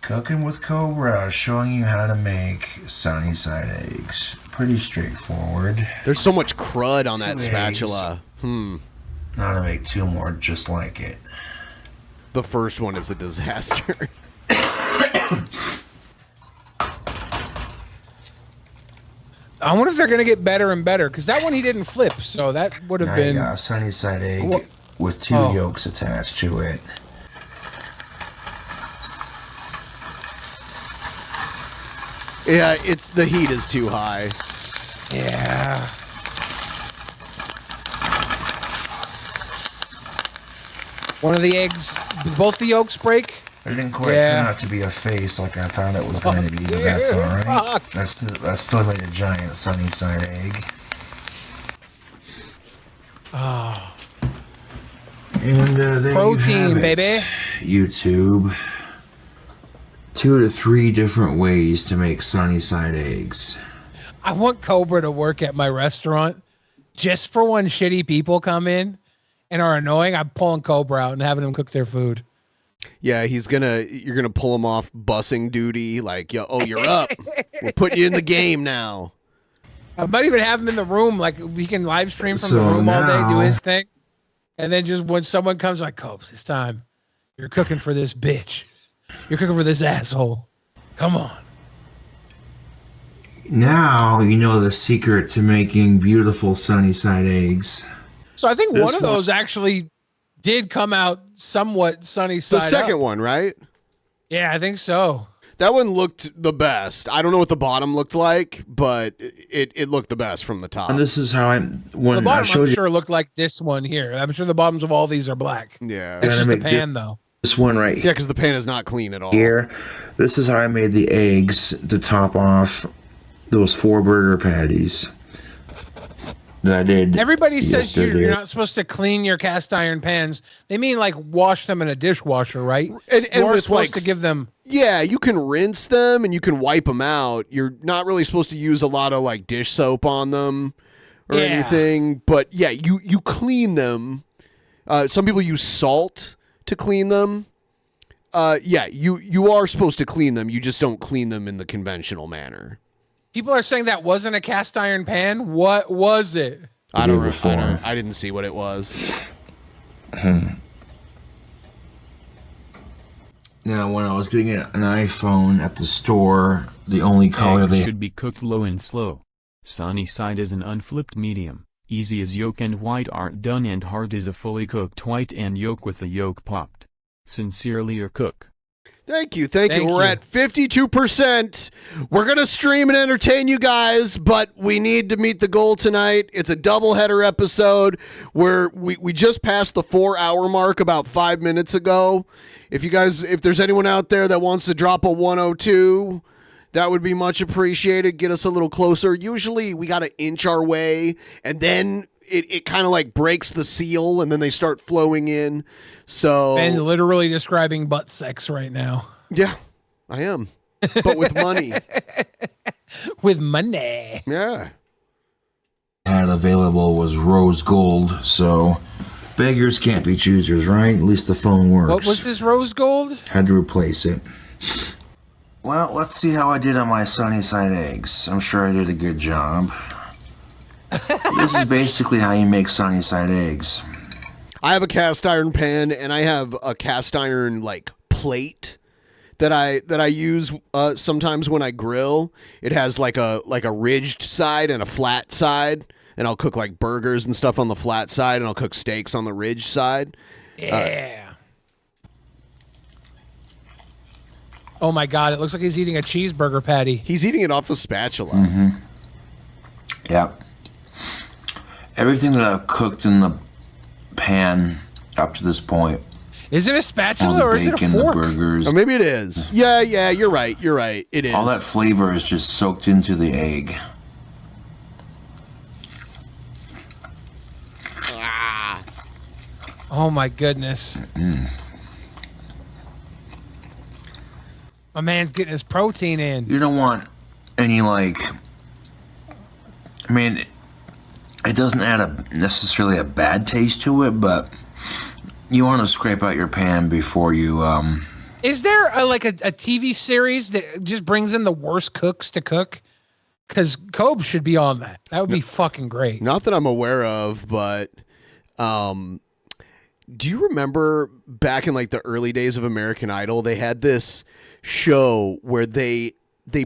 Cooking with Cobra, showing you how to make sunny side eggs. Pretty straightforward. There's so much crud on that Two spatula. Now to make two more just like it. The first one is a disaster. I wonder if they're going to get better and better, because that one he didn't flip, so that would have Now been... you got a sunny side egg with two yolks attached to it. Yeah, the heat is too high. Yeah. One of the eggs, both the yolks break? It didn't quite turn out to be a face like I thought it was going to be, but that's alright. That's still made a giant sunny side egg. Oh. And there Protein, you have it, baby. YouTube. 2 to 3 different ways to make sunny side eggs. I want Cobra to work at my restaurant just for when shitty people come in and are annoying. I'm pulling Cobra out and having him cook their food. Yeah, you're gonna pull him off bussing duty. Like, you're up. We're putting you in the game now. I might even have him in the room, like we can live stream from the room all day, do his thing. And then just when someone comes, like, Cobes, it's time. You're cooking for this bitch. You're cooking for this asshole. Come on. Now you know the secret to making beautiful sunny side eggs. So I think one of those actually did come out somewhat sunny side The second up. one, right? Yeah, I think so. That one looked the best. I don't know what the bottom looked like, but it looked the best from the top. And this is how The bottom, I'm sure, looked like this one here. I'm sure the bottoms of all these are black. Yeah. It's just the pan, though. This one right Yeah, because the pan is not clean at all. here. This is how I made the eggs to top off those 4 burger patties that I did. Everybody says yesterday. you're not supposed to clean your cast iron pans. They mean like wash them in a dishwasher, right? And you are with, supposed like, to give them... Yeah, you can rinse them and you can wipe them out. You're not really supposed to use a lot of like dish soap on them or anything. But yeah, you clean them. Some people use salt to clean them. Yeah, you are supposed to clean them. You just don't clean them in the conventional manner. People are saying that wasn't a cast iron pan. What was it? I didn't see what it was. Now, when I was getting an iPhone at the store, the only color Eggs they should be cooked low and slow. Sunny side is an unflipped medium. Easy as yolk and white aren't done, and hard is a fully cooked white and yolk with the yolk popped. Sincerely, your cook. Thank you. We're at 52%. We're going to stream and entertain you guys, but we need to meet the goal tonight. It's a doubleheader episode where we just passed the 4-hour mark about 5 minutes ago. If there's anyone out there that wants to drop a 102, that would be much appreciated. Get us a little closer. Usually we got to inch our way, and then it kind of like breaks the seal, and then they start flowing in. So Ben literally describing butt sex right now. Yeah, I am. But with money. With money. Yeah. Had available was rose gold, so beggars can't be choosers, right? At least the phone works. What was this rose gold? Had to replace it. Well, let's see how I did on my sunny side eggs. I'm sure I did a good job. This is basically how you make sunny side eggs. I have a cast iron pan, and I have a cast iron like plate that I use sometimes when I grill. It has like a ridged side and a flat side, and I'll cook like burgers and stuff on the flat side, and I'll cook steaks on the ridged side. Yeah. Oh my God! It looks like he's eating a cheeseburger patty. He's eating it off the spatula. Mm-hmm. Yep. Everything that I've cooked in the pan up to this point. Is it a spatula or is it a fork? The burgers. Or maybe it is. Yeah, you're right. It is. All that flavor is just soaked into the egg. Oh my goodness. My man's getting his protein in. You don't want any it doesn't add necessarily a bad taste to it, but you want to scrape out your pan before you Is there a TV series that just brings in the worst cooks to cook? Because Cobb should be on that. That would be fucking great. Not that I'm aware of, but do you remember back in like the early days of American Idol, they had this show where they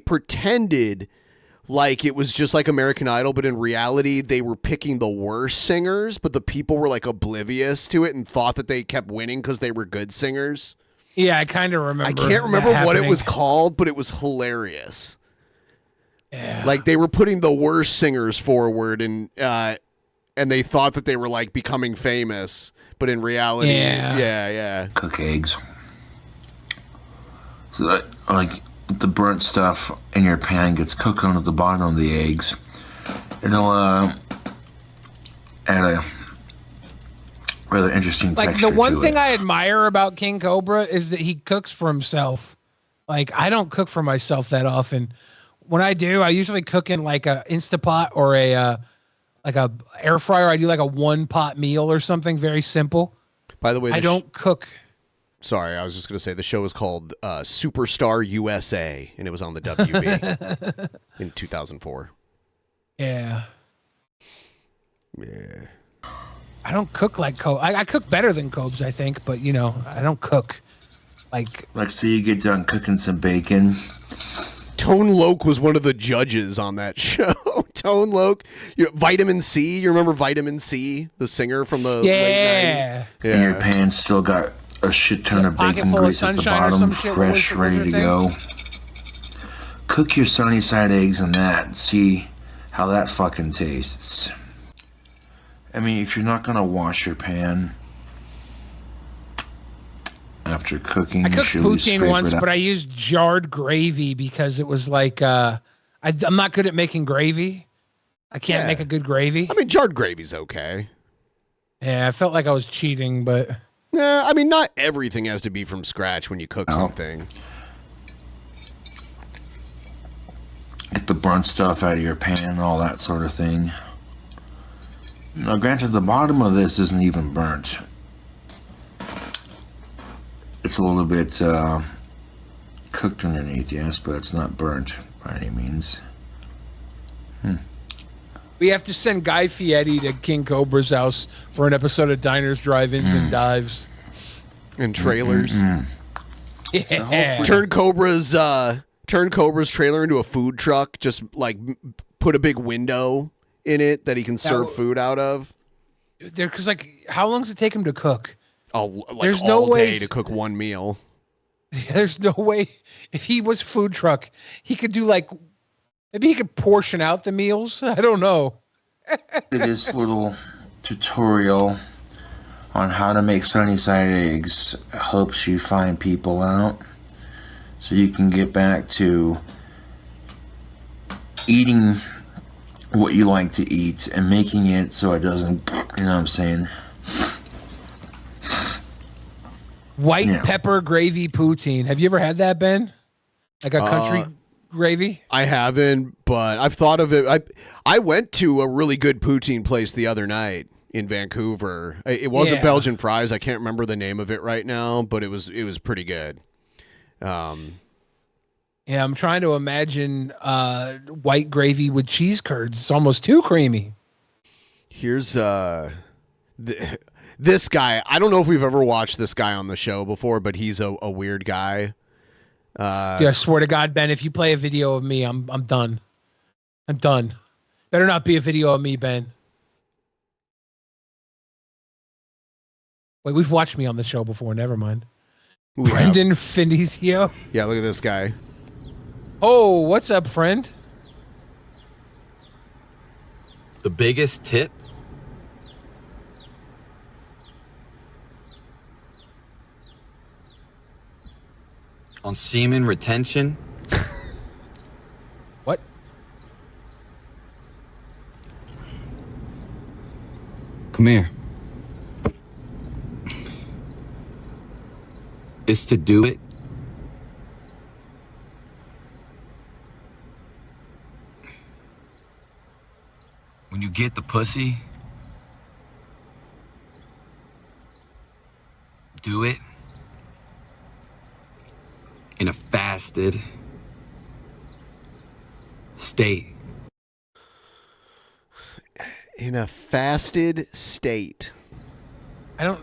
pretended like it was just like American Idol, but in reality they were picking the worst singers, but the people were like oblivious to it and thought that they kept winning because they were good singers? Yeah, I kind of remember. I can't remember what it was called, but it was hilarious. Yeah. Like they were putting the worst singers forward, and they thought that they were like becoming famous, but in reality, yeah. Cook eggs. So that the burnt stuff in your pan gets cooked on at the bottom of the eggs. It'll add a rather interesting texture the one to thing it. I admire about King Cobra is that he cooks for himself. Like I don't cook for myself that often. When I do, I usually cook in like a Instapot or a air fryer. I do like a 1-pot meal or something very simple. By the way, I don't cook. Sorry, I was just going to say the show was called Superstar USA, and it was on the WB in 2004. Yeah. Yeah. I don't cook like Cobb. I cook better than Cobb's, I think, but I don't cook like. Say you get done cooking some bacon. Tone Loc was one of the judges on that show. Tone Loc, Vitamin C. You remember Vitamin C, the singer from the late 90s? Yeah. And your pan still got a shit ton of bacon grease at the bottom, fresh, ready to go. Cook your sunny side eggs in that and see how that fucking tastes. If you're not gonna wash your pan after cooking, I you cooked should at least poutine scrape once, it out. but I used jarred gravy because it was like I'm not good at making gravy. I can't make a good gravy. Jarred gravy's okay. Yeah, I felt like I was cheating, but yeah, not everything has to be from scratch when you cook something. Get the burnt stuff out of your pan, all that sort of thing. Now, granted, the bottom of this isn't even burnt. It's a little bit cooked underneath, yes, but it's not burnt by any means. we have to send Guy Fieri to King Cobra's house for an episode of Diners, Drive-Ins, and Dives. And trailers. Yeah. Turn Cobra's trailer into a food truck. Just like put a big window in it that he can serve food out of. Because how long does it take him to cook? There's no way to cook one meal. There's no way. If he was food truck, he could do like, maybe he could portion out the meals. I don't know. This little tutorial on how to make sunny side eggs helps you find people out so you can get back to eating what you like to eat and making it so it doesn't, you know what I'm saying? White pepper gravy poutine. Have you ever had that, Ben? Like a country gravy? I haven't, but I've thought of it. I went to a really good poutine place the other night in Vancouver. It wasn't Belgian fries. I can't remember the name of it right now, but it was pretty good. Yeah, I'm trying to imagine white gravy with cheese curds. It's almost too creamy. Here's this guy. I don't know if we've ever watched this guy on the show before, but he's a weird guy. Dude, I swear to God, Ben, if you play a video of me, I'm done. I'm done. Better not be a video of me, Ben. Wait, we've watched me on the show before. Never mind. Brendan Finizio. Yeah, look at this guy. Oh, what's up, friend? The biggest tip? On semen retention? What? Come here. Is to do it when you get the pussy. Do it in a fasted state. In a fasted state. I don't.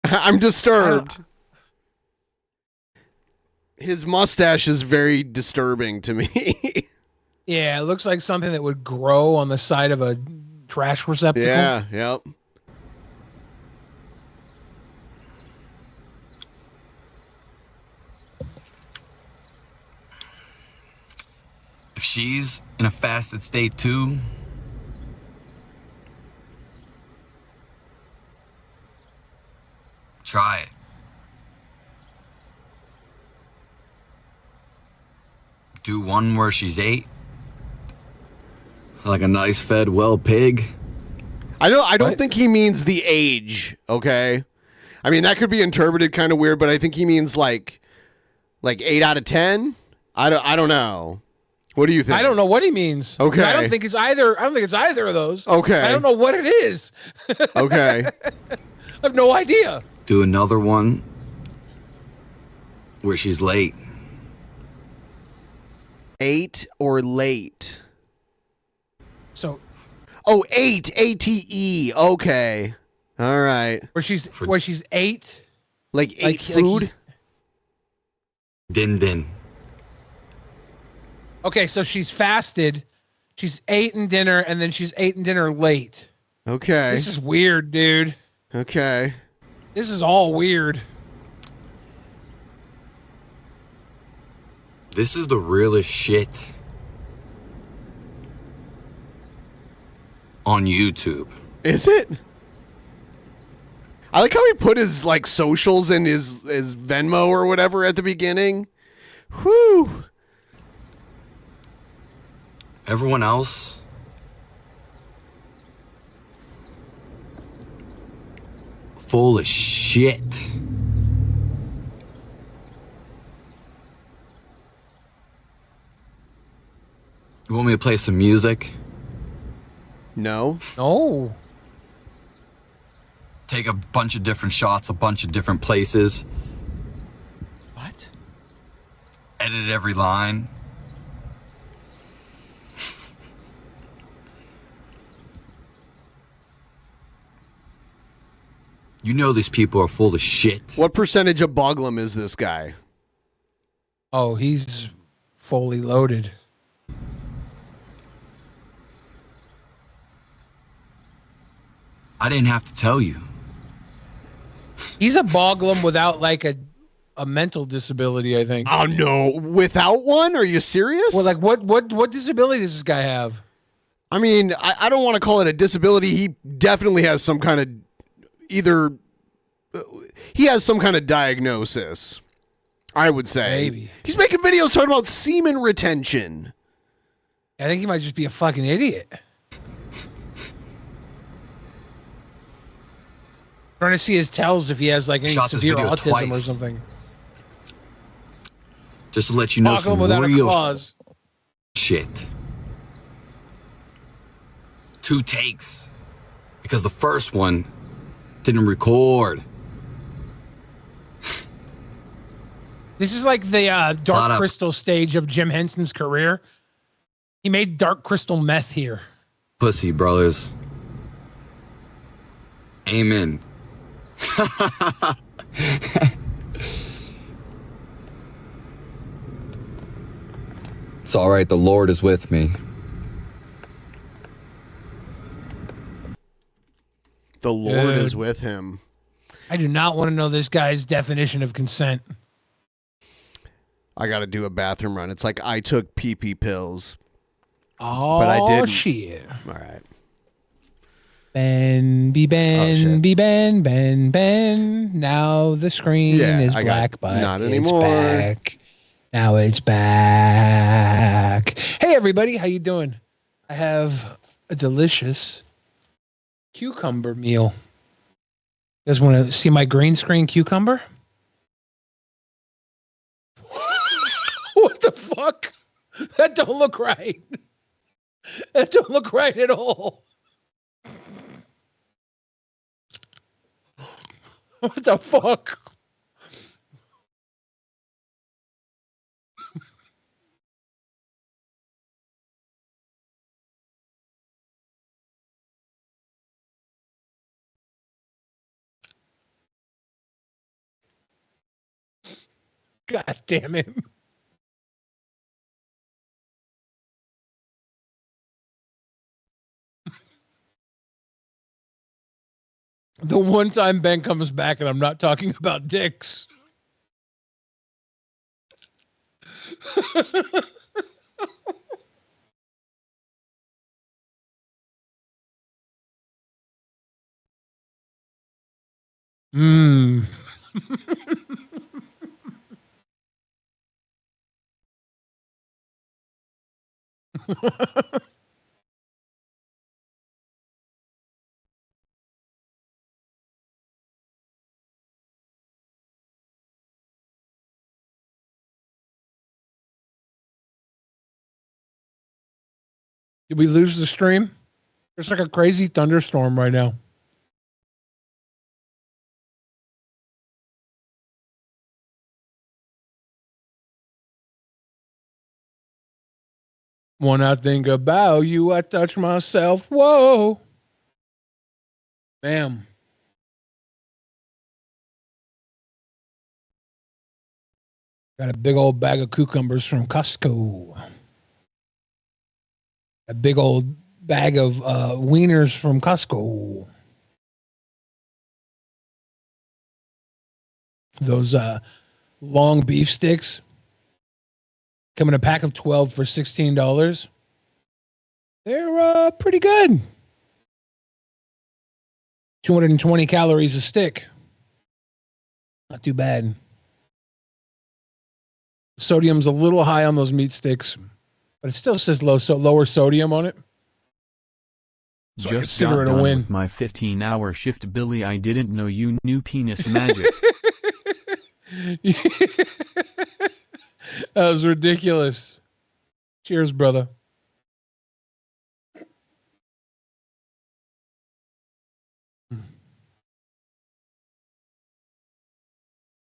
I'm disturbed. His mustache is very disturbing to me. Yeah, it looks like something that would grow on the side of a trash receptacle. Yeah, yep. If she's in a fasted state too, try it. Do one where she's 8, like a nice fed well pig. I don't think he means the age, okay? I mean, that could be interpreted kind of weird, but I think he means like 8 out of 10. I don't know. What do you think? I don't know what he means. Okay. I don't think it's either. I don't think it's either of those. Okay. I don't know what it is. Okay. I have no idea. Do another one where she's late. 8 or late. So. Oh, 8. ATE. Okay. All right. Where she's 8. Like 8 food. Din. Okay, so she's fasted. She's 8 in dinner, and then she's 8 in dinner late. Okay. This is weird, dude. Okay. This is all weird. This is the realest shit on YouTube. Is it? I like how he put his like socials and his Venmo or whatever at the beginning. Whew. Everyone else full of shit. You want me to play some music? No. No. Take a bunch of different shots, a bunch of different places. What? Edit every line. You know these people are full of shit. What percentage of Boglum is this guy? Oh, he's fully loaded. I didn't have to tell you. He's a boglum without like a mental disability, I think. Oh no, without one? Are you serious? Well, like what disability does this guy have? I mean, I don't want to call it a disability. He definitely has some kind of he has some kind of diagnosis, I would say. Maybe. He's making videos talking about semen retention. I think he might just be a fucking idiot. Trying to see his tells if he has like any severe autism or something. Just to let you know some real shit. 2 takes. Because the first one didn't record. This is like the Dark Crystal stage of Jim Henson's career. He made Dark Crystal meth here. Pussy, brothers. Amen. It's all right. The Lord is with me. The Lord is with him. I do not want to know this guy's definition of consent. I got to do a bathroom run. It's like I took pee-pee pills. Oh, but I didn't. Shit. All right. Ben. Now the screen is black, but not anymore. It's back. Now it's back. Hey, everybody. How you doing? I have a delicious cucumber meal. You guys want to see my green screen cucumber? What the fuck? That don't look right. That don't look right at all. What the fuck? God damn it. The one time Ben comes back and I'm not talking about dicks. Mmm. Did we lose the stream? There's like a crazy thunderstorm right now. When I think about you, I touch myself. Whoa. Bam. Got a big old bag of cucumbers from Costco. A big old bag of wieners from Costco. Those long beef sticks come in a pack of 12 for $16. They're pretty good. 220 calories a stick. Not too bad. Sodium's a little high on those meat sticks, but it still says lower sodium on it. So just got done with my 15-hour shift, Billy. I didn't know you knew penis magic. That was ridiculous. Cheers, brother.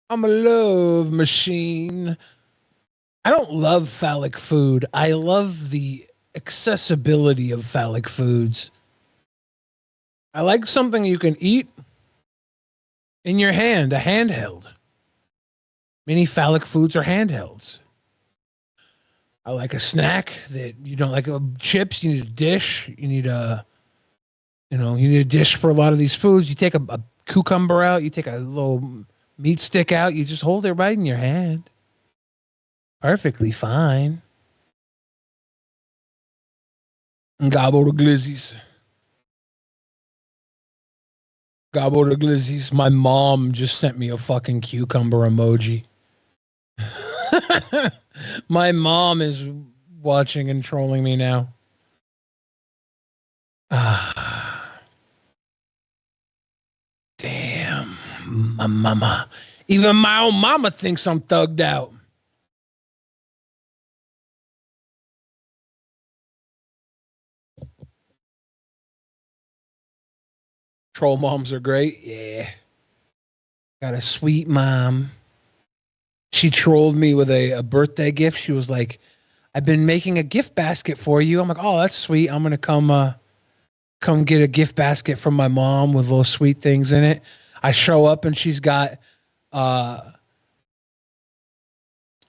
I'm a love machine. I don't love phallic food. I love the accessibility of phallic foods. I like something you can eat in your hand, a handheld. Many phallic foods are handhelds. I like a snack that you don't like chips. You need a dish. You need a dish for a lot of these foods. You take a cucumber out. You take a little meat stick out. You just hold it right in your hand. Perfectly fine. And gobble the glizzies. Gobble the glizzies. My mom just sent me a fucking cucumber emoji. My mom is watching and trolling me now. Damn. My mama. Even my own mama thinks I'm thugged out. Troll moms are great. Yeah. Got a sweet mom. She trolled me with a birthday gift. She was like, I've been making a gift basket for you. I'm like, oh, that's sweet. I'm going to come get a gift basket from my mom with little sweet things in it. I show up and she's got a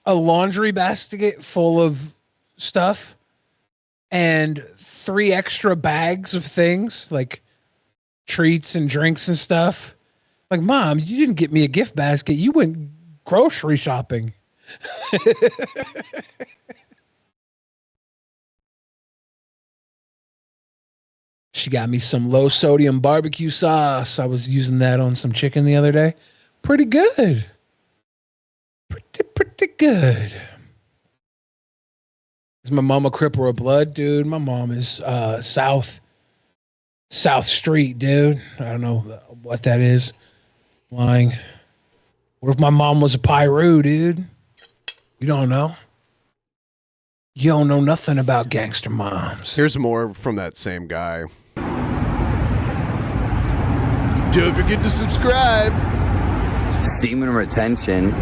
laundry basket full of stuff and 3 extra bags of things like treats and drinks and stuff. Like, Mom, you didn't get me a gift basket. You went grocery shopping. She got me some low sodium barbecue sauce. I was using that on some chicken the other day. Pretty good. Pretty good. Is my mom a Crip or a Blood? Dude, my mom is South Street, dude. I don't know what that is. Lying. What if my mom was a Pyru, dude? You don't know. You don't know nothing about gangster moms. Here's more from that same guy. Don't forget to subscribe. Semen retention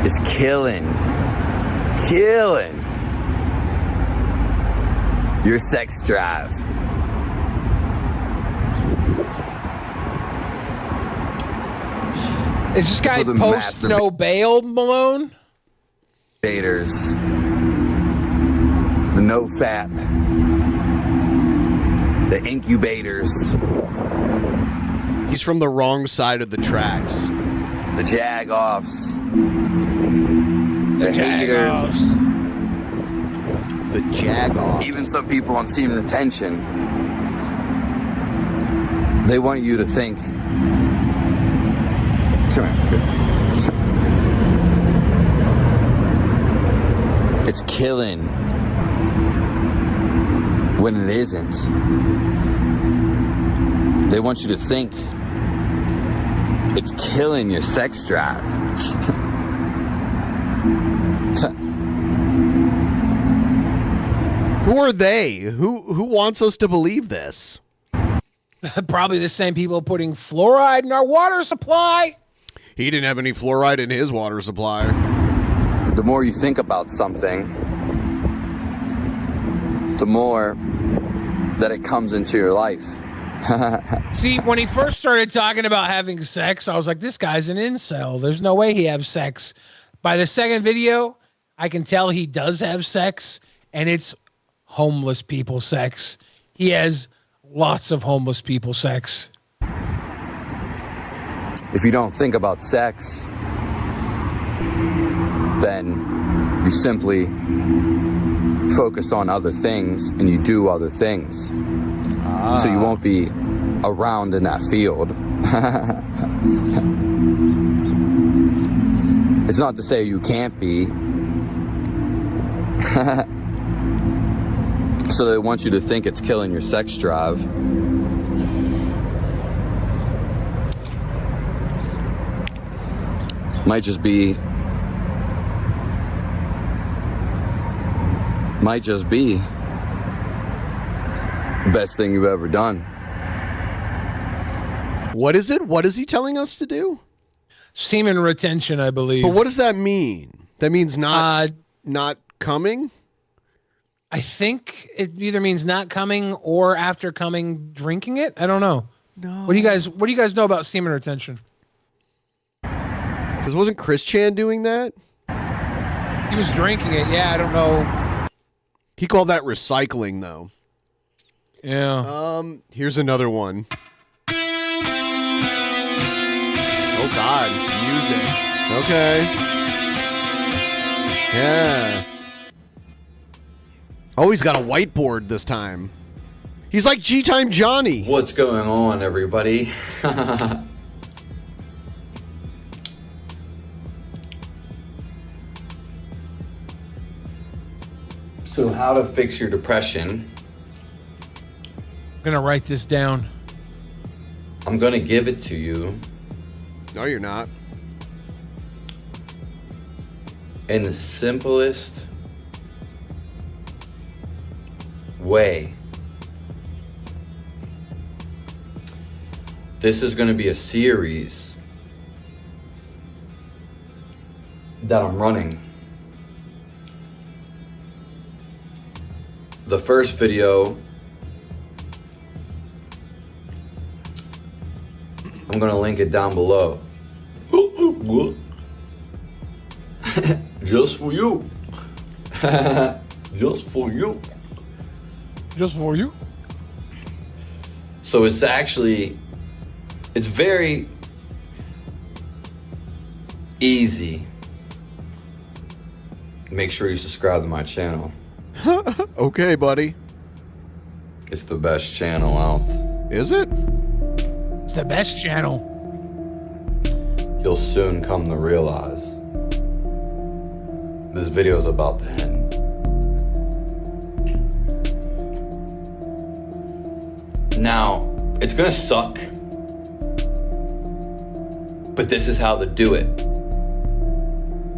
is killing your sex drive. Is this guy post no bail, Malone? Daters. The no fap. The incubators. He's from the wrong side of the tracks. The jag-offs. The haters. The jag-offs. Even some people on semen retention. They want you to think. Come here. It's killing when it isn't. They want you to think it's killing your sex drive. Who are they? Who wants us to believe this? Probably the same people putting fluoride in our water supply. He didn't have any fluoride in his water supply. The more you think about something, the more that it comes into your life. See, when he first started talking about having sex, I was like, this guy's an incel. There's no way he has sex. By the second video, I can tell he does have sex, and it's homeless people sex. He has lots of homeless people sex. If you don't think about sex, then you simply focus on other things and you do other things. So you won't be around in that field. It's not to say you can't be. So they want you to think it's killing your sex drive. Might just be the best thing you've ever done. What is it? What is he telling us to do? Semen retention, I believe. But what does that mean? That means not coming? I think it either means not coming or after coming drinking it. I don't know. No. What do you guys know about semen retention? Because wasn't Chris Chan doing that? He was drinking it. Yeah, I don't know. He called that recycling, though. Yeah. Here's another one. Oh God, music. Okay. Yeah. Oh, he's got a whiteboard this time. He's like G-Time Johnny. What's going on, everybody? So, how to fix your depression? I'm gonna write this down. I'm gonna give it to you. No, you're not. In the simplest way. This is going to be a series that I'm running. The first video, I'm going to link it down below. Just for you. Just for you. Just for you. So it's very easy. Make sure you subscribe to my channel. Okay, buddy. It's the best channel out. Is it? It's the best channel. You'll soon come to realize this video is about to end. Now, it's gonna suck, but this is how to do it.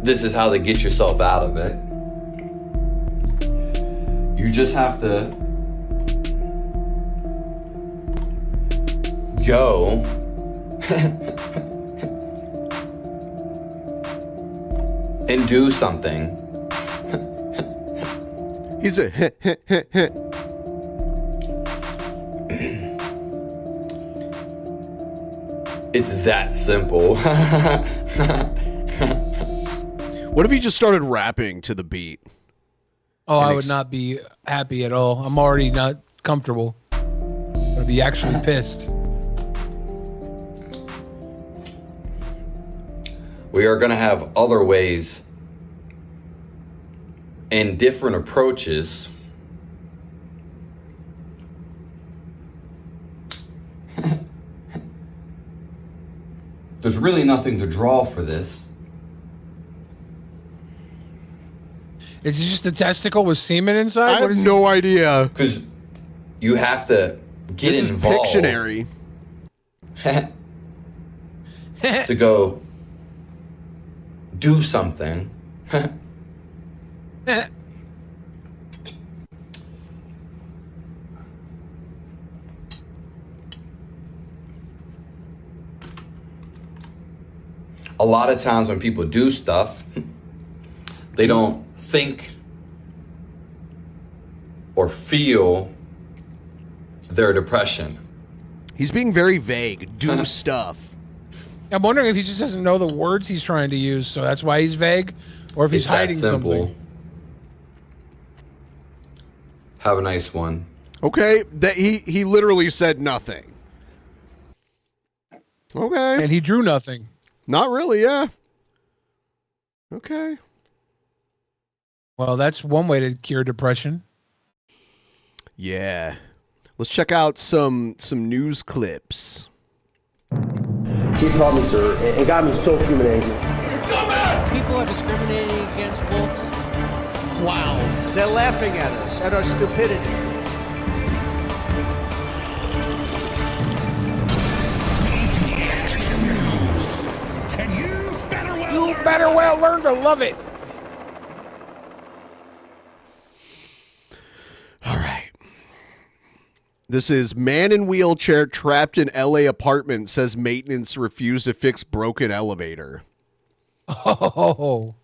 This is how to get yourself out of it. You just have to go and do something. He's a It's that simple. What if he just started rapping to the beat? Oh, I would not be happy at all. I'm already not comfortable. I'd be actually pissed. We are going to have other ways and different approaches There's really nothing to draw for this. Is it just a testicle with semen inside? I have no idea. Because you have to get this involved. This is Pictionary. To go do something. A lot of times when people do stuff, they don't think or feel their depression. He's being very vague. Do stuff. I'm wondering if he just doesn't know the words he's trying to use, so that's why he's vague, or if he's hiding something. Have a nice one. Okay, that he literally said nothing. Okay. And he drew nothing. Not really, yeah. Okay. Well, that's one way to cure depression. Yeah. Let's check out some news clips. He called me sir and got me so fuming angry. People are discriminating against wolves. Wow. They're laughing at us, at our stupidity. You better well learn to love it. All right. This is man in wheelchair trapped in LA apartment says maintenance refused to fix broken elevator. Oh.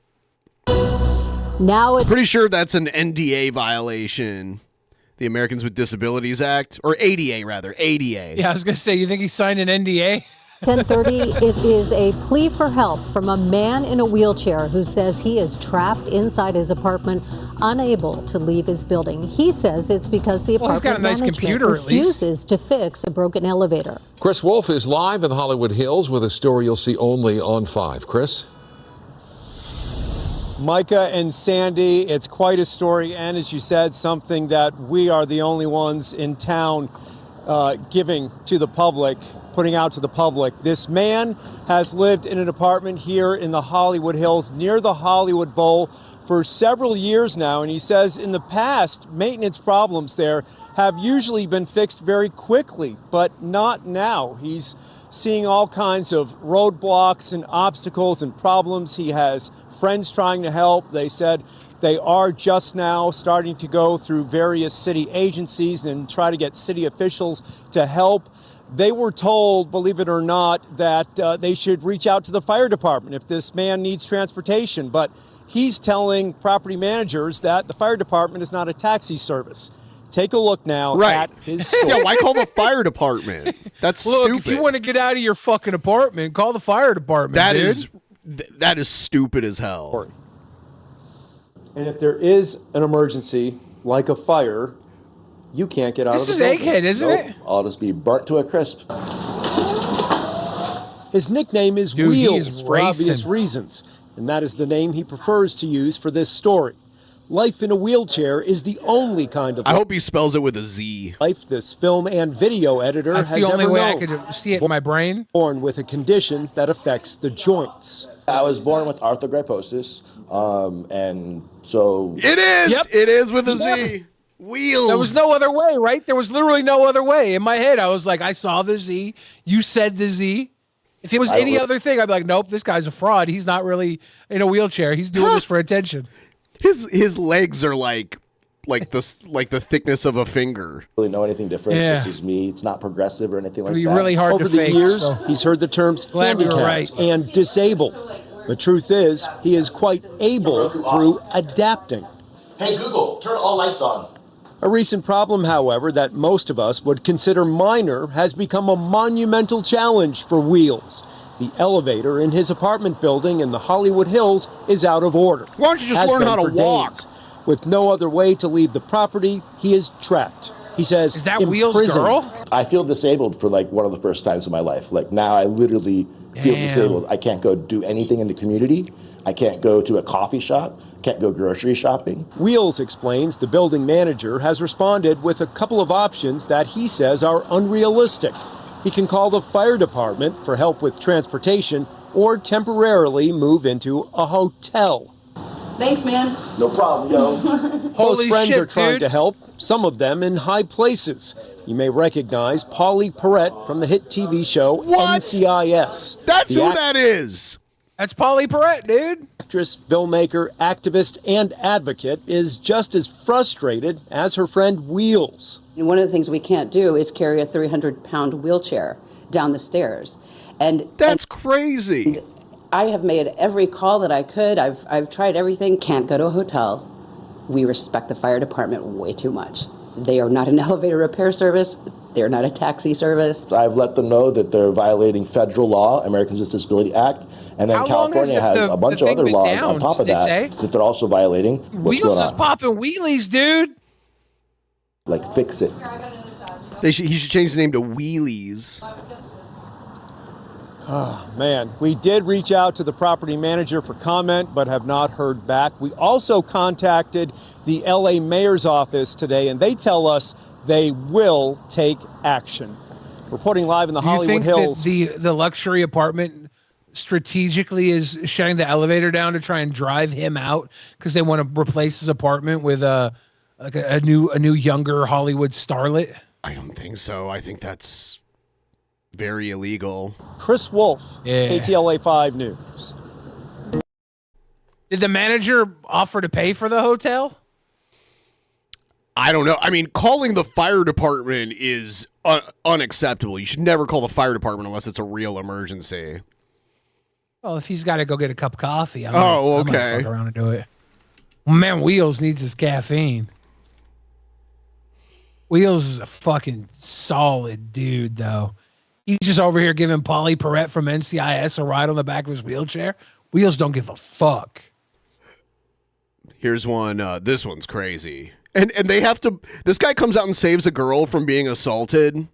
Now it's pretty sure that's an NDA violation. The Americans with Disabilities Act, or ADA rather, ADA. Yeah, I was gonna say, you think he signed an NDA? 10:30, it is a plea for help from a man in a wheelchair who says he is trapped inside his apartment, unable to leave his building. He says it's because the apartment management refuses to fix a broken elevator. Chris Wolf is live in the Hollywood Hills with a story you'll see only on 5. Chris? Micah and Sandy, it's quite a story, and as you said, something that we are the only ones in town giving to the public, putting out to the public. This man has lived in an apartment here in the Hollywood Hills near the Hollywood Bowl for several years now, and he says in the past, maintenance problems there have usually been fixed very quickly, but not now. He's seeing all kinds of roadblocks and obstacles and problems. He has friends trying to help. They said they are just now starting to go through various city agencies and try to get city officials to help. They were told, believe it or not, that they should reach out to the fire department if this man needs transportation. But he's telling property managers that the fire department is not a taxi service. Take a look now at his store. Yeah, why call the fire department? That's stupid. If you want to get out of your fucking apartment, call the fire department, That is stupid as hell. And if there is an emergency, like a fire, you can't get out of the building. This is Egghead, isn't it? I'll just be burnt to a crisp. His nickname is Dude, he Wheels is for obvious racing. reasons, and that is the name he prefers to use for this story. Life in a wheelchair is the only kind of I hope he spells it with a Z. life this film and video editor That's has the only ever way known. I could see it in my brain. Born with a condition that affects the joints. I was born with arthrogryposis, and so... It is! Yep. It is with a Z. Wheels. There was no other way, right? There was literally no other way. In my head, I was like, I saw the Z. You said the Z. If it was any other thing, I'd be like, nope, this guy's a fraud. He's not really in a wheelchair. He's doing this for attention. His legs are like the thickness of a finger. Really know anything different. Yeah. This is me. It's not progressive or anything like It'd be that. really hard Over to the fake. years, so. he's heard the terms Glad we were handicapped right. and disabled. The truth is, he is quite able through adapting. Hey, Google, turn all lights on. A recent problem, however, that most of us would consider minor has become a monumental challenge for Wheels. The elevator in his apartment building in the Hollywood Hills is out of order. Why don't you just Has learn been how to for walk? days. With no other way to leave the property, he is trapped. He says, Is that Wheels imprisoned. girl? I feel disabled for like one of the first times in my life. Like now I literally feel Damn. disabled. I can't go do anything in the community. I can't go to a coffee shop. Can't go grocery shopping. Wheels explains the building manager has responded with a couple of options that he says are unrealistic. He can call the fire department for help with transportation or temporarily move into a hotel. Thanks, man. No problem, yo. Close Holy friends shit, are trying dude. to help, some of them in high places. You may recognize Polly Perrette from the hit TV show What? NCIS. That's The who that is. That's Polly Perrette, dude. actress, filmmaker, activist, and advocate is just as frustrated as her friend Wheels. One of the things we can't do is carry a 300-pound wheelchair down the stairs. And that's crazy. I have made every call that I could. I've tried everything. Can't go to a hotel. We respect the fire department way too much. They are not an elevator repair service. They're not a taxi service. I've let them know that they're violating federal law, Americans with Disability Act, and then California has a bunch of other laws on top of that that they're also violating. What's going Wheels is on? popping wheelies, dude. Like, fix it. He should change the name to Wheelies. Oh, man, we did reach out to the property manager for comment, but have not heard back. We also contacted the LA mayor's office today, and they tell us they will take action. Reporting live in the Hollywood Hills. Do you think that the luxury apartment strategically is shutting the elevator down to try and drive him out because they want to replace his apartment with a new younger Hollywood starlet? I don't think so. I think that's very illegal. Chris Wolf, KTLA 5 News. Did the manager offer to pay for the hotel? I don't know. I mean, calling the fire department is unacceptable. You should never call the fire department unless it's a real emergency. Well, if he's got to go get a cup of coffee, I okay. might fuck around and do it. Man, Wheels needs his caffeine. Wheels is a fucking solid dude, though. He's just over here giving Polly Perrette from NCIS a ride on the back of his wheelchair. Wheels don't give a fuck. Here's one. This one's crazy. And they have to, this guy comes out and saves a girl from being assaulted,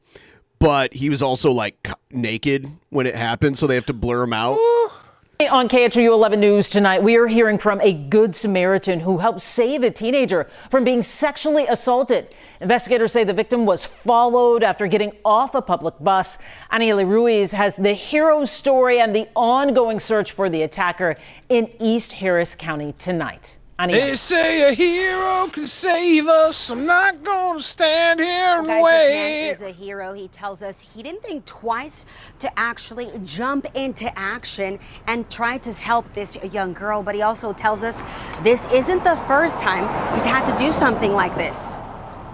but he was also like naked when it happened, so they have to blur him out. On KHOU 11 News tonight, we are hearing from a Good Samaritan who helped save a teenager from being sexually assaulted. Investigators say the victim was followed after getting off a public bus. Anieli Ruiz has the hero story and the ongoing search for the attacker in East Harris County tonight. They say a hero can save us. I'm not going to stand here and wait. This man is a hero. He tells us he didn't think twice to actually jump into action and try to help this young girl. But he also tells us this isn't the first time he's had to do something like this.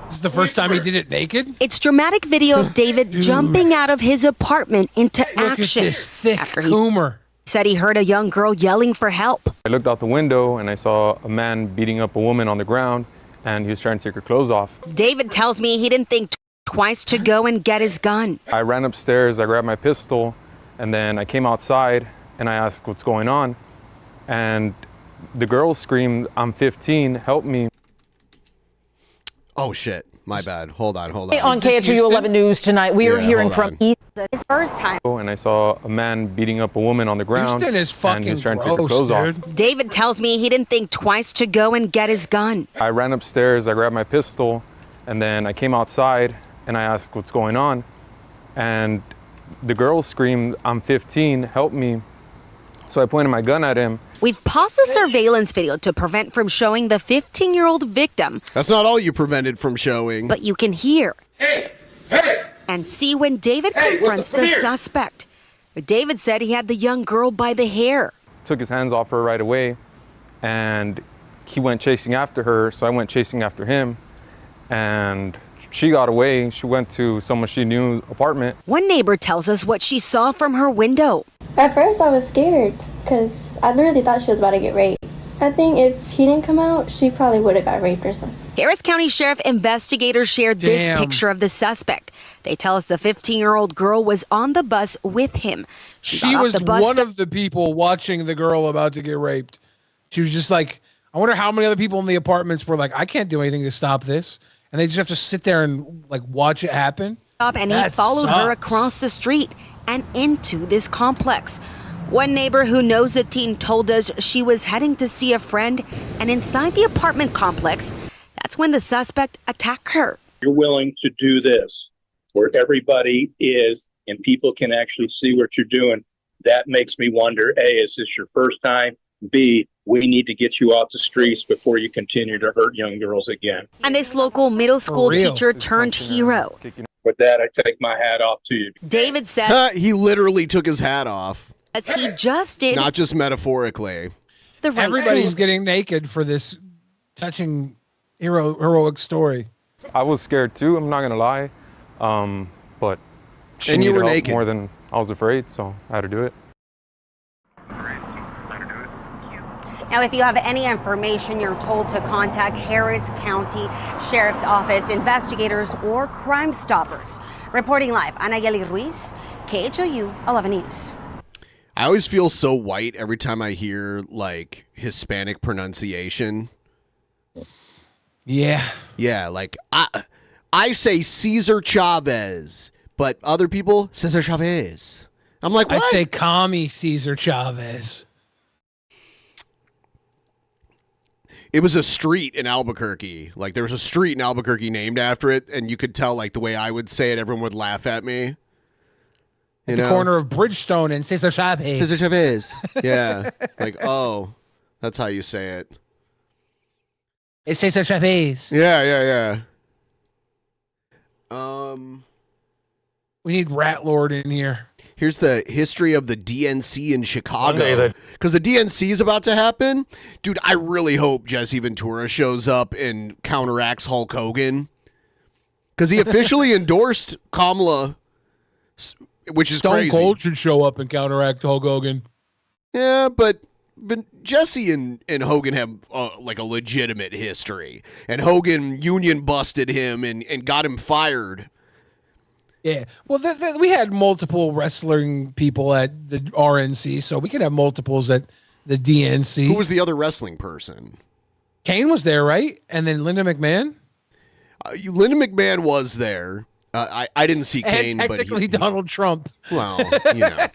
This is the first time he did it naked? It's dramatic video of David jumping out of his apartment into action. Look at this thick coomer. Said he heard a young girl yelling for help. I looked out the window and I saw a man beating up a woman on the ground, and he was trying to take her clothes off. David tells me he didn't think twice to go and get his gun. I ran upstairs, I grabbed my pistol, and then I came outside and I asked what's going on. And the girl screamed, "I'm 15, help me." Oh shit, my bad. Hold on. On KHOU 11 News tonight, we are hearing from East. His first time. And I saw a man beating up a woman on the ground, Houston is and he was trying to take her clothes off. David tells me he didn't think twice to go and get his gun. I ran upstairs, I grabbed my pistol, and then I came outside and I asked what's going on. And the girl screamed, "I'm 15, help me." So I pointed my gun at him. We've paused the surveillance video to prevent from showing the 15-year-old victim. That's not all you prevented from showing. But you can hear and see when David confronts the suspect. David said he had the young girl by the hair. Took his hands off her right away, and he went chasing after her, so I went chasing after him, and she got away. She went to someone she knew apartment. One neighbor tells us what she saw from her window. At first I was scared because I literally thought she was about to get raped. I think if he didn't come out, she probably would have got raped or something. Harris County Sheriff investigators shared this picture of the suspect. They tell us the 15-year-old girl was on the bus with him. She was one of the people watching the girl about to get raped. She was just like, I wonder how many other people in the apartments were like, I can't do anything to stop this. And they just have to sit there and like watch it happen. And he followed her across the street and into this complex. One neighbor who knows the teen told us she was heading to see a friend, and inside the apartment complex, that's when the suspect attacked her. You're willing to do this where everybody is and people can actually see what you're doing. That makes me wonder, A, is this your first time? B, we need to get you off the streets before you continue to hurt young girls again. And this local middle school teacher turned hero. With that, I take my hat off to you. David said he literally took his hat off. As he just did. Not just metaphorically. Everybody's getting naked for this touching heroic story. I was scared too, I'm not gonna lie. But she and you were needed help naked more than I was afraid, so I had to do it. Now, if you have any information, you're told to contact Harris County Sheriff's Office investigators or Crime Stoppers. Reporting live, Anieli Ruiz, KHOU 11 News. I always feel so white every time I hear like Hispanic pronunciation. Yeah. Yeah, like I say Cesar Chavez, but other people Cesar Chavez. I'm like, what? I say commie Cesar Chavez. It was a street in Albuquerque. Like there was a street in Albuquerque named after it, and you could tell like the way I would say it, everyone would laugh at me. At the corner of Bridgestone and Cesar Chavez. Cesar Chavez. Yeah. Like, oh, that's how you say it. It's Cesar Chavez. Yeah. We need Rat Lord in here. Here's the history of the DNC in Chicago. Because the DNC is about to happen. Dude, I really hope Jesse Ventura shows up and counteracts Hulk Hogan. Because he officially endorsed Kamala, which is crazy. Stone Cold should show up and counteract Hulk Hogan. Yeah, but Jesse and Hogan have like a legitimate history. And Hogan union busted him and got him fired. Yeah. Well, we had multiple wrestling people at the RNC, so we could have multiples at the DNC. Who was the other wrestling person? Kane was there, right? And then Linda McMahon? Linda McMahon was there. I didn't see Kane, and technically Donald Trump. Well, you know.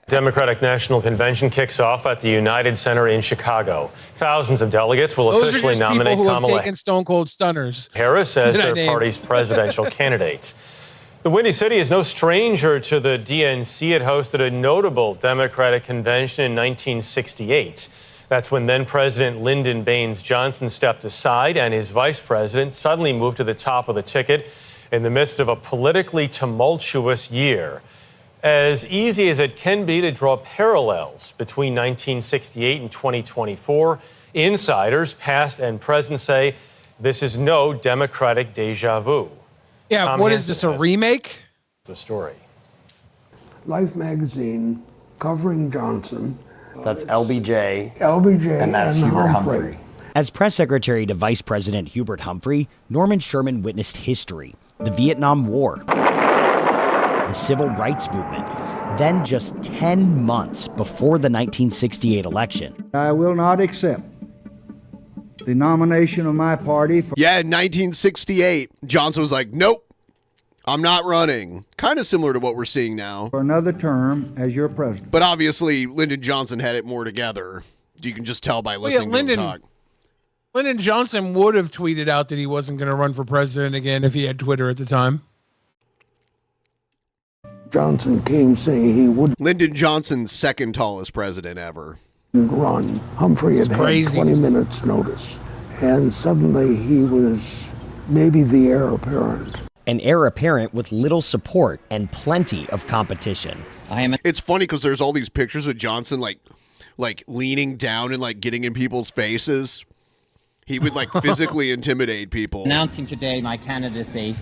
Democratic National Convention kicks off at the United Center in Chicago. Thousands of delegates will officially nominate people who have Kamala taken Stone Cold Stunners. Harris as their party's presidential candidate. The Windy City is no stranger to the DNC. It hosted a notable Democratic convention in 1968. That's when then-President Lyndon Baines Johnson stepped aside and his vice president suddenly moved to the top of the ticket in the midst of a politically tumultuous year. As easy as it can be to draw parallels between 1968 and 2024, insiders, past and present, say this is no Democratic deja vu. Yeah, Tom what Hansen is this, a remake? The story. Life magazine covering Johnson. That's LBJ. LBJ and that's Hubert Humphrey. As press secretary to Vice President Hubert Humphrey, Norman Sherman witnessed history, the Vietnam War, the Civil Rights Movement, then just 10 months before the 1968 election. I will not accept the nomination of my party for... Yeah, in 1968, Johnson was like, nope, I'm not running. Kind of similar to what we're seeing now. For another term as your president. But obviously, Lyndon Johnson had it more together. You can just tell by listening to him talk. Lyndon Johnson would have tweeted out that he wasn't going to run for president again if he had Twitter at the time. Johnson came saying he wouldn't. Lyndon Johnson's second tallest president ever. Run. Humphrey had 20 minutes notice. And suddenly he was maybe the heir apparent. An heir apparent with little support and plenty of competition. It's funny because there's all these pictures of Johnson like leaning down and like getting in people's faces. He would like physically intimidate people. Announcing today my candidacy.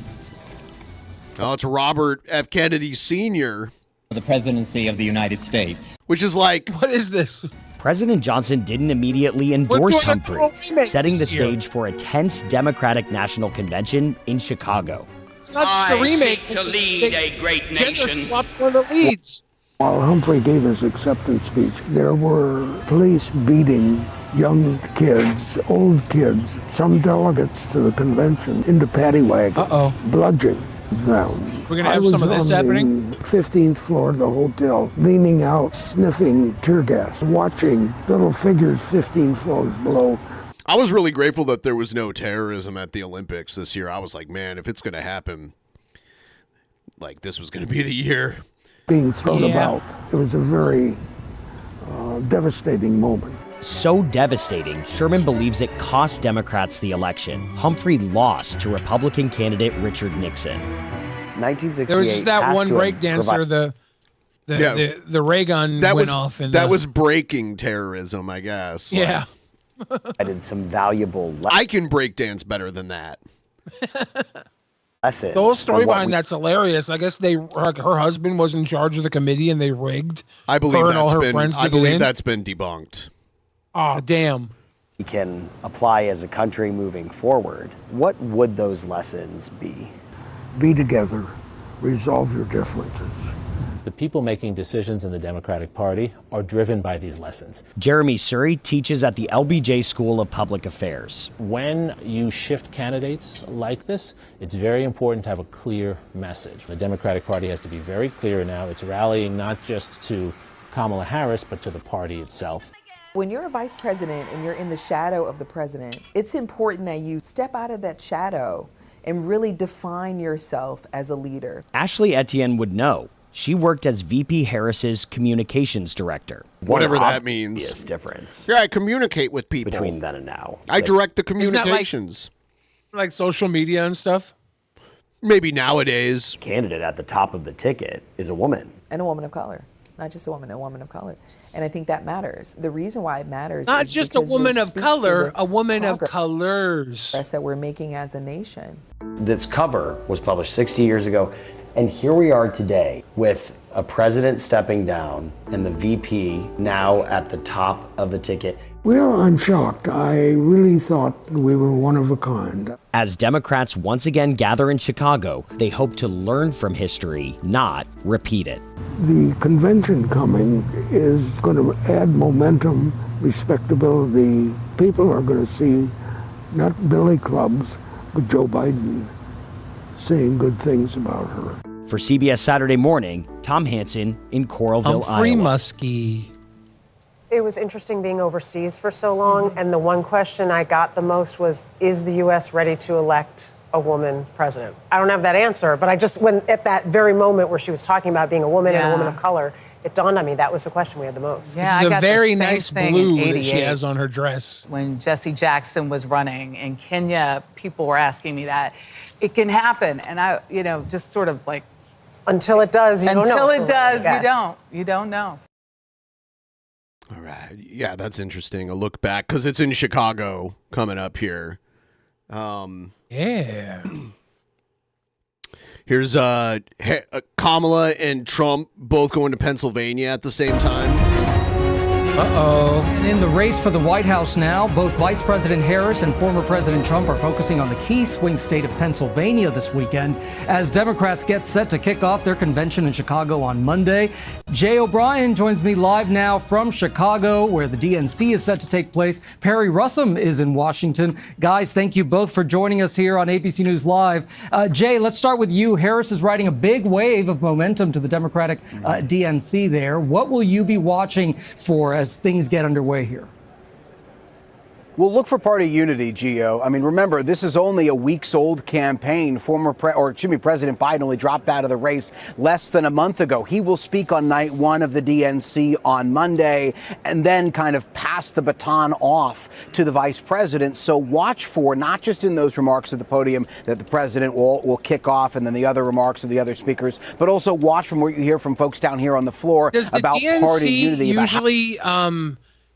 Oh, it's Robert F. Kennedy Sr. for the presidency of the United States. Which is like, what is this? President Johnson didn't immediately endorse Humphrey, setting the stage for a tense Democratic National Convention in Chicago. It's not just a remake. To lead a great nation. Swapped one of the leads. While Humphrey gave his acceptance speech, there were police beating young kids, old kids, some delegates to the convention into paddy wagons, bludgeoning them. We're gonna have some of this happening? I was on the 15th floor of the hotel, leaning out, sniffing tear gas, watching little figures 15 floors below. I was really grateful that there was no terrorism at the Olympics this year. I was like, man, if it's going to happen, like this was going to be the year. Being thrown about. It was a very devastating moment. So devastating, Sherman believes it cost Democrats the election. Humphrey lost to Republican candidate Richard Nixon. 1968. There was just that one breakdancer, the ray gun went off. And that was breaking terrorism, I guess. Yeah. I did some valuable I can breakdance better than that. lessons. The whole story behind that's hilarious. I guess her husband was in charge of the committee and they rigged. I believe that's been debunked. Oh, damn. We can apply as a country moving forward. What would those lessons be? Be together. Resolve your differences. The people making decisions in the Democratic Party are driven by these lessons. Jeremy Suri teaches at the LBJ School of Public Affairs. When you shift candidates like this, it's very important to have a clear message. The Democratic Party has to be very clear now. It's rallying not just to Kamala Harris, but to the party itself. When you're a vice president and you're in the shadow of the president, it's important that you step out of that shadow and really define yourself as a leader. Ashley Etienne would know. She worked as VP Harris's communications director. Whatever that means. Obvious difference. Yeah, I communicate with people. Between then and now. I direct the communications. Like social media and stuff? Maybe nowadays. Candidate at the top of the ticket is a woman. And a woman of color. Not just a woman of color. And I think that matters. The reason why it matters not is just a woman of color, a woman of colors. That we're making as a nation. This cover was published 60 years ago, and here we are today with a president stepping down and the VP now at the top of the ticket. Well, I'm shocked. I really thought we were one of a kind. As Democrats once again gather in Chicago, they hope to learn from history, not repeat it. The convention coming is going to add momentum, respectability. People are going to see not billy clubs, but Joe Biden saying good things about her. For CBS Saturday Morning, Tom Hansen in Coralville, Humphrey Iowa. Muskie. It was interesting being overseas for so long, and the one question I got the most was, is the U.S. ready to elect a woman president? I don't have that answer, but when at that very moment where she was talking about being a woman and a woman of color, it dawned on me that was the question we had the most. Yeah, This is I a got very the same nice thing blue in that she 88. has on her dress. When Jesse Jackson was running in Kenya, people were asking me that. It can happen, and I, just sort of like... Until it does, you don't know. Until it does, Yes. you don't know. All right. Yeah, that's interesting. A look back, because it's in Chicago coming up here. Yeah. Here's Kamala and Trump both going to Pennsylvania at the same time. Uh-oh. And in the race for the White House now, both Vice President Harris and former President Trump are focusing on the key swing state of Pennsylvania this weekend as Democrats get set to kick off their convention in Chicago on Monday. Jay O'Brien joins me live now from Chicago, where the DNC is set to take place. Perry Russum is in Washington. Guys, thank you both for joining us here on ABC News Live. Jay, let's start with you. Harris is riding a big wave of momentum to the Democratic DNC there. What will you be watching for as things get underway here? We'll look for party unity, Gio. I mean, remember, this is only a weeks-old campaign. President Biden only dropped out of the race less than a month ago. He will speak on night one of the DNC on Monday and then kind of pass the baton off to the vice president. So watch for, not just in those remarks at the podium that the president will kick off and then the other remarks of the other speakers, but also watch from what you hear from folks down here on the floor about DNC party unity. Usually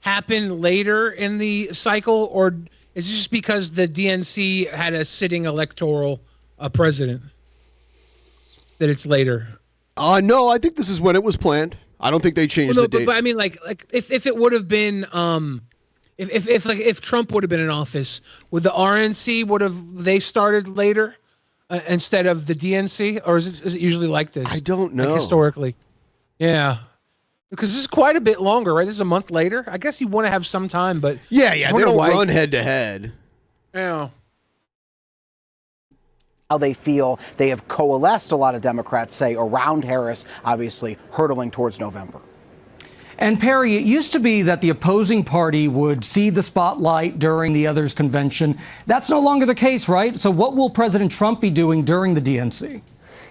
happen later in the cycle, or is it just because the DNC had a sitting electoral president that it's later? No, I think this is when it was planned. I don't think they changed the date. But I mean, like if it would have been, if Trump would have been in office, would the RNC they started later instead of the DNC, or is it usually like this? I don't know. Like historically, yeah. Because this is quite a bit longer, right? This is a month later. I guess you want to have some time, but yeah, they don't run head to head. Yeah. How they feel they have coalesced, a lot of Democrats say, around Harris, obviously hurtling towards November. And Perry, it used to be that the opposing party would see the spotlight during the other's convention. That's no longer the case, right? So what will President Trump be doing during the DNC?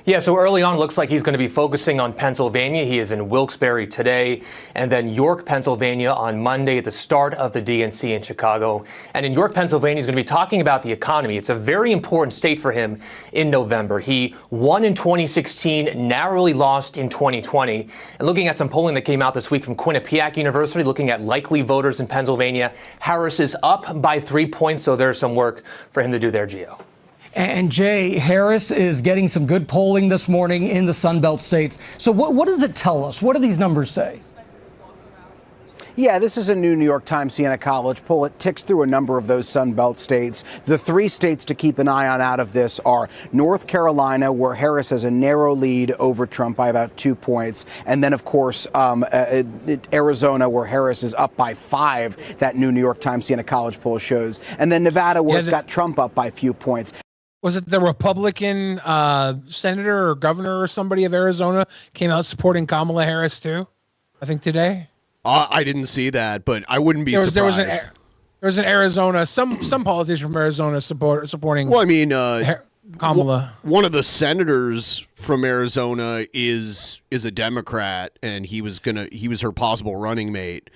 Yeah, so early on, it looks like he's going to be focusing on Pennsylvania. He is in Wilkes-Barre today, and then York, Pennsylvania on Monday at the start of the DNC in Chicago. And in York, Pennsylvania, he's going to be talking about the economy. It's a very important state for him in November. He won in 2016, narrowly lost in 2020. And looking at some polling that came out this week from Quinnipiac University, looking at likely voters in Pennsylvania, Harris is up by 3 points, so there's some work for him to do there, Gio. And Jay, Harris is getting some good polling this morning in the Sun Belt states. So what does it tell us? What do these numbers say? Yeah, this is a new New York Times Siena College poll. It ticks through a number of those Sun Belt states. The three states to keep an eye on out of this are North Carolina, where Harris has a narrow lead over Trump by about 2 points. And then, of course, Arizona, where Harris is up by 5, that new New York Times Siena College poll shows. And then Nevada, where it's got Trump up by a few points. Was it the Republican senator or governor or somebody of Arizona came out supporting Kamala Harris too? I think today. I didn't see that, but I wouldn't be surprised. There was an Arizona, some politician from Arizona supporting. Well, I mean, Kamala. One of the senators from Arizona is a Democrat, and he was her possible running mate.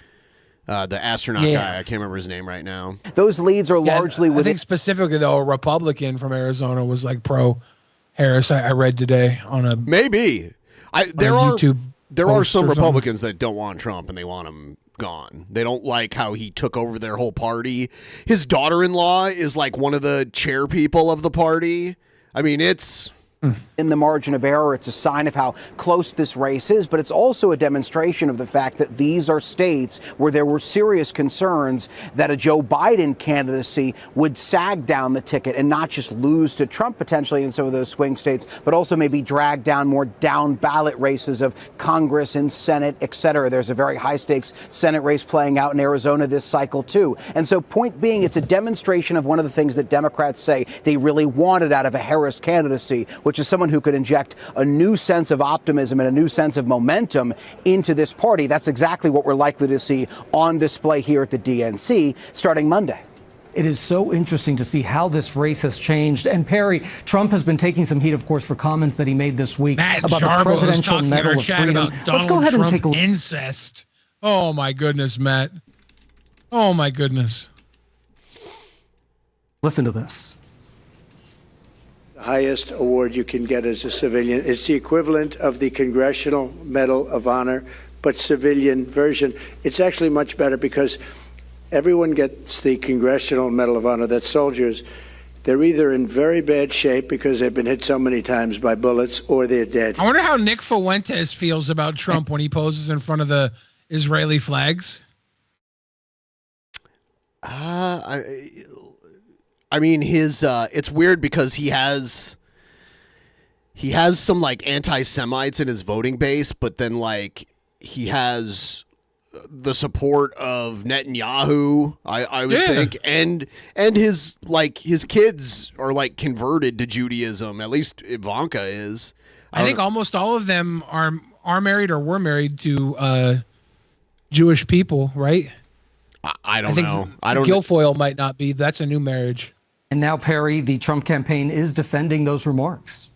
The astronaut guy, I can't remember his name right now. Those leads are largely I think specifically though, a Republican from Arizona was like pro Harris. I read today on a YouTube. There are some Republicans something. that don't want Trump and they want him gone. They don't like how he took over their whole party. His daughter-in-law is like one of the chair people of the party. I mean, it's in the margin of error. It's a sign of how close this race is, but it's also a demonstration of the fact that these are states where there were serious concerns that a Joe Biden candidacy would sag down the ticket and not just lose to Trump potentially in some of those swing states, but also maybe drag down more down ballot races of Congress and Senate, et cetera. There's a very high stakes Senate race playing out in Arizona this cycle, too. And so point being, it's a demonstration of one of the things that Democrats say they really wanted out of a Harris candidacy, which is someone who could inject a new sense of optimism and a new sense of momentum into this party. That's exactly what we're likely to see on display here at the DNC starting Monday. It is so interesting to see how this race has changed. And Perry, Trump has been taking some heat, of course, for comments that he made this week about the Presidential Medal of Freedom. Let's go ahead and take a look. Incest. Oh, my goodness, Matt. Oh, my goodness. Listen to this. Highest award you can get as a civilian. It's the equivalent of the Congressional Medal of Honor, but civilian version. It's actually much better because everyone gets the Congressional Medal of Honor. That's soldiers. They're either in very bad shape because they've been hit so many times by bullets, or they're dead. I wonder how Nick Fuentes feels about Trump when he poses in front of the Israeli flags. I mean, his it's weird because he has some like anti-Semites in his voting base, but then like he has the support of Netanyahu, I would think, and his kids are like converted to Judaism. At least Ivanka is. I think almost all of them are married or were married to Jewish people, right? I don't know. I don't. Guilfoyle might not be. That's a new marriage. And now, Perry, the Trump campaign is defending those remarks.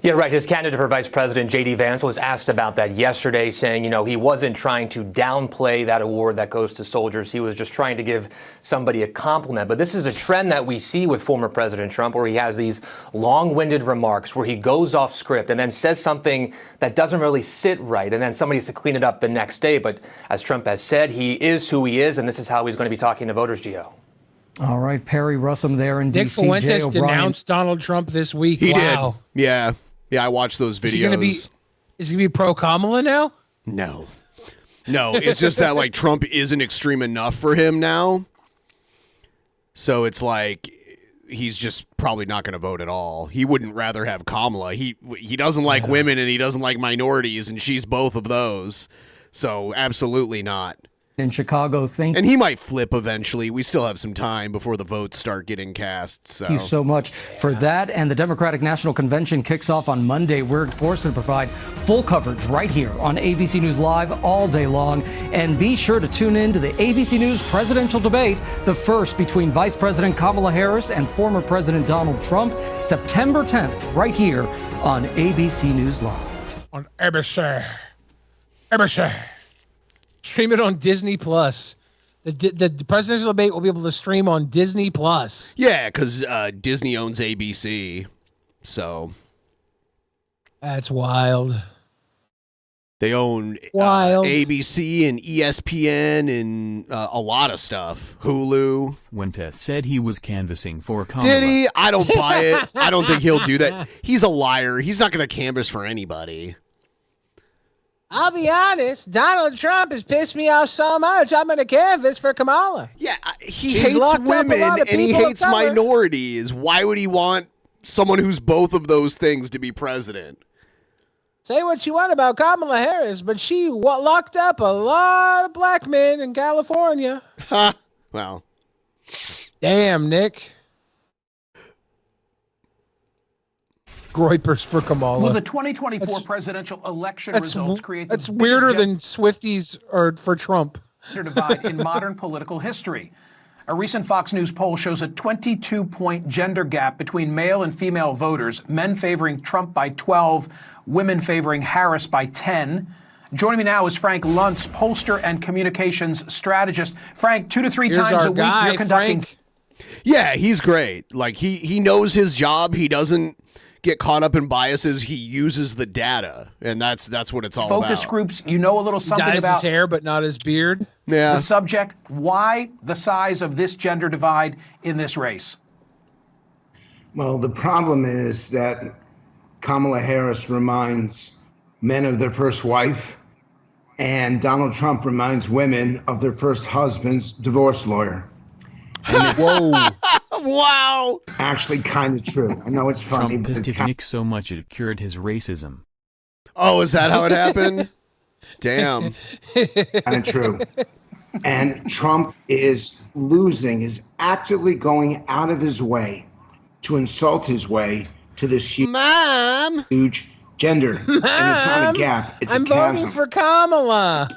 Yeah, right. His candidate for vice president, J.D. Vance, was asked about that yesterday, saying, he wasn't trying to downplay that award that goes to soldiers. He was just trying to give somebody a compliment. But this is a trend that we see with former President Trump, where he has these long-winded remarks where he goes off script and then says something that doesn't really sit right, and then somebody has to clean it up the next day. But as Trump has said, he is who he is, and this is how he's going to be talking to voters, Gio. All right, Perry Russum there in Nick D.C. Fuentes denounced Donald Trump this week. He did. Yeah, I watched those videos. Is he gonna be pro Kamala now? No, it's just that like Trump isn't extreme enough for him now. So it's like he's just probably not going to vote at all. He wouldn't rather have Kamala. He doesn't like women and he doesn't like minorities, and she's both of those. So absolutely not. In Chicago, and he might flip eventually. We still have some time before the votes start getting cast. So. Thank you so much for that. And the Democratic National Convention kicks off on Monday. We're forced to provide full coverage right here on ABC News Live all day long. And be sure to tune in to the ABC News presidential debate, the first between Vice President Kamala Harris and former President Donald Trump, September 10th, right here on ABC News Live. On ABC. Stream it on Disney Plus. The presidential debate will be able to stream on Disney Plus. Yeah, because Disney owns ABC, so that's wild. They own ABC and ESPN and a lot of stuff. Hulu. Fuentes said he was canvassing for Kamala. Did he? I don't buy it. I don't think he'll do that. He's a liar. He's not going to canvass for anybody. I'll be honest, Donald Trump has pissed me off so much, I'm going to canvass for Kamala. Yeah, he hates women and he hates minorities. Why would he want someone who's both of those things to be president? Say what you want about Kamala Harris, but she locked up a lot of black men in California. Ha! Well. Damn, Nick. Groypers for Kamala. Will the 2024 presidential election results create the That's weirder than Swifties or for Trump. Divide in modern political history? A recent Fox News poll shows a 22-point gender gap between male and female voters, men favoring Trump by 12, women favoring Harris by 10. Joining me now is Frank Luntz, pollster and communications strategist. Frank, 2 to 3 times a week you're conducting. Yeah, he's great. Like he knows his job. He doesn't get caught up in biases. He uses the data, and that's what it's all about. Focus groups, you know a little something dyes about his hair, but not his beard. Yeah. The subject. Why the size of this gender divide in this race? Well, the problem is that Kamala Harris reminds men of their first wife, and Donald Trump reminds women of their first husband's divorce lawyer. Whoa. Wow. Actually kind of true. I know it's funny, Trump but pissed it's Nick so much it cured his racism. Oh, is that how it happened? Damn. kind of true. And Trump is actively going out of his way to insult his way to this huge gender. And it's not a gap, it's I'm a chasm. voting for Kamala.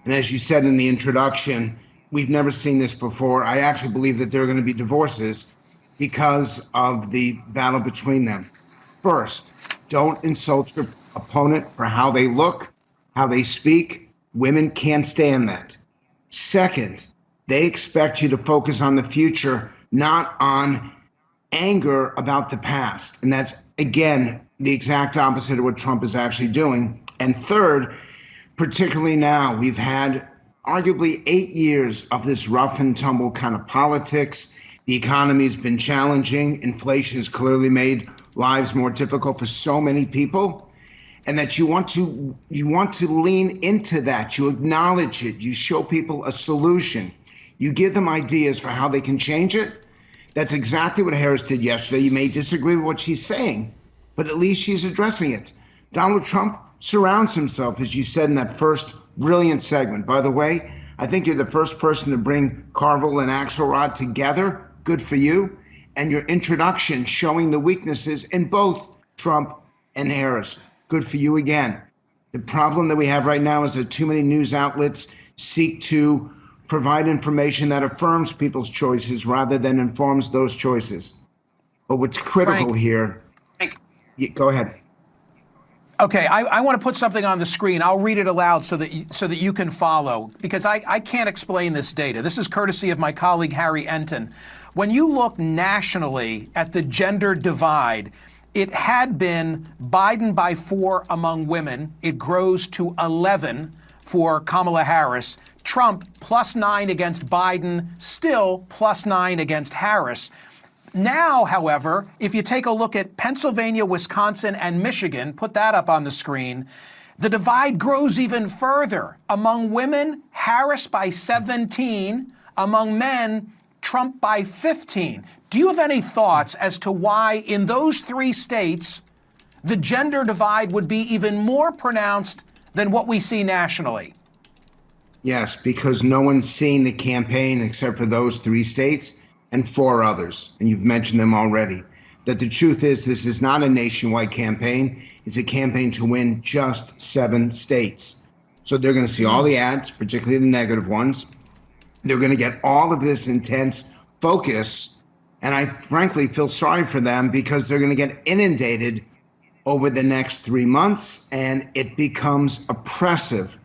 And as you said in the introduction, we've never seen this before. I actually believe that there are going to be divorces because of the battle between them. First, don't insult your opponent for how they look, how they speak. Women can't stand that. Second, they expect you to focus on the future, not on anger about the past. And that's, again, the exact opposite of what Trump is actually doing. And third, particularly now, we've had arguably 8 years of this rough and tumble kind of politics. The economy's been challenging. Inflation has clearly made lives more difficult for so many people. And that you want to lean into that. You acknowledge it. You show people a solution. You give them ideas for how they can change it. That's exactly what Harris did yesterday. You may disagree with what she's saying, but at least she's addressing it. Donald Trump surrounds himself, as you said in that first brilliant segment. By the way, I think you're the first person to bring Carville and Axelrod together. Good for you. And your introduction showing the weaknesses in both Trump and Harris. Good for you again. The problem that we have right now is that too many news outlets seek to provide information that affirms people's choices rather than informs those choices. But what's critical here, go ahead. Okay, I want to put something on the screen. I'll read it aloud so that you can follow, because I can't explain this data. This is courtesy of my colleague Harry Enton. When you look nationally at the gender divide, it had been Biden by 4 among women. It grows to 11 for Kamala Harris. Trump +9 against Biden, still +9 against Harris. Now, however, if you take a look at Pennsylvania, Wisconsin, and Michigan, put that up on the screen, the divide grows even further. Among women, Harris by 17. Among men, Trump by 15. Do you have any thoughts as to why in those 3 states the gender divide would be even more pronounced than what we see nationally? Yes, because no one's seen the campaign except for those 3 states and 4 others, and you've mentioned them already. That the truth is this is not a nationwide campaign. It's a campaign to win just 7 states. So they're going to see all the ads, particularly the negative ones. They're going to get all of this intense focus, and I frankly feel sorry for them because they're going to get inundated over the next 3 months, and it becomes oppressive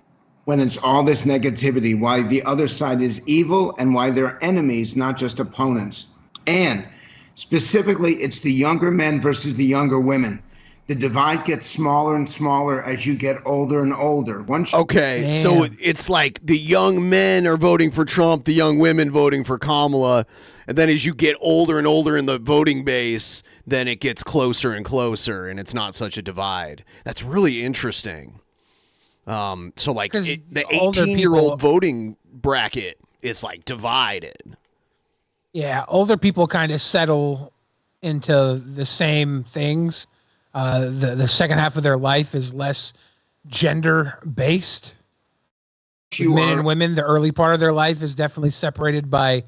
when it's all this negativity, why the other side is evil and why they're enemies, not just opponents. And specifically, it's the younger men versus the younger women. The divide gets smaller and smaller as you get older and older. Okay, so it's like the young men are voting for Trump, the young women voting for Kamala, and then as you get older and older in the voting base, then it gets closer and closer, and it's not such a divide. That's really interesting. So like the 18-year-old voting bracket is like divided. Yeah, older people kind of settle into the same things. The second half of their life is less gender based. Men and women, the early part of their life is definitely separated by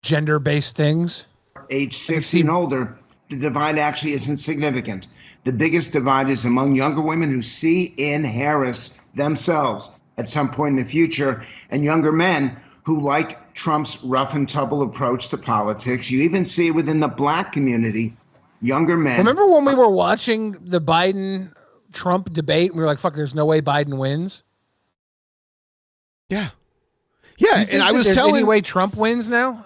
gender based things. Age 60 and older, the divide actually isn't significant. The biggest divide is among younger women who see in Harris themselves at some point in the future, and younger men who like Trump's rough and tumble approach to politics. You even see it within the black community. Younger men. Remember when we were watching the Biden-Trump debate and we were like, fuck, there's no way Biden wins? Yeah. Yeah, and I was telling any way Trump wins now?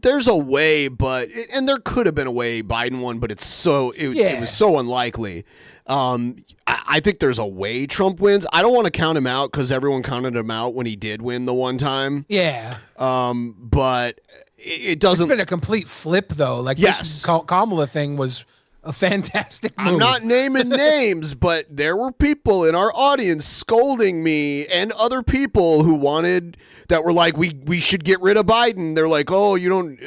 There's a way, and there could have been a way Biden won, but it was so unlikely. I think there's a way Trump wins. I don't want to count him out because everyone counted him out when he did win the one time. Yeah. But it doesn't. It's been a complete flip though. Like this Kamala thing was A fantastic move. I'm not naming names, but there were people in our audience scolding me and other people who that were like, we should get rid of Biden. They're like, oh, you don't,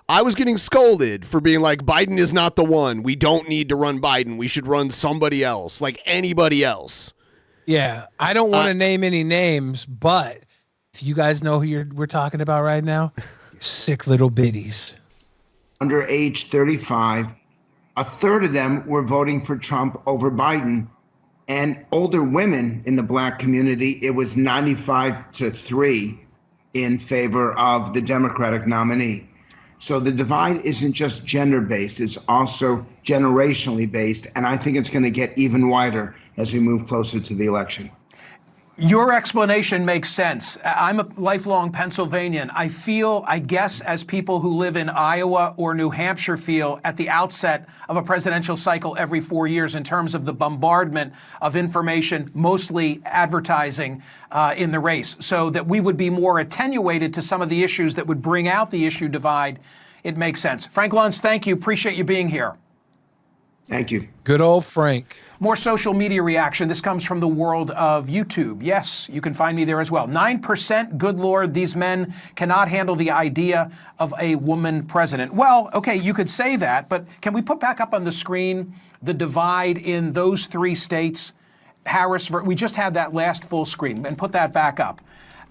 I was getting scolded for being like, Biden is not the one. We don't need to run Biden. We should run somebody else, like anybody else. Yeah, I don't want to name any names, but if you guys know who we're talking about right now, you sick little biddies. Under age 35, a third of them were voting for Trump over Biden. And older women in the black community, it was 95-3 in favor of the Democratic nominee. So the divide isn't just gender-based, it's also generationally based. And I think it's going to get even wider as we move closer to the election. Your explanation makes sense. I'm a lifelong Pennsylvanian. I guess, as people who live in Iowa or New Hampshire feel at the outset of a presidential cycle every 4 years in terms of the bombardment of information, mostly advertising in the race, so that we would be more attenuated to some of the issues that would bring out the issue divide. It makes sense. Frank Luntz, thank you. Appreciate you being here. Thank you. Good old Frank. More social media reaction. This comes from the world of YouTube. Yes, you can find me there as well. 9%, good Lord, these men cannot handle the idea of a woman president. Well, okay, you could say that, but can we put back up on the screen the divide in those 3 states? Harris, we just had that last full screen, and put that back up.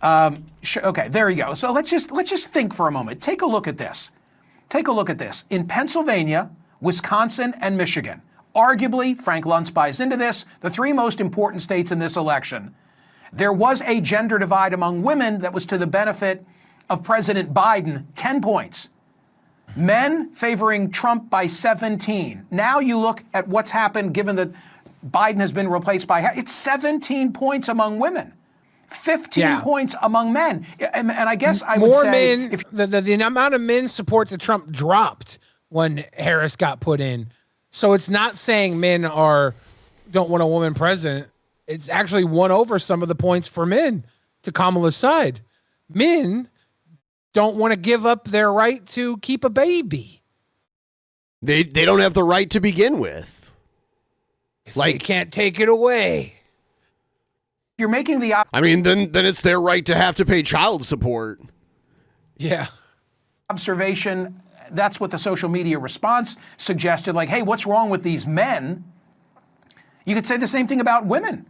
Okay, there you go. So let's just think for a moment. Take a look at this. Take a look at this. In Pennsylvania, Wisconsin, and Michigan, arguably, Frank Luntz buys into this, the 3 most important states in this election, there was a gender divide among women that was to the benefit of President Biden, 10 points. Men favoring Trump by 17. Now you look at what's happened given that Biden has been replaced by Harris. It's 17 points among women. 15 points among men. And I guess I would say... Men, the amount of men support to Trump dropped when Harris got put in. So it's not saying men don't want a woman president. It's actually won over some of the points for men to Kamala's side. Men don't want to give up their right to keep a baby. They don't have the right to begin with. They can't take it away. You're making the... I mean, then it's their right to have to pay child support. Yeah. Observation, that's what the social media response suggested. Like, hey, what's wrong with these men? You could say the same thing about women.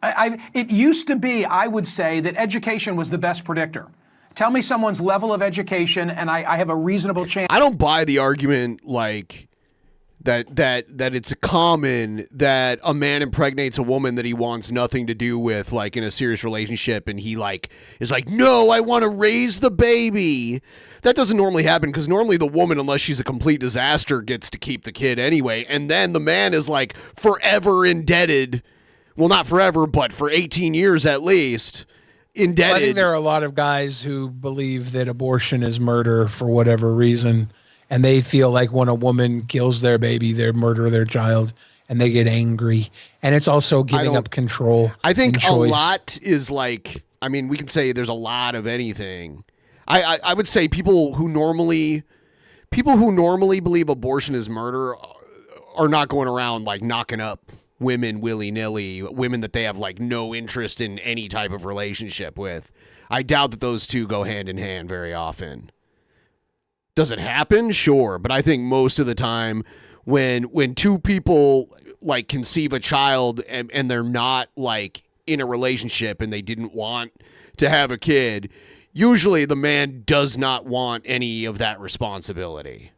It used to be, I would say, that education was the best predictor. Tell me someone's level of education, and I have a reasonable chance. I don't buy the argument that it's common that a man impregnates a woman that he wants nothing to do with, like in a serious relationship, and he is like, no, I want to raise the baby. That doesn't normally happen, because normally the woman, unless she's a complete disaster, gets to keep the kid anyway, and then the man is like forever indebted. Well, not forever, but for 18 years at least, indebted. I think there are a lot of guys who believe that abortion is murder for whatever reason. And they feel like when a woman kills their baby, they murder their child, and they get angry. And it's also giving up control. I think a lot is we can say there's a lot of anything. I would say people who normally believe abortion is murder are not going around knocking up women willy-nilly, women that they have no interest in any type of relationship with. I doubt that those two go hand in hand very often. Does it happen? Sure. But I think most of the time when two people conceive a child and they're not in a relationship and they didn't want to have a kid, usually the man does not want any of that responsibility.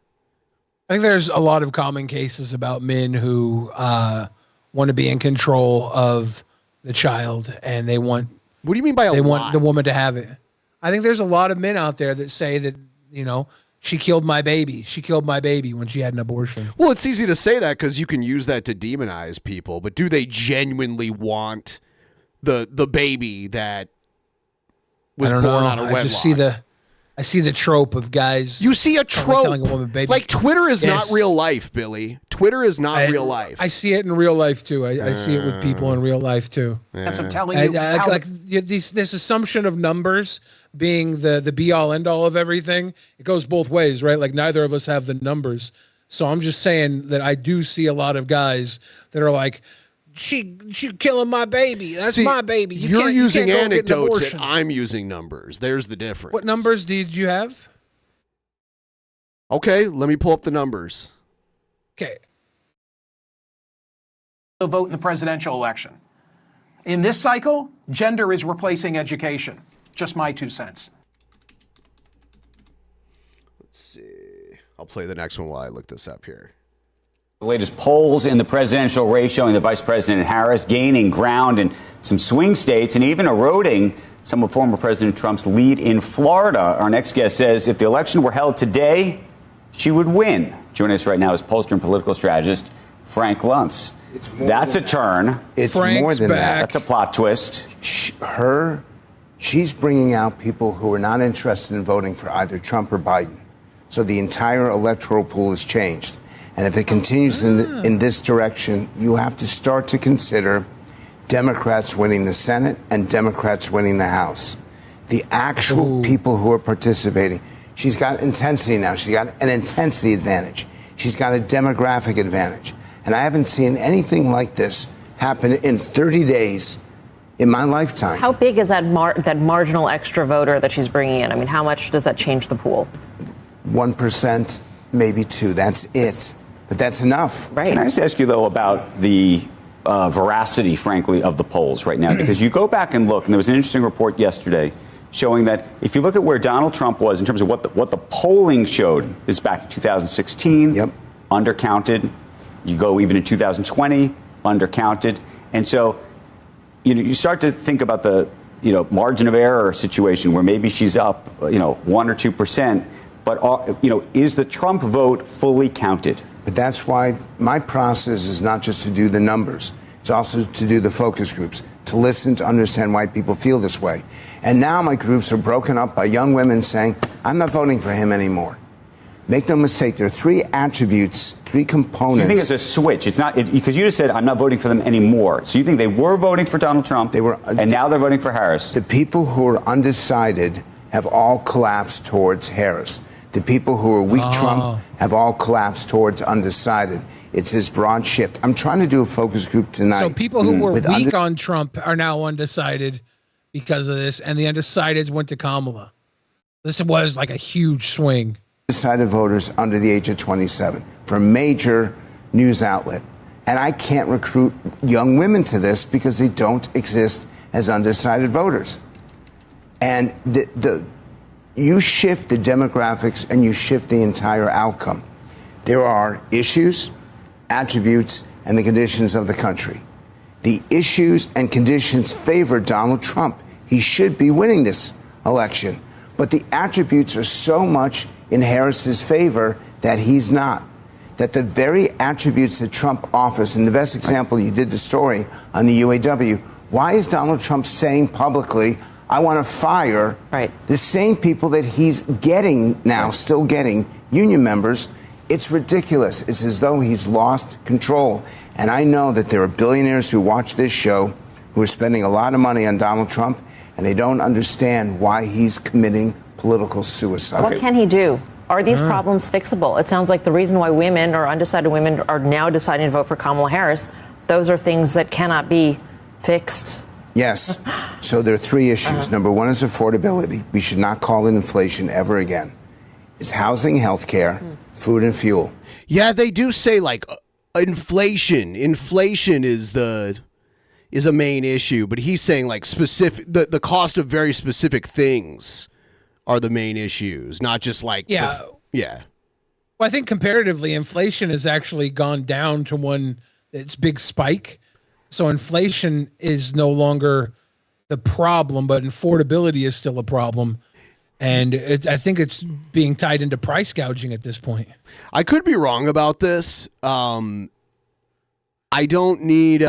I think there's a lot of common cases about men who want to be in control of the child, and they want... What do you mean by they want the woman to have it? I think there's a lot of men out there that say that, she killed my baby. She killed my baby when she had an abortion. Well, it's easy to say that because you can use that to demonize people, but do they genuinely want the baby that was born out of wedlock? I see the trope of guys. You see a trope. Telling a woman, baby. Twitter is not real life, Billy. Twitter is not real life. I see it in real life too. I see it with people in real life too. That's I'm telling you. This assumption of numbers being the be all end all of everything. It goes both ways, right? Neither of us have the numbers. So I'm just saying that I do see a lot of guys that are like, she killing my baby. That's my baby. You're using you can't go get an anecdotes and abortion. I'm using numbers. There's the difference. What numbers did you have? Okay, let me pull up the numbers. Okay. The vote in the presidential election. In this cycle, gender is replacing education. Just my 2 cents. Let's see. I'll play the next one while I look this up here. The latest polls in the presidential race showing the Vice President Harris gaining ground in some swing states and even eroding some of former President Trump's lead in Florida. Our next guest says if the election were held today, she would win. Joining us right now is pollster and political strategist Frank Luntz. That's a turn. It's more than that. That's a plot twist. She's bringing out people who are not interested in voting for either Trump or Biden. So the entire electoral pool has changed. And if it continues in this direction, you have to start to consider Democrats winning the Senate and Democrats winning the House. The actual people who are participating. She's got intensity now. She's got an intensity advantage. She's got a demographic advantage. And I haven't seen anything like this happen in 30 days in my lifetime. How big is that marginal extra voter that she's bringing in? I mean, how much does that change the pool? 1%, maybe 2%. That's it. But that's enough. Right. Can I just ask you, though, about the veracity, frankly, of the polls right now? Because you go back and look, and there was an interesting report yesterday showing that if you look at where Donald Trump was in terms of what the polling showed, this is back in 2016, undercounted. You go even in 2020, undercounted. And so, you start to think about the, margin of error situation where maybe she's up, 1 or 2%. But, is the Trump vote fully counted? But that's why my process is not just to do the numbers. It's also to do the focus groups, to listen, to understand why people feel this way. And now my groups are broken up by young women saying, I'm not voting for him anymore. Make no mistake, there are 3 attributes, 3 components. So you think it's a switch? It's not, because you just said, I'm not voting for them anymore. So you think they were voting for Donald Trump, and now they're voting for Harris? The people who are undecided have all collapsed towards Harris. The people who are weak Trump have all collapsed towards undecided. It's this broad shift. I'm trying to do a focus group tonight. So people who were weak on Trump are now undecided because of this, and the undecideds went to Kamala. This was like a huge swing. Undecided voters under the age of 27 for a major news outlet. And I can't recruit young women to this because they don't exist as undecided voters. And you shift the demographics and you shift the entire outcome. There are issues, attributes, and the conditions of the country. The issues and conditions favor Donald Trump. He should be winning this election. But the attributes are so much in Harris's favor that he's not. That the very attributes that Trump offers, and the best example, you did the story on the UAW, why is Donald Trump saying publicly, I want to fire the same people that he's getting now, still getting union members? It's ridiculous. It's as though he's lost control. And I know that there are billionaires who watch this show who are spending a lot of money on Donald Trump, and they don't understand why he's committing political suicide. What can he do? Are these problems fixable? It sounds like the reason why women or undecided women are now deciding to vote for Kamala Harris, those are things that cannot be fixed. Yes. So there are 3 issues. Number 1 is affordability. We should not call it inflation ever again. It's housing, healthcare, food, and fuel. Yeah, they do say like inflation. Inflation is a main issue, but he's saying like specific the cost of very specific things are the main issues, not just like Well, I think comparatively, inflation has actually gone down to its big spike. So inflation is no longer the problem, but affordability is still a problem. And I think it's being tied into price gouging at this point. I could be wrong about this. I don't need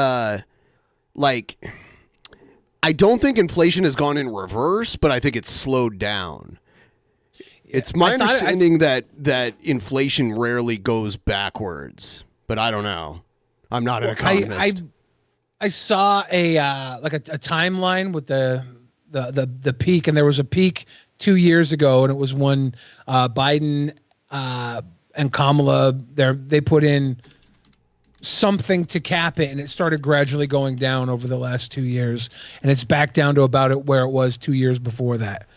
I don't think inflation has gone in reverse, but I think it's slowed down. It's my understanding that inflation rarely goes backwards, but I don't know. I'm not an economist. I saw a timeline with the peak, and there was a peak 2 years ago, and it was when Biden and Kamala, they put in something to cap it, and it started gradually going down over the last 2 years, and it's back down to about where it was 2 years before that.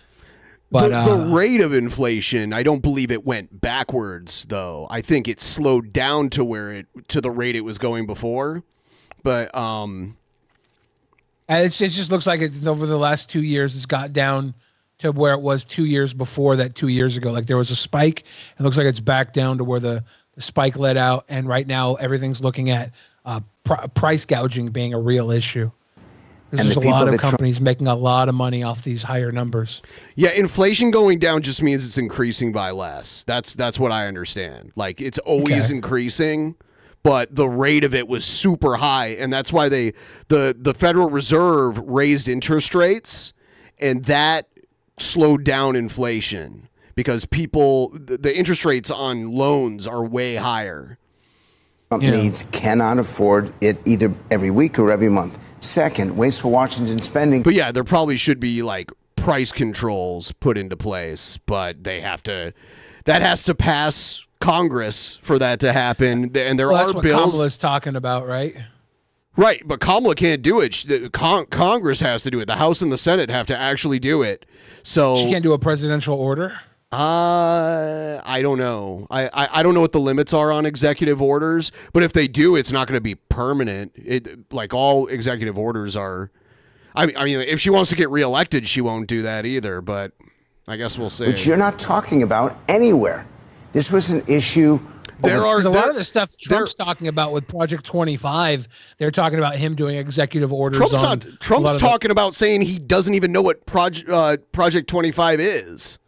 But the rate of inflation, I don't believe it went backwards, though. I think it slowed down to the rate it was going before. But it just looks like it's over the last 2 years, it's got down to where it was 2 years before that 2 years ago. Like there was a spike. It looks like it's back down to where the spike let out. And right now everything's looking at price gouging being a real issue. Because there's a lot of companies making a lot of money off these higher numbers. Yeah, inflation going down just means it's increasing by less. That's what I understand. Like it's always increasing, but the rate of it was super high, and that's why the Federal Reserve raised interest rates, and that slowed down inflation because the interest rates on loans are way higher. Companies cannot afford it either every week or every month. Second, wasteful Washington spending. But yeah, there probably should be like price controls put into place, but that has to pass Congress for that to happen. And there that's are what bills. Kamala's talking about, right? Right, but Kamala can't do it. Congress has to do it. The House and the Senate have to actually do it. So she can't do a presidential order. I don't know. I don't know what the limits are on executive orders, but if they do, it's not going to be permanent. Like all executive orders are. I mean, if she wants to get reelected, she won't do that either. But I guess we'll see. Which you're not talking about anywhere. This was an issue. There's a lot of the stuff Trump's talking about with Project 25. They're talking about him doing executive orders. Trump's talking about saying he doesn't even know what Project 25 is.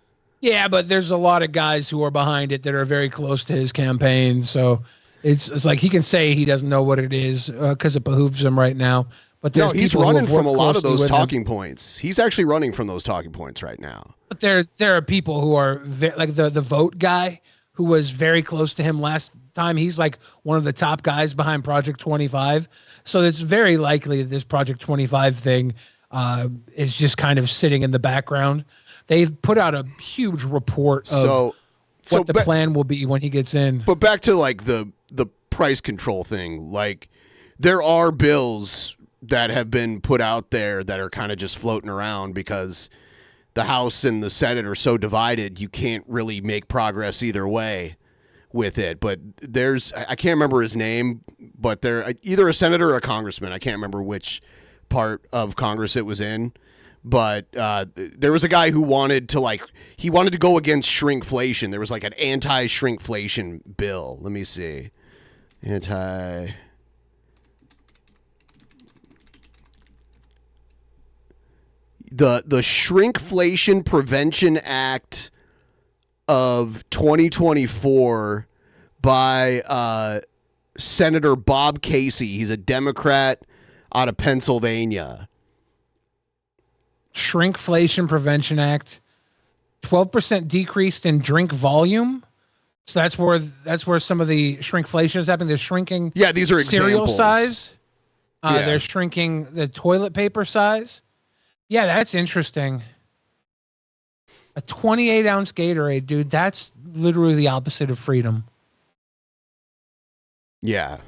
Yeah, but there's a lot of guys who are behind it that are very close to his campaign. So it's like he can say he doesn't know what it is because it behooves him right now. But no, he's running from a lot of those talking points. He's actually running from those talking points right now. But there are people who are like the vote guy who was very close to him last time. He's like one of the top guys behind Project 25. So it's very likely that this Project 25 thing is just kind of sitting in the background. They've put out a huge report of what the plan will be when he gets in. But back to like the price control thing, like there are bills that have been put out there that are kind of just floating around because the House and the Senate are so divided, you can't really make progress either way with it. But I can't remember his name, but they're either a senator or a congressman. I can't remember which part of Congress it was in. But there was a guy who wanted to go against shrinkflation. There was like an anti-shrinkflation bill. Let me see. The Shrinkflation Prevention Act of 2024 by Senator Bob Casey. He's a Democrat out of Pennsylvania. Shrinkflation Prevention Act, 12% decreased in drink volume. So that's where some of the shrinkflation is happening. They're shrinking. Yeah, these are cereal examples. size. They're shrinking the toilet paper size. Yeah, that's interesting. A 28-ounce Gatorade, dude. That's literally the opposite of freedom. Yeah.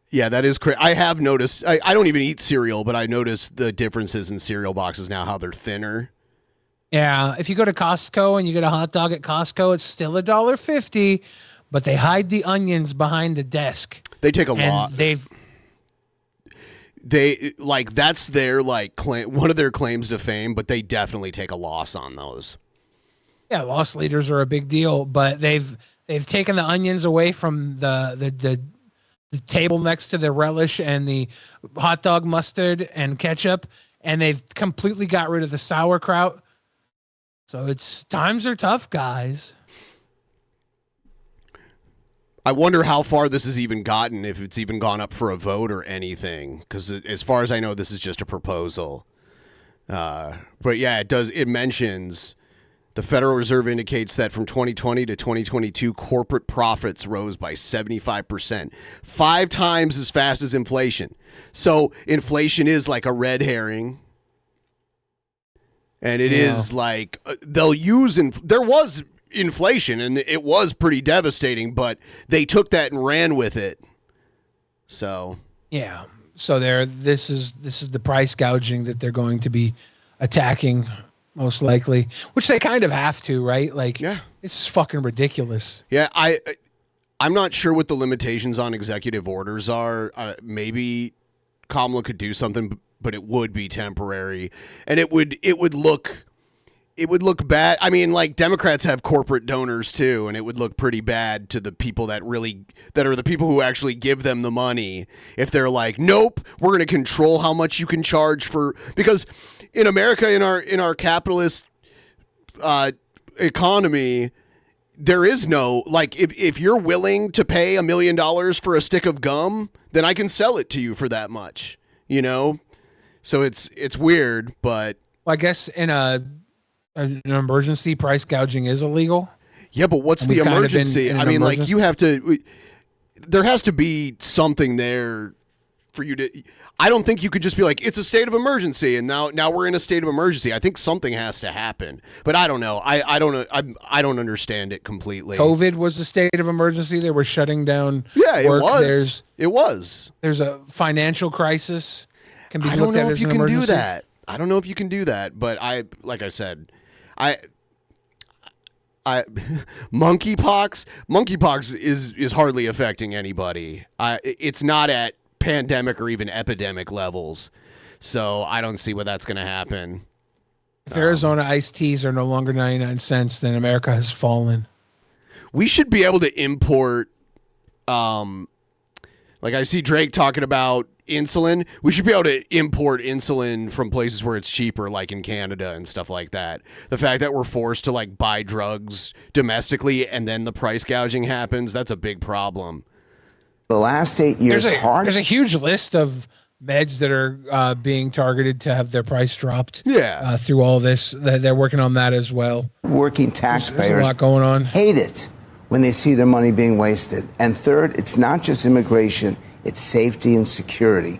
Yeah, that is crazy. I have noticed, I don't even eat cereal, but I noticed the differences in cereal boxes now, how they're thinner. Yeah, if you go to Costco and you get a hot dog at Costco, it's still $1.50, but they hide the onions behind the desk. They take a lot. That's their one of their claims to fame, but they definitely take a loss on those. Yeah, loss leaders are a big deal, but they've taken the onions away from the table next to the relish and the hot dog mustard and ketchup, and they've completely got rid of the sauerkraut. So times are tough, guys. I wonder how far this has even gotten, if it's even gone up for a vote or anything, because as far as I know, this is just a proposal. But yeah, it mentions the Federal Reserve indicates that from 2020 to 2022, corporate profits rose by 75%, 5 times as fast as inflation. So inflation is like a red herring. And it is like they'll use there was inflation, and it was pretty devastating, but they took that and ran with it. So yeah. So this is the price gouging that they're going to be attacking most likely, which they kind of have to, right? Like, yeah, it's fucking ridiculous. Yeah, I'm not sure what the limitations on executive orders are. Maybe Kamala could do something, but it would be temporary, and it would look bad. I mean, like, Democrats have corporate donors too, and it would look pretty bad to the people that are the people who actually give them the money if they're like, nope, we're going to control how much you can charge for, because in America, in our capitalist economy, there is no, like, if you're willing to pay $1 million for a stick of gum, then I can sell it to you for that much, you know? So it's weird, but I guess in an emergency, price gouging is illegal. Yeah, but what's the emergency? I mean, like, there has to be something there for you to. I don't think you could just be like, it's a state of emergency, and now we're in a state of emergency. I think something has to happen, but I don't know. I don't understand it completely. COVID was a state of emergency. They were shutting down. Yeah, work. It was. There's a financial crisis. Can be I don't looked know at if as you an can do emergency. that. I don't know if you can do that, but like I said, monkeypox is hardly affecting anybody. It's not at pandemic or even epidemic levels, so I don't see where that's going to happen. If Arizona iced teas are no longer 99 cents, then America has fallen. We should be able to import, like I see Drake talking about insulin. We should be able to import insulin from places where it's cheaper, like in Canada and stuff like that. The fact that we're forced to, like, buy drugs domestically and then the price gouging happens, that's a big problem. The last 8 years, there's a huge list of meds that are being targeted to have their price dropped. Yeah. Through all this, they're working on that as well. Working taxpayers there's a lot going on. Hate it when they see their money being wasted. And third, it's not just immigration, it's safety and security.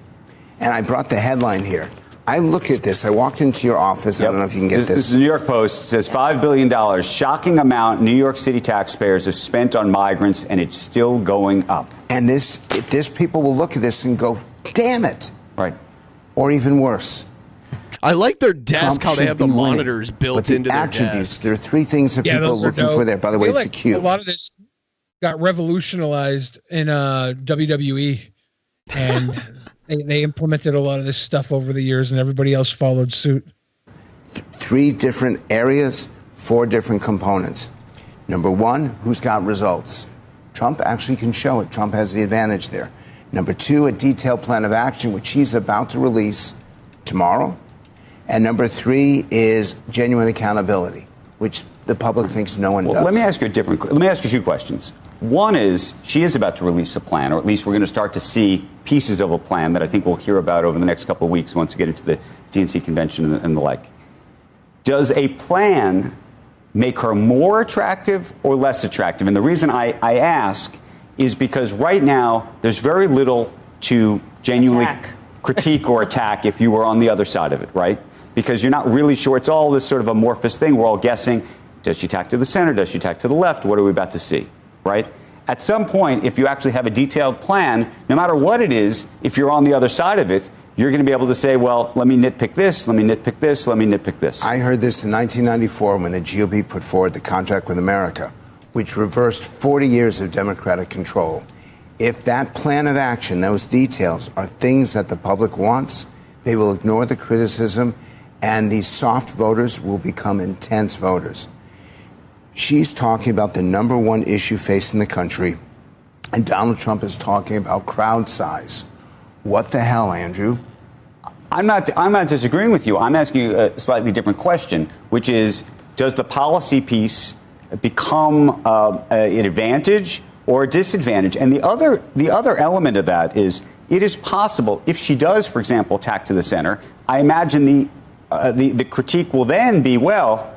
And I brought the headline here. I look at this. I walked into your office. I don't know if you can get this. This is the New York Post. It says $5 billion, shocking amount New York City taxpayers have spent on migrants, and it's still going up. And this people will look at this and go, damn it. Right. Or even worse. I like their desk, Trump how they should have the be winning. monitors built But the into their attributes, desk. there are three things that people are those looking for there. By the way, it's a cue. A lot of this got revolutionized in WWE, and they implemented a lot of this stuff over the years, and everybody else followed suit. 3 different areas, 4 different components. Number 1, who's got results? Trump actually can show it. Trump has the advantage there. Number 2, a detailed plan of action, which he's about to release tomorrow. And number 3 is genuine accountability, which the public thinks no one does. Let me ask you 2 questions. One is, she is about to release a plan, or at least we're going to start to see pieces of a plan that I think we'll hear about over the next couple of weeks once we get into the DNC convention and the like. Does a plan make her more attractive or less attractive? And the reason I ask is because right now there's very little to genuinely critique or attack if you were on the other side of it, right? Because you're not really sure. It's all this sort of amorphous thing. We're all guessing. Does she tack to the center? Does she tack to the left? What are we about to see? Right? At some point, if you actually have a detailed plan, no matter what it is, if you're on the other side of it, you're going to be able to say, well, let me nitpick this, let me nitpick this, let me nitpick this. I heard this in 1994 when the GOP put forward the Contract with America, which reversed 40 years of Democratic control. If that plan of action, those details, are things that the public wants, they will ignore the criticism, and these soft voters will become intense voters. She's talking about the number 1 issue facing the country, and Donald Trump is talking about crowd size. What the hell, Andrew? I'm not disagreeing with you. I'm asking you a slightly different question, which is, does the policy piece become an advantage or a disadvantage? And the other element of that is, it is possible if she does, for example, tack to the center. I imagine the critique will then be, well,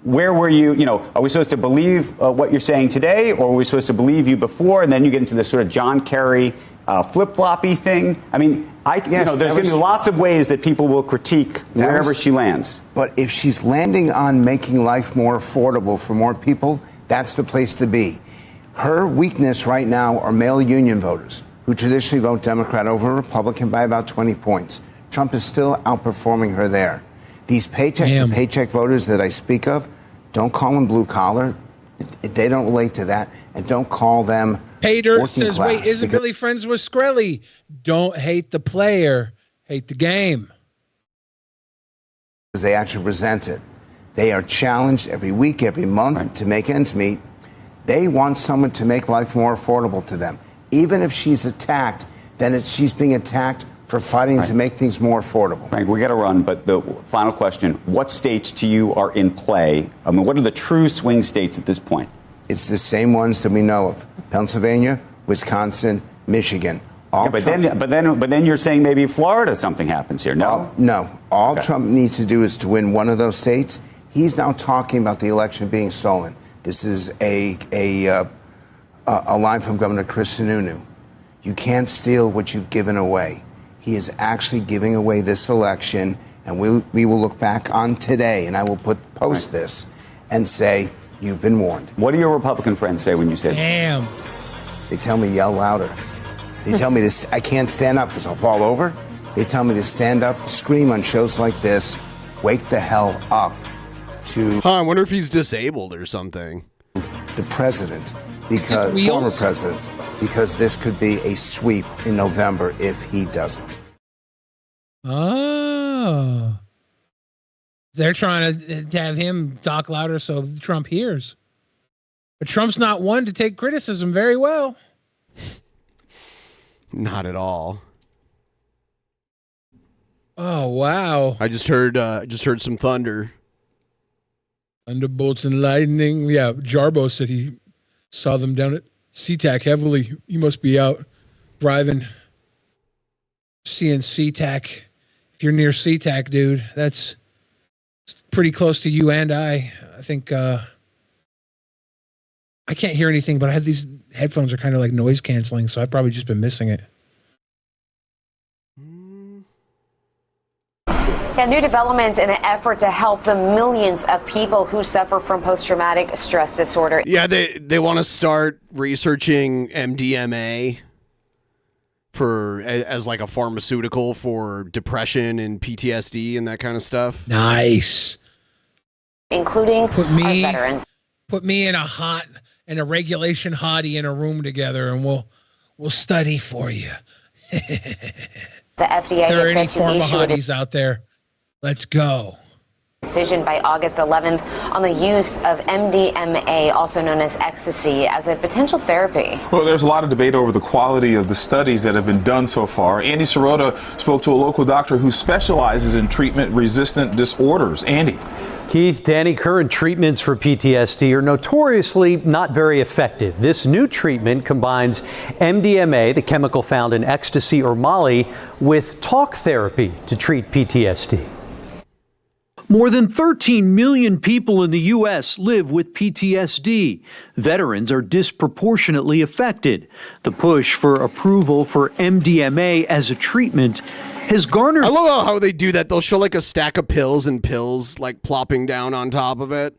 where were you? You know, are we supposed to believe what you're saying today, or are we supposed to believe you before? And then you get into this sort of John Kerry flip-floppy thing. I mean, there's going to be lots of ways that people will critique wherever she lands. But if she's landing on making life more affordable for more people, that's the place to be. Her weakness right now are male union voters who traditionally vote Democrat over Republican by about 20 points. Trump is still outperforming her there. These paycheck-to-paycheck voters that I speak of, don't call them blue-collar. They don't relate to that. And don't call them Pater says, class, wait, isn't Billy friends with Skrelly? Don't hate the player, hate the game. Because they actually present it. They are challenged every week, every month to make ends meet. They want someone to make life more affordable to them. Even if she's attacked, then she's being attacked for fighting to make things more affordable. Frank, we got to run, but the final question, what states to you are in play? I mean, what are the true swing states at this point? It's the same ones that we know of. Pennsylvania, Wisconsin, Michigan. But then you're saying maybe Florida something happens here. No? No. All Trump needs to do is to win one of those states. He's now talking about the election being stolen. This is a line from Governor Chris Sununu. You can't steal what you've given away. He is actually giving away this election, and we will look back on today, and I will post this and say, you've been warned. What do your Republican friends say when you say this? Damn. They tell me yell louder. They tell me this. I can't stand up because I'll fall over. They tell me to stand up, scream on shows like this, wake the hell up to... I wonder if he's disabled or something. The president, because former president, because this could be a sweep in November if he doesn't. Oh. They're trying to have him talk louder so Trump hears. But Trump's not one to take criticism very well. Not at all. Oh, wow. I just heard some thunder. Thunderbolts and lightning. Yeah, Jarbo said he saw them down at SeaTac heavily. You must be out driving, seeing SeaTac. If you're near SeaTac, dude, that's pretty close to you and I. I think I can't hear anything, but I have these headphones are kind of like noise canceling, so I've probably just been missing it. Yeah, new developments in an effort to help the millions of people who suffer from post-traumatic stress disorder. Yeah, they want to start researching MDMA as like a pharmaceutical for depression and PTSD and that kind of stuff. Nice. Including our veterans. Put me in a regulation hottie in a room together, and we'll study for you. The FDA is set to issue a hotties out there. Let's go. Decision by August 11th on the use of MDMA, also known as ecstasy, as a potential therapy. Well, there's a lot of debate over the quality of the studies that have been done so far. Andy Sirota spoke to a local doctor who specializes in treatment-resistant disorders. Andy. Keith, Danny, current treatments for PTSD are notoriously not very effective. This new treatment combines MDMA, the chemical found in ecstasy or Molly, with talk therapy to treat PTSD. More than 13 million people in the U.S. live with PTSD. Veterans are disproportionately affected. The push for approval for MDMA as a treatment has garnered... I love how they do that. They'll show like a stack of pills and pills like plopping down on top of it.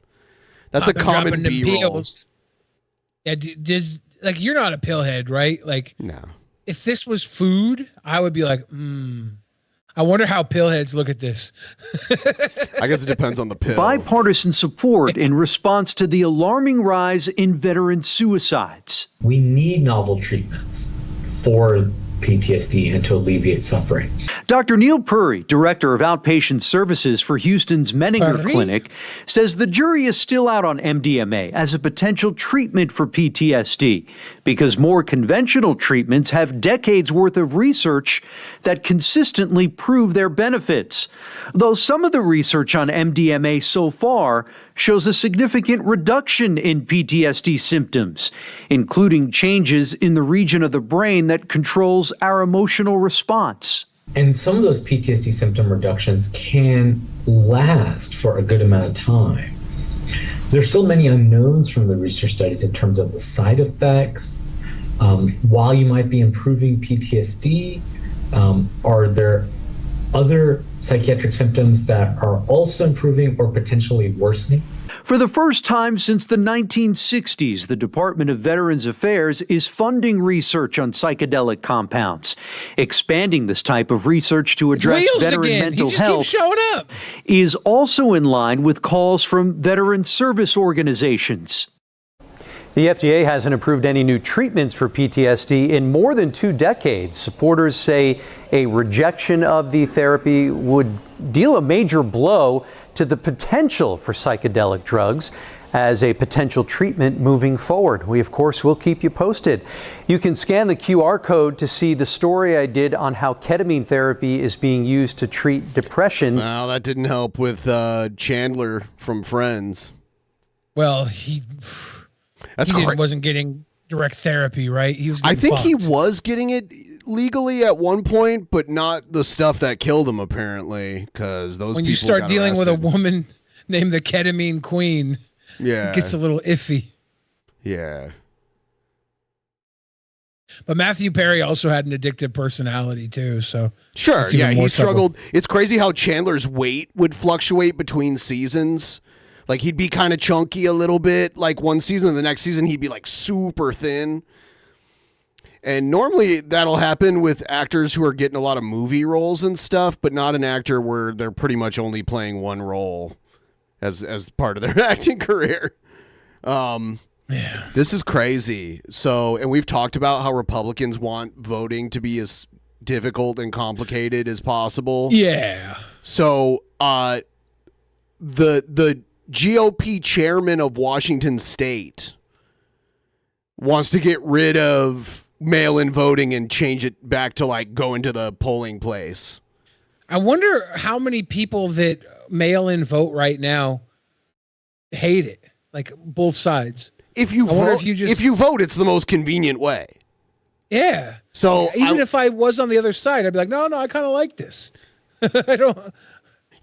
That's a common B-roll. Yeah, like you're not a pillhead, right? Like, no. If this was food, I would be like, I wonder how pillheads look at this. I guess it depends on the pill. Bipartisan support in response to the alarming rise in veteran suicides. We need novel treatments for PTSD and to alleviate suffering. Dr. Neil Puri, director of outpatient services for Houston's Menninger Clinic, says the jury is still out on MDMA as a potential treatment for PTSD because more conventional treatments have decades worth of research that consistently prove their benefits. Though some of the research on MDMA so far shows a significant reduction in PTSD symptoms, including changes in the region of the brain that controls our emotional response. And some of those PTSD symptom reductions can last for a good amount of time. There's still many unknowns from the research studies in terms of the side effects, While you might be improving PTSD, are there other psychiatric symptoms that are also improving or potentially worsening? For the first time since the 1960s, the Department of Veterans Affairs is funding research on psychedelic compounds. Expanding this type of research to address veteran mental health is also in line with calls from veteran service organizations. The FDA hasn't approved any new treatments for PTSD in more than 2 decades. Supporters say a rejection of the therapy would deal a major blow to the potential for psychedelic drugs as a potential treatment moving forward. We, of course, will keep you posted. You can scan the QR code to see the story I did on how ketamine therapy is being used to treat depression. Well, that didn't help with Chandler from Friends. Well, he wasn't getting direct therapy, right? He was. I think he fucked. was getting it legally at one point, but not the stuff that killed him, apparently, because those When people you start got dealing with a arrested. woman named the ketamine queen, Yeah. it gets a little iffy. Yeah. But Matthew Perry also had an addictive personality too, so Sure, it's even yeah, more he trouble. struggled. It's crazy how Chandler's weight would fluctuate between seasons. Like, he'd be kind of chunky a little bit, like one season, and the next season he'd be like super thin. And normally that'll happen with actors who are getting a lot of movie roles and stuff, but not an actor where they're pretty much only playing one role as part of their acting career. This is crazy. So, and we've talked about how Republicans want voting to be as difficult and complicated as possible. Yeah. So, the GOP chairman of Washington State wants to get rid of mail-in voting and change it back to like going to the polling place. I wonder how many people that mail in vote right now hate it, like both sides. If you I wonder vote, if you vote, it's the most convenient way. Yeah. So even if I was on the other side, I'd be like, no, I kind of like this. I don't.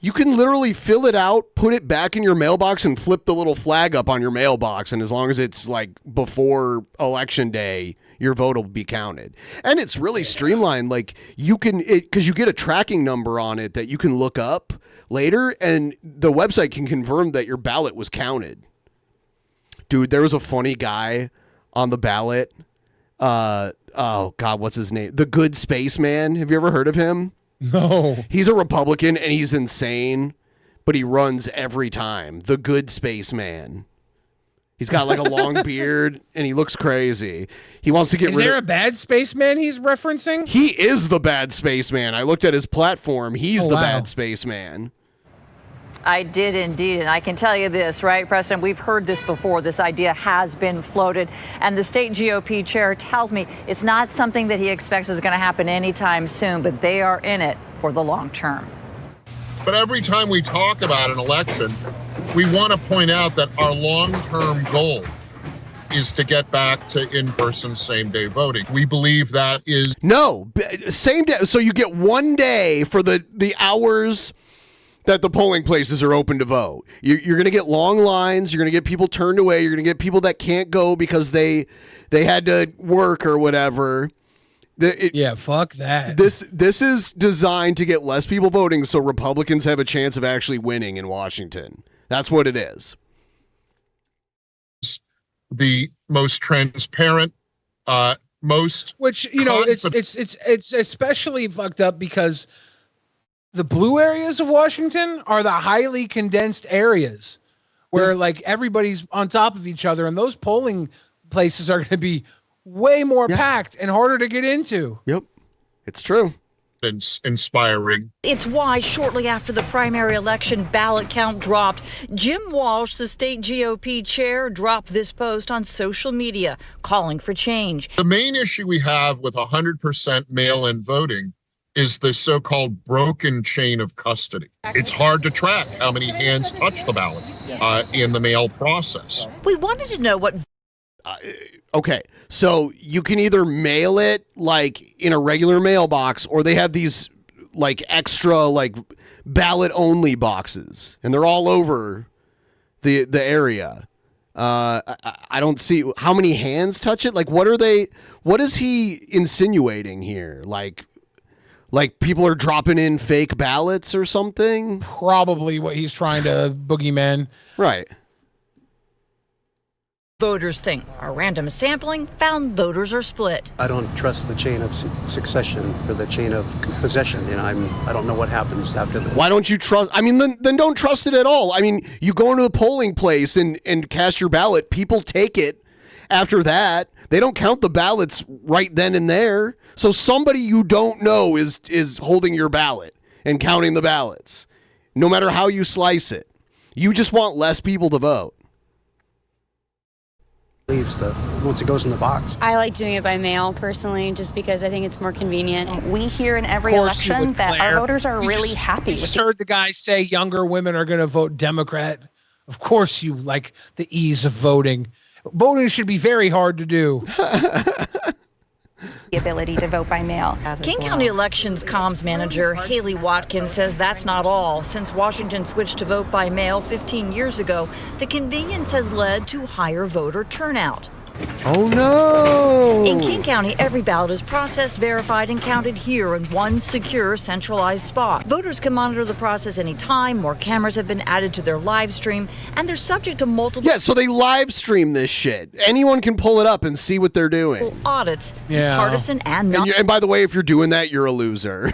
You can literally fill it out, put it back in your mailbox, and flip the little flag up on your mailbox. And as long as it's like before election day, your vote will be counted. And it's really streamlined. Like, you can, because you get a tracking number on it that you can look up later, and the website can confirm that your ballot was counted. Dude, there was a funny guy on the ballot. Oh God, what's his name? The Good Spaceman. Have you ever heard of him? No. He's a Republican and he's insane, but he runs every time. The Good Spaceman. He's got like a long beard and he looks crazy. He wants to get Is rid there of... a bad spaceman he's referencing? He is the bad spaceman. I looked at his platform. He's the wow. bad spaceman. I did indeed, and I can tell you this, right, Preston? We've heard this before. This idea has been floated, and the state GOP chair tells me it's not something that he expects is going to happen anytime soon, but they are in it for the long term. But every time we talk about an election, we want to point out that our long-term goal is to get back to in-person same-day voting. We believe that is... No, same day. So you get 1 day for the hours that the polling places are open to vote. You're going to get long lines. You're going to get people turned away. You're going to get people that can't go because they had to work or whatever. Yeah, fuck that. This is designed to get less people voting so Republicans have a chance of actually winning in Washington. That's what it is. The most transparent, most... Which, it's especially fucked up because the blue areas of Washington are the highly condensed areas where like everybody's on top of each other, and those polling places are going to be way more packed and harder to get into. Yep, it's true. It's inspiring. It's why shortly after the primary election ballot count dropped, Jim Walsh, the state GOP chair, dropped this post on social media calling for change. The main issue we have with 100% mail-in voting is the so-called broken chain of custody. It's hard to track how many hands touch the ballot in the mail process. We wanted to know what... Okay, so you can either mail it like in a regular mailbox, or they have these like extra like ballot only boxes, and they're all over the area. I don't see how many hands touch it. Like, what is he insinuating here? Like people are dropping in fake ballots or something? Probably what he's trying to boogeyman. Right. Voters think a random sampling found voters are split. I don't trust the chain of succession or the chain of possession. I don't know what happens after that. Why don't you trust? I mean, then don't trust it at all. I mean, you go into a polling place and cast your ballot. People take it after that. They don't count the ballots right then and there. So somebody you don't know is holding your ballot and counting the ballots, no matter how you slice it. You just want less people to vote. Once it goes in the box. I like doing it by mail personally, just because I think it's more convenient. We hear in every election that our voters are really happy with it. You heard the guy say younger women are going to vote Democrat. Of course you like the ease of voting. Voting should be very hard to do. The ability to vote by mail. King County Elections comms manager Haley Watkins says that's not all. Since Washington switched to vote by mail 15 years ago, the convenience has led to higher voter turnout. Oh no! In King County, every ballot is processed, verified, and counted here in one secure, centralized spot. Voters can monitor the process anytime. More cameras have been added to their live stream, and they're subject to multiple... Yeah, so they live stream this shit. Anyone can pull it up and see what they're doing. Audits, partisan and not... And by the way, if you're doing that, you're a loser.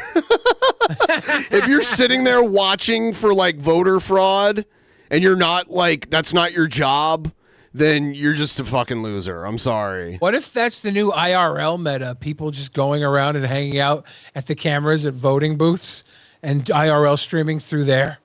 If you're sitting there watching for, like, voter fraud, and you're not, like, that's not your job... then you're just a fucking loser. I'm sorry. What if that's the new IRL meta? People just going around and hanging out at the cameras at voting booths and IRL streaming through there?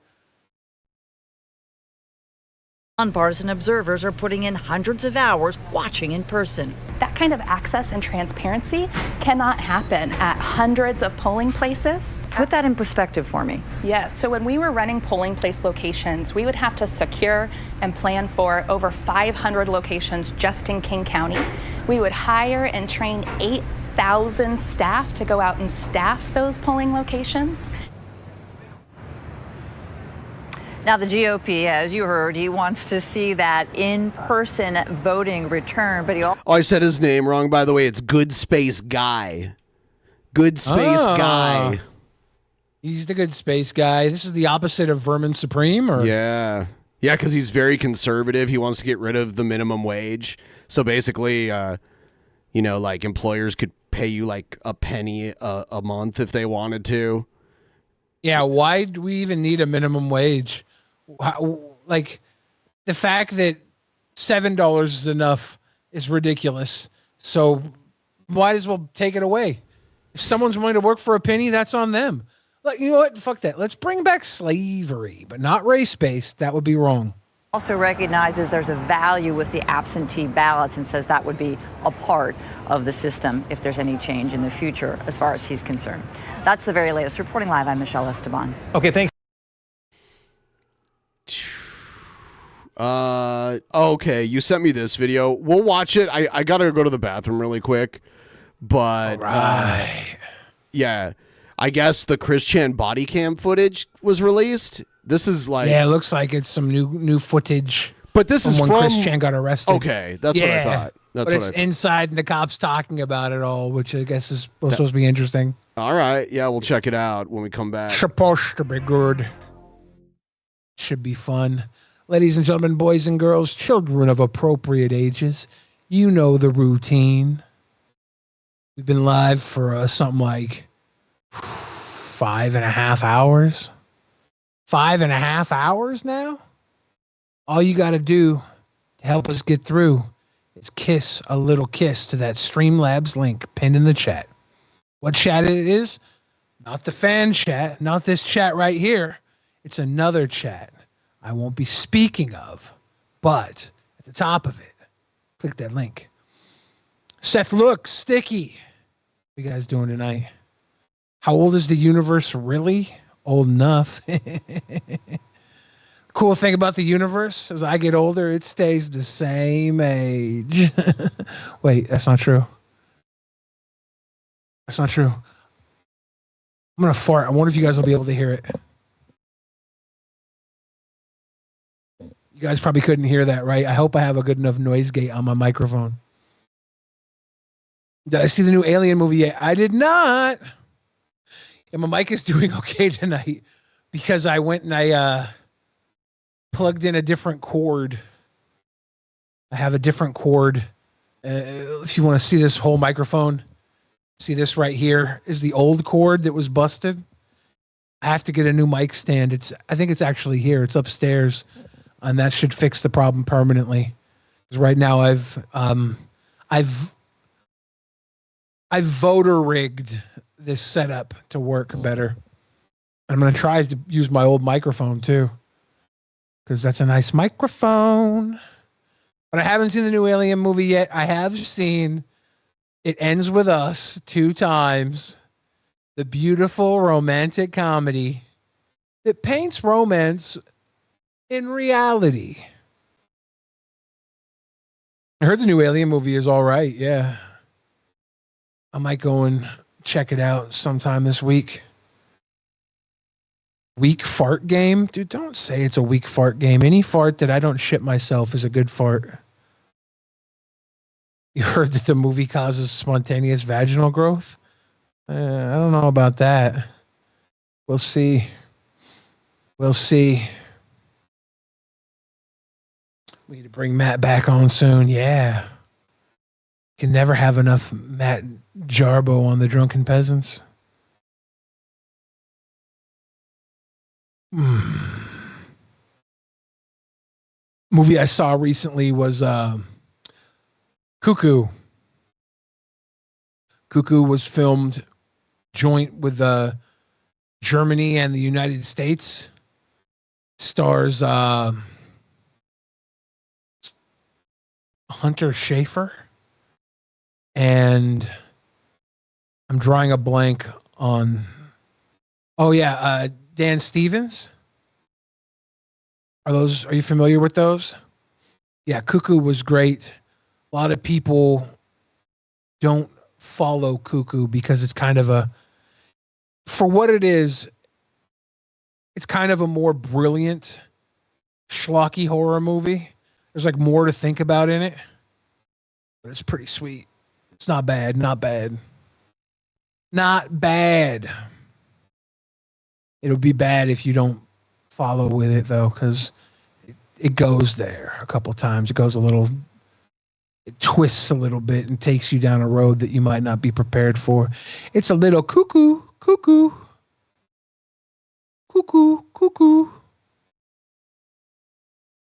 Nonpartisan observers are putting in hundreds of hours watching in person. That kind of access and transparency cannot happen at hundreds of polling places. Put that in perspective for me. Yes, so when we were running polling place locations, we would have to secure and plan for over 500 locations just in King County. We would hire and train 8,000 staff to go out and staff those polling locations. Now, the GOP, as you heard, he wants to see that in-person voting return, but he also... Oh, I said his name wrong, by the way. It's Good Space Guy. Good Space Guy. He's the good space guy. This is the opposite of Vermin Supreme, or... Yeah. Yeah, because he's very conservative. He wants to get rid of the minimum wage. So basically, like employers could pay you like a penny a month if they wanted to. Yeah, why do we even need a minimum wage? Like, the fact that $7 is enough is ridiculous. So might as well take it away. If someone's willing to work for a penny, that's on them. Like, you know what? Fuck that. Let's bring back slavery, but not race-based. That would be wrong. Also recognizes there's a value with the absentee ballots and says that would be a part of the system if there's any change in the future as far as he's concerned. That's the very latest. Reporting live, I'm Michelle Esteban. Okay, thanks. Okay, you sent me this video. We'll watch it. I gotta go to the bathroom really quick. But yeah, I guess the Chris Chan body cam footage was released. This is like, yeah, it looks like it's some new footage. But this is when from Chris Chan got arrested. Okay, that's what I thought. That's but it's inside and the cops talking about it all, which I guess is supposed to be interesting. All right, yeah, we'll check it out when we come back. Supposed to be good. Should be fun. Ladies and gentlemen, boys and girls, children of appropriate ages, you know the routine. We've been live for something like 5.5 hours. 5.5 hours now? All you got to do to help us get through is kiss a little kiss to that Streamlabs link pinned in the chat. What chat it is? Not the fan chat, not this chat right here. It's another chat I won't be speaking of, but at the top of it, click that link. Seth, look, Sticky. What are you guys doing tonight? How old is the universe really? Old enough. Cool thing about the universe, as I get older, it stays the same age. Wait, that's not true. That's not true. I'm going to fart. I wonder if you guys will be able to hear it. You You guys probably couldn't hear that, right? I hope I have a good enough noise gate on my microphone. Did I see the new Alien movie yet? I did not. And my mic is doing okay tonight because I went and I plugged in a different cord. I have a different cord. If you want to see this whole microphone, see this right here is the old cord that was busted. I have to get a new mic stand. I think it's actually here. It's upstairs, and that should fix the problem permanently. Because right now I've voter rigged this setup to work better. I'm going to try to use my old microphone too, because that's a nice microphone. But I haven't seen the new Alien movie yet. I have seen It Ends With Us 2 times. The beautiful romantic comedy that paints romance in reality. I heard the new Alien movie is all right. Yeah. I might go and check it out sometime this week. Weak fart game? Dude, don't say it's a weak fart game. Any fart that I don't shit myself is a good fart. You heard that the movie causes spontaneous vaginal growth? I don't know about that. We'll see. We'll see. We need to bring Matt back on soon. Yeah. Can never have enough Matt Jarbo on the Drunken Peasants. Movie I saw recently was Cuckoo. Cuckoo was filmed joint with Germany and the United States. Stars Hunter Schafer. And I'm drawing a blank on... Dan Stevens. Are you familiar with those? Yeah, Cuckoo was great. A lot of people don't follow Cuckoo because it's kind of for what it is, it's kind of a more brilliant schlocky horror movie. There's like more to think about in it, but it's pretty sweet. It's not bad. Not bad. It'll be bad if you don't follow with it though, because it goes there a couple times. It twists a little bit and takes you down a road that you might not be prepared for. It's a little cuckoo.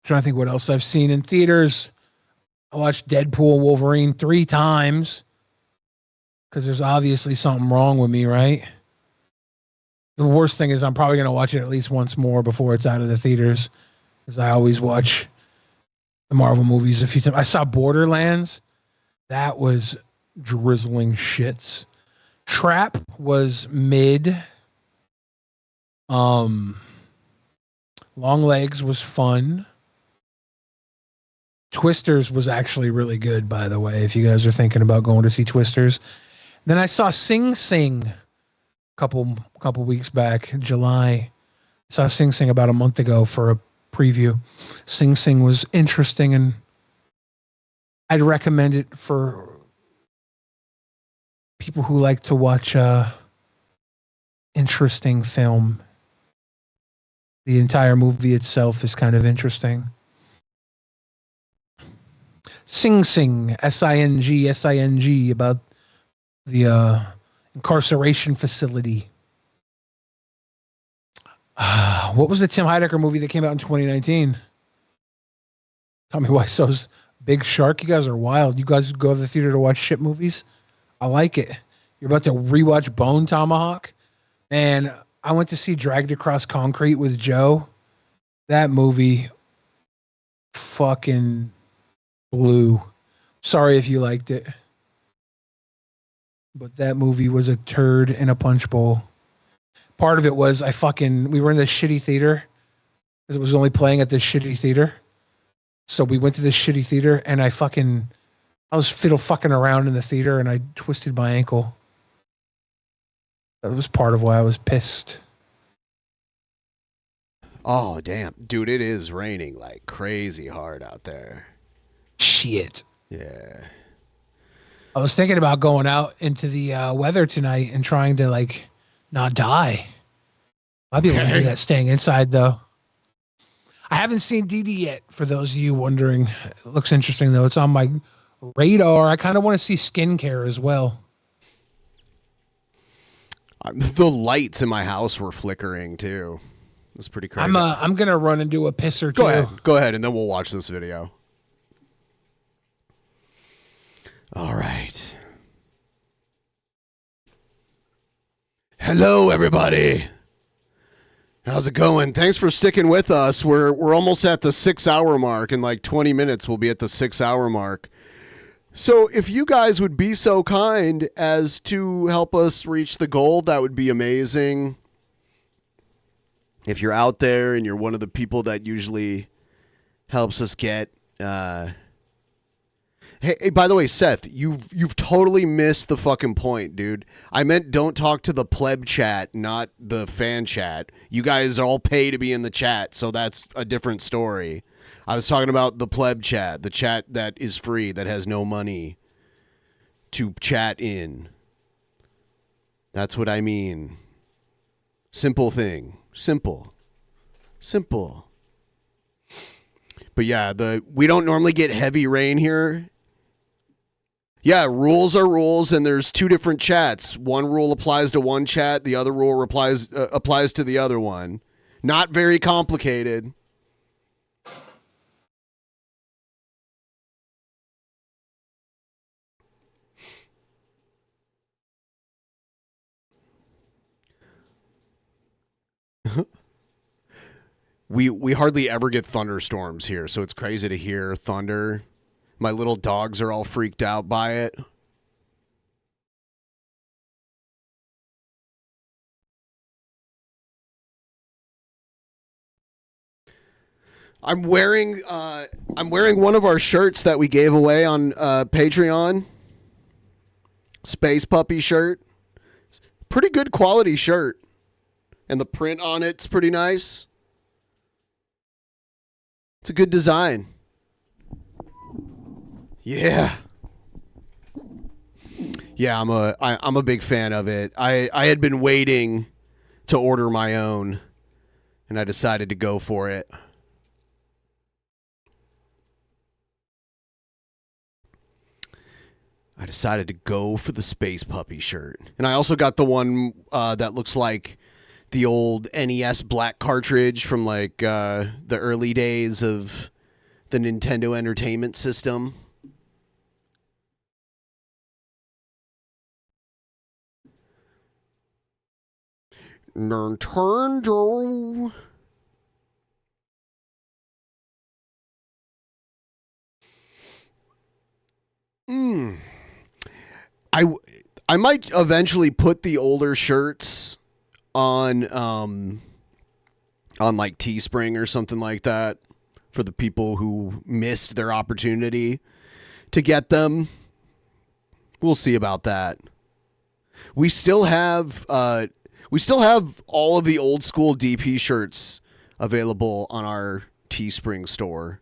Trying to think what else I've seen in theaters. I watched Deadpool and Wolverine 3 times because there's obviously something wrong with me, right? The worst thing is I'm probably going to watch it at least once more before it's out of the theaters, because I always watch the Marvel movies a few times. I saw Borderlands. That was drizzling shits. Trap was mid. Long Legs was fun. Twisters was actually really good, by the way, if you guys are thinking about going to see Twisters. Then I saw Sing Sing a couple weeks back in July. I saw Sing Sing about a month ago for a preview. Sing Sing was interesting, and I'd recommend it for people who like to watch interesting film. The entire movie itself is kind of interesting. Sing Sing, S-I-N-G, about the incarceration facility. What was the Tim Heidecker movie that came out in 2019? Tell me why so's Big Shark. You guys are wild. You guys go to the theater to watch shit movies? I like it. You're about to rewatch Bone Tomahawk? And I went to see Dragged Across Concrete with Joe. That movie fucking blew. Sorry if you liked it. But that movie was a turd in a punch bowl. Part of it was we were in this shitty theater because it was only playing at this shitty theater. So we went to this shitty theater and I was fiddle fucking around in the theater and I twisted my ankle. That was part of why I was pissed. Oh, damn. Dude, it is raining like crazy hard out there. Shit. Yeah. I was thinking about going out into the weather tonight and trying to like not die. Might be able to do that staying inside though. I haven't seen DD yet. For those of you wondering, it looks interesting though. It's on my radar. I kind of want to see skincare as well. The lights in my house were flickering too. It was pretty crazy. I'm gonna run and do a piss or two. Go ahead, and then we'll watch this video. All right. Hello, everybody. How's it going? Thanks for sticking with us. We're almost at the 6-hour mark. In like 20 minutes, we'll be at the 6-hour mark. So if you guys would be so kind as to help us reach the goal, that would be amazing. If you're out there and you're one of the people that usually helps us get... Hey, by the way, Seth, you've totally missed the fucking point, dude. I meant don't talk to the pleb chat, not the fan chat. You guys all pay to be in the chat, so that's a different story. I was talking about the pleb chat, the chat that is free, that has no money to chat in. That's what I mean. Simple thing. Simple. But yeah, we don't normally get heavy rain here. Yeah, rules are rules, and there's two different chats. One rule applies to one chat, the other rule applies to the other one. Not very complicated. We hardly ever get thunderstorms here, so it's crazy to hear thunder. My little dogs are all freaked out by it. I'm wearing one of our shirts that we gave away on Patreon. Space Puppy shirt. It's a pretty good quality shirt. And the print on it's pretty nice. It's a good design. Yeah. Yeah, I'm a big fan of it. I had been waiting to order my own, and I decided to go for it. I decided to go for the Space Puppy shirt. And I also got the one that looks like the old NES black cartridge from like the early days of the Nintendo Entertainment System. Nintendo. I might eventually put the older shirts on like Teespring or something like that for the people who missed their opportunity to get them. We'll see about that. We still have all of the old school DP shirts available on our Teespring store.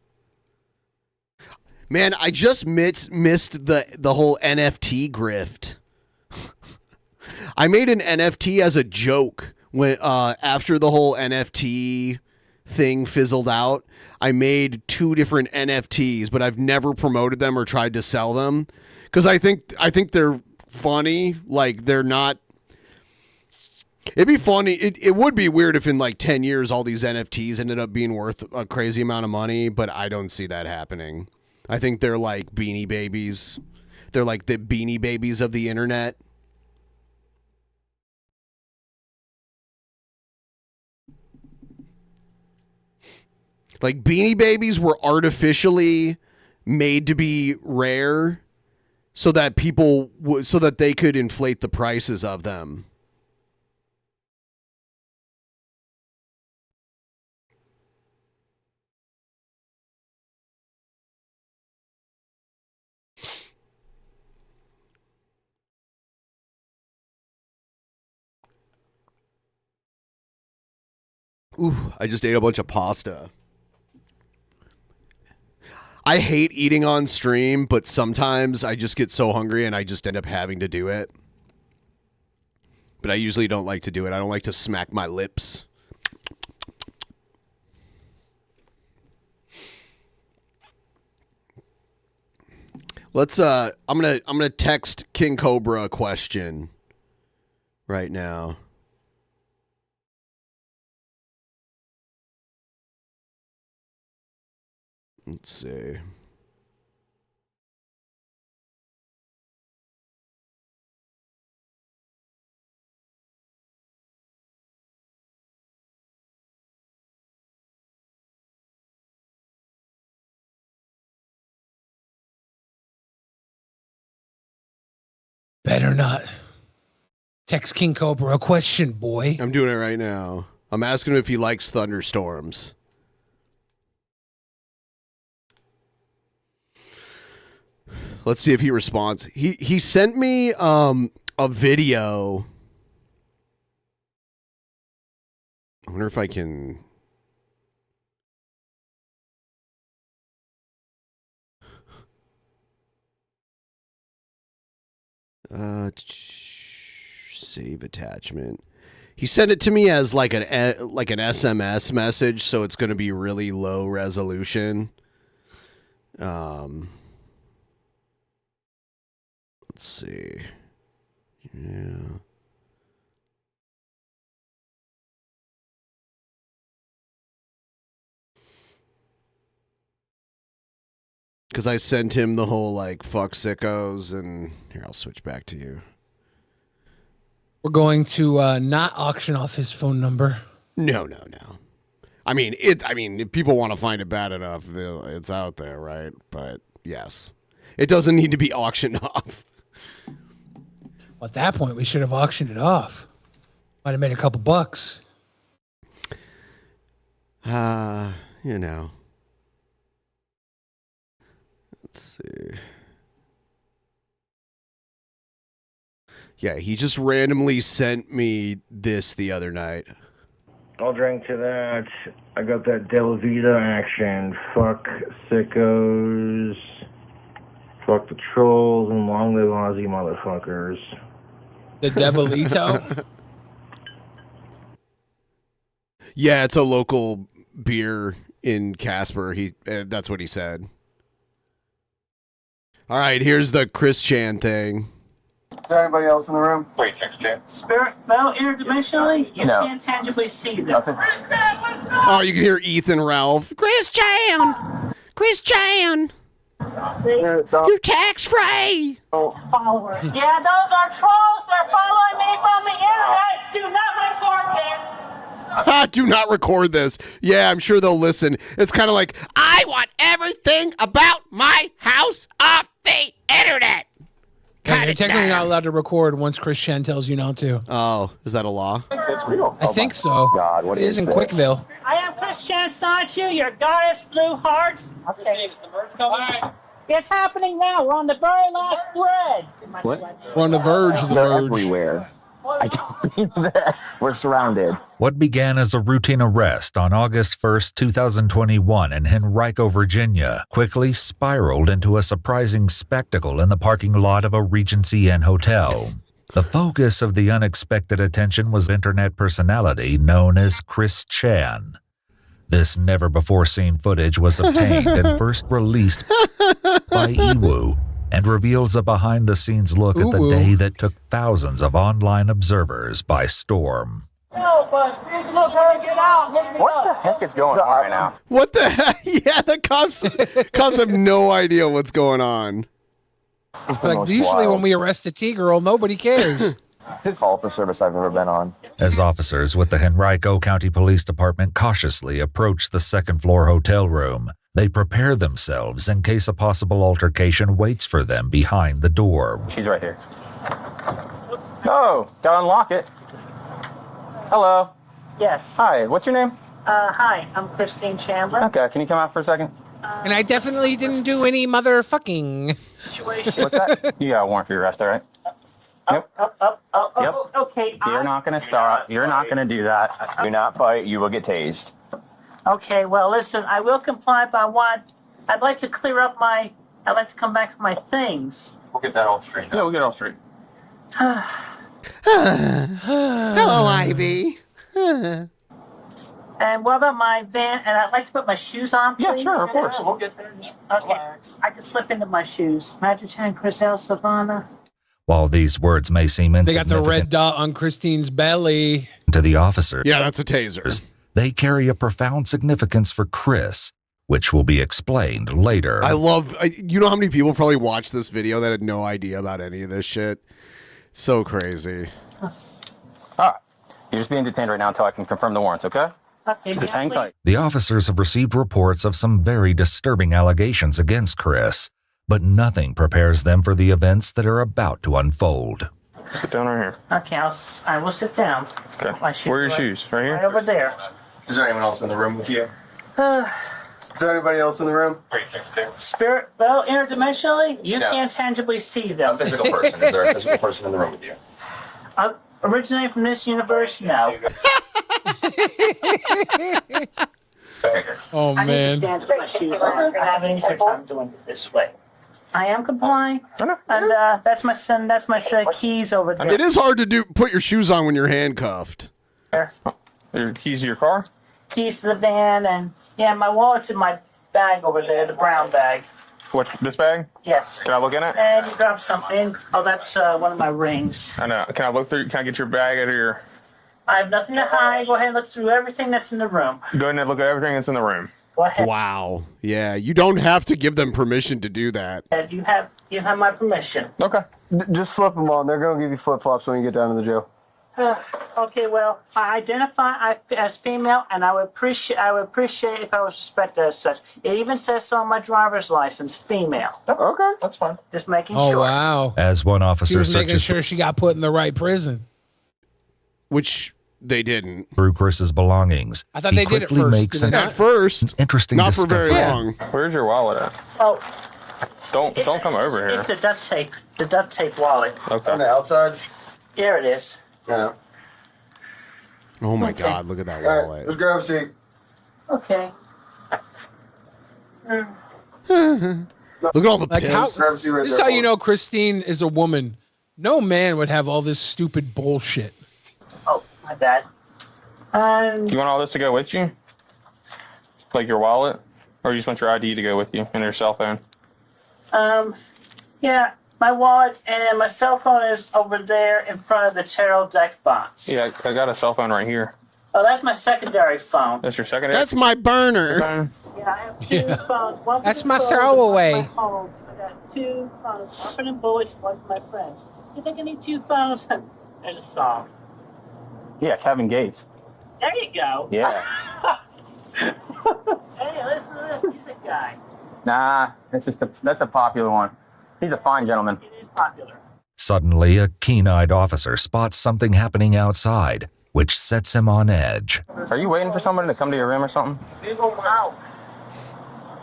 Man, I just missed the whole NFT grift. I made an NFT as a joke when after the whole NFT thing fizzled out. I made 2 different NFTs, but I've never promoted them or tried to sell them because I think they're funny. Like they're not. It'd be funny. It would be weird if in like 10 years all these NFTs ended up being worth a crazy amount of money, but I don't see that happening. I think they're like Beanie Babies. They're like the Beanie Babies of the internet. Like Beanie Babies were artificially made to be rare so that so that they could inflate the prices of them. Ooh, I just ate a bunch of pasta. I hate eating on stream, but sometimes I just get so hungry and I just end up having to do it. But I usually don't like to do it. I don't like to smack my lips. Let's I'm gonna text King Cobra a question right now. Let's see. Better not. Text King Cobra a question, boy. I'm doing it right now. I'm asking him if he likes thunderstorms. Let's see if he responds. He sent me a video. I wonder if I can. Save attachment. He sent it to me as like an SMS message, so it's going to be really low resolution. Let's see. Yeah. Because I sent him the whole, like, fuck sickos, and here, I'll switch back to you. We're going to not auction off his phone number. No. I mean, if people want to find it bad enough, it's out there, right? But, yes. It doesn't need to be auctioned off. Well, at that point, we should have auctioned it off. Might have made a couple bucks. You know. Let's see. Yeah, he just randomly sent me this the other night. I'll drink to that. I got that Della Vita action. Fuck sickos. Fuck the trolls and long live Aussie motherfuckers. The Devilito? Yeah, it's a local beer in Casper. That's what he said. All right, here's the Chris Chan thing. Is there anybody else in the room? Wait, Chan. Spirit, well, interdimensionally, you can't tangibly see them. Oh, you can hear Ethan Ralph. Chris Chan! Chris Chan! You're tax-free! Followers. Yeah, those are trolls. They're following me from the internet. Do not record this. Do not record this. Yeah, I'm sure they'll listen. It's kind of like, I want everything about my house off the internet. Yeah, you're technically not allowed to record once Chris Chen tells you not to. Oh, is that a law? It's real. I think so. God, what it is isn't this? Quickville. I am Chris Chan Sanchu, your goddess blue heart. Okay. It's happening now. We're on the very last thread. What? We're on the verge of the They're verge. everywhere. I don't mean that. We're surrounded. What began as a routine arrest on August 1st, 2021 in Henrico, Virginia, quickly spiraled into a surprising spectacle in the parking lot of a Regency Inn hotel. The focus of the unexpected attention was internet personality known as Chris Chan. This never-before-seen footage was obtained and first released by Iwu, and reveals a behind-the-scenes look at the day that took thousands of online observers by storm. No, but look, hurry, get out. What the heck is going on right now? What the heck? Yeah, the cops have no idea what's going on. Like, usually when we arrest a T-girl, nobody cares. Call for service I've ever been on. As officers with the Henrico County Police Department cautiously approach the second-floor hotel room, they prepare themselves in case a possible altercation waits for them behind the door. She's right here. Oh, gotta unlock it. Hello. Yes. Hi, what's your name? Hi, I'm Christine Chandler. Okay, can you come out for a second? And I definitely didn't do any motherfucking. What's that? You got a warrant for your arrest, all right? Yep. Okay. Okay. You're not going to stop. You're not going to do that. Do not fight. You will get tased. Okay. Well, listen. I will comply, but I'd like to clear up I'd like to come back with my things. We'll get that all straight. Yeah, we'll get it all straight. Hello, Ivy. And what about my van? And I'd like to put my shoes on, please. Yeah, sure, of course. We'll get there. Okay. I can slip into my shoes. Magic Chan, Chriselle, Savannah. While these words may seem They got insignificant the red dot on Christine's belly. to the officers, Yeah, that's a taser. they carry a profound significance for Chris, which will be explained later. I love, you know how many people probably watched this video that had no idea about any of this shit? So crazy. All right. You're just being detained right now until I can confirm the warrants, okay? Okay. Just hang tight. The officers have received reports of some very disturbing allegations against Chris, but nothing prepares them for the events that are about to unfold. Sit down right here. Okay. I will sit down. Okay. My shoes Where are your shoes? Right here? Right over there. Is there anyone else in the room with you? Uh, Is there anybody else in the room? Spirit, well, interdimensionally, you No. can't tangibly see them. A physical person. Is there a physical person in the room with you? Originating from this universe, no. Oh, I need to man. stand with my shoes on. I don't have any such time doing it this way. I am complying, and that's my son. That's my set of keys over there. It is hard to put your shoes on when you're handcuffed. Your keys to your car? Keys to the van, and yeah, my wallet's in my bag over there, the brown bag. What, this bag? Yes. Can I look in it? And you grabbed something. Oh, that's one of my rings. I know. Can I look through? Can I get your bag out of your... I have nothing to hide. Go ahead and look through everything that's in the room. Go ahead and look at everything that's in the room. Go ahead. Wow. Yeah, you don't have to give them permission to do that. And you have my permission. Okay. Just slip them on. They're going to give you flip-flops when you get down to the jail. Okay, well, I identify as female, and I would appreciate if I was respected as such. It even says so on my driver's license, female. Okay, that's fine. Just making Oh, sure. wow. As one She officer was making searches sure she got put in the right prison. Which they didn't. through Chris's belongings, I thought he they did it quickly first, makes didn't an they? At first, interesting not for discovery. very long. Where's your wallet at? Oh, Don't come over here. It's the duct tape wallet. Okay. On the outside? There it is. Yeah. Oh my Okay. God, look at that All right, wallet. let's grab a seat. Okay. Look at all the Like how, pins. Grab a seat right this there, is how you Paul. know Christine is a woman. No man would have all this stupid bullshit. Oh, my bad. You want all this to go with you? Like your wallet? Or you just want your ID to go with you and your cell phone? Yeah, my wallet and my cell phone is over there in front of the tarot deck box. Yeah, I got a cell phone right here. Oh, that's my secondary phone. That's your secondary? That's my burner. Yeah, I have two phones. One for That's the my phones, throwaway. one for my home. I got two phones. One for the boys, one for my friends. You think I need two phones? There's a song. Yeah, Kevin Gates. There you go. Yeah. Hey, listen to this music guy. Nah, that's a popular one. He's a fine gentleman. It is popular. Suddenly, a keen-eyed officer spots something happening outside, which sets him on edge. Are you waiting for somebody to come to your room or something? Wow.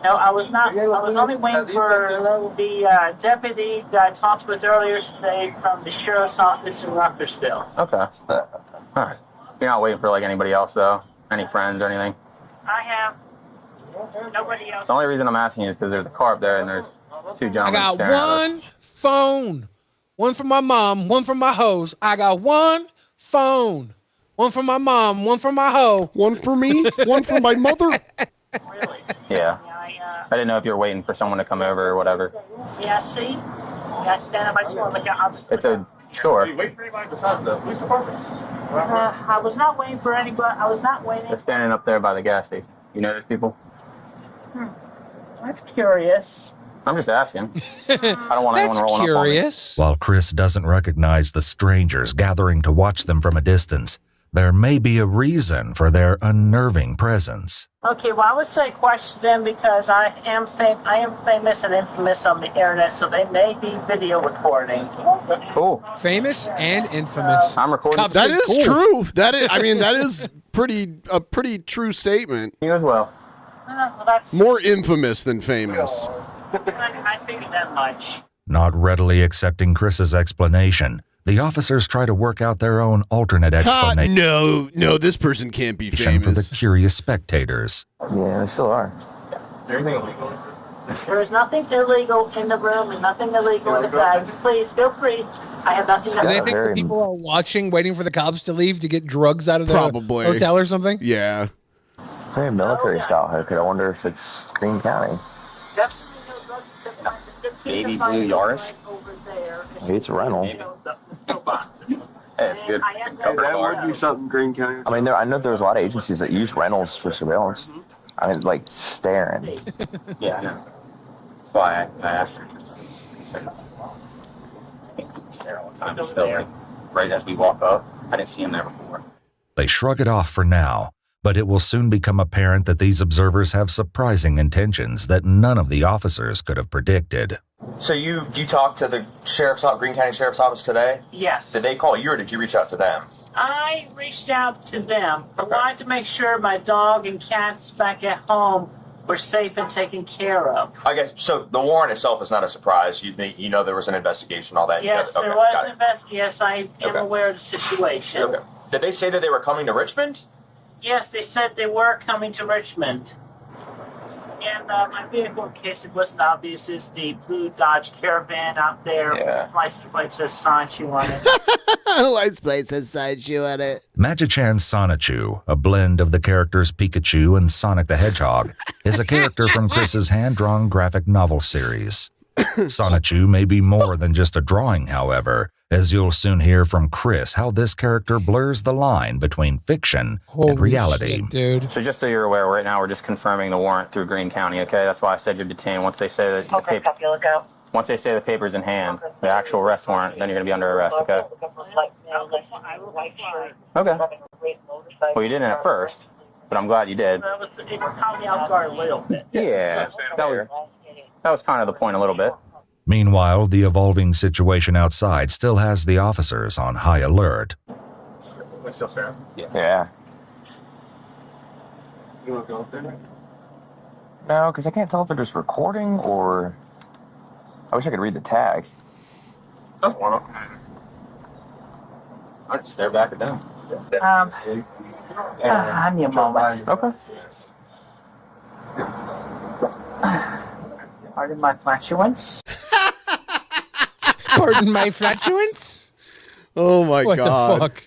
No, I was not. I was only waiting for the deputy that I talked with earlier today from the sheriff's office in Ruckersville. Okay. All right. You're not waiting for like anybody else though? Any friends or anything? I have nobody else. The only reason I'm asking you is because there's a car up there and there's two I gentlemen got staring at us. one phone. One for my mom, one for my hoes. I got one phone. One for my mom, one for my hoe. One for me, one for my mother. Really? Yeah. I didn't know if you were waiting for someone to come over or whatever. Yeah, see? Yeah, stand up. I just want to look out. It's a store. Wait for anybody besides the police department. I was not waiting for anybody. I was not waiting. They're standing up there by the gas station. You know those people? That's curious. I'm just asking. I don't want anyone rolling up on me. While Chris doesn't recognize the strangers gathering to watch them from a distance, there may be a reason for their unnerving presence. Okay, well, I would say question them because I am famous and infamous on the internet, so they may be video recording. Cool. Famous and infamous. I'm recording. That is true. That is. I mean, that is a pretty true statement. You as well. Well, that's. More infamous than famous. I figured that much. Not readily accepting Chris's explanation, The officers try to work out their own alternate explanation. No, this person can't be famous. For the curious spectators. Yeah, they still are. Everything illegal? There is nothing illegal in the room and nothing illegal in the bag. Please feel free. I have nothing. Do they think that people are watching, waiting for the cops to leave to get drugs out of the Probably. hotel or something? Yeah. Very military style haircut. I wonder if it's Greene County. Baby blue Yaris. Maybe it's a rental. Hey, it's good. That would be something Greene County. I mean, I know there's a lot of agencies that use rentals for surveillance. I mean, like staring. Yeah, I know. That's why I asked her. He's there all the time. He's still like, right as we walk up. I didn't see him there before. They shrug it off for now, but it will soon become apparent that these observers have surprising intentions that none of the officers could have predicted. So you talked to the Greene County Sheriff's Office today? Yes. Did they call you or did you reach out to them? I reached out to them. I wanted to make sure my dog and cats back at home were safe and taken care of. I guess, so the warrant itself is not a surprise. You know there was an investigation, all that? Yes, there was an investigation. Yes, I am aware of the situation. Okay. Did they say that they were coming to Richmond? Yes, they said they were coming to Richmond. And my vehicle, in case it wasn't obvious, is the blue Dodge Caravan out there. Yeah. Its license plate says Sanchu on it. License plate says Sanchu on it. Magichan Sonichu, a blend of the characters Pikachu and Sonic the Hedgehog, is a character from Chris's hand-drawn graphic novel series. Sonichu may be more than just a drawing, however, as you'll soon hear from Chris how this character blurs the line between fiction and reality. Shit, dude. So just so you're aware, right now we're just confirming the warrant through Greene County, okay? That's why I said you're detained. Once they say that once they say the paper's in hand, the actual arrest warrant, then you're going to be under arrest, okay? Okay. Well, you didn't at first, but I'm glad you did. It caught me off guard a little bit. Yeah, that was kind of the point a little bit. Meanwhile, the evolving situation outside still has the officers on high alert. We're still fair. Yeah. You want to go up there? No, because I can't tell if they're just recording or... I wish I could read the tag. That's one up. I'll just stare back at them. I need a moment. Okay. Pardon my flatulence. Pardon my flatulence? Oh my What God. the fuck?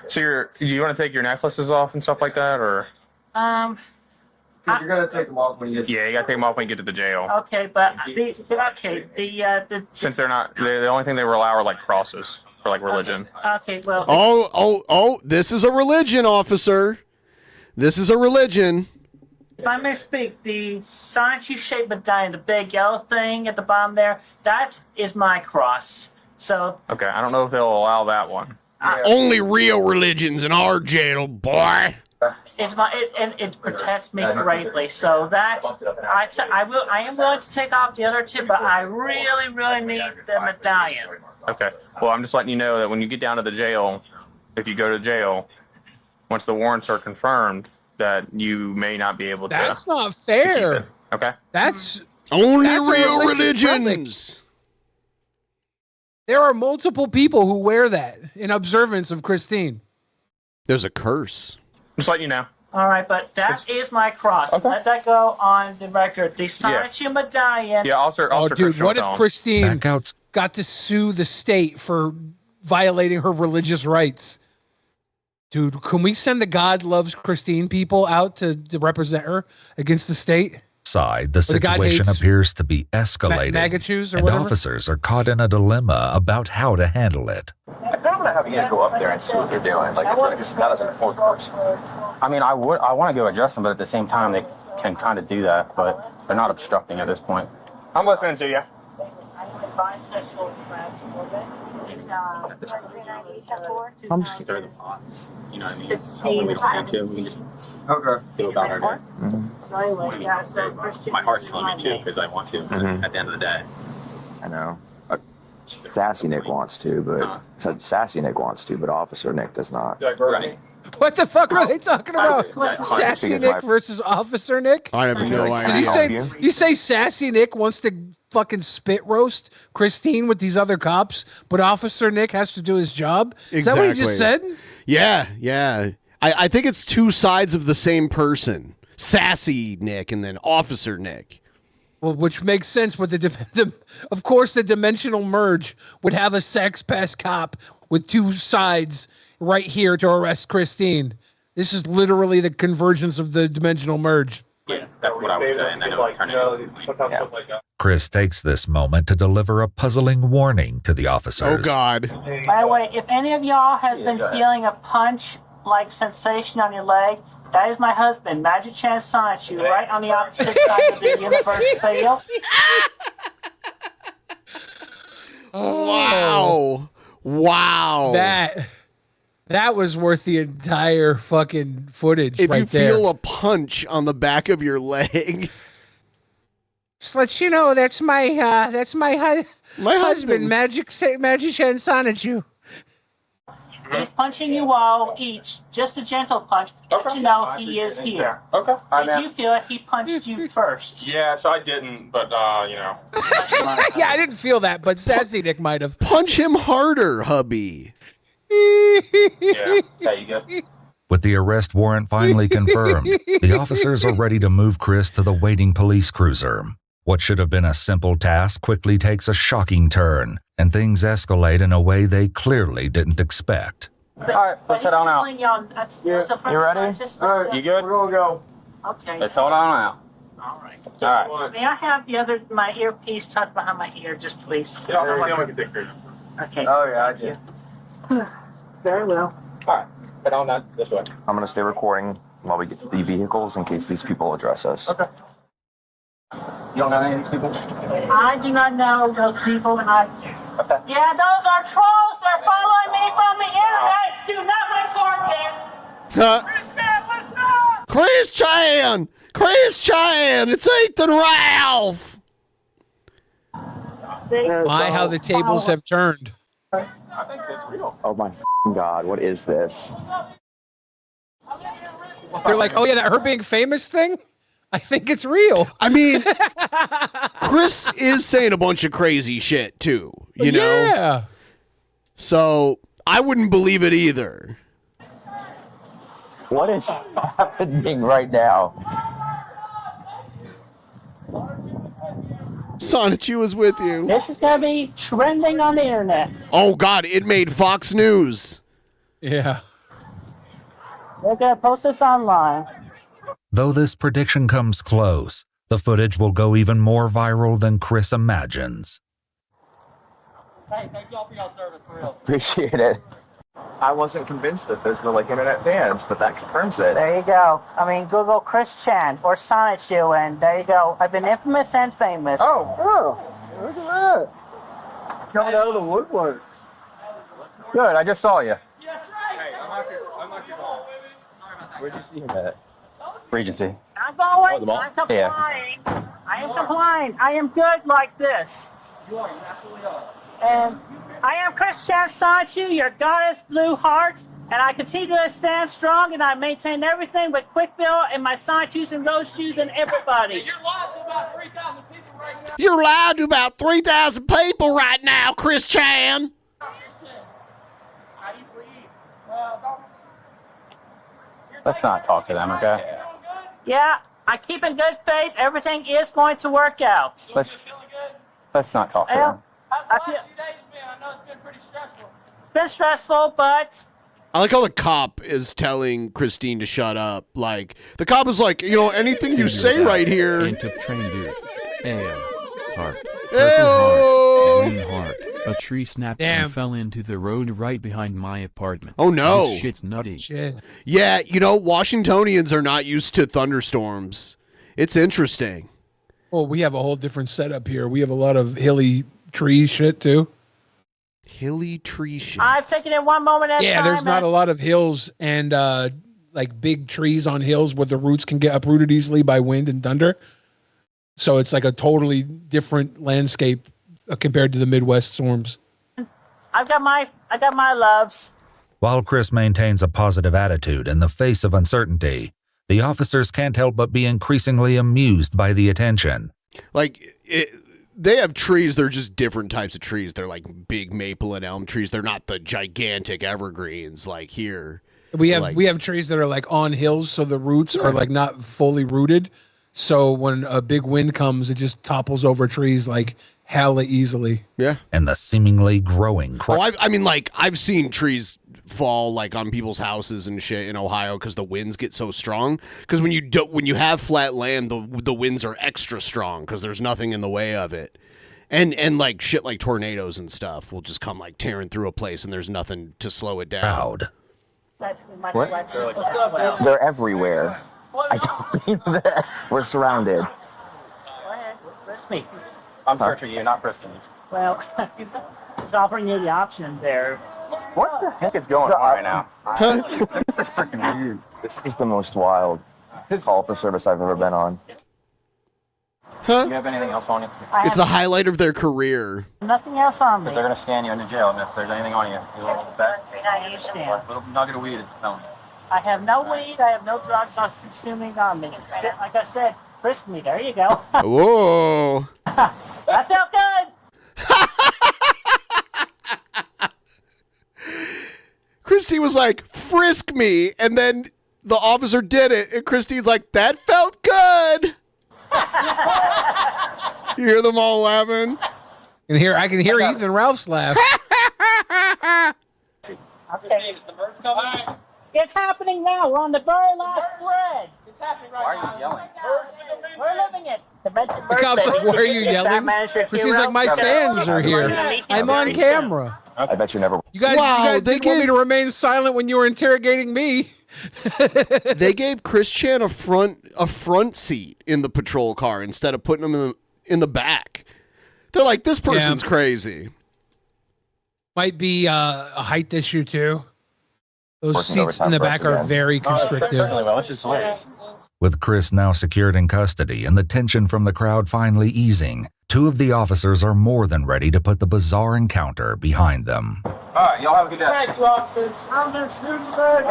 So you want to take your necklaces off and stuff like that, or? You're gonna take them off when you get. Yeah, you gotta take them off when you get to the jail. Okay, but the Since they're the only thing they allow are like crosses for like religion. okay, well. Oh, this is a religion, officer. This is a religion. If I may speak, the Sanchu-shaped medallion, the big yellow thing at the bottom there, that is my cross. So. Okay, I don't know if they'll allow that one. Only real religions in our jail, boy. It protects me greatly. So that I am willing to take off the other two, but I really, really need the medallion. Okay. Well, I'm just letting you know that when you get down to the jail, if you go to jail, once the warrants are confirmed, that you may not be able to. That's not fair. Okay. That's only that's real religions. There are multiple people who wear that in observance of Christine. There's a curse. Just letting you know. All right, but that is my cross. Okay. Let that go on the record. The Sanchu medallion. Yeah, Officer dude, what if Christian Christine got to sue the state for violating her religious rights? Dude, can we send the God Loves Christine people out to represent her against the state? Side, the situation appears to be escalating, or and whatever? officers are caught in a dilemma about how to handle it. I kind of want to have you go up there and see what they're doing. Like, not as an enforced person. I mean, I want to go address them, but at the same time, they can kind of do that, but they're not obstructing at this point. I'm listening to you. I'm just throw the pots. You know what I mean? When we don't want to, we can just go about our day. So anyway, yeah, so Christian. My heart's telling me to because I want to. At the end of the day, I know. Sassy Nick wants to, but Sassy Nick wants to, but Officer Nick does not. right. What the fuck are they talking about? Sassy Nick versus Officer Nick? I have no idea. Did you say Sassy Nick wants to fucking spit roast Christine with these other cops, but Officer Nick has to do his job? Is that what you just said? Yeah. I think it's two sides of the same person. Sassy Nick and then Officer Nick. Well, which makes sense with of course, the dimensional merge would have a sex pest cop with two sides right here to arrest Christine. This is literally the convergence of the dimensional merge. Yeah, that's what I was saying. I know it turned into Chris takes this moment to deliver a puzzling warning to the officers. Oh, God. By the way, if any of y'all has been feeling a punch-like sensation on your leg, that is my husband, Magic Chan Sonichu, right on the opposite side of the universe field. Wow. That was worth the entire fucking footage If right you there. feel a punch on the back of your leg. Just let you know that's my husband, Magic Chan Sonichu. He's punching you all each, just a gentle punch, but you know he is here. Okay. Did you feel it? He punched you first. Yeah, so I didn't, but you know. Yeah, I didn't feel that, but Sassy Nick might have. Punch him harder, hubby. Yeah, there you go. With the arrest warrant finally confirmed, the officers are ready to move Chris to the waiting police cruiser. What should have been a simple task quickly takes a shocking turn, and things escalate in a way they clearly didn't expect. All right, let's head on out. You ready? All right, you good? We're gonna go. Okay. Let's hold on out. All right. All right. May I have my earpiece tucked behind my ear, just please? Yeah, I can take care of it. Okay. Oh yeah, I do. Very well. All right, head on that this way. I'm gonna stay recording while we get to the vehicles in case these people address us. Okay. You don't know any of these people? I do not know those people, and Yeah, those are trolls. They're following me from the internet. Do not report this. Chris Chan! Chris Chan! It's Ethan Ralph! My, how the tables have turned. I think that's real. Oh my God, what is this? They're like, oh yeah, that her being famous thing? I think it's real. I mean, Chris is saying a bunch of crazy shit too, you know? Yeah. So I wouldn't believe it either. What is happening right now? Sonichu is with you. This is going to be trending on the internet. Oh God, it made Fox News. Yeah. They're going to post this online. Though this prediction comes close, the footage will go even more viral than Chris imagines. Hey, thank y'all for y'all service, for real. Appreciate it. I wasn't convinced that there's no internet fans, but that confirms it. There you go. I mean, Google Chris Chan or Sonichu, and there you go. I've been infamous and famous. Oh, look at that. Coming out of the woodwork. Good, I just saw you. Hey, I'm not your mom. Where'd you see him at? Regency. I'm going. the mall? I'm complying. I am complying. I am good like this. You are, you absolutely are. And I am Chris Chan Sonichu, your goddess blue heart, and I continue to stand strong, and I maintain everything with Quickville and my Sonichus and Rose shoes and everybody. You're live to about 3,000 people right now. You're live to about 3,000 people right now, Chris Chan. Let's not talk to them, okay? Yeah, I keep in good faith. Everything is going to work out. Let's not talk to them. I feel, I know it's been pretty stressful. it's been stressful, but I like how the cop is telling Christine to shut up. Like, the cop is like, you know, anything you say right here. Into train dude. Ale. Heart. Ew. Purple heart. Green heart. A tree snapped Damn. and fell into the road right behind my apartment. Oh, no. This shit's nutty. Shit. Yeah, you know, Washingtonians are not used to thunderstorms. It's interesting. Well, we have a whole different setup here. We have a lot of hilly tree shit too. Hilly tree shit. I've taken it one moment at a time. Yeah, there's not and a lot of hills and like big trees on hills where the roots can get uprooted easily by wind and thunder. So it's like a totally different landscape compared to the Midwest storms. I got my loves. While Chris maintains a positive attitude in the face of uncertainty, the officers can't help but be increasingly amused by the attention. They have trees. They're just different types of trees. They're like big maple and elm trees. They're not the gigantic evergreens like here. We have trees that are like on hills, so the roots are like not fully rooted. So when a big wind comes, it just topples over trees like hella easily. Yeah. And the seemingly growing I've seen trees fall like on people's houses and shit in Ohio because the winds get so strong. Because when you have flat land, the winds are extra strong because there's nothing in the way of it. And like shit like tornadoes and stuff will just come like tearing through a place and there's nothing to slow it down. Proud. What? They're everywhere. I don't believe that. We're surrounded. Go ahead, frisk me. I'm searching you, not frisking you. Well, it's offering you the option there. What the heck is going on right now? This is freaking weird. This is the most wild call for service I've ever been on. Huh? Do you have anything else on you? It's the highlight of their career. Nothing else on me. They're going to scan you into jail, and if there's anything on you, you'll bet. I understand. A little nugget of weed is felony. I have no weed. I have no drugs I'm consuming on me. Like I said, frisk me. There you go. Whoa. That felt good. Christy was like, frisk me. And then the officer did it. And Christy's like, that felt good. You hear them all laughing? I can hear Ethan Ralph's laugh. Okay. It's happening now. We're on the very last thread. It's happening right now. Why are you yelling? We're living it. The cop's like, why are you yelling? It seems like my fans are here. I'm on camera. I bet you never. You guys didn't want me to remain silent when you were interrogating me. They gave Chris Chan a front seat in the patrol car instead of putting him in the back. They're like, this person's crazy. Might be a height issue too. Those seats in the back are very constrictive. It's just hilarious. With Chris now secured in custody and the tension from the crowd finally easing, two of the officers are more than ready to put the bizarre encounter behind them. All right, y'all have a good day. Thank you, officers. I'm the student, sir. All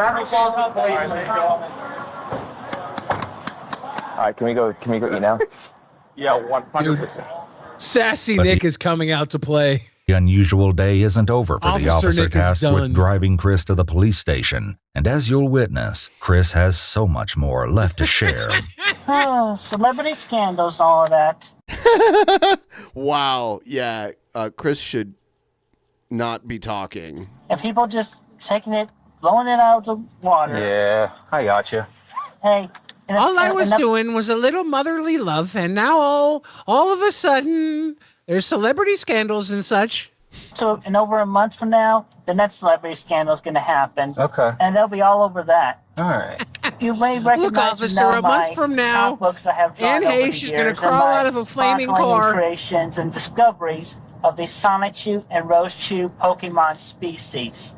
right, can we go eat now? Yeah, 100%. Sassy Nick is coming out to play. The unusual day isn't over for the officer Nick tasked with driving Chris to the police station. And as you'll witness, Chris has so much more left to share. Oh, celebrity scandals, all of that. Wow. Yeah. Chris should not be talking. And people just taking it, blowing it out of the water. Yeah, I got you. Hey. All I was doing was a little motherly love, and now all of a sudden, there's celebrity scandals and such. So in over a month from now, the next celebrity scandal is going to happen. Okay. And they'll be all over that. All right. You may recognize. Look, officer, a month from now, books I have Anne Hayes is going to crawl out of a flaming car. Creations and discoveries of the Sonic Chew and Rose Chew Pokemon species.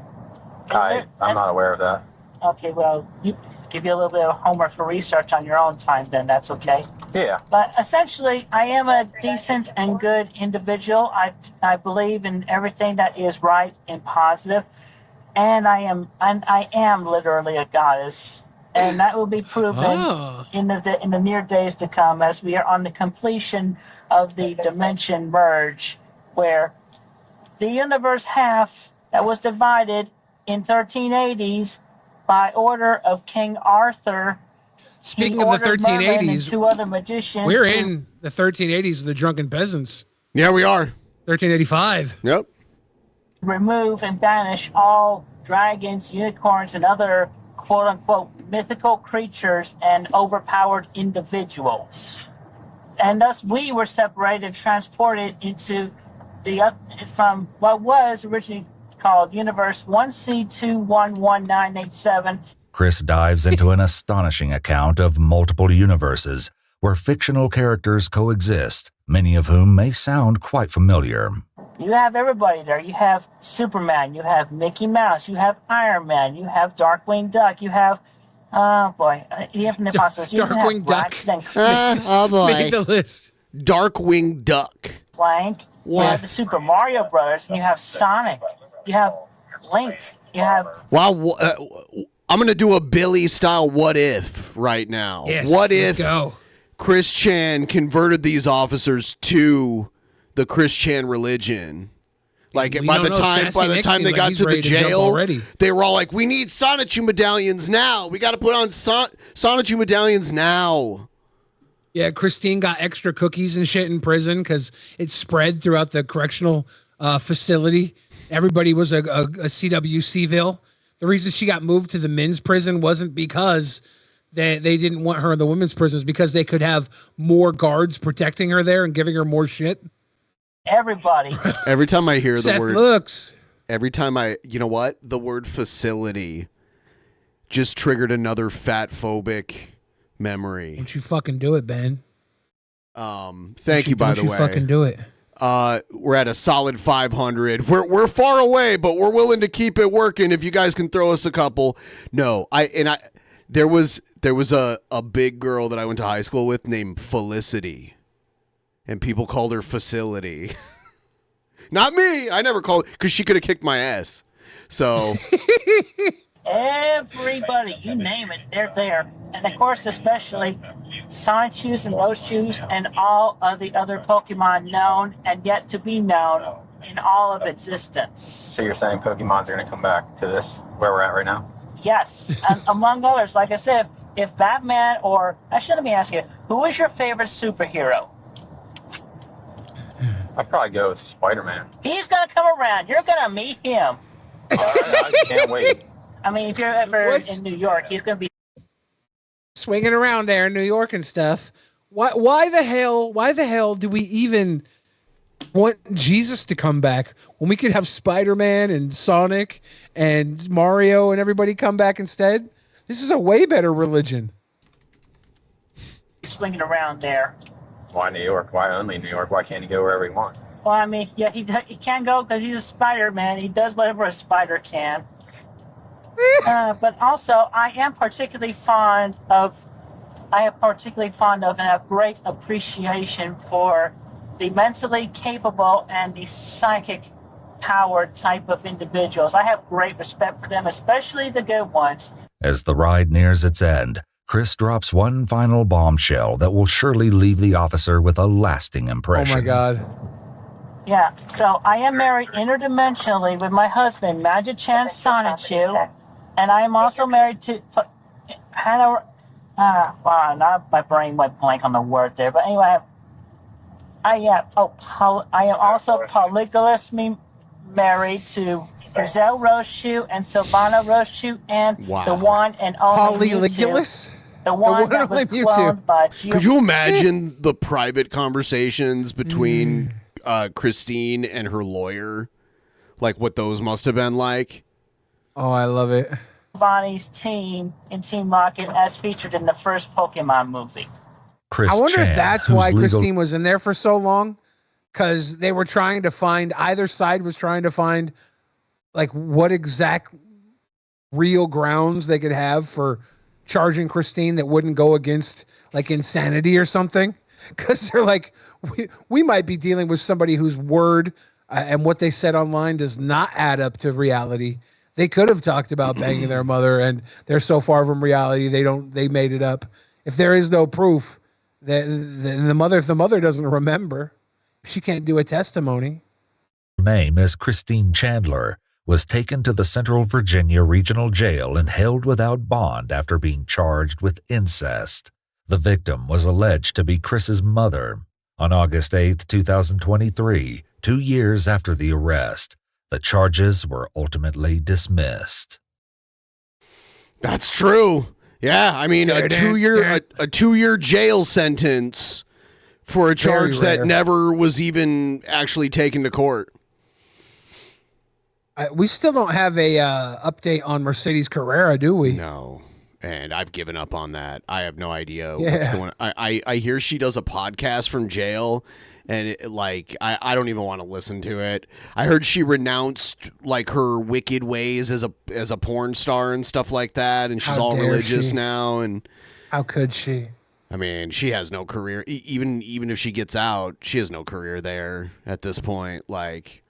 I'm not aware of that. Okay, well, give you a little bit of homework for research on your own time, then that's okay. Yeah. But essentially, I am a decent and good individual. I believe in everything that is right and positive, and I am literally a goddess, and that will be proven in the near days to come as we are on the completion of the dimension merge, where the universe half that was divided in 1380s by order of King Arthur. Speaking of the 1380s, two other magicians. We're in the 1380s of the Drunken Peasants. Yeah, we are. 1385. Yep. Remove and banish all dragons, unicorns, and other quote-unquote mythical creatures and overpowered individuals. And thus we were separated, transported into from what was originally called Universe 1C211987. Chris dives into an astonishing account of multiple universes where fictional characters coexist, many of whom may sound quite familiar. You have everybody there. You have Superman, you have Mickey Mouse, you have Iron Man, you have Darkwing Duck, you have, you have the Imposters. Darkwing Duck. Oh boy. Make the list. Darkwing Duck. Blank. What? You have the Super Mario Brothers, and you have Sonic. You have Link. You have Wow, I'm gonna do a Billy style what if right now. Yes, what let's if go. Chris Chan converted these officers to the Chris Chan religion? Like We by don't the know. time Sassy Nick seems they like got he's to the ready to jump jail, already. they were all like, "We need Sonichu medallions now. We got to put on Sonichu medallions now." Yeah, Christine got extra cookies and shit in prison because it spread throughout the correctional facility. Everybody was a CWCville. The reason she got moved to the men's prison wasn't because they didn't want her in the women's prisons, because they could have more guards protecting her there and giving her more shit. everybody. Every time I hear the Seth word, looks. every time you know what, the word facility just triggered another fat phobic memory. Don't you fucking do it, Ben. Thank you, by the way. Don't you fucking do it. We're at a solid 500. We're far away, but we're willing to keep it working. If you guys can throw us a couple. No, there was a big girl that I went to high school with named Felicity, and people called her Facility. Not me. I never called, because she could have kicked my ass. So Everybody, you name it, they're there. And of course, especially Sonichus and Rosechus and all of the other Pokemon known and yet to be known in all of existence. So you're saying Pokemon's are going to come back to this, where we're at right now? Yes, and among others, like I said, if Batman or, actually let me ask you, who is your favorite superhero? I'd probably go with Spider-Man. He's going to come around. You're going to meet him. I can't wait. I mean, if you're ever in New York, he's going to be swinging around there in New York and stuff. Why the hell do we even want Jesus to come back when we could have Spider-Man and Sonic and Mario and everybody come back instead? This is a way better religion. swinging around there. Why New York? Why only New York? Why can't he go wherever he wants? Well, I mean, yeah, he can't go because he's a Spider-Man. He does whatever a spider can. But also, I am particularly fond of and have great appreciation for the mentally capable and the psychic powered type of individuals. I have great respect for them, especially the good ones. As the ride nears its end, Chris drops one final bombshell that will surely leave the officer with a lasting impression. Oh my God. Yeah, so I am married interdimensionally with my husband, Magic-chan Sonichu, and I am also married to Hannah. Wow, not my brain went blank on the word there, but anyway, I am also polygamously married to Giselle Rochu and Sylvana Rochu and the one and only Polyligulous? The one that was cloned by Gio. Could you imagine the private conversations between Christine and her lawyer? Like what those must have been like? Oh, I love it. Bonnie's team in Team Rocket as featured in the first Pokemon movie. Chris I wonder Chan, if that's whose why legal- Christine was in there for so long, because they were trying to find, either side was trying to find like what exact real grounds they could have for charging Christine that wouldn't go against like insanity or something. Because they're like, we might be dealing with somebody whose word and what they said online does not add up to reality. They could have talked about banging their mother, and they're so far from reality they made it up. If there is no proof, then the mother doesn't remember, she can't do a testimony. Name is Christine Chandler, was taken to the Central Virginia Regional Jail and held without bond after being charged with incest. The victim was alleged to be Chris's mother. On August 8, 2023, 2 years after the arrest, the charges were ultimately dismissed. That's true. Yeah, I mean a 2-year jail sentence for a charge that never was even actually taken to court. We still don't have a update on Mercedes Carrera, do we? No, and I've given up on that. I have no idea what's going on. I hear she does a podcast from jail, and I don't even want to listen to it. I heard she renounced like her wicked ways as a porn star and stuff like that, and she's all religious now. And how could she? I mean, she has no career. Even if she gets out, she has no career there at this point. Like,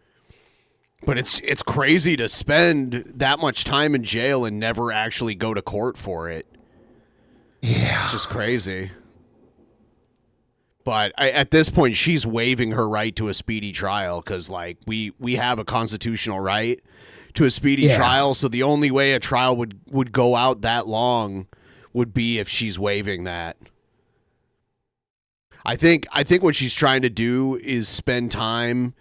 But it's crazy to spend that much time in jail and never actually go to court for it. Yeah. It's just crazy. But at this point, she's waiving her right to a speedy trial because, like, we have a constitutional right to a speedy trial. So the only way a trial would go out that long would be if she's waiving that. I think what she's trying to do is spend time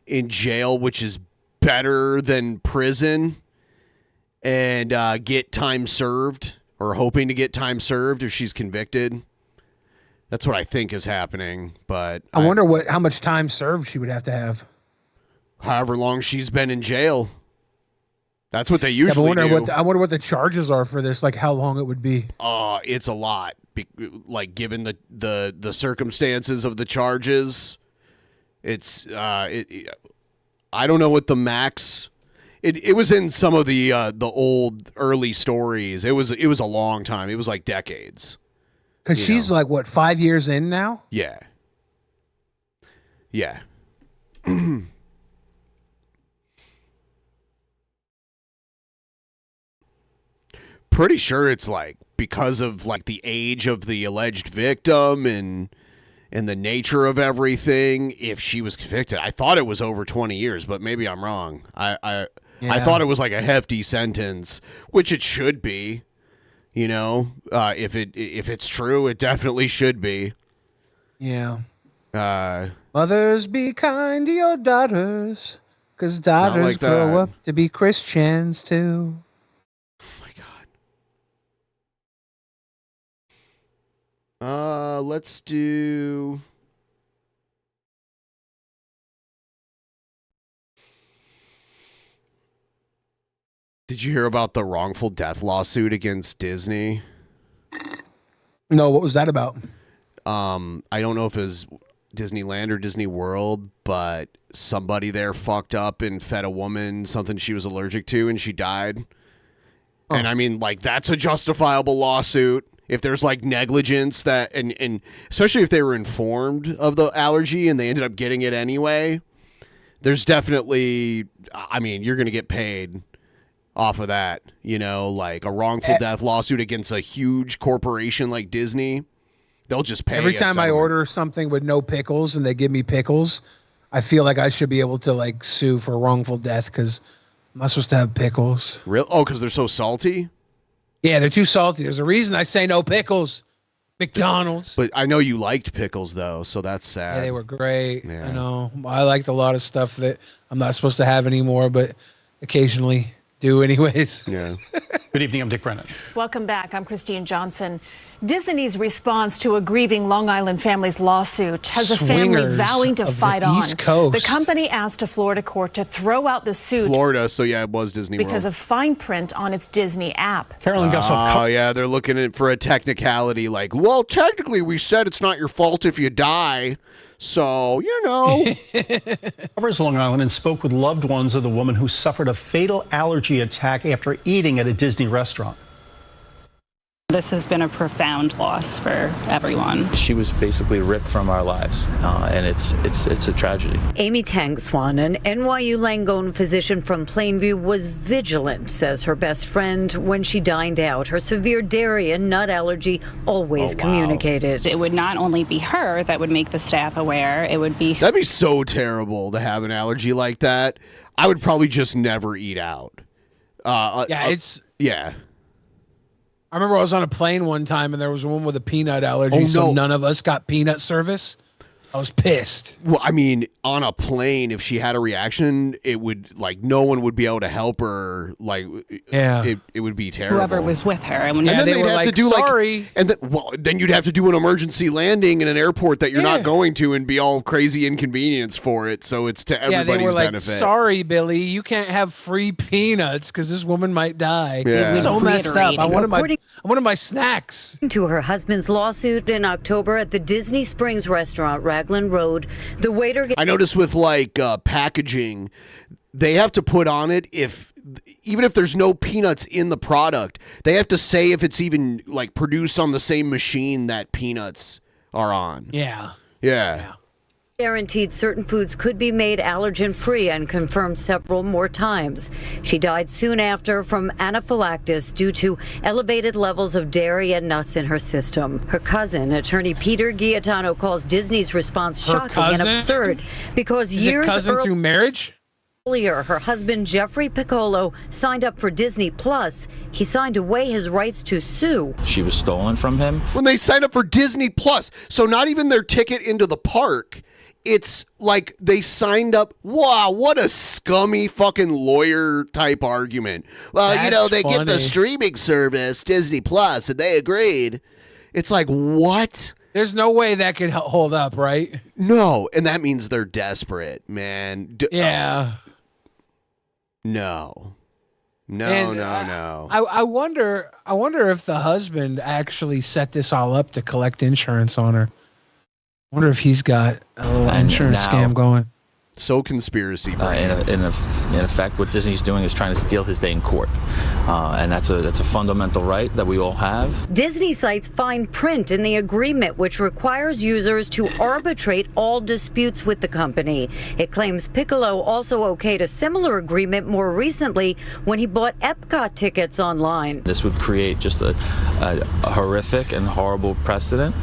in jail, which is better than prison, and get time served, or hoping to get time served if she's convicted. That's what I think is happening, but I wonder how much time served she would have to have. However long she's been in jail. That's what they usually do. I wonder what the charges are for this, like how long it would be. It's a lot. Like, given the circumstances of the charges, it's I don't know what the max. It was in some of the old early stories. It was a long time. It was like decades. Because she's like, what, 5 years in now? Yeah. Yeah. Pretty sure it's like because of like the age of the alleged victim and the nature of everything. If she was convicted, I thought it was over 20 years, but maybe I'm wrong. I thought it was like a hefty sentence, which it should be. You know, if it's true, it definitely should be. Yeah. Mothers, be kind to your daughters, because daughters like grow that. up to be Christians too. Let's do. Did you hear about the wrongful death lawsuit against Disney? No, what was that about? I don't know if it was Disneyland or Disney World, but somebody there fucked up and fed a woman something she was allergic to, and she died. Oh. And I mean, like, that's a justifiable lawsuit. If there's like negligence that, and especially if they were informed of the allergy and they ended up getting it anyway, there's definitely, I mean, you're going to get paid off of that, you know, like a wrongful death lawsuit against a huge corporation like Disney. They'll just pay. Every time I order something with no pickles and they give me pickles, I feel like I should be able to like sue for wrongful death because I'm not supposed to have pickles. Real? Oh, because they're so salty? Yeah, they're too salty. There's a reason I say no pickles. McDonald's. But I know you liked pickles, though, so that's sad. Yeah, they were great. Yeah. I know. I liked a lot of stuff that I'm not supposed to have anymore, but occasionally do anyways. Yeah. Good evening. I'm Dick Brennan. Welcome back. I'm Christine Johnson. Disney's response to a grieving Long Island family's lawsuit has a family vowing to fight on. East Coast. The company asked a Florida court to throw out the suit. Florida, so yeah, it was Disney because World. of fine print on its Disney app. Carolyn Gussoff. Oh, yeah, they're looking at it for a technicality like, well, technically we said it's not your fault if you die. So, you know. Covers Long Island and spoke with loved ones of the woman who suffered a fatal allergy attack after eating at a Disney restaurant. This has been a profound loss for everyone. She was basically ripped from our lives, and it's a tragedy. Amy Tang Swan, an NYU Langone physician from Plainview, was vigilant, says her best friend, when she dined out. Her severe dairy and nut allergy always communicated. It would not only be her that would make the staff aware, it would be... That'd be so terrible to have an allergy like that. I would probably just never eat out. Yeah. I remember I was on a plane one time and there was a woman with a peanut allergy, Oh, so no. none of us got peanut service. I was pissed. Well, I mean, on a plane, if she had a reaction, it would, like, no one would be able to help her. Like, yeah, it would be terrible. Whoever was with her. And when And then they they'd were have like, to do sorry. then you'd have to do an emergency landing in an airport that you're not going to and be all crazy inconvenience for it. So it's to everybody's yeah, they were like, benefit. sorry, Billy, you can't have free peanuts because this woman might die. Yeah. So messed up. I wanted According my snacks. to her husband's lawsuit in October at the Disney Springs restaurant, Raglan Road, the waiter... I noticed with like packaging, they have to put on it even if there's no peanuts in the product, they have to say if it's even like produced on the same machine that peanuts are on. Yeah. Yeah. Guaranteed certain foods could be made allergen-free and confirmed several more times. She died soon after from anaphylaxis due to elevated levels of dairy and nuts in her system. Her cousin, attorney Peter Gaetano, calls Disney's response shocking and absurd because years through marriage? Earlier, her husband Jeffrey Piccolo signed up for Disney Plus. He signed away his rights to sue. She was stolen from him. When they signed up for Disney Plus, so not even their ticket into the park. It's like they signed up. Wow, what a scummy fucking lawyer type argument. Well, they get the streaming service, Disney Plus, and they agreed. It's like, what? There's no way that could hold up, right? No, and that means they're desperate, man. Yeah. No. No. I wonder if the husband actually set this all up to collect insurance on her. Wonder if he's got a little insurance scam going. So conspiracy. In effect, what Disney's doing is trying to steal his day in court, and that's a fundamental right that we all have. Disney cites fine print in the agreement, which requires users to arbitrate all disputes with the company. It claims Piccolo also okayed a similar agreement more recently when he bought Epcot tickets online. This would create just a horrific and horrible precedent.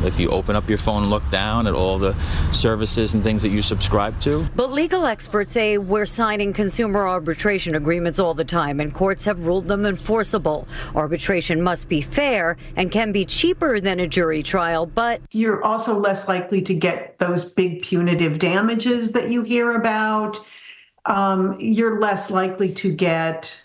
If you open up your phone and look down at all the services and things that you subscribe to. But legal experts say we're signing consumer arbitration agreements all the time, and courts have ruled them enforceable. Arbitration must be fair and can be cheaper than a jury trial, but you're also less likely to get those big punitive damages that you hear about. You're less likely to get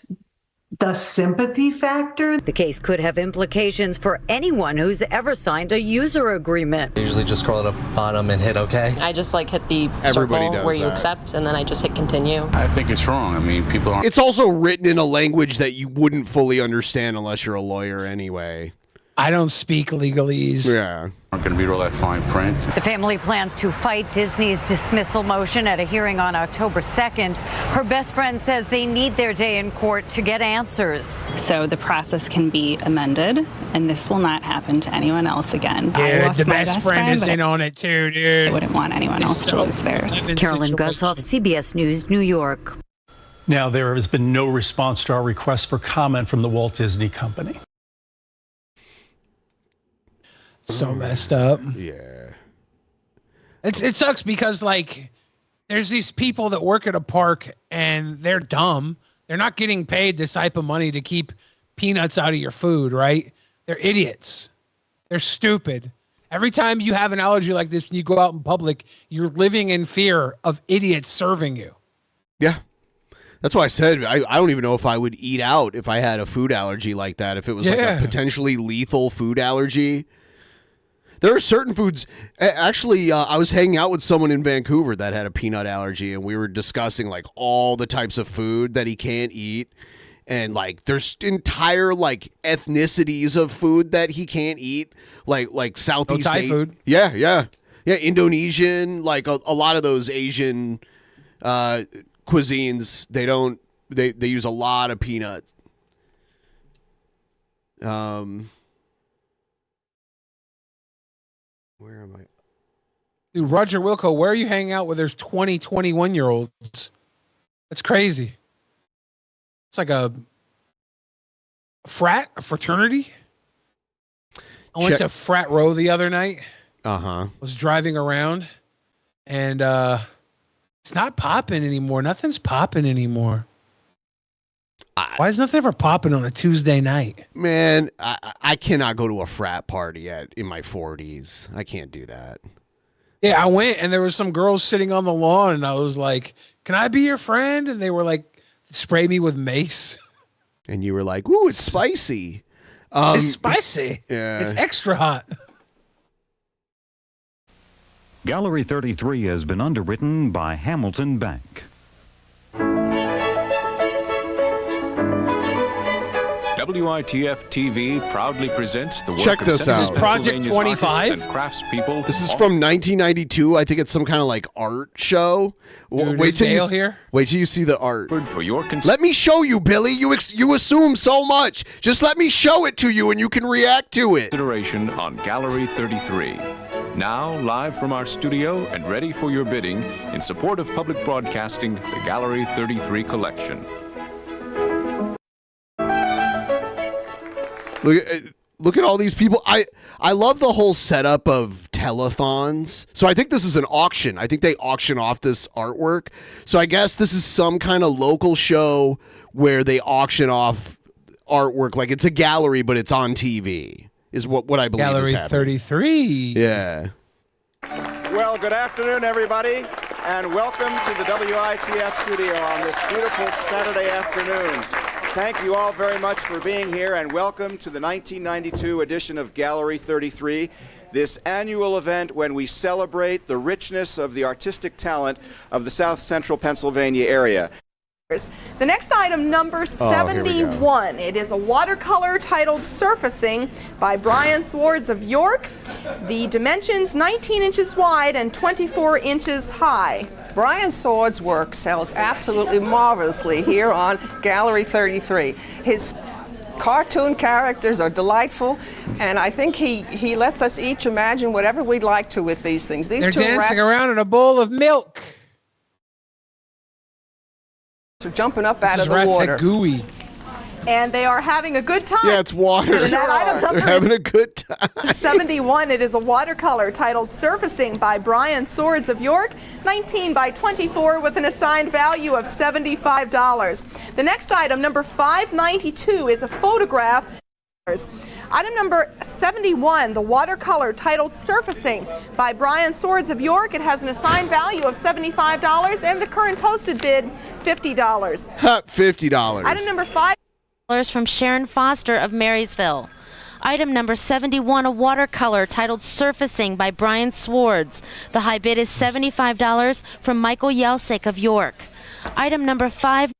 the sympathy factor. The case could have implications for anyone who's ever signed a user agreement. I usually just scroll it up bottom and hit OK. I just hit the circle where you accept, and then I just hit continue. I think it's wrong. I mean, people aren't. It's also written in a language that you wouldn't fully understand unless you're a lawyer anyway. I don't speak legalese. Yeah. Aren't going to read all that fine print. The family plans to fight Disney's dismissal motion at a hearing on October 2nd. Her best friend says they need their day in court to get answers. So the process can be amended, and this will not happen to anyone else again. Yeah, the best friend is in on it too, dude. I wouldn't want anyone else to lose theirs. Carolyn Gushoff, CBS News, New York. Now, there has been no response to our request for comment from the Walt Disney Company. So messed up. Yeah. It sucks because there's these people that work at a park and they're dumb. They're not getting paid this type of money to keep peanuts out of your food, right? They're idiots. They're stupid. Every time you have an allergy like this, when you go out in public, you're living in fear of idiots serving you. Yeah. That's why I said I don't even know if I would eat out if I had a food allergy like that. If it was like a potentially lethal food allergy. There are certain foods. Actually, I was hanging out with someone in Vancouver that had a peanut allergy, and we were discussing all the types of food that he can't eat. And there's entire ethnicities of food that he can't eat, like Southeast Thai food. Yeah, Indonesian, a lot of those Asian cuisines. They use a lot of peanuts. Where am I? Dude, Roger Wilco, where are you hanging out where there's 20, 21-year-olds? That's crazy. It's like a fraternity. I went to Frat Row the other night. Was driving around, and it's not popping anymore. Nothing's popping anymore. Why is nothing ever popping on a Tuesday night? Man, I cannot go to a frat party in my 40s. I can't do that. Yeah, I went, and there was some girls sitting on the lawn, and I was like, "Can I be your friend?" And they were spray me with mace. And you were like, "Ooh, it's spicy." It's spicy. Yeah. It's extra hot. Gallery 33 has been underwritten by Hamilton Bank. WITF TV proudly presents the work Check of this out. Central Pennsylvania's Project 25? artists and craftspeople. This is from 1992. I think it's some kind of art show. Dude, wait till Dale here? Wait till you see the art. For your Let me show you, Billy. You assume so much. Just let me show it to you, and you can react to it. Consideration on Gallery 33. Now, live from our studio and ready for your bidding, in support of public broadcasting, the Gallery 33 collection. Look at all these people. I love the whole setup of telethons. So I think this is an auction. I think they auction off this artwork. So I guess this is some kind of local show where they auction off artwork. Like it's a gallery, but it's on TV, is what I believe Gallery is happening. 33. Yeah. Well, good afternoon, everybody, and welcome to the WITF studio on this beautiful Saturday afternoon. Thank you all very much for being here, and welcome to the 1992 edition of Gallery 33, this annual event when we celebrate the richness of the artistic talent of the South Central Pennsylvania area. The next item, number 71. It is a watercolor titled Surfacing by Brian Swords of York. The dimensions 19 inches wide and 24 inches high. Brian Swords' work sells absolutely marvelously here on Gallery 33. His cartoon characters are delightful, and I think he lets us each imagine whatever we'd like to with these things. These They're two dancing rats around in a bowl of milk. are jumping up out of the water. Ratatouille. And they are having a good time. Yeah, it's water. And that item number They're having a good time. 71. It is a watercolor titled Surfacing by Brian Swords of York, 19 by 24 with an assigned value of $75. The next item, number 592, is a photograph. Item number 71, the watercolor titled Surfacing by Brian Swords of York. It has an assigned value of $75 and the current posted bid, $50. $50. Item number 5. From Sharon Foster of Marysville. Item number 71, a watercolor titled Surfacing by Brian Swords. The high bid is $75 from Michael Yelsik of York. Item number 5.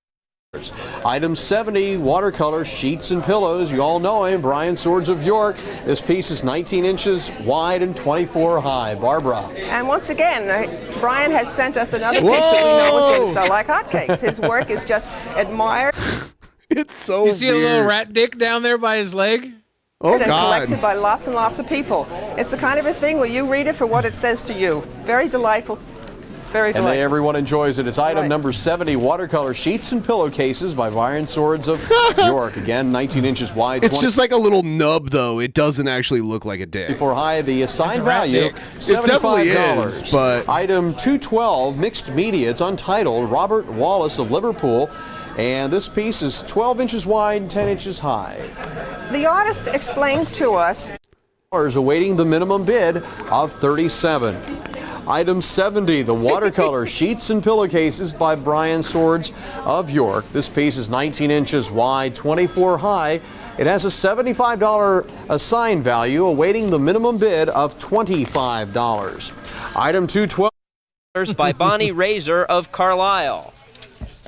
Item 70, watercolor sheets and pillows. You all know him, Brian Swords of York. This piece is 19 inches wide and 24 high. Barbara. And once again, Brian has sent us another piece that we know is going to sell like hotcakes. His work is just admired. It's so You see a little rat dick down there by his leg? Oh, and God. collected by lots and lots of people. It's the kind of a thing where you read it for what it says to you. Very delightful. Very delightful. And everyone enjoys it. It's item number 70, watercolor sheets and pillowcases by Brian Swords of York. Again, 19 inches wide. It's just like a little nub, though. It doesn't actually look like a dick. 24 high. The assigned value, $75. It definitely is, but... Item 212, mixed media. It's untitled. Robert Wallace of Liverpool. And this piece is 12 inches wide and 10 inches high. The artist explains to us. Awaiting the minimum bid of $37. Item 70, the watercolor sheets and pillowcases by Brian Swords of York. This piece is 19 inches wide, 24 high. It has a $75 assigned value, awaiting the minimum bid of $25. Item 212 by Bonnie Razor of Carlisle.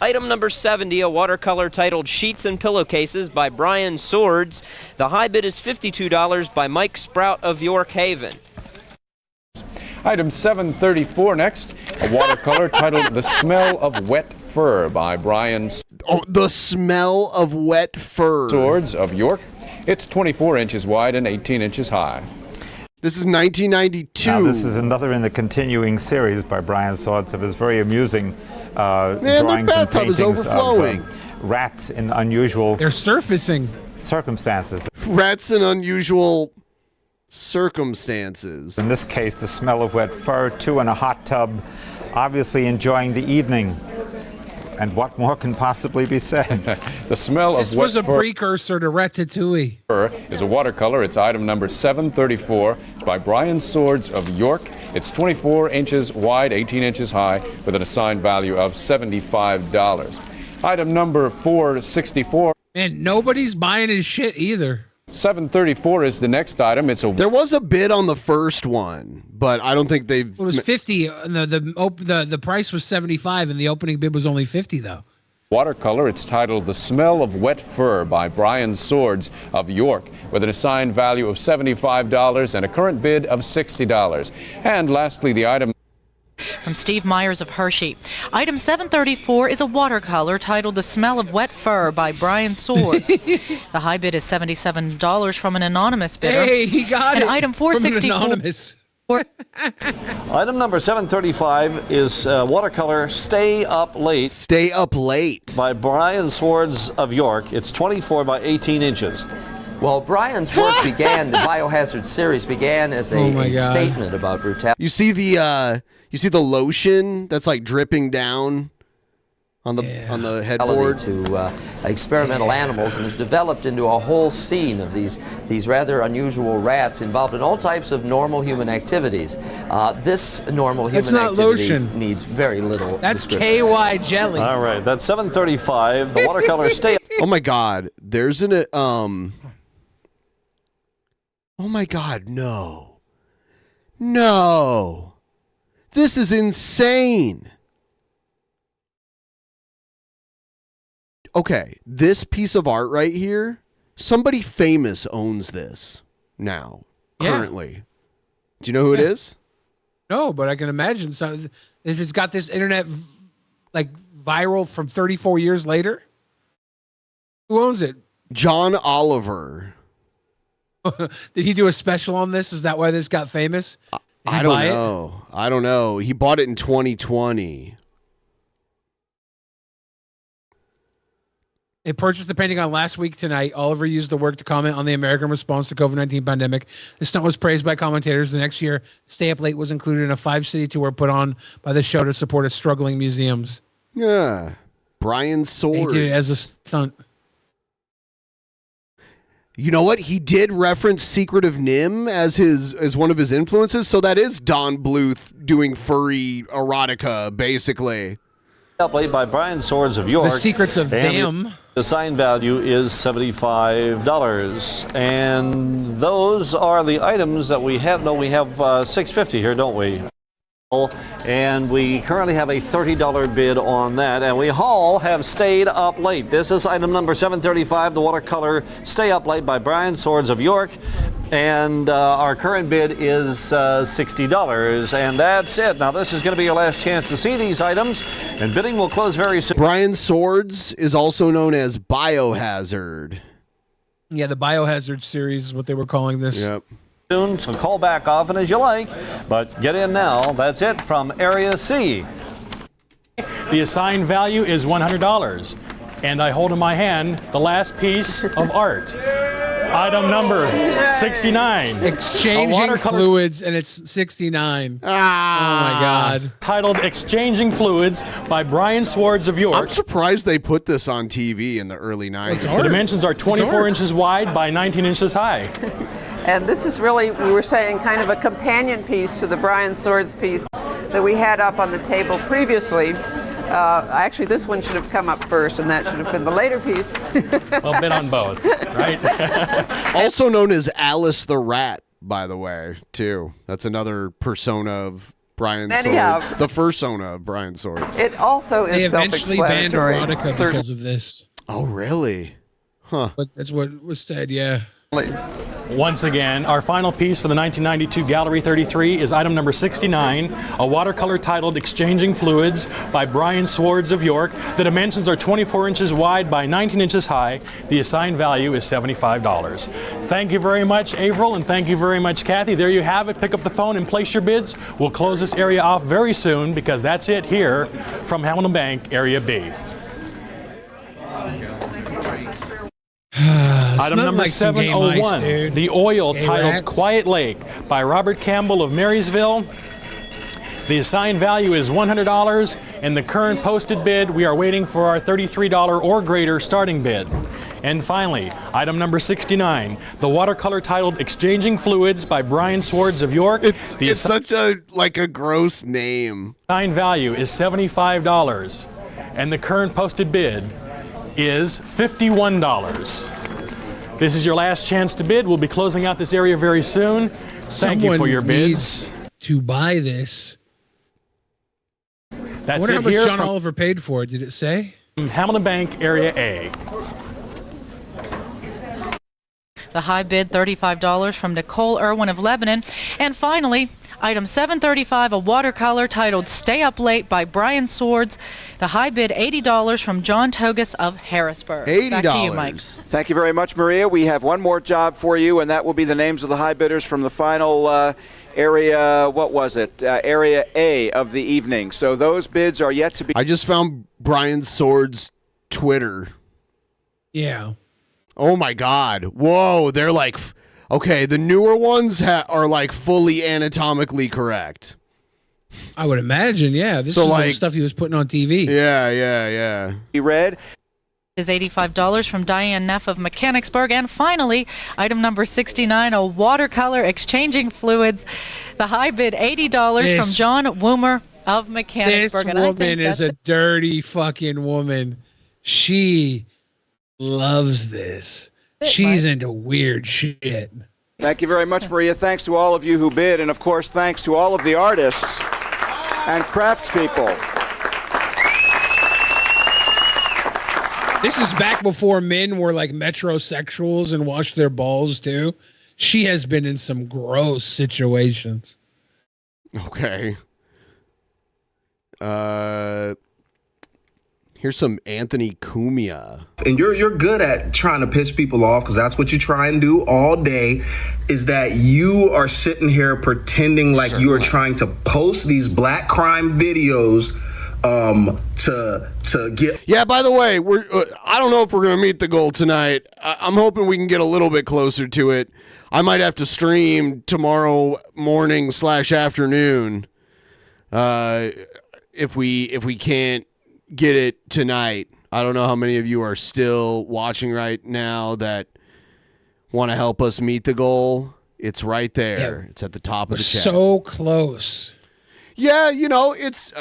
Item number 70, a watercolor titled Sheets and Pillowcases by Brian Swords. The high bid is $52 by Mike Sprout of York Haven. Item 734 next, a watercolor titled The Smell of Wet Fur by Brian The Smell of Wet Fur. Swords of York. It's 24 inches wide and 18 inches high. This is 1992. Now, this is another in the continuing series by Brian Swords of his very amusing drawings and paintings of rats in unusual They're surfacing circumstances. Rats in unusual circumstances. In this case, the smell of wet fur, two in a hot tub, obviously enjoying the evening. And what more can possibly be said? The smell This of wet was a fur precursor to Ratatouille. is a watercolor. It's item number 734. It's by Brian Swords of York. It's 24 inches wide, 18 inches high, with an assigned value of $75. Item number 464. And nobody's buying his shit either. 734 is the next item. There was a bid on the first one, but I don't think they've. It was 50. The price was 75, and the opening bid was only 50 though. Watercolor. It's titled The Smell of Wet Fur by Brian Swords of York, with an assigned value of $75 and a current bid of $60. And lastly, the item. From Steve Myers of Hershey. Item 734 is a watercolor titled The Smell of Wet Fur by Brian Swords. The high bid is $77 from an anonymous bidder. Hey, he got and it. Item From an 464 anonymous. Item number 735 is watercolor Stay Up Late. Stay Up Late. By Brian Swords of York. It's 24 by 18 inches. Well, Brian's work began, the Biohazard series began as a statement about brutality. You see the lotion that's like dripping down on the headboard to experimental animals, and has developed into a whole scene of these rather unusual rats involved in all types of normal human activities. This normal human activity needs very little. That's description. KY jelly. All right, that's 735. The watercolor Stay. Oh my God, there's an Oh my God, no. This is insane. Okay, this piece of art right here, somebody famous owns this now, currently. Do you know who it is? No, but I can imagine. So if it's got this internet like viral from 34 years later, who owns it? John Oliver. Did he do a special on this? Is that why this got famous? I don't know. I don't know. He bought it in 2020. It purchased the painting on last week tonight. Oliver used the work to comment on the American response to COVID-19 pandemic. The stunt was praised by commentators. The next year, Stay Up Late was included in a 5-city tour put on by the show to support its struggling museums. Yeah. Brian Swords. He did it as a stunt. You know what? He did reference Secret of Nim as one of his influences, so that is Don Bluth doing furry erotica, basically. Up Late by Brian Swords of York. The Secrets of Them. The sign value is $75. And those are the items that we have. No, we have $650 here, don't we? And we currently have a $30 bid on that. And we all have Stayed Up Late. This is item number 735, the watercolor Stay Up Late by Brian Swords of York. And our current bid is $60. And that's it. Now, this is going to be your last chance to see these items. And bidding will close very soon. Brian Swords is also known as Biohazard. Yeah, the Biohazard series is what they were calling this. Yep. Soon, so call back often as you like, but get in now. That's it from Area C. The assigned value is $100, and I hold in my hand the last piece of art. Item number 69. Exchanging fluids, and it's 69. Oh my God. Titled Exchanging Fluids by Brian Swords of York. I'm surprised they put this on TV in the early 90s. The dimensions are 24 inches wide by 19 inches high. And this is really, we were saying, kind of a companion piece to the Brian Swords piece that we had up on the table previously. Actually, this one should have come up first, and that should have been the later piece. Well, been on both, right? Also known as Alice the Rat, by the way, too. That's another persona of Brian Swords. The fursona of Brian Swords. It also is self-explanatory. They eventually banned erotica because of this. Oh, really? Huh. But that's what was said, yeah. Once again, our final piece for the 1992 Gallery 33 is item number 69, a watercolor titled Exchanging Fluids by Brian Swords of York. The dimensions are 24 inches wide by 19 inches high. The assigned value is $75. Thank you very much, Avril, and thank you very much, Kathy. There you have it. Pick up the phone and place your bids. We'll close this area off very soon because that's it here from Hamilton Bank, Area B. Item number 701, the oil titled Quiet Lake by Robert Campbell of Marysville. The assigned value is $100, and the current posted bid, we are waiting for our $33 or greater starting bid. And finally, item number 69, the watercolor titled Exchanging Fluids by Brian Swords of York. It's such a gross name. Assigned value is $75, and the current posted bid is $51. This is your last chance to bid. We'll be closing out this area very soon. Thank you for your bids. To buy this. That's I wonder it how much here John from Oliver paid for it. Did it say? Hamilton Bank, Area A. The high bid, $35 from Nicole Irwin of Lebanon. And finally, item 735, a watercolor titled Stay Up Late by Brian Swords. The high bid, $80 from John Togus of Harrisburg. $80. Back to you, Mike. Thank you very much, Maria. We have one more job for you, and that will be the names of the high bidders from the final area, what was it? Area A of the evening. So those bids are yet to be. I just found Brian Sword's Twitter. Yeah. Oh my God. Whoa. They're like, okay, the newer ones are like fully anatomically correct. I would imagine, yeah. This is the stuff he was putting on TV. Yeah. He read is $85 from Diane Neff of Mechanicsburg. And finally, item number 69, a watercolor exchanging fluids. The high bid, $80 from John Woomer of Mechanicsburg. This woman is a dirty fucking woman. She loves this. She's into weird shit. Thank you very much, Maria. Thanks to all of you who bid. And, of course, thanks to all of the artists and craftspeople. This is back before men were like metrosexuals and washed their balls too. She has been in some gross situations. Okay. Here's some Anthony Cumia. And you're good at trying to piss people off, because that's what you try and do all day, is that you are sitting here pretending like you are trying to post these black crime videos to get. Yeah, by the way, I don't know if we're gonna meet the goal tonight. I'm hoping we can get a little bit closer to it. I might have to stream tomorrow morning / afternoon if we can't get it tonight. I don't know how many of you are still watching right now that want to help us meet the goal. It's right there. Yeah. It's at the top of the chat. So close. Yeah, it's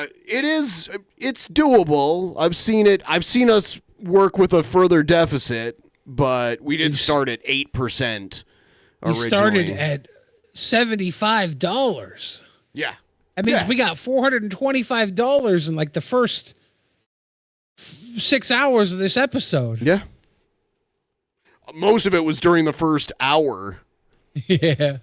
doable. I've seen it. I've seen us work with a further deficit, but we didn't start at 8% originally. We started at $75. Yeah. That means we got $425 in like the first 6 hours of this episode. Yeah. Most of it was during the first hour. Yeah.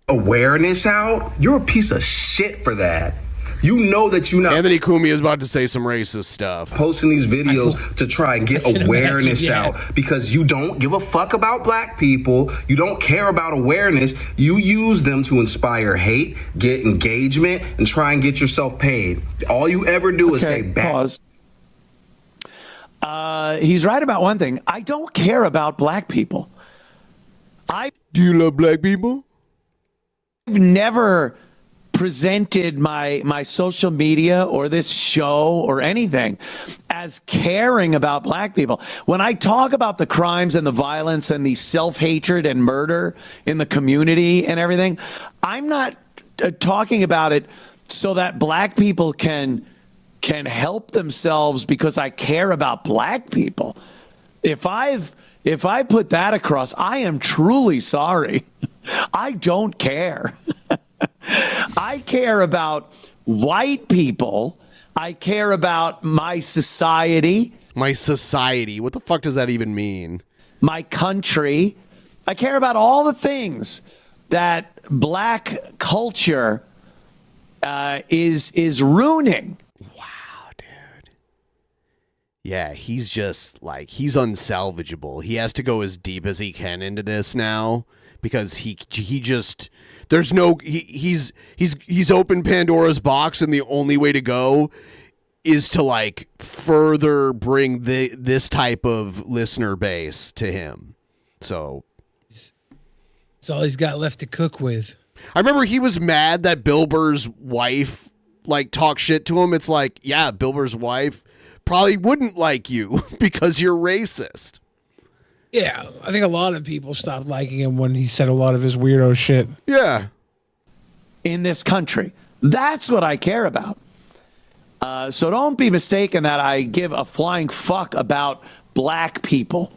Awareness out, you're a piece of shit for that. You know that you're not. Anthony Cumia is about to say some racist stuff. Posting these videos to try and get awareness out, because you don't give a fuck about black people. You don't care about awareness. You use them to inspire hate, get engagement, and try and get yourself paid. All you ever do is say back. Pause. He's right about one thing. I don't care about black people. Do you love black people? I've never presented my social media or this show or anything as caring about black people. When I talk about the crimes and the violence and the self-hatred and murder in the community and everything, I'm not talking about it so that black people can help themselves because I care about black people. If I put that across, I am truly sorry. I don't care. I care about white people. I care about my society. My society? What the fuck does that even mean? My country. I care about all the things that black culture is ruining. Wow, dude. Yeah, he's just like, he's unsalvageable. He has to go as deep as he can into this now, because he just, there's no, he's opened Pandora's box, and the only way to go is to like further bring this type of listener base to him. So it's all he's got left to cook with. I remember he was mad that Bill Burr's wife like talked shit to him. It's like, yeah, Bill Burr's wife probably wouldn't like you because you're racist. Yeah, I think a lot of people stopped liking him when he said a lot of his weirdo shit. Yeah. In this country. That's what I care about. So don't be mistaken that I give a flying fuck about black people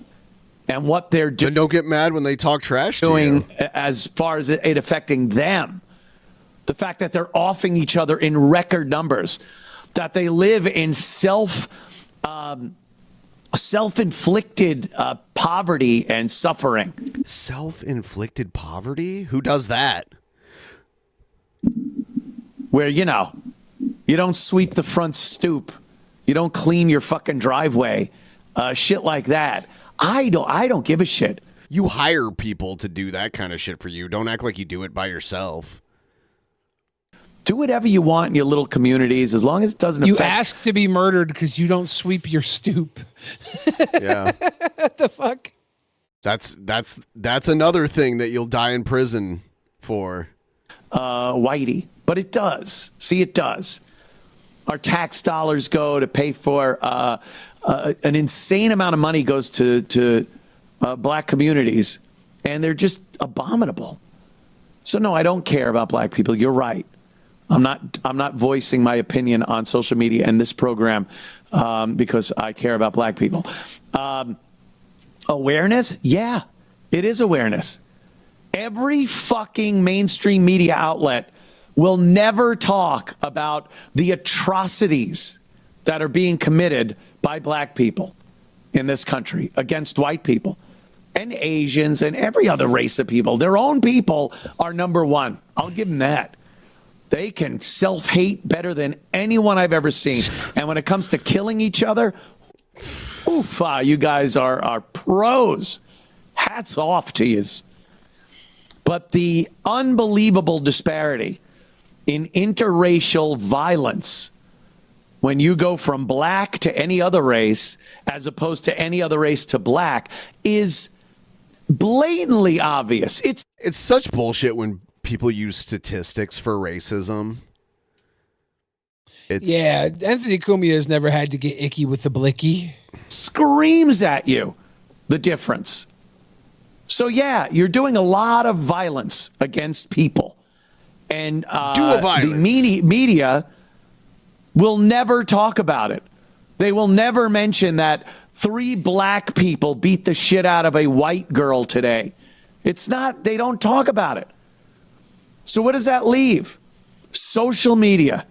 and what they're doing. And don't get mad when they talk trash to you. As far as it affecting them. The fact that they're offing each other in record numbers. That they live in self-inflicted poverty and suffering. Self-inflicted poverty? Who does that? Where, you don't sweep the front stoop. You don't clean your fucking driveway. Shit like that. I don't give a shit. You hire people to do that kind of shit for you. Don't act like you do it by yourself. Do whatever you want in your little communities, as long as it doesn't You affect. ask to be murdered because you don't sweep your stoop. Yeah. What the fuck? That's another thing that you'll die in prison for. Whitey. But it does. See, it does. Our tax dollars go to pay for an insane amount of money goes to black communities, and they're just abominable. So no, I don't care about black people. You're right. I'm not voicing my opinion on social media and this program because I care about black people. Awareness? Yeah, it is awareness. Every fucking mainstream media outlet will never talk about the atrocities that are being committed by black people in this country against white people and Asians and every other race of people. Their own people are number one. I'll give them that. They can self-hate better than anyone I've ever seen. And when it comes to killing each other, oof, you guys are pros. Hats off to you. But the unbelievable disparity in interracial violence when you go from black to any other race as opposed to any other race to black is blatantly obvious. It's such bullshit when people use statistics for racism. Yeah, Anthony Cumia has never had to get icky with the blicky. Screams at you the difference. So yeah, you're doing a lot of violence against people. And the media will never talk about it. They will never mention that 3 black people beat the shit out of a white girl today. It's not, they don't talk about it. So what does that leave? Social media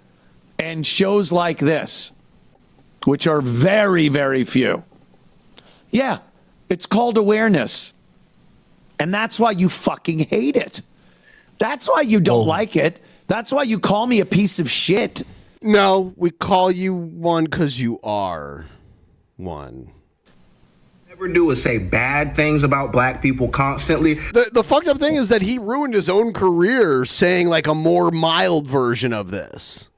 and shows like this, which are very, very few. Yeah, it's called awareness. And that's why you fucking hate it. That's why you don't like it. That's why you call me a piece of shit. No, we call you one because you are one. Never do is say bad things about black people constantly. The fucked up thing is that he ruined his own career saying like a more mild version of this.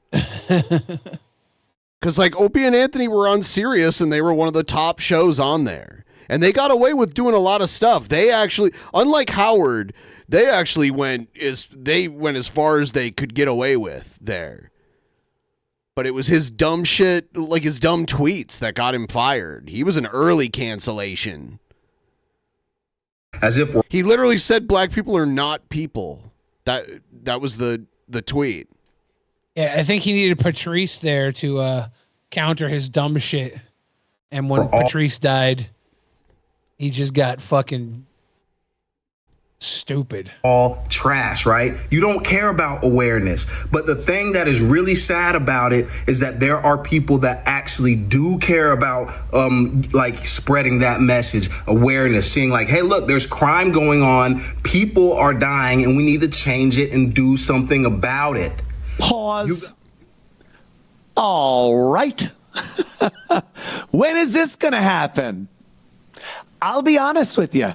Because like Opie and Anthony were on Sirius and they were one of the top shows on there. And they got away with doing a lot of stuff. They actually, unlike Howard, they actually went as far as they could get away with there. But it was his dumb shit, like his dumb tweets that got him fired. He was an early cancellation. As if he literally said black people are not people. That was the tweet. Yeah, I think he needed Patrice there to counter his dumb shit. And when Patrice died, he just got fucking stupid. All trash, right? You don't care about awareness. But the thing that is really sad about it is that there are people that actually do care about like spreading that message, awareness, seeing like, hey, look, there's crime going on, people are dying, and we need to change it and do something about it. Pause. All right. When is this going to happen? I'll be honest with you.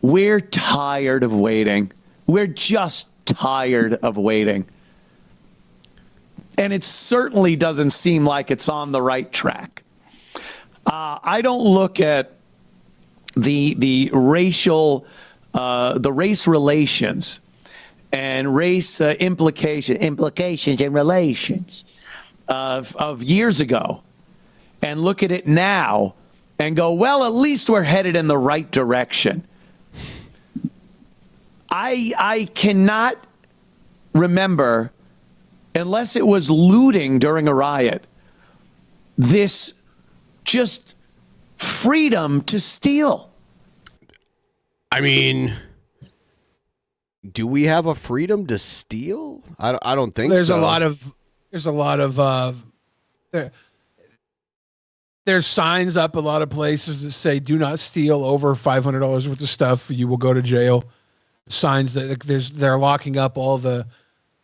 We're tired of waiting. We're just tired of waiting. And it certainly doesn't seem like it's on the right track. I don't look at the racial, the race relations and race implications and relations of years ago and look at it now and go, well, at least we're headed in the right direction. I cannot remember, unless it was looting during a riot, this just freedom to steal. I mean, do we have a freedom to steal? I don't think There's so. There's a lot of there's signs up a lot of places that say do not steal over $500 worth of stuff. You will go to jail. Signs that they're locking up all the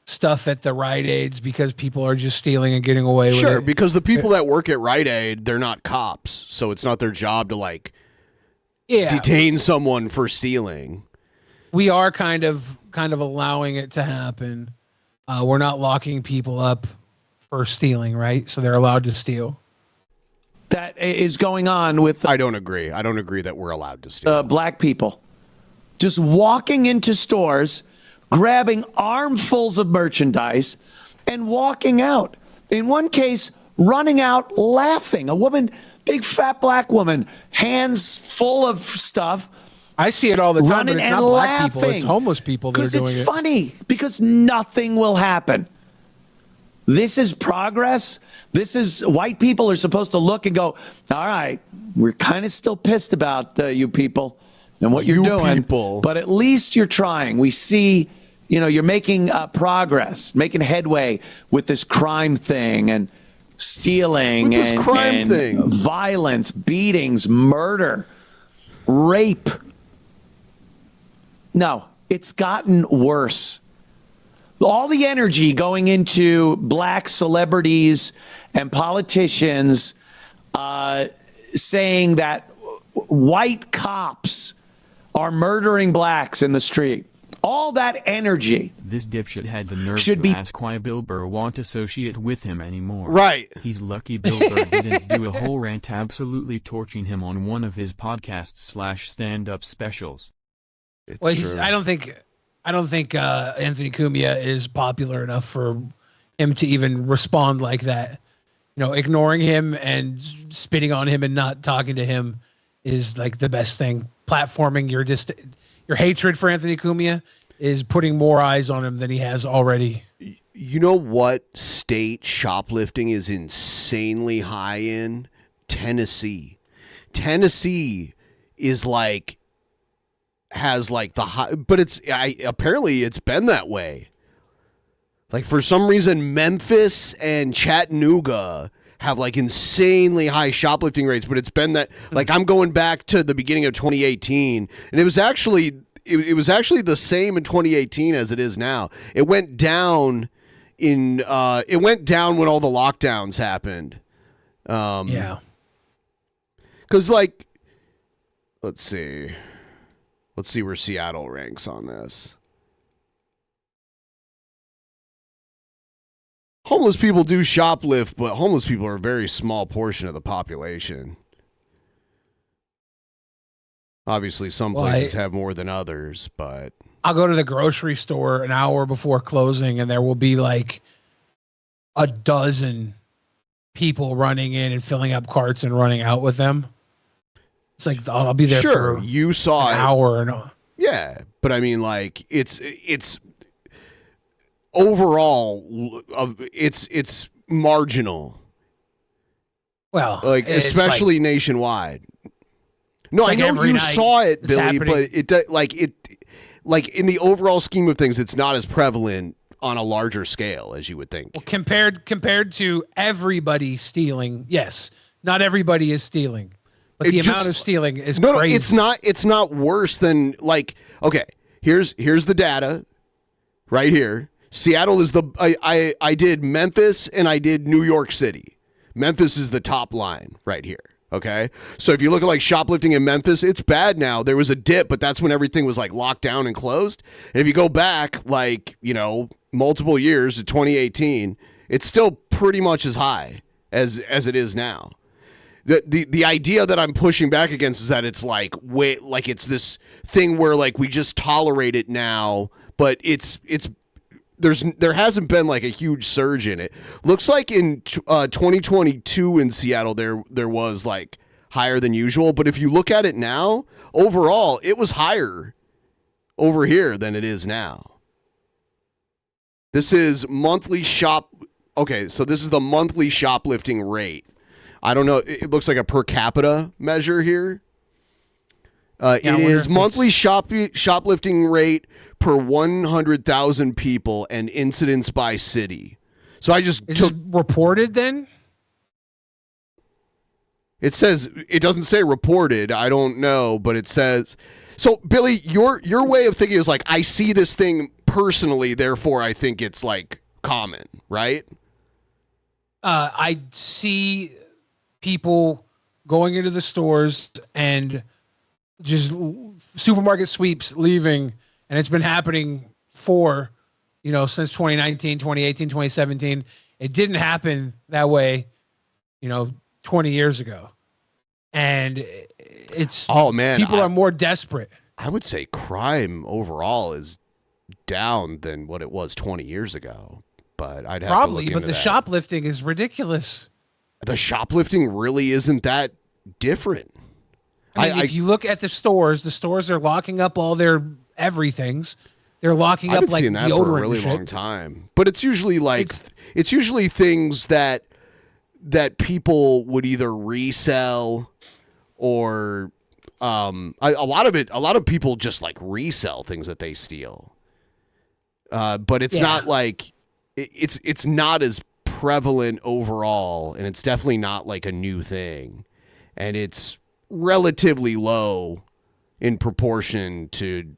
stuff at the Rite Aids because people are just stealing and getting away with it. Sure, because the people that work at Rite Aid, they're not cops, so it's not their job to like detain someone for stealing. We are kind of allowing it to happen. we're not locking people up for stealing, right? So they're allowed to steal. That is going on with. I don't agree. I don't agree that we're allowed to steal. Black people just walking into stores, grabbing armfuls of merchandise, and walking out. In one case, running out laughing. A woman, big fat black woman, hands full of stuff. I see it all the time. Running But it's and not black laughing. people. It's homeless people that are doing it. Because it's funny. Because nothing will happen. This is progress. This is white people are supposed to look and go, all right, we're kind of still pissed about you people and what you're doing. But at least you're trying. We see, you're making progress, making headway with this crime thing and stealing and violence, beatings, murder, rape. No, it's gotten worse. All the energy going into black celebrities and politicians saying that white cops are murdering blacks in the street. All that energy. This dipshit had the nerve Should to be- ask why Bill Burr won't associate with him anymore. Right. He's lucky Bill Burr didn't do a whole rant absolutely torching him on one of his podcasts/stand-up specials. Well, I don't think Anthony Cumia is popular enough for him to even respond like that. Ignoring him and spitting on him and not talking to him is like the best thing. Platforming your hatred for Anthony Cumia is putting more eyes on him than he has already. You know what state shoplifting is insanely high in? Tennessee. Tennessee is has the high, but apparently it's been that way. Like for some reason, Memphis and Chattanooga have insanely high shoplifting rates, but it's been that I'm going back to the beginning of 2018, and it was actually the same in 2018 as it is now. It went down when all the lockdowns happened. Yeah. Because let's see where Seattle ranks on this. Homeless people do shoplift, but homeless people are a very small portion of the population. Obviously, some places have more than others, but... I'll go to the grocery store an hour before closing, and there will be a dozen people running in and filling up carts and running out with them. It's I'll be there for you saw an hour. Yeah, but I mean, it's overall, it's marginal. Well, especially nationwide. No, I know you saw it, Billy, but it in the overall scheme of things, it's not as prevalent on a larger scale as you would think. Well, compared to everybody stealing, yes, not everybody is stealing. But the amount of stealing is crazy. No, it's not worse than okay, here's the data right here. Seattle is I did Memphis and I did New York City. Memphis is the top line right here. Okay. So if you look at shoplifting in Memphis, it's bad now. There was a dip, but that's when everything was locked down and closed. And if you go back multiple years to 2018, it's still pretty much as high as it is now. The idea that I'm pushing back against is that it's it's this thing where we just tolerate it now, but there hasn't been a huge surge in it. Looks like in 2022 in Seattle there was higher than usual, but if you look at it now, overall it was higher over here than it is now. This is monthly Okay, so this is the monthly shoplifting rate. I don't know. It looks like a per capita measure here. It is monthly shoplifting rate per 100,000 people and incidents by city. So I just took reported then. It says it doesn't say reported. I don't know, but it says. So Billy, your way of thinking is I see this thing personally, therefore I think it's common, right? I see people going into the stores and just supermarket sweeps leaving, and it's been happening for since 2019, 2018, 2017. It didn't happen that way, 20 years ago. And it's people are more desperate. I would say crime overall is down than what it was 20 years ago. But I'd have probably, to look but the shoplifting is ridiculous. The shoplifting really isn't that different. I mean, if you look at the stores are locking up all their everythings. They're locking I've up been like seeing that deodorant for a really long time. But it's usually it's usually things that people would either resell or a lot of people just like resell things that they steal. But it's not like it's not as prevalent overall, and it's definitely not like a new thing, and it's relatively low in proportion to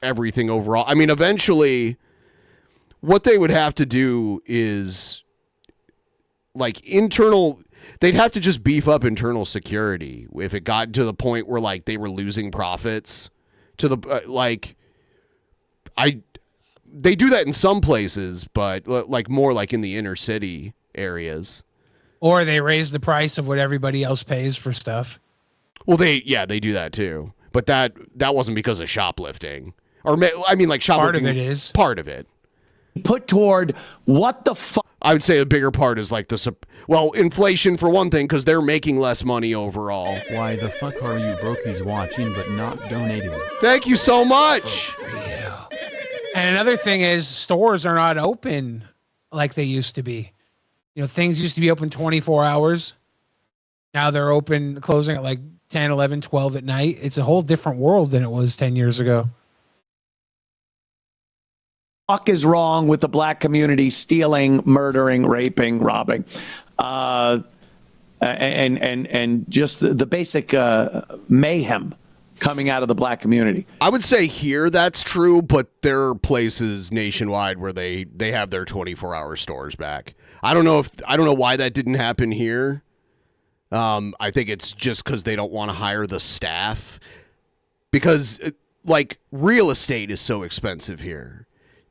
everything overall. I mean, eventually what they would have to do is like they'd have to just beef up internal security if it got to the point where like they were losing profits to the they do that in some places, but like more like in the inner city areas. Or they raise the price of what everybody else pays for stuff. Well, they do that too. But that wasn't because of shoplifting. Or I mean, like shoplifting. Part of it is. Part of it. Put toward what the fuck? I would say a bigger part is like inflation for one thing, because they're making less money overall. Why the fuck are you brokies watching but not donating? Thank you so much. Yeah. And another thing is stores are not open like they used to be. Things used to be open 24 hours. Now they're closing at like 10, 11, 12 at night. It's a whole different world than it was 10 years ago. Fuck is wrong with the black community stealing, murdering, raping, robbing, and just the basic mayhem coming out of the black community. I would say here that's true, but there are places nationwide where they have their 24-hour stores back. I don't know why that didn't happen here. I think it's just because they don't want to hire the staff, because like real estate is so expensive here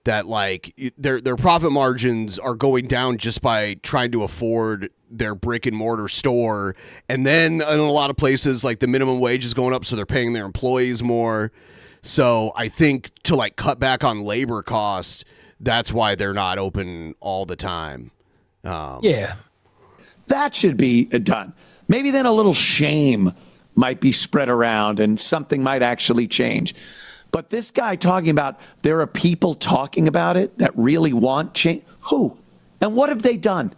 that like their profit margins are going down just by trying to afford their brick and mortar store. And then in a lot of places, like the minimum wage is going up, so they're paying their employees more. So I think to like cut back on labor costs, that's why they're not open all the time. Yeah, that should be done. Maybe then a little shame might be spread around and something might actually change. But this guy talking about there are people talking about it that really want change. Who? And what have they done?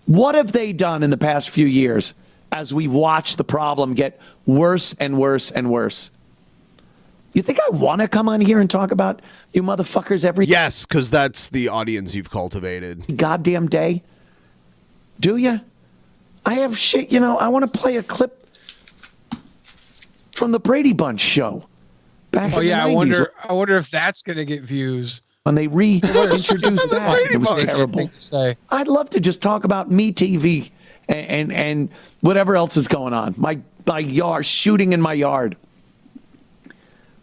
What have they done in the past few years as we've watched the problem get worse and worse and worse? You think I want to come on here and talk about you motherfuckers every Yes, because that's the audience you've cultivated. Goddamn day? Do you? I have shit, I want to play a clip from the Brady Bunch show. Back in the 90s. I wonder if that's going to get views. When they reintroduced that, it was terrible. I'd love to just talk about Me TV and whatever else is going on. My yard, shooting in my yard.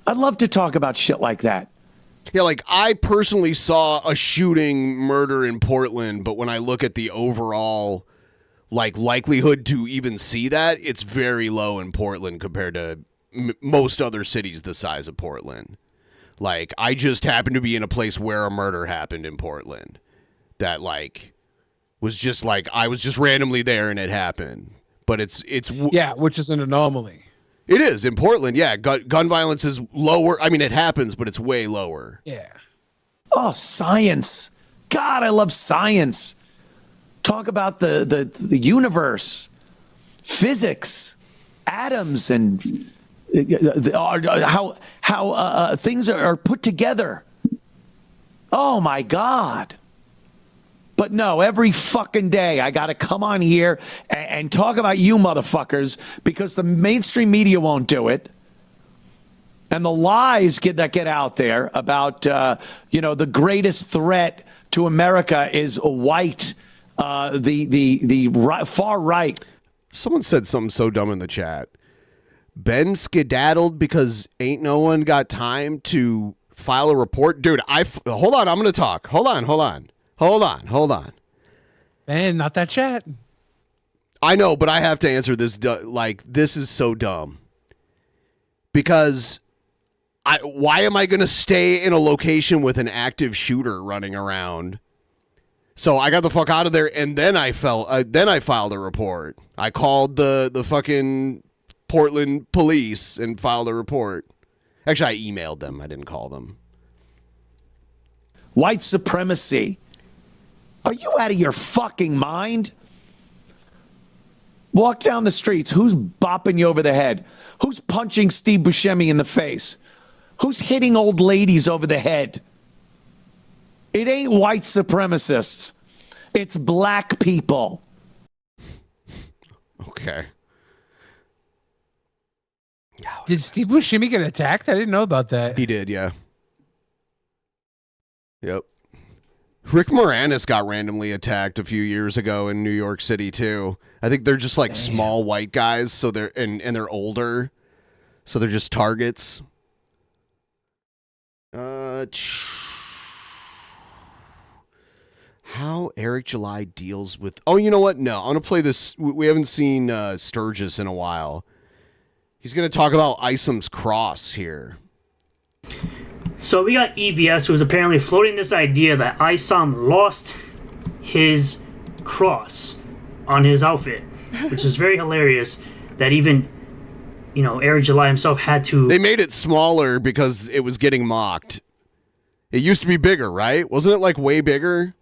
I'd love to talk about shit like that. Yeah, like I personally saw a shooting murder in Portland, but when I look at the overall like likelihood to even see that, it's very low in Portland compared to most other cities the size of Portland. Like I just happened to be in a place where a murder happened in Portland that like was just like I was just randomly there and it happened. But it's which is an anomaly. It is in Portland. Yeah, gun violence is lower. I mean, it happens, but it's way lower. Yeah. Oh, science. God, I love science. Talk about the universe, physics, atoms, and how things are put together. Oh my God. But no, every fucking day I got to come on here and talk about you motherfuckers because the mainstream media won't do it. And the lies that get out there about, the greatest threat to America is white, the far right. Someone said something so dumb in the chat. Ben skedaddled because ain't no one got time to file a report? Dude, hold on. I'm going to talk. Hold on. Man, not that chat. I know, but I have to answer this. This is so dumb. Because why am I going to stay in a location with an active shooter running around? So I got the fuck out of there, and then I filed a report. I called the fucking Portland police and filed a report. Actually, I emailed them. I didn't call them. White supremacy. Are you out of your fucking mind? Walk down the streets. Who's bopping you over the head? Who's punching Steve Buscemi in the face? Who's hitting old ladies over the head? It ain't white supremacists. It's black people. Okay. Did Steve Buscemi get attacked? I didn't know about that. He did, yeah. Yep. Rick Moranis got randomly attacked a few years ago in New York City too. I think they're just like small white guys, so they're and they're older, so they're just targets. How Eric July deals with... Oh, you know what? No, I'm going to play this. We haven't seen Sturgis in a while. He's going to talk about Isom's cross here. So we got EVS, who was apparently floating this idea that Isom lost his cross on his outfit, which is very hilarious that even, Eric July himself had to... They made it smaller because it was getting mocked. It used to be bigger, right? Wasn't it like way bigger?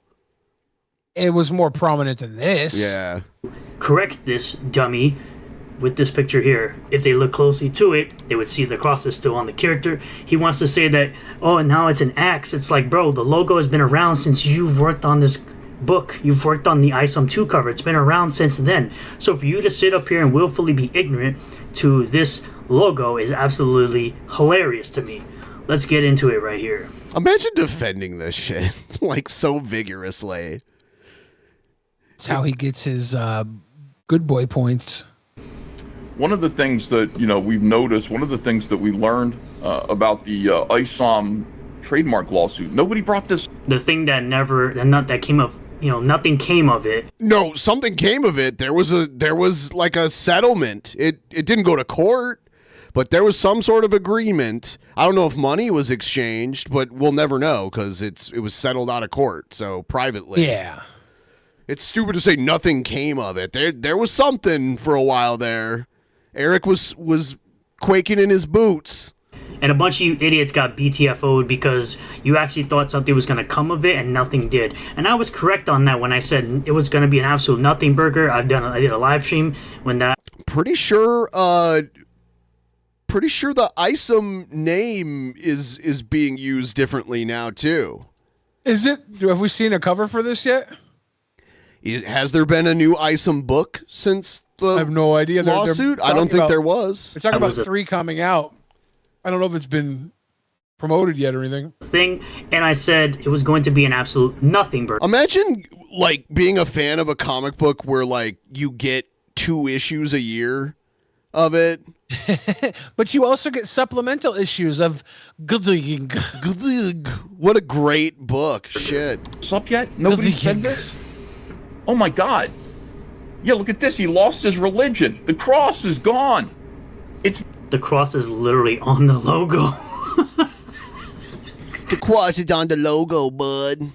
It was more prominent than this. Yeah. Correct this dummy with this picture here. If they look closely to it, they would see the cross is still on the character. He wants to say that, oh, now it's an axe. It's like, bro, the logo has been around since you've worked on this book. You've worked on the Isom 2 cover. It's been around since then. So for you to sit up here and willfully be ignorant to this logo is absolutely hilarious to me. Let's get into it right here. Imagine defending this shit like so vigorously. That's how he gets his good boy points. One of the things that we've noticed, one of the things that we learned about the Isom trademark lawsuit, nobody brought this. The thing that came of, nothing came of it. No, something came of it. There was like a settlement. It didn't go to court, but there was some sort of agreement. I don't know if money was exchanged, but we'll never know because it was settled out of court, so privately. Yeah. It's stupid to say nothing came of it. There was something for a while there. Eric was quaking in his boots. And a bunch of you idiots got BTFO'd because you actually thought something was going to come of it and nothing did. And I was correct on that when I said it was going to be an absolute nothing burger. I did a live stream when that... Pretty sure the Isom name is being used differently now too. Is it? Have we seen a cover for this yet? Has there been a new Isom book since the I have no idea. lawsuit? I don't think there was. They're talking about 3 coming out. I don't know if it's been promoted yet or anything. And I said it was going to be an absolute nothing burger. Imagine like being a fan of a comic book where like you get 2 issues a year of it. But you also get supplemental issues of Gooding. What a great book. Shit. What's up yet? Nobody said this? Oh my God. Yeah, look at this. He lost his religion. The cross is gone. The cross is literally on the logo. The cross is on the logo, bud.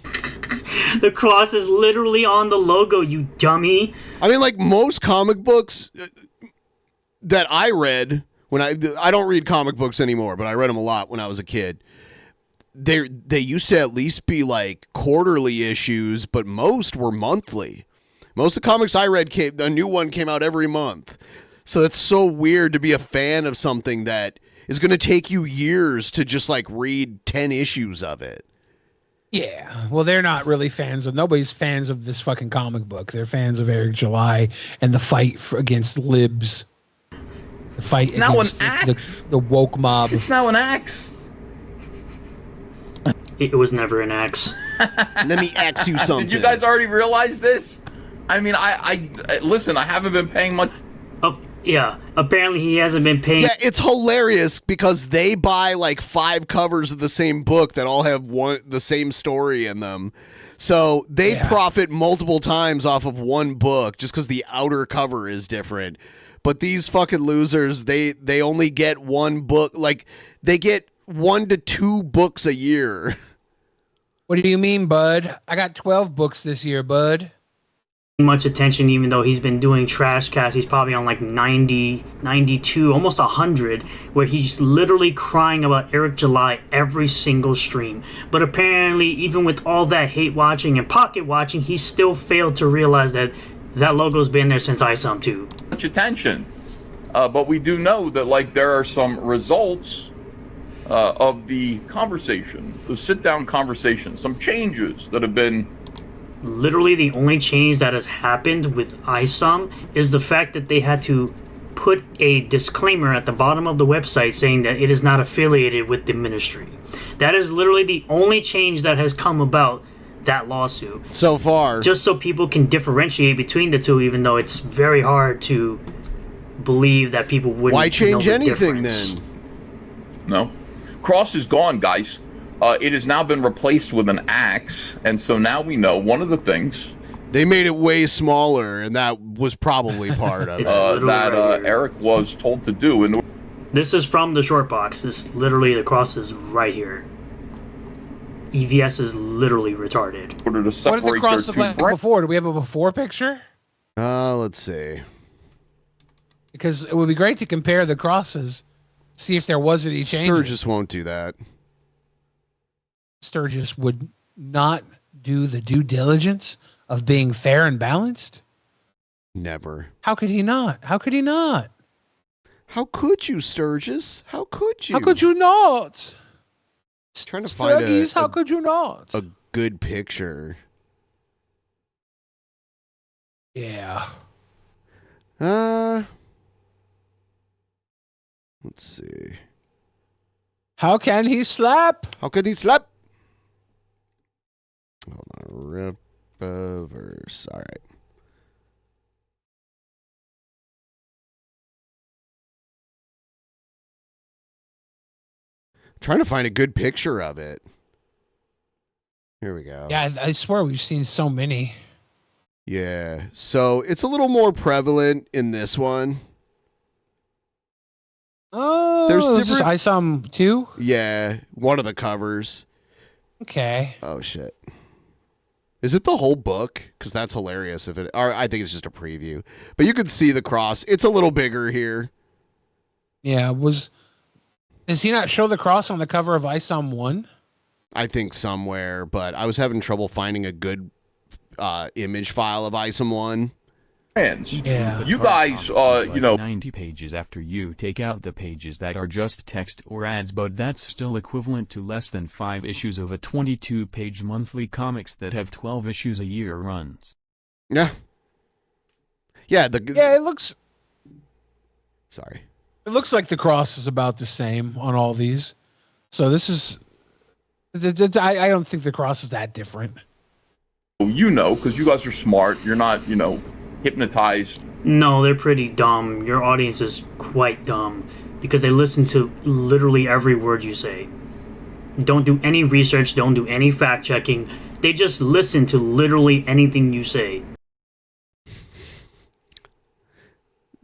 The cross is literally on the logo, you dummy. I mean, like most comic books that I read when I don't read comic books anymore, but I read them a lot when I was a kid. They used to at least be like quarterly issues, but most were monthly. Most of the comics I read a new one came out every month. So that's so weird to be a fan of something that is going to take you years to just like read 10 issues of it. Yeah, well, they're not really nobody's fans of this fucking comic book. They're fans of Eric July and the fight against libs. The fight against the woke mob. It's now an axe. It was never an axe. Let me axe you something. Did you guys already realize this? I mean, I listen, I haven't been paying much. Yeah, apparently he hasn't been paying. Yeah, it's hilarious because they buy like 5 covers of the same book that all have the same story in them. So they profit multiple times off of one book just because the outer cover is different. But these fucking losers, they only get one book. Like, they get 1 to 2 books a year. What do you mean, bud? I got 12 books this year, bud. Much attention, even though he's been doing trash casts. He's probably on like 90, 92, almost 100, where he's literally crying about Eric July every single stream. But apparently, even with all that hate watching and pocket watching, he still failed to realize that that logo's been there since ISOM 2. Much attention. But we do know that, like, there are some results of the conversation, the sit-down conversation, some changes that have been... Literally the only change that has happened with ISOM is the fact that they had to put a disclaimer at the bottom of the website saying that it is not affiliated with the ministry. That is literally the only change that has come about that lawsuit so far. Just so people can differentiate between the two, even though it's very hard to believe that people wouldn't. Why change know the anything difference. then? No. Cross is gone, guys. It has now been replaced with an axe, and so now we know one of the things. They made it way smaller, and that was probably part of it. That Eric was told to do. This is from the short box. This literally, the cross is right here. EVS is literally retarded. What did the cross look like before? Do we have a before picture? Let's see. Because it would be great to compare the crosses, see if there was any change. Sturgis won't do that. Sturgis would not do the due diligence of being fair and balanced? Never. How could he not? How could he not? How could you, Sturgis? How could you? How could you not? Trying to find Sturgis, how could you not? A good picture. Yeah. Let's see. How can he slap? How can he slap? Hold on. Reverse. All right. Trying to find a good picture of it. Here we go. Yeah, I swear we've seen so many. Yeah. So it's a little more prevalent in this one. Oh, there's different. ISOM 2? Yeah, one of the covers. Okay. Oh shit. Is it the whole book? Because that's hilarious. If it, or I think it's just a preview. But you can see the cross. It's a little bigger here. Yeah. Does he not show the cross on the cover of ISOM 1? I think somewhere, but I was having trouble finding a good image file of ISOM 1. Yeah. You guys, you know, 90 pages after you take out the pages that are just text or ads, but that's still equivalent to less than 5 issues of a 22-page monthly comics that have 12 issues a year runs. Yeah. Yeah, it looks... Sorry. It looks like the cross is about the same on all these. So this is... I don't think the cross is that different. You know, because you guys are smart. You're not, you know, hypnotized. No, they're pretty dumb. Your audience is quite dumb because they listen to literally every word you say. Don't do any research, don't do any fact checking. They just listen to literally anything you say.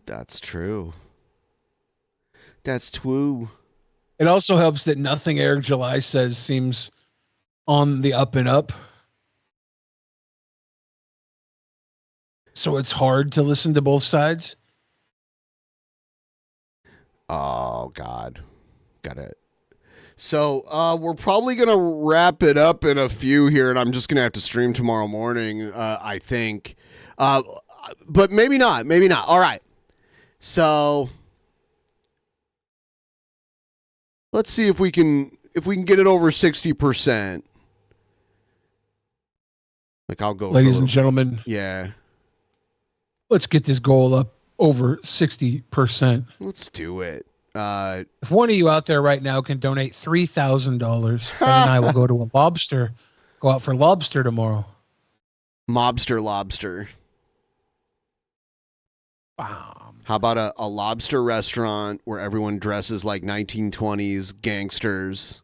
That's true. That's true. It also helps that nothing Eric July says seems on the up and up. So it's hard to listen to both sides. Oh, God. Got it. So we're probably going to wrap it up in a few here, and I'm just going to have to stream tomorrow morning, I think. But maybe not. Maybe not. All right. So let's see if we can get it over 60%. Like, I'll go. Ladies and gentlemen. Yeah. Let's get this goal up over 60%. Let's do it. If one of you out there right now can donate $3,000, Ben and I will go to a lobster, go out for lobster tomorrow. Mobster lobster. How about a lobster restaurant where everyone dresses like 1920s gangsters?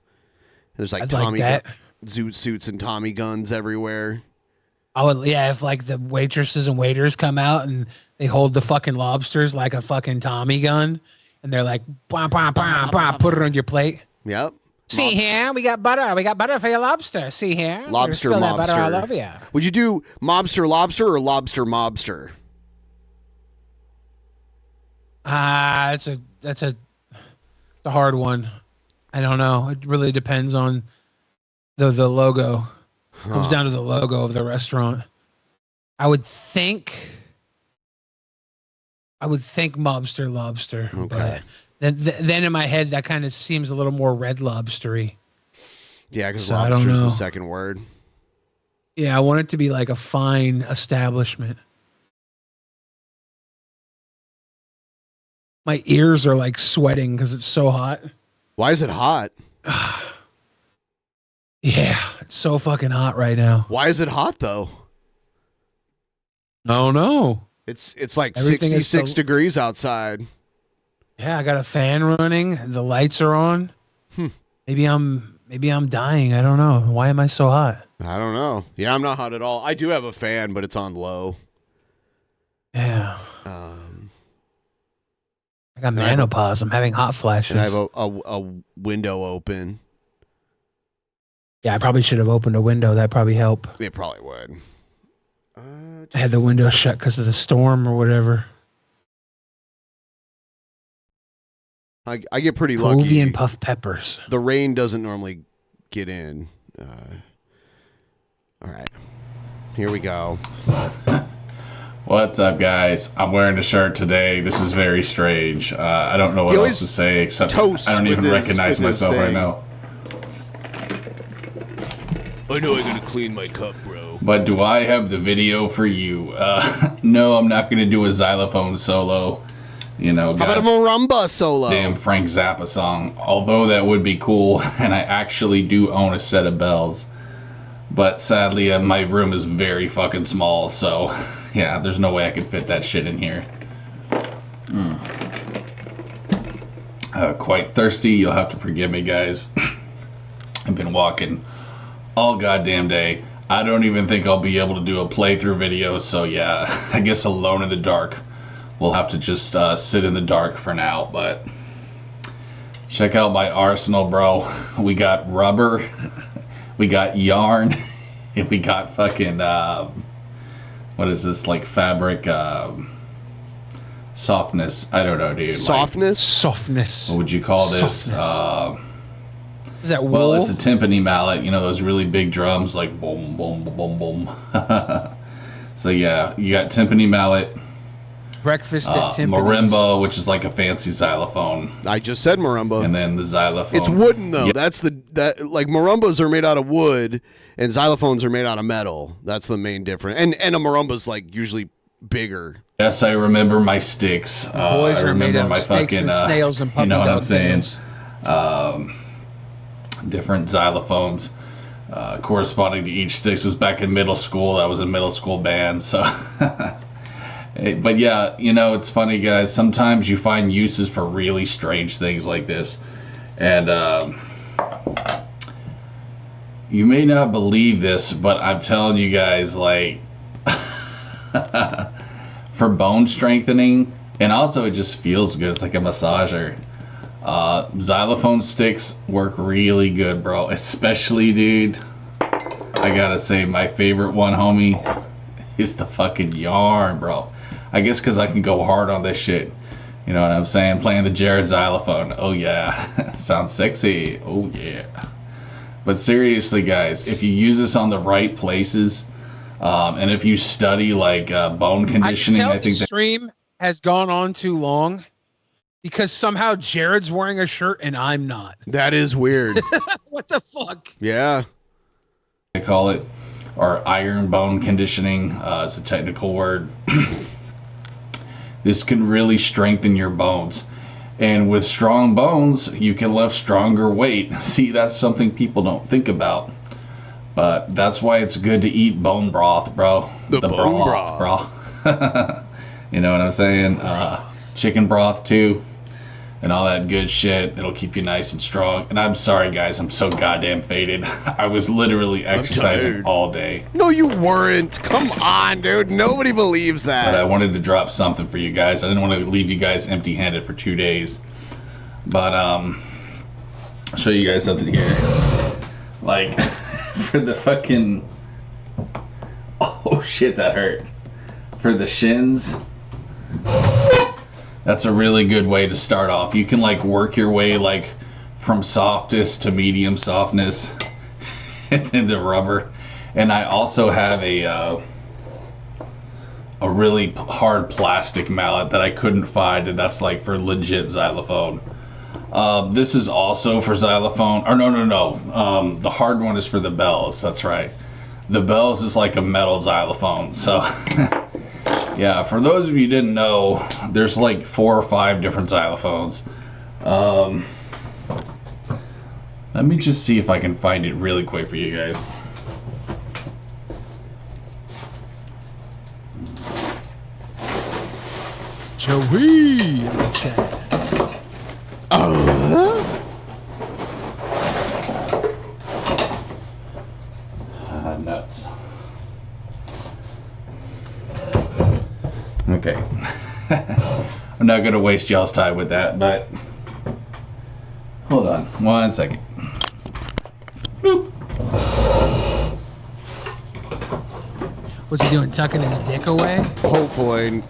There's like zoot suits and Tommy guns everywhere. Oh yeah, if like the waitresses and waiters come out and they hold the fucking lobsters like a fucking Tommy gun, and they're like, bah, bah, bah, bah, put it on your plate. Yep. See here, we got butter. We got butter for your lobster. See here, Lobster spill mobster. That butter all over you. Would you do mobster lobster or lobster mobster? That's a hard one. I don't know. It really depends on the logo. It comes down to the logo of the restaurant. I would think mobster lobster. Okay. Then in my head that kind of seems a little more Red Lobstery. Yeah, because So lobster is the second word. Yeah, I want it to be like a fine establishment. My ears are like sweating because it's so hot. Why is it hot? Yeah, it's so fucking hot right now. Why is it hot though? Oh no. It's like Everything is 66 degrees outside. Yeah, I got a fan running. The lights are on. Maybe I'm dying. I don't know. Why am I so hot? I don't know. Yeah, I'm not hot at all. I do have a fan, but it's on low. Yeah. I got menopause. I'm having hot flashes. And I have a window open. Yeah, I probably should have opened a window. That probably help. It probably would. I had the window shut because of the storm or whatever. I get pretty lucky. Peruvian puff peppers. The rain doesn't normally get in. All right. Here we go. What's up, guys? I'm wearing a shirt today. This is very strange. I don't know what else to say except I don't even recognize myself right now. I know I gotta clean my cup, bro. But do I have the video for you? No, I'm not gonna do a xylophone solo. You know, how about a marimba solo? Damn Frank Zappa song. Although that would be cool, and I actually do own a set of bells. But sadly, my room is very fucking small, so yeah, there's no way I could fit that shit in here. Quite thirsty, you'll have to forgive me, guys. I've been walking all goddamn day. I don't even think I'll be able to do a playthrough video, so yeah, I guess alone in the dark. We'll have to just sit in the dark for now, but check out my arsenal, bro. We got rubber, we got yarn, and we got fucking, what is this, like fabric, softness? I don't know, dude. Softness? Softness. What would you call this? Is that wool? Well, it's a timpani mallet, you know, those really big drums, like boom, boom, boom, boom. So yeah, you got timpani mallet. Breakfast at Timpani's. Marimba, which is like a fancy xylophone. I just said marimba. And then the xylophone. It's wooden though. Yeah. Like marimbas are made out of wood and xylophones are made out of metal. That's the main difference. And a marimba's like usually bigger. Yes, I remember my sticks. Boys I are made remember out my of snakes fucking and snails and puppy you know what I'm dog saying? tails. Different xylophones corresponding to each sticks. Was back in middle school. I was in middle school band, so but yeah, you know, it's funny, guys. Sometimes you find uses for really strange things like this. And you may not believe this, but I'm telling you guys, like, for bone strengthening, and also it just feels good. It's like a massager. Xylophone sticks work really good, bro. Especially, dude, I gotta say, my favorite one, homie, is the fucking yarn, bro. I guess because I can go hard on this shit. You know what I'm saying? Playing the Jared xylophone. Oh yeah. Sounds sexy. Oh yeah. But seriously, guys, if you use this on the right places, and if you study like bone conditioning, I think the stream has gone on too long because somehow Jared's wearing a shirt and I'm not. That is weird. What the fuck? Yeah. I call it, or iron bone conditioning is a technical word. This can really strengthen your bones. And with strong bones, you can lift stronger weight. See, that's something people don't think about. But that's why it's good to eat bone broth, bro. The bone broth. bro. You know what I'm saying? Chicken broth too, and all that good shit. It'll keep you nice and strong. And I'm sorry, guys, I'm so goddamn faded. I was literally exercising all day. No, you weren't. Come on, dude. Nobody believes that. But I wanted to drop something for you guys. I didn't want to leave you guys empty-handed for 2 days. But I'll show you guys something here. Like, for the fucking... Oh shit, that hurt. For the shins, that's a really good way to start off. You can like work your way like from softest to medium softness into rubber. And I also have a really hard plastic mallet that I couldn't find, and that's like for legit xylophone. This is also for xylophone, or no. The hard one is for the bells, that's right. The bells is like a metal xylophone, so yeah, for those of you who didn't know, there's like 4 or 5 different xylophones. Let me just see if I can find it really quick for you guys. Joey in the chat. Nuts. Okay. I'm not gonna waste y'all's time with that, but hold on 1 second. Boop. What's he doing? Tucking his dick away? Hopefully.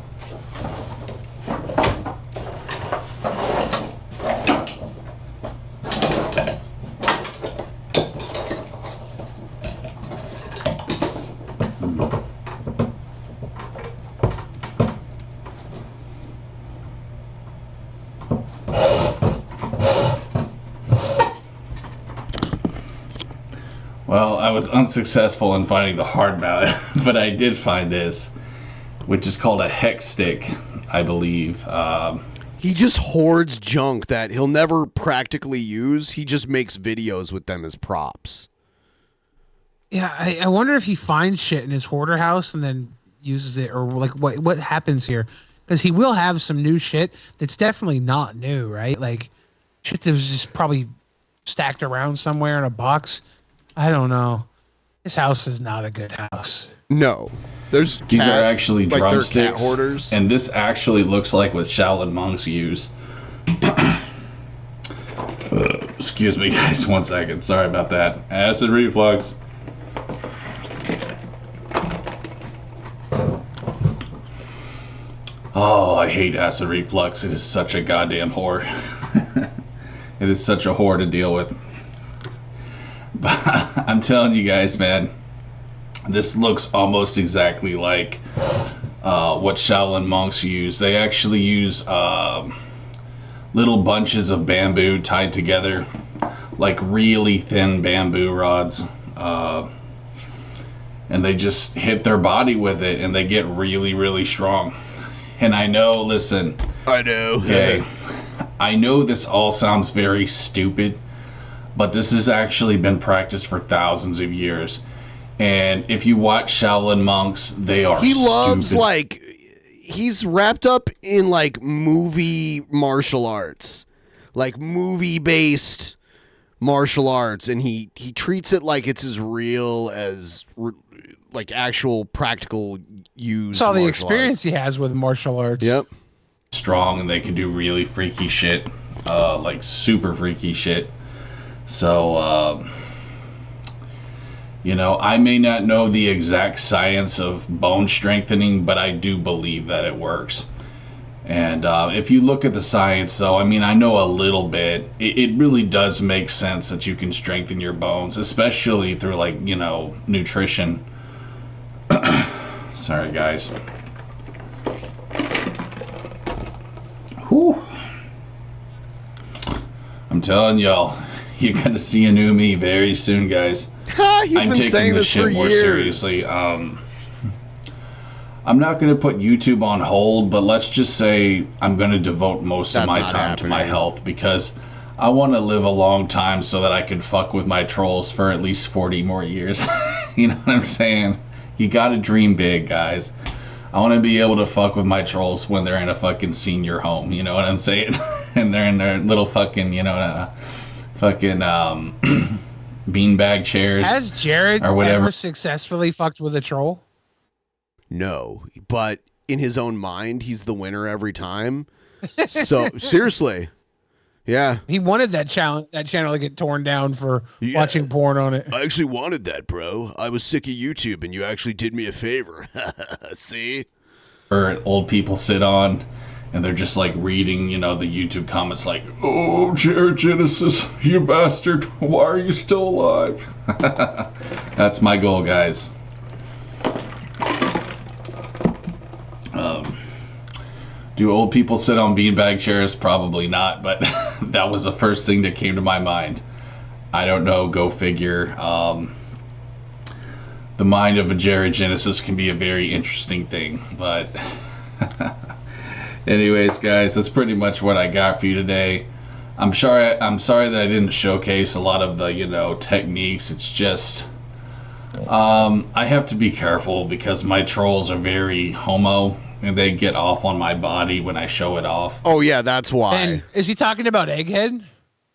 Well, I was unsuccessful in finding the hard mallet, but I did find this, which is called a hex stick, I believe. He just hoards junk that he'll never practically use. He just makes videos with them as props. Yeah, I wonder if he finds shit in his hoarder house and then uses it, or like what happens here? Because he will have some new shit that's definitely not new, right? Like shit that was just probably stacked around somewhere in a box. I don't know. His house is not a good house. No. There's These cats, are actually like they're drumsticks, cat hoarders. and this actually looks like what Shaolin monks use. Excuse me, guys, 1 second. Sorry about that. Acid reflux. Oh, I hate acid reflux. It is such a goddamn whore. It is such a whore to deal with. But I'm telling you guys, man, this looks almost exactly like what Shaolin monks use. They actually use little bunches of bamboo tied together, like really thin bamboo rods, and they just hit their body with it, and they get really, really strong. And I know, listen. I know. Okay. I know this all sounds very stupid, but this has actually been practiced for thousands of years. And if you watch Shaolin monks, they are He loves, stupid. like, he's wrapped up in, like, movie martial arts. Like, movie-based martial arts. And he treats it like it's as real as, like, actual practical use. It's all the experience he has with martial arts. Yep. Strong, and they can do really freaky shit. Like, super freaky shit. So, you know, I may not know the exact science of bone strengthening, but I do believe that it works. And if you look at the science, though, I mean, I know a little bit. It really does make sense that you can strengthen your bones, especially through, like, you know, nutrition. Sorry, guys. Whew. I'm telling y'all, you're gonna see a new me very soon, guys. He's I'm been taking saying this this shit for more years. seriously. I'm not gonna put YouTube on hold, but let's just say I'm gonna devote most of That's my not time to my happening. health, because I want to live a long time so that I can fuck with my trolls for at least 40 more years. You know what I'm saying? You gotta dream big, guys. I want to be able to fuck with my trolls when they're in a fucking senior home. You know what I'm saying? And they're in their little fucking, fucking beanbag chairs. Has Jared or whatever. ever successfully fucked with a troll? No, but in his own mind, he's the winner every time. So seriously, yeah, he wanted that channel to get torn down for watching porn on it. I actually wanted that, bro. I was sick of YouTube, and you actually did me a favor. See? Or old people sit on, and they're just like reading, the YouTube comments, like, "Oh, Jared Genesis, you bastard! Why are you still alive?" That's my goal, guys. Do old people sit on beanbag chairs? Probably not, but that was the first thing that came to my mind. I don't know, go figure. The mind of a Jared Genesis can be a very interesting thing, but anyways, guys, that's pretty much what I got for you today. I'm sorry that I didn't showcase a lot of the, techniques. It's just, I have to be careful because my trolls are very homo. And they get off on my body when I show it off. Oh, yeah, that's why. And is he talking about Egghead?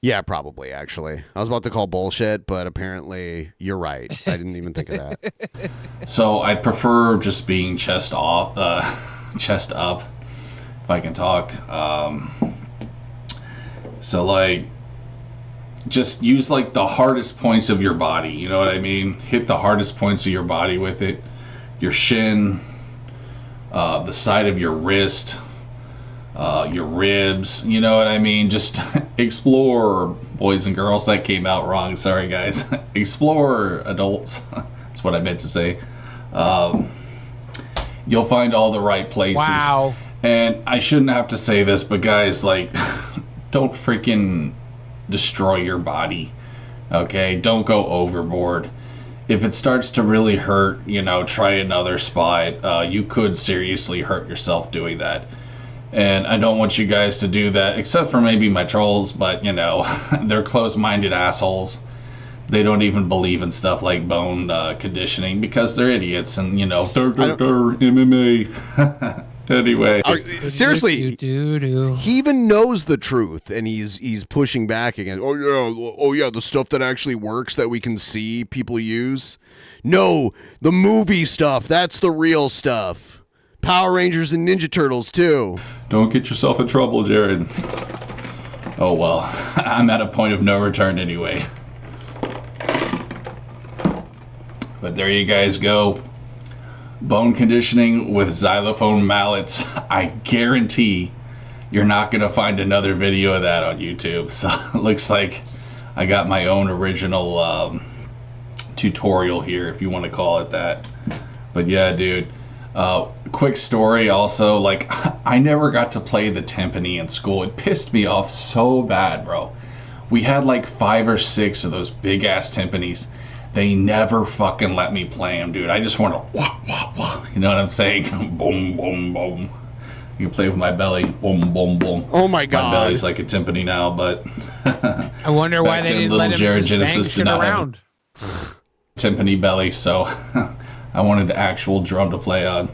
Yeah, probably, actually. I was about to call bullshit, but apparently you're right. I didn't even think of that. So I'd prefer just being chest up, if I can talk. So, like, just use, like, the hardest points of your body. You know what I mean? Hit the hardest points of your body with it. Your shin, the side of your wrist, your ribs, you know what I mean? Just explore, boys and girls. That came out wrong. Sorry, guys. Explore, adults. That's what I meant to say. You'll find all the right places. Wow. And I shouldn't have to say this, but guys, like, don't freaking destroy your body. Okay? Don't go overboard. If it starts to really hurt, try another spot. You could seriously hurt yourself doing that. And I don't want you guys to do that, except for maybe my trolls, but, they're closed-minded assholes. They don't even believe in stuff like bone conditioning because they're idiots and, MMA. Anyway. Seriously, he even knows the truth, and he's pushing back against, oh yeah, the stuff that actually works that we can see people use. No, the movie stuff, that's the real stuff. Power Rangers and Ninja Turtles, too. Don't get yourself in trouble, Jared. Oh, well, I'm at a point of no return anyway. But there you guys go. Bone conditioning with xylophone mallets. I guarantee you're not going to find another video of that on YouTube. So it looks like I got my own original tutorial here, if you want to call it that. But yeah, dude. Quick story also, like, I never got to play the timpani in school. It pissed me off so bad, bro. We had like 5 or 6 of those big ass timpanis. They never fucking let me play them, dude. I just want to wah, wah, wah. You know what I'm saying? Boom, boom, boom. You can play with my belly. Boom, boom, boom. Oh my god. My belly's like a timpani now, but I wonder why they didn't let him Jared just bang Genesis shit did not around. have a timpani belly, so I wanted the actual drum to play on.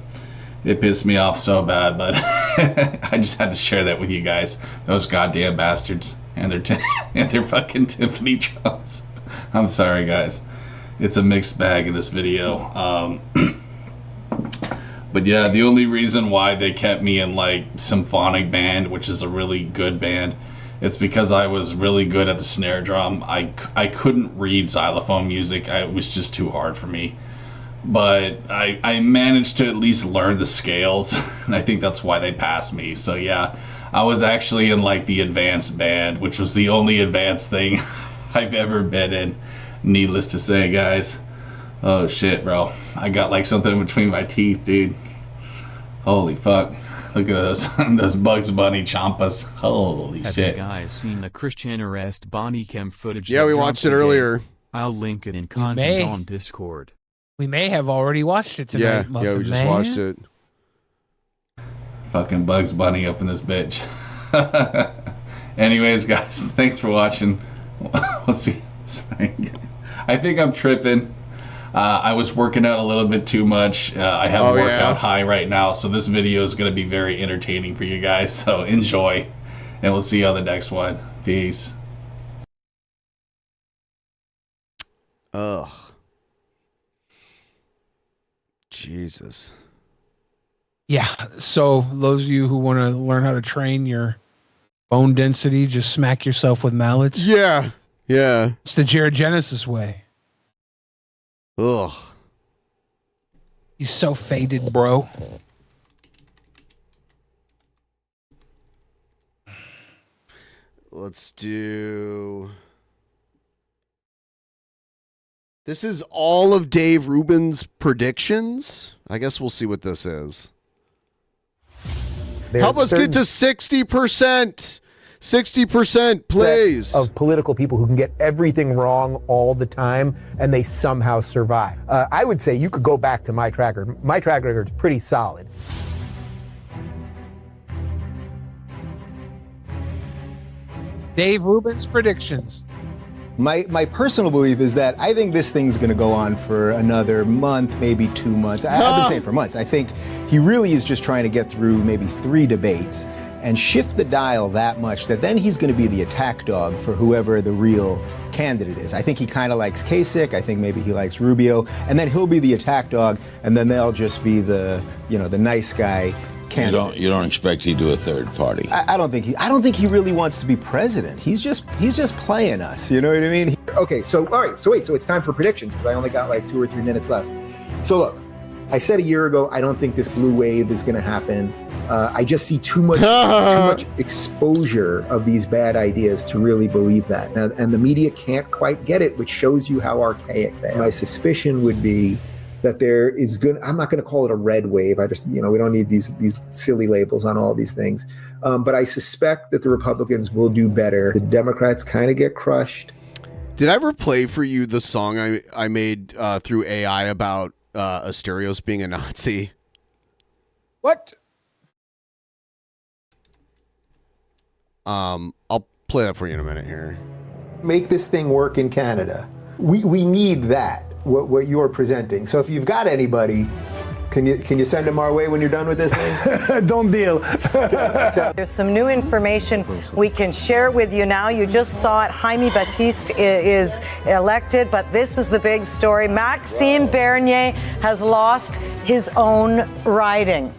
It pissed me off so bad, but I just had to share that with you guys. Those goddamn bastards and their fucking timpani drums. I'm sorry, guys. It's a mixed bag in this video. But yeah, the only reason why they kept me in like symphonic band, which is a really good band, it's because I was really good at the snare drum. I couldn't read xylophone music. It was just too hard for me. But I managed to at least learn the scales, and I think that's why they passed me. So yeah, I was actually in like the advanced band, which was the only advanced thing I've ever been in. Needless to say, guys. Oh shit, bro. I got like something between my teeth, dude. Holy fuck. Look at those those Bugs Bunny chompas. Holy Have shit. you guys seen the Christian arrest Bonnie Cam footage? Yeah, that we dropped watched it today? earlier. I'll link it in may. content on Discord. We may have already watched it tonight. Yeah, we just watched it. Fucking Bugs Bunny up in this bitch. Anyways, guys, thanks for watching. We'll see. Sorry. I think I'm tripping. I was working out a little bit too much. I have a workout high right now, so this video is going to be very entertaining for you guys. So enjoy, and we'll see you on the next one. Peace. Ugh. Jesus. Yeah. So those of you who want to learn how to train your bone density, just smack yourself with mallets. Yeah. Yeah. It's the Jared Genesis way. Ugh. He's so faded, bro. Let's do... This is all of Dave Rubin's predictions. I guess we'll see what this is. Help us get to 60%. 60%, please. Of political people who can get everything wrong all the time, and they somehow survive. I would say you could go back to my track record. My track record is pretty solid. Dave Rubin's predictions. My personal belief is that I think this thing's going to go on for another month, maybe 2 months. I've been saying for months. I think he really is just trying to get through maybe 3 debates and shift the dial that much that then he's going to be the attack dog for whoever the real candidate is. I think he kind of likes Kasich. I think maybe he likes Rubio, and then he'll be the attack dog, and then they'll just be the, you know, the nice guy candidate. You don't expect he to do a third party. I don't think he really wants to be president. He's just playing us. You know what I mean? Okay, so all right, so it's time for predictions because I only got like 2 or 3 minutes left. So look, I said a year ago I don't think this blue wave is going to happen. I just see too much exposure of these bad ideas to really believe that, and the media can't quite get it, which shows you how archaic they are. My suspicion would be that there is I'm not going to call it a red wave. I just, we don't need these silly labels on all these things. But I suspect that the Republicans will do better. The Democrats kind of get crushed. Did I ever play for you the song I made through AI about Asterios being a Nazi? What? I'll play that for you in a minute here. Make this thing work in Canada. We need that. What you're presenting. So if you've got anybody, can you send them our way when you're done with this thing? Don't deal. There's some new information we can share with you now. You just saw it. Jaime Batiste is elected, but this is the big story. Maxime Bernier has lost his own riding.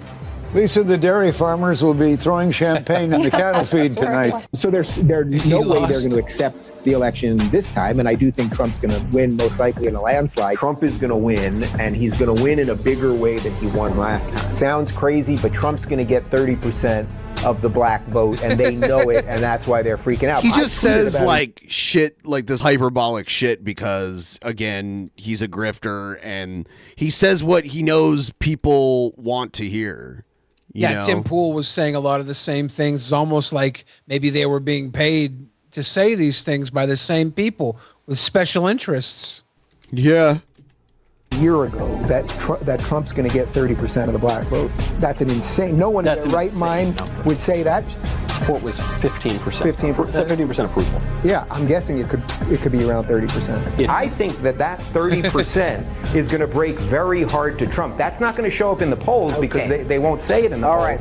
Lisa, the dairy farmers will be throwing champagne in the cattle feed tonight. So there's no way they're going to accept the election this time, and I do think Trump's going to win, most likely in a landslide. Trump is going to win, and he's going to win in a bigger way than he won last time. Sounds crazy, but Trump's going to get 30% of the black vote, and they know it, and that's why they're freaking out. He just says like shit, like this hyperbolic shit, because again, he's a grifter, and he says what he knows people want to hear. You know? Tim Pool was saying a lot of the same things. It's almost like maybe they were being paid to say these things by the same people with special interests. Yeah. A year ago that Trump's going to get 30% of the black vote. That's an insane. No one in their right mind would say that. Support was 15%. 15%. 15% approval. Yeah, I'm guessing it could be around 30%. I think that 30% is going to break very hard to Trump. That's not going to show up in the polls because they won't say it in the polls. All right.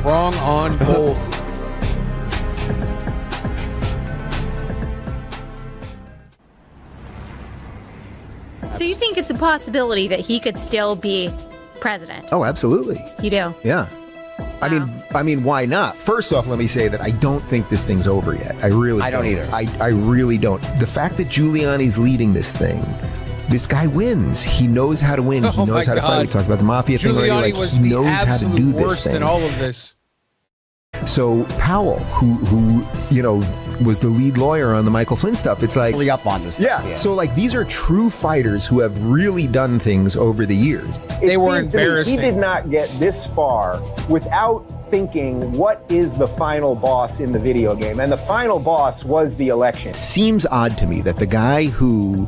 Wrong on both. So you think it's a possibility that he could still be president? Oh, absolutely. You do? Yeah. Wow. I mean, why not? First off, let me say that I don't think this thing's over yet. I don't either. I really don't. The fact that Giuliani's leading this thing, this guy wins. He knows how to win. He knows how to fight. We talked about the mafia thing already. Like, he knows how to do this thing. In all of this. So Powell, who was the lead lawyer on the Michael Flynn stuff, it's like really up on this stuff. Yeah. So like these are true fighters who have really done things over the years. They were embarrassing. He did not get this far without thinking, what is the final boss in the video game? And the final boss was the election. It seems odd to me that the guy who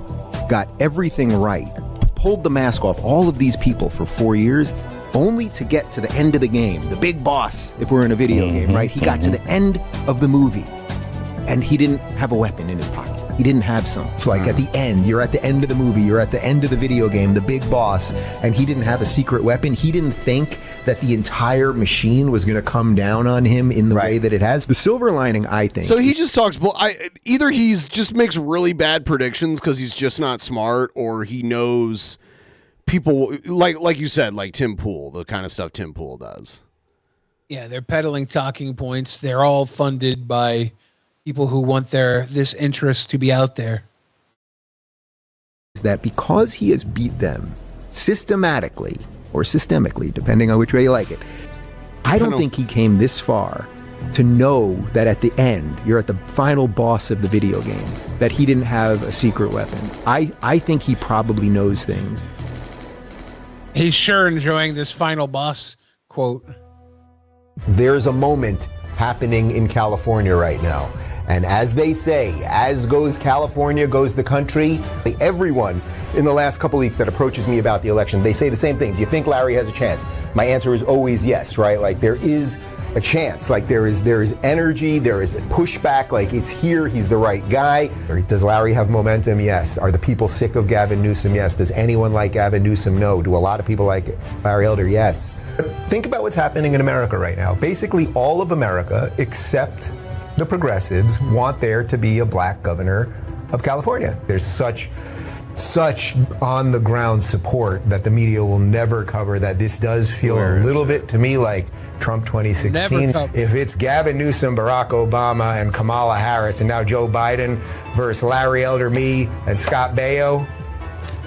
got everything right, pulled the mask off all of these people for 4 years, only to get to the end of the game, the big boss, if we're in a video game, right? He got to the end of the movie, and he didn't have a weapon in his pocket. He didn't have some. So like at the end, you're at the end of the movie, you're at the end of the video game, the big boss, and he didn't have a secret weapon. He didn't think that the entire machine was going to come down on him in the way that it has. The silver lining, I think. So he just talks, either he's just makes really bad predictions because he's just not smart, or he knows people, like you said, like Tim Pool, the kind of stuff Tim Pool does. Yeah, they're peddling talking points. They're all funded by people who want this interest to be out there. Is that because he has beat them systematically or systemically, depending on which way you like it, I don't think he came this far to know that at the end, you're at the final boss of the video game, that he didn't have a secret weapon. I think he probably knows things. He's sure enjoying this final boss quote. There's a moment happening in California right now. And as they say, as goes California, goes the country. Everyone in the last couple weeks that approaches me about the election, they say the same thing. Do you think Larry has a chance? My answer is always yes, right? Like there is a chance. Like there is energy, there is pushback, like it's here, he's the right guy. Does Larry have momentum? Yes. Are the people sick of Gavin Newsom? Yes. Does anyone like Gavin Newsom? No. Do a lot of people like Larry Elder? Yes. Think about what's happening in America right now. Basically all of America, except the progressives, want there to be a black governor of California. There's such on the ground support that the media will never cover that this does feel a little bit to me like Trump 2016. If it's Gavin Newsom, Barack Obama, and Kamala Harris, and now Joe Biden versus Larry Elder, me, and Scott Baio,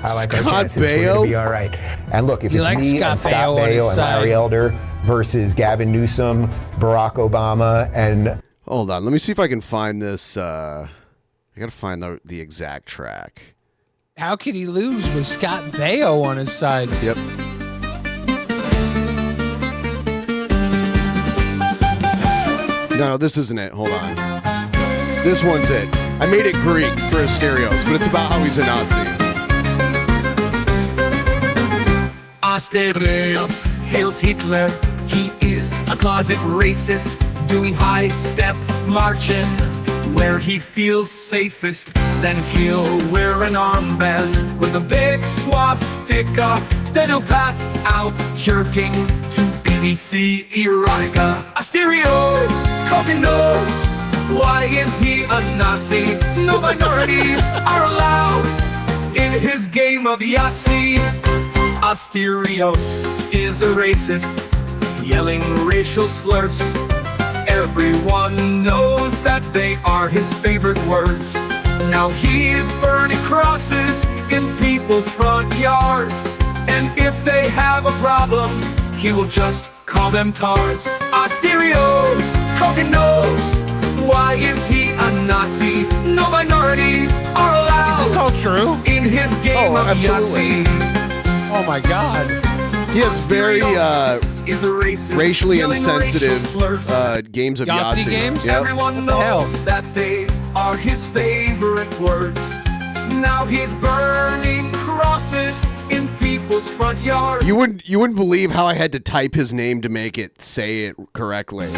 I like our chances. We're going to be all right. And look, if it's me and Scott Baio and Larry Elder versus Gavin Newsom, Barack Obama, and... Hold on, let me see if I can find this. I gotta find the exact track. How could he lose with Scott Baio on his side? Yep. No, this isn't it. Hold on. This one's it. I made it Greek for his stereos, but it's about how he's a Nazi. Asterios hails Hitler. He is a closet racist, doing high-step marching where he feels safest. Then he'll wear an armband with a big swastika. Then he'll pass out jerking to BBC erotica. Asterios, Kogan knows. Why is he a Nazi? No minorities are allowed in his game of Yahtzee. Asterios is a racist, yelling racial slurs. Everyone knows that they are his favorite words. Now he is burning crosses in people's front yards. And if they have a problem, he will just call them tards. Asterios, Kogan knows. Why is he a Nazi? No minorities are allowed. Is this all true? In his game of Yahtzee. Oh my God. He has very racially insensitive games of Yahtzee. Games? Yep. Everyone knows that they are his favorite words. Now he's burning crosses in people's front yards. You wouldn't believe how I had to type his name to make it say it correctly.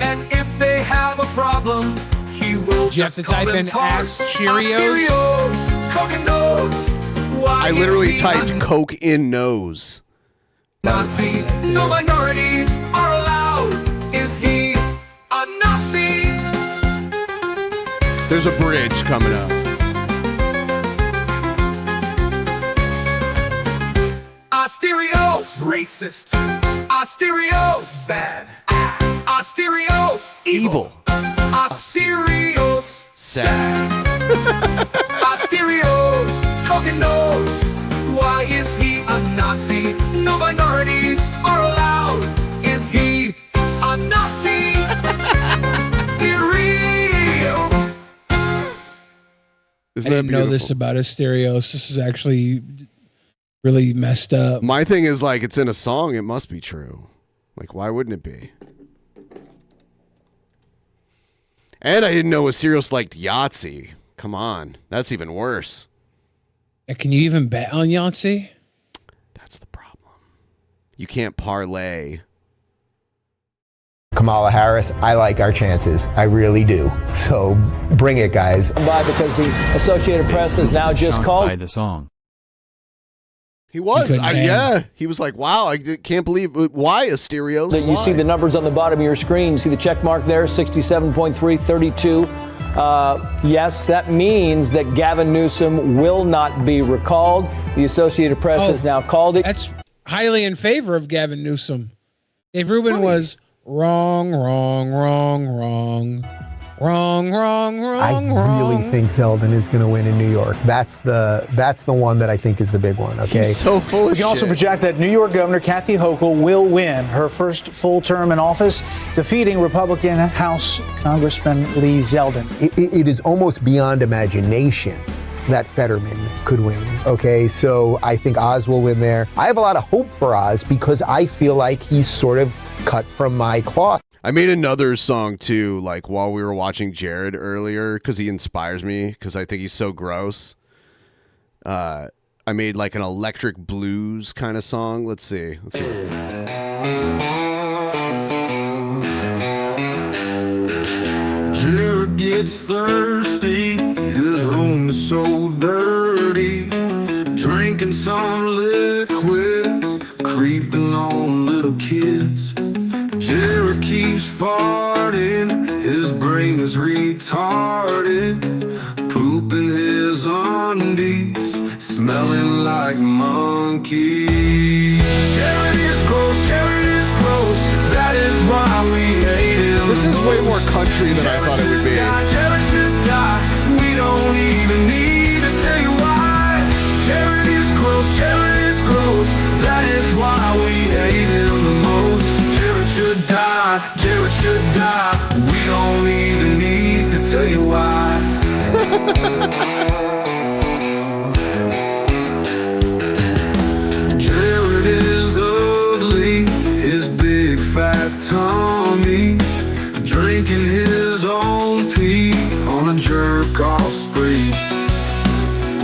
And if they have a problem, he will just type in ass Cheerios. Kogan knows. Why I literally is he typed Coke in nose. Nazi? No minorities are allowed. Is he a Nazi? There's a bridge coming up. Asterios, racist. Asterios, bad. Asterios, evil. Asterios, sad. Asterios, Kogan knows. Why is he a Nazi? No minorities are allowed. Is he a Nazi? Real. I didn't know this about Asterios. This is actually really messed up. My thing is, like, it's in a song. It must be true. Like, why wouldn't it be? And I didn't know Asterios liked Yahtzee. Come on. That's even worse. Can you even bet on Yahtzee? That's the problem. You can't parlay. Kamala Harris, I like our chances. I really do. So bring it, guys. Because the Associated Press has now just called by the song. He was. Yeah. He was like, wow, I can't believe. Why Asterios? You see the numbers on the bottom of your screen. You see the check mark there, 67.3, 32. Yes, that means that Gavin Newsom will not be recalled. The Associated Press has now called it. That's highly in favor of Gavin Newsom. Dave Rubin was wrong. I really think Zeldin is going to win in New York. That's the one that I think is the big one. Okay. He's so full of We can also project that New York Governor Kathy Hochul will win her first full term in office, defeating Republican House Congressman Lee Zeldin. It is almost beyond imagination that Fetterman could win. Okay, so I think Oz will win there. I have a lot of hope for Oz because I feel like he's sort of cut from my cloth. I made another song too, like while we were watching Jared earlier, because he inspires me, because I think he's so gross. I made like an electric blues kind of song. Let's see. Jared gets thirsty, his room is so dirty, drinking some liquids, creeping on little kids. Jared keeps farting, his brain is retarded, pooping his undies, smelling like monkeys. Jared is gross, that is why we hate him. This is way more country than I thought it would be. Jared should die, we don't even need to tell you why. Jared is gross, that is why we hate him the most. Jared should die, we don't even need to tell you why. Jared is ugly, his big fat tummy, drinking his own pee on a jerk-off spree.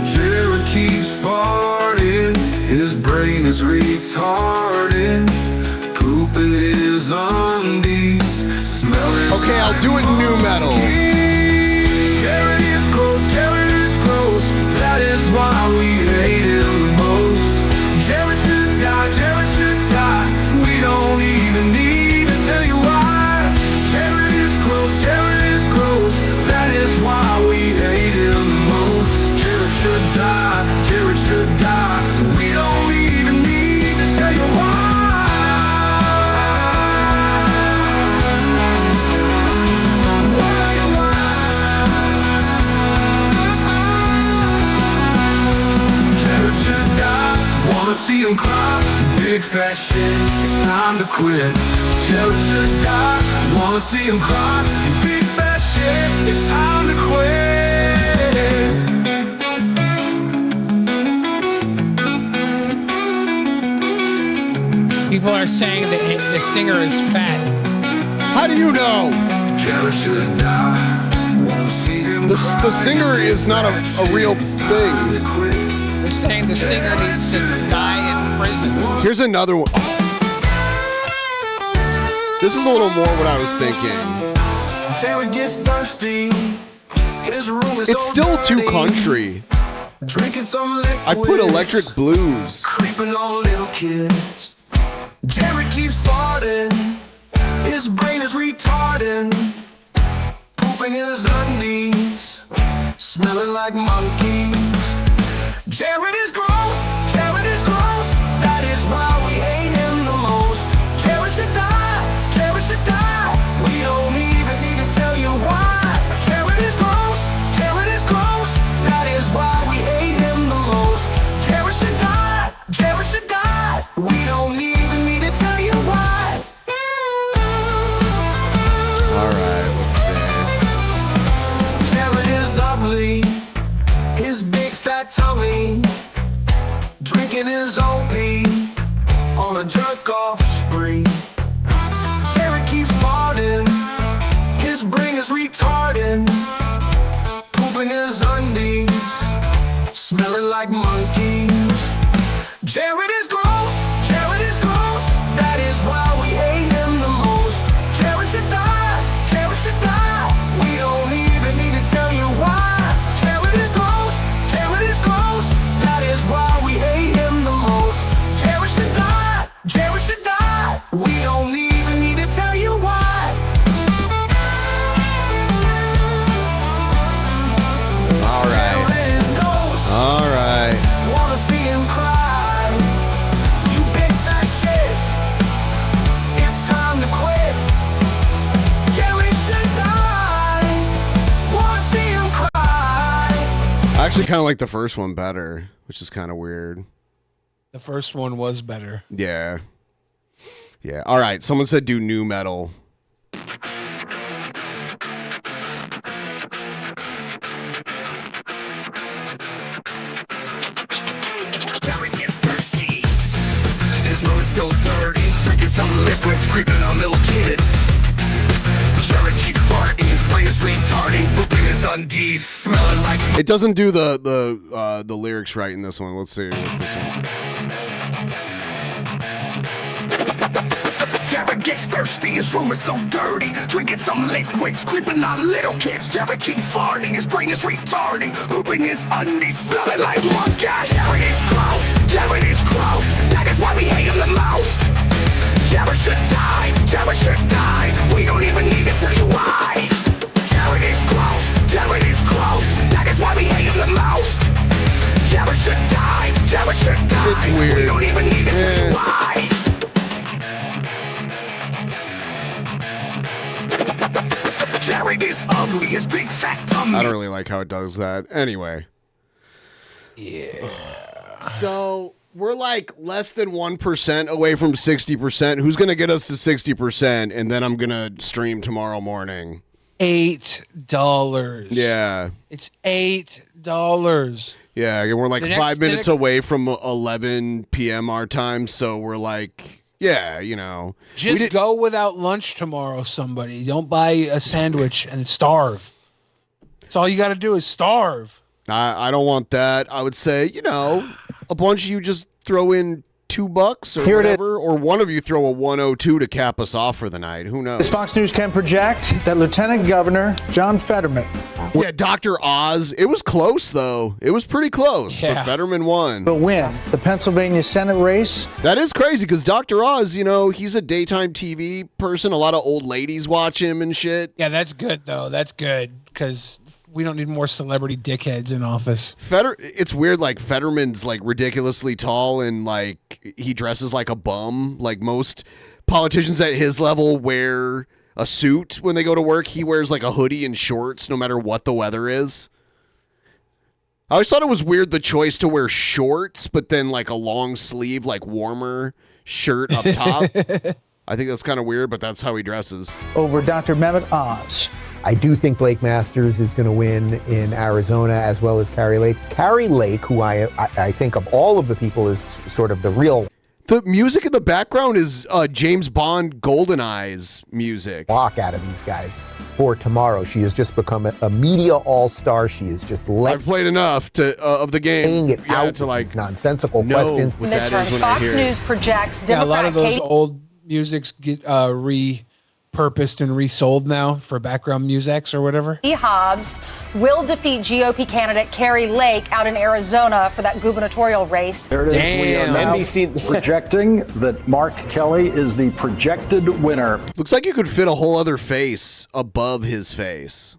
Jared keeps farting, his brain is retarded, pooping his undies, smelling. Okay, I'll do it new metal. Jared is gross, that is why we hate him the most. Jared should die, we don't even need to tell you why. Jared is gross, that is why we hate him the most. Jared should die, we don't even need to tell you why. See him cry, big fat shit, it's time to quit. Jared should die, wanna see him cry, big fat shit, it's time to quit. People are saying that the singer is fat. How do you know? Jared should die, wanna see him the singer is not a real thing. They're saying the singer needs to die in prison. Here's another one. This is a little more what I was thinking. Jared gets thirsty, his room is it's still too country. Drinking some liquids, I put electric blues. Creeping on little kids. Jared keeps farting, his brain is retarded, pooping his undies, smelling like monkeys. Jared is gross, that is why we hate him the most. Jared should die, we don't even need to tell you why. Jared is gross, that is why we hate him the most. Jared should die, we don't even need to tell you why. Alright, let's see. Jared is ugly, his big fat tummy, actually kind of like the first one better, which is kind of weird. The first one was better. Yeah. Yeah. All right. Someone said do new metal. His room is so dirty, drinking some liquids, creeping on little kids. Jared keep farting, his brain is retarding, pooping his undies, smelling like. It doesn't do the lyrics right in this one. Let's see what this one. Jared gets thirsty, his room is so dirty, drinking some liquids, creeping on little kids. Jared keep farting, his brain is retarding, pooping his undies, smelling like monkeys. Jared is gross, Jared is gross, that is why we hate him the most. Jared should die, Jared should die, we don't even need to tell you why. Jared is gross, that is why we hate him the most. Jared should die, Jared should die, it's weird. We don't even need to tell you why. Jared is ugly, his big fat tummy. I don't really like how it does that. Anyway. Yeah. So we're like less than 1% away from 60%. Who's going to get us to 60%? And then I'm going to stream tomorrow morning. $8. Yeah. It's $8. Yeah. And we're like The 5 next minutes away from 11 p.m. our time. So we're like, yeah, you know. Just go without lunch tomorrow, somebody. Don't buy a sandwich and starve. That's all you got to do is starve. I don't want that. I would say, you know, a bunch of you just throw in $2 or Here it is. whatever, or one of you throw a 102 to cap us off for the night. Who knows? As Fox News can project that Lieutenant Governor John Fetterman. Yeah, Dr. Oz. It was close, though. It was pretty close, but Fetterman won. Will win the Pennsylvania Senate race. That is crazy because Dr. Oz, you know, he's a daytime TV person. A lot of old ladies watch him and shit. Yeah, that's good, though. That's good because we don't need more celebrity dickheads in office. It's weird, like, Fetterman's, like, ridiculously tall and, like, he dresses like a bum. Like, most politicians at his level wear a suit when they go to work. He wears, like, a hoodie and shorts no matter what the weather is. I always thought it was weird, the choice to wear shorts, but then, like, a long sleeve, like, warmer shirt up top. I think that's kind of weird, but that's how he dresses. Over Dr. Mehmet Oz. I do think Blake Masters is going to win in Arizona as well as Kari Lake. Kari Lake, who I think of all of the people is sort of the real. The music in the background is James Bond GoldenEye's music. Walk out of these guys for tomorrow. She has just become a media all-star. She is just I've played enough of the game. Laying it out to like these nonsensical questions. What that is when Fox I hear News it. projects Yeah, a lot of those Kate old musics get repurposed and resold now for background musics or whatever. Hobbs will defeat GOP candidate Kari Lake out in Arizona for that gubernatorial race. There it is. We are now projecting that Mark Kelly is the projected winner. Looks like you could fit a whole other face above his face.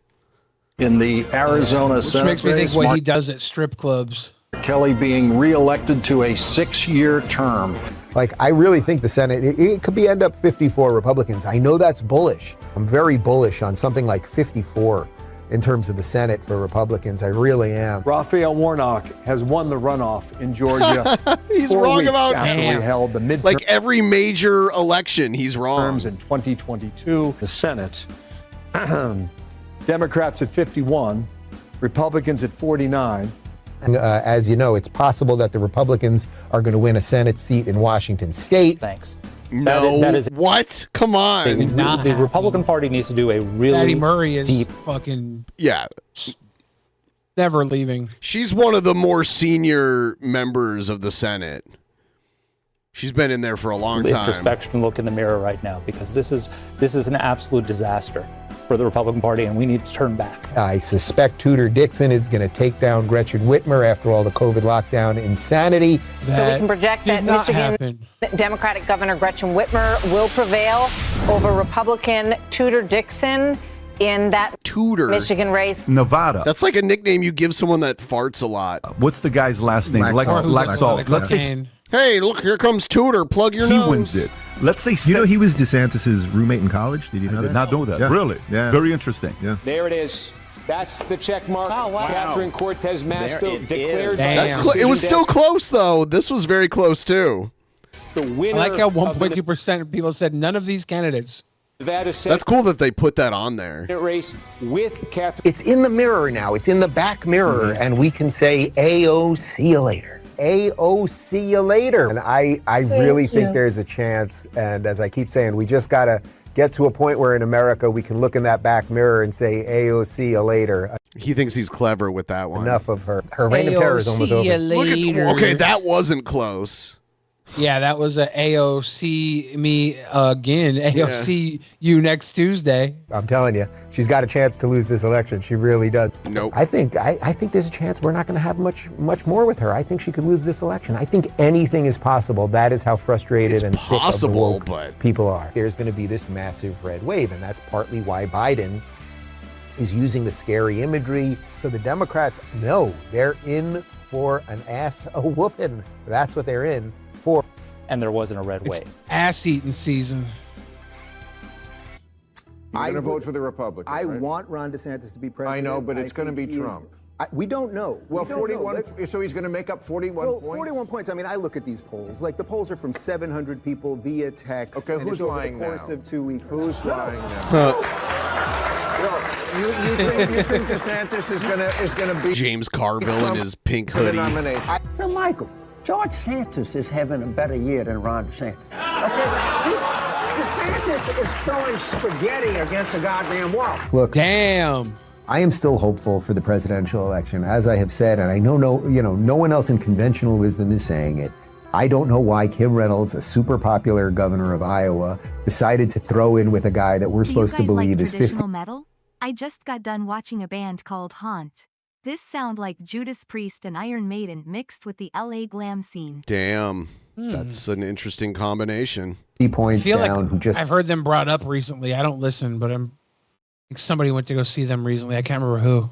In the Arizona Which Senate makes me think race, what he Mark does at strip clubs. Kelly being reelected to a 6-year term. Like, I really think the Senate, it could end up 54 Republicans. I know that's bullish. I'm very bullish on something like 54 in terms of the Senate for Republicans. I really am. Raphael Warnock has won the runoff in Georgia. He's 4 wrong weeks about after we held the midterm. Like every major election, he's wrong. In 2022, the Senate, Democrats at 51, Republicans at 49. And as you know, it's possible that the Republicans are going to win a Senate seat in Washington State. Thanks. No. That is what? Come on. The Republican Party needs to do a really Patty Murray is deep. fucking Yeah. never leaving. She's one of the more senior members of the Senate. She's been in there for a long time. Introspection, look in the mirror right now, because this is an absolute disaster for the Republican Party, and we need to turn back. I suspect Tudor Dixon is going to take down Gretchen Whitmer after all the COVID lockdown insanity. So we can project that Michigan Democratic Governor Gretchen Whitmer will prevail over Republican Tudor Dixon in that Michigan race. Nevada. That's like a nickname you give someone that farts a lot. What's the guy's last name? Lexalt. Let's say hey, look, here comes Tudor. Plug your he nose. wins it. Let's say you know he was DeSantis's roommate in college. Did you know that? Did not know that. Yeah. Really? Yeah. Very interesting. Yeah. There it is. That's the check mark. Oh, wow. Catherine Cortez Masto declared. It was still close, though. This was very close, too. The winner. I like how 1.2% of people said none of these candidates. That's cool that they put that on there. Race with Catherine. It's in the mirror now. It's in the back mirror, and we can say, "Ayo, see you later." AO, see you later. And I really think there's a chance. And as I keep saying, we just got to get to a point where in America we can look in that back mirror and say, AO, see you later. He thinks he's clever with that one. Enough of her. Her reign of terror is almost over. Okay, that wasn't close. Yeah, that was a AOC me again. AOC you next Tuesday. I'm telling you, she's got a chance to lose this election. She really does. Nope. I think there's a chance we're not going to have much more with her. I think she could lose this election. I think anything is possible. That is how frustrated and sick of the woke people are. There's going to be this massive red wave, and that's partly why Biden is using the scary imagery. So the Democrats know they're in for an ass a whooping. That's what they're in. And there wasn't a red wave. Ass-eating season. I'm going to vote for the Republican. I want Ron DeSantis to be president. I know, but it's going to be Trump. We don't know. Well, 41. So he's going to make up 41 points? 41 points. I mean, I look at these polls. Like, the polls are from 700 people via text. Okay, who's lying now? Over the course of 2 weeks. Who's lying now? You think DeSantis is going to be James Carville in his pink hoodie. So, Michael, George Santos is having a better year than Ron DeSantis. Okay, DeSantis is throwing spaghetti against the goddamn wall. Look, damn. I am still hopeful for the presidential election, as I have said, and I know no one else in conventional wisdom is saying it. I don't know why Kim Reynolds, a super popular governor of Iowa, decided to throw in with a guy that we're supposed to believe is 50. Metal? I just got done watching a band called Haunt. This sound like Judas Priest and Iron Maiden mixed with the LA glam scene. Damn. That's an interesting combination. He points down. Like I've heard them brought up recently. I don't listen, but I think somebody went to go see them recently. I can't remember who.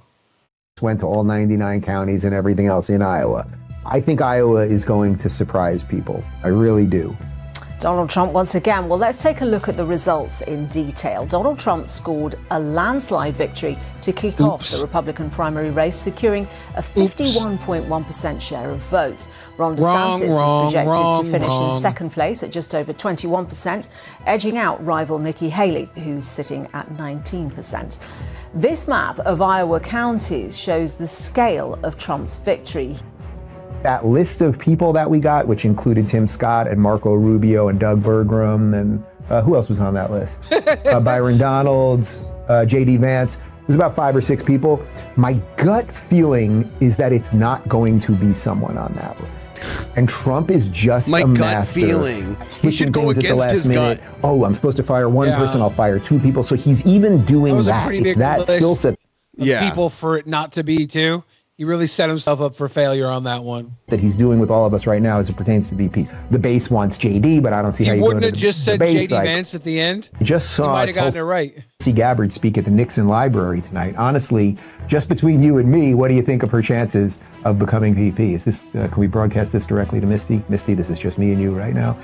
Went to all 99 counties and everything else in Iowa. I think Iowa is going to surprise people. I really do. Donald Trump once again. Well, let's take a look at the results in detail. Donald Trump scored a landslide victory to kick off the Republican primary race, securing a 51.1% share of votes. Ron DeSantis is projected to finish in second place at just over 21%, edging out rival Nikki Haley, who's sitting at 19%. This map of Iowa counties shows the scale of Trump's victory. That list of people that we got, which included Tim Scott and Marco Rubio and Doug Bergrum, and who else was on that list? Byron Donalds, J.D. Vance. There's about 5 or 6 people. My gut feeling is that it's not going to be someone on that list. And Trump is just a master. Gut feeling. Switching he should go things at the against last his minute. gut. Oh, I'm supposed to fire one person, I'll fire 2 people. So he's even doing that. It's that skill set. People for it not to be too. He really set himself up for failure on that one. That he's doing with all of us right now as it pertains to VPs. The base wants JD, but I don't see how you wouldn't have just said JD Vance at the end. I just saw might have gotten it right. Tulsi Gabbard speak at the Nixon Library tonight. Honestly, just between you and me, what do you think of her chances of becoming VP? Is this can we broadcast this directly to Misty? Misty, this is just me and you right now.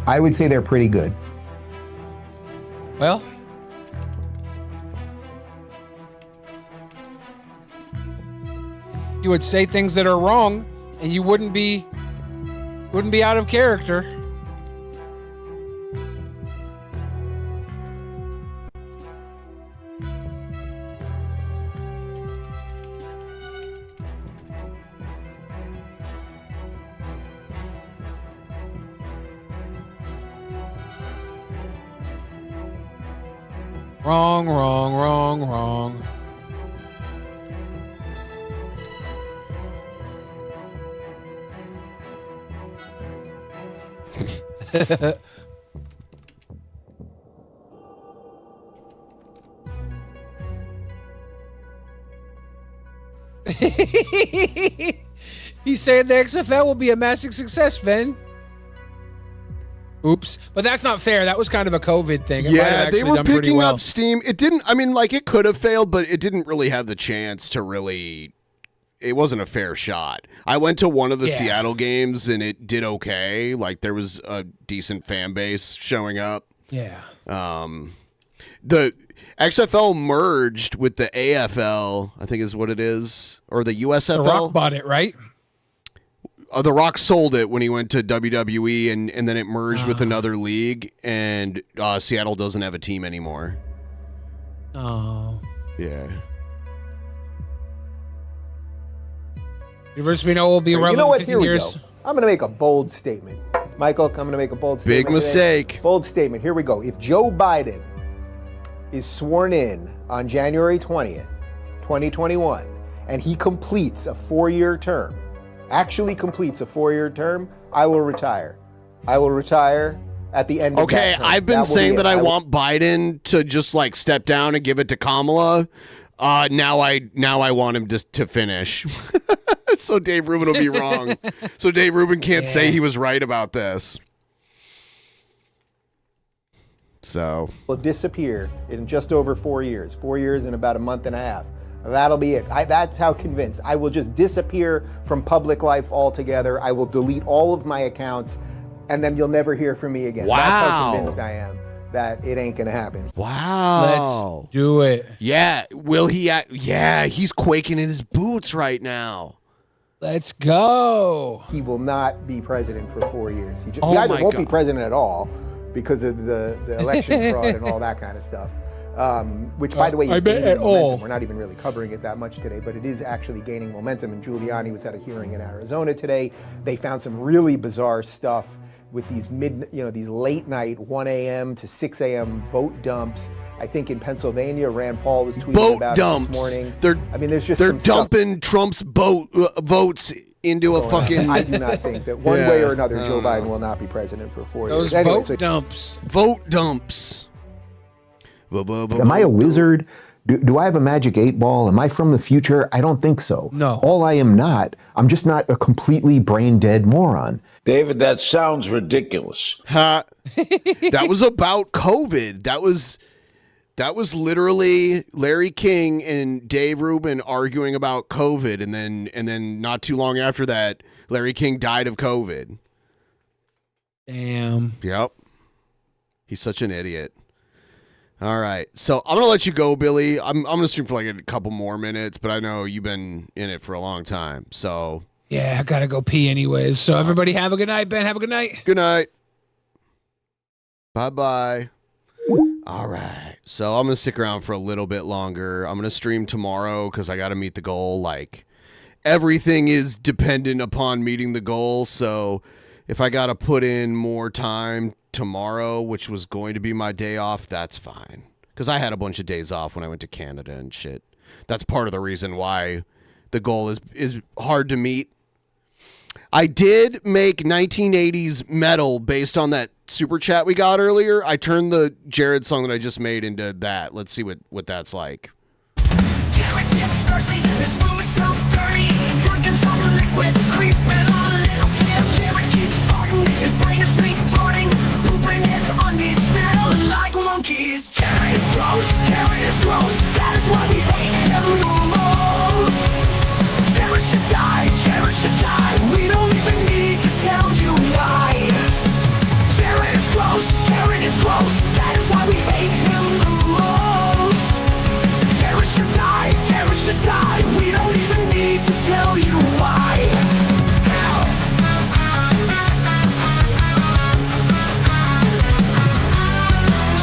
I would say they're pretty good. Well, you would say things that are wrong, and you wouldn't be out of character. Wrong, wrong, wrong, wrong. He's saying the XFL will be a massive success, Ben. Oops, but that's not fair. That was kind of a COVID thing. Yeah, they were picking up steam. It didn't, I mean, like, it could have failed, but it didn't really have the chance to really, it wasn't a fair shot. I went to one of the Seattle games and it did okay. Like, there was a decent fan base showing up. Yeah. The XFL merged with the AFL, I think is what it is, or the USFL. The Rock bought it, right? The Rock sold it when he went to WWE, and then it merged with another league, and Seattle doesn't have a team anymore. Oh. Yeah. Reverse Reno will be around. You know what? 50 Here we years. go. I'm going to make a bold statement. Michael, I'm going to make a bold statement. Big mistake. Bold statement. Here we go. If Joe Biden is sworn in on January 20th, 2021, and he completes a 4-year term, actually completes a 4-year term, I will retire. I will retire at the end of that term. I've been saying that I want Biden to just like step down and give it to Kamala. Now I want him to finish. So Dave Rubin will be wrong. So Dave Rubin can't say he was right about this. So will disappear in just over 4 years. 4 years and about a month and a half. That'll be it. That's how convinced. I will just disappear from public life altogether. I will delete all of my accounts, and then you'll never hear from me again. Wow. That's how convinced I am that it ain't gonna happen. Wow. Let's do it. Yeah. Will he? Yeah. He's quaking in his boots right now. Let's go. He will not be president for 4 years. He Oh either my won't be God. president at all because of the election fraud and all that kind of stuff. Which, by the way, I is bet gaining at momentum. all. We're not even really covering it that much today, but it is actually gaining momentum. And Giuliani was at a hearing in Arizona today. They found some really bizarre stuff with these these late night 1 a.m. to 6 a.m. vote dumps. I think in Pennsylvania, Rand Paul was tweeting Boat about dumps. it this morning. There's just they're some stuff. dumping Trump's votes into a fucking. I do not think that one way or another Joe Biden will not be president for 4 years. Those Anyway, vote dumps. Vote dumps. Am I a wizard? Do I have a magic 8 ball? Am I from the future? I don't think so. No. All I am not, I'm just not a completely brain dead moron. David, that sounds ridiculous. That was about COVID. That was literally Larry King and Dave Rubin arguing about COVID, and then not too long after that, Larry King died of COVID. Damn. Yep. He's such an idiot. All right. So I'm going to let you go, Billy. I'm going to stream for like a couple more minutes, but I know you've been in it for a long time. So Yeah, I gotta go pee anyways. So everybody have a good night, Ben. Have a good night. Good night. Bye-bye. All right. So I'm going to stick around for a little bit longer. I'm going to stream tomorrow because I got to meet the goal. Like, everything is dependent upon meeting the goal. So if I got to put in more time tomorrow, which was going to be my day off, that's fine. Because I had a bunch of days off when I went to Canada and shit. That's part of the reason why the goal is hard to meet. I did make 1980s metal based on that super chat we got earlier. I turned the Jared song that I just made into that. Let's see what that's like. We don't even need to tell you why.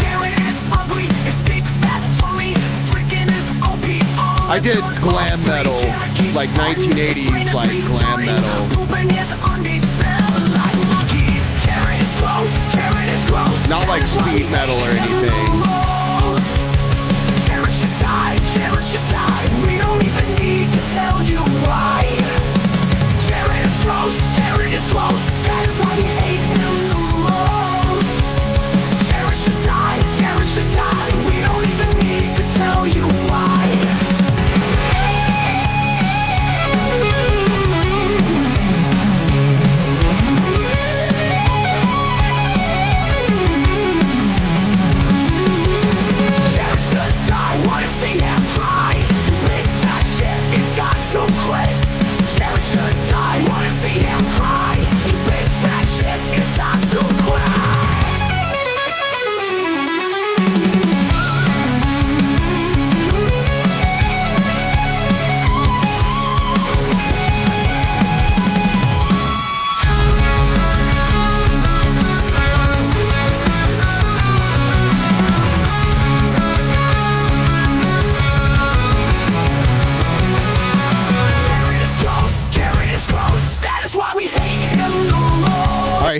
Jared is ugly, his big fat tummy, drinking his OPO. I did glam metal, like 1980s, like glam metal. Pooping his undies smell like monkeys. Jared is gross, Jared is gross. Not like speed metal or anything. Jared should die, Jared should die. We don't even need to tell you why. Jared is gross, Jared is gross. That is why we hate him the most. Jared should die, Jared should die. We don't even need to tell you why.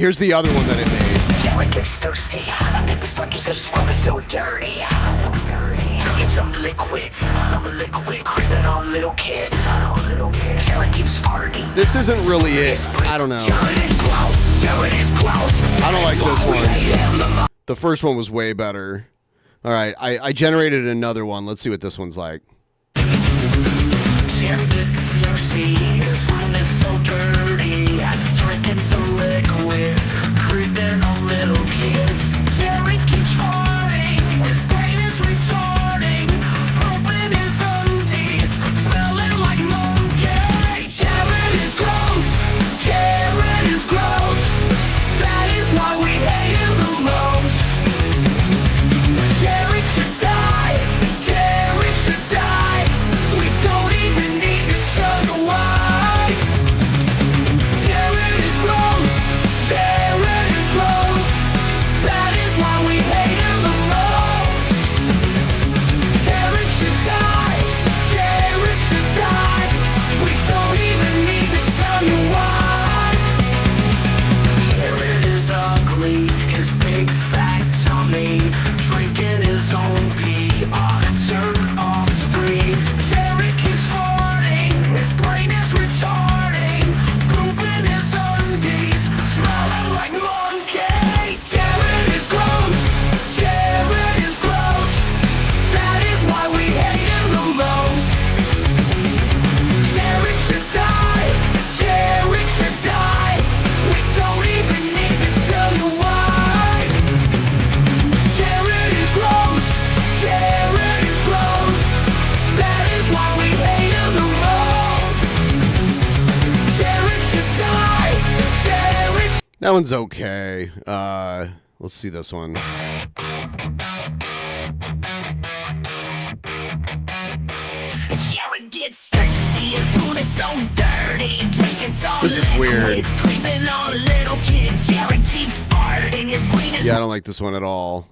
here's the other one that it made. Jared gets thirsty. His buckets of swim is so dirty. Drinking some liquids. Creeping on little kids. Jared keeps farting. This isn't really it. I don't know. I don't like this one. The first one was way better. All right, I generated another one. Let's see what this one's like. Jared gets thirsty. His room is so dirty. Drinking some liquids. Creeping on little kids. Jared keeps farting. His brain is retarding. Open his undies. Smelling like monkey. Jared is gross. Jared is gross. That is why we hate him the most. Jared should die. Jared should die. We don't even need to tell you why. Jared is gross. Jared is gross. That is why we hate him the most. Jared should die. Jared should die. We don't even need to tell you why. Jared is ugly. His big fat tummy. Drinking his own pee on a jerk-off spree. Jared keeps farting. His brain is retarding. Pooping his undies. Smelling like monkeys. Jared is gross. Jared is gross. That is why we hate him the most. Jared should die. Jared should die. We don't even need to tell you why. Jared is gross. Jared is gross. That is why we hate him the most. Jared should die. Jared. That one's okay. Let's see this one. Jared gets thirsty. His room is so dirty. Drinking some This is weird. liquids, creeping on little kids. Jared keeps farting. His brain is Yeah, I don't like this one at all.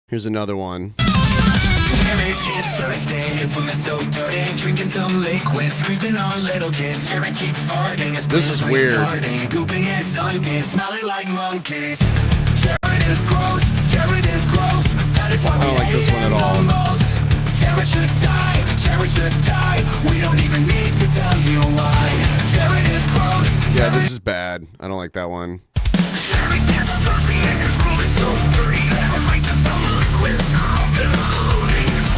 Here's another one. Jared gets thirsty, his room is so dirty. Drinking some liquids, creeping on little kids. Jared keeps farting, his This is weird. retarding. Pooping his undies, smelling like monkeys. Jared is gross, Jared is gross. That is why I don't like this one at all. Jared should die, Jared should die. We don't even need to tell you why. Jared is gross. Yeah, this is bad. I don't like that one. Jared gets thirsty, and his room is so dirty. Drinking some liquids, creeping on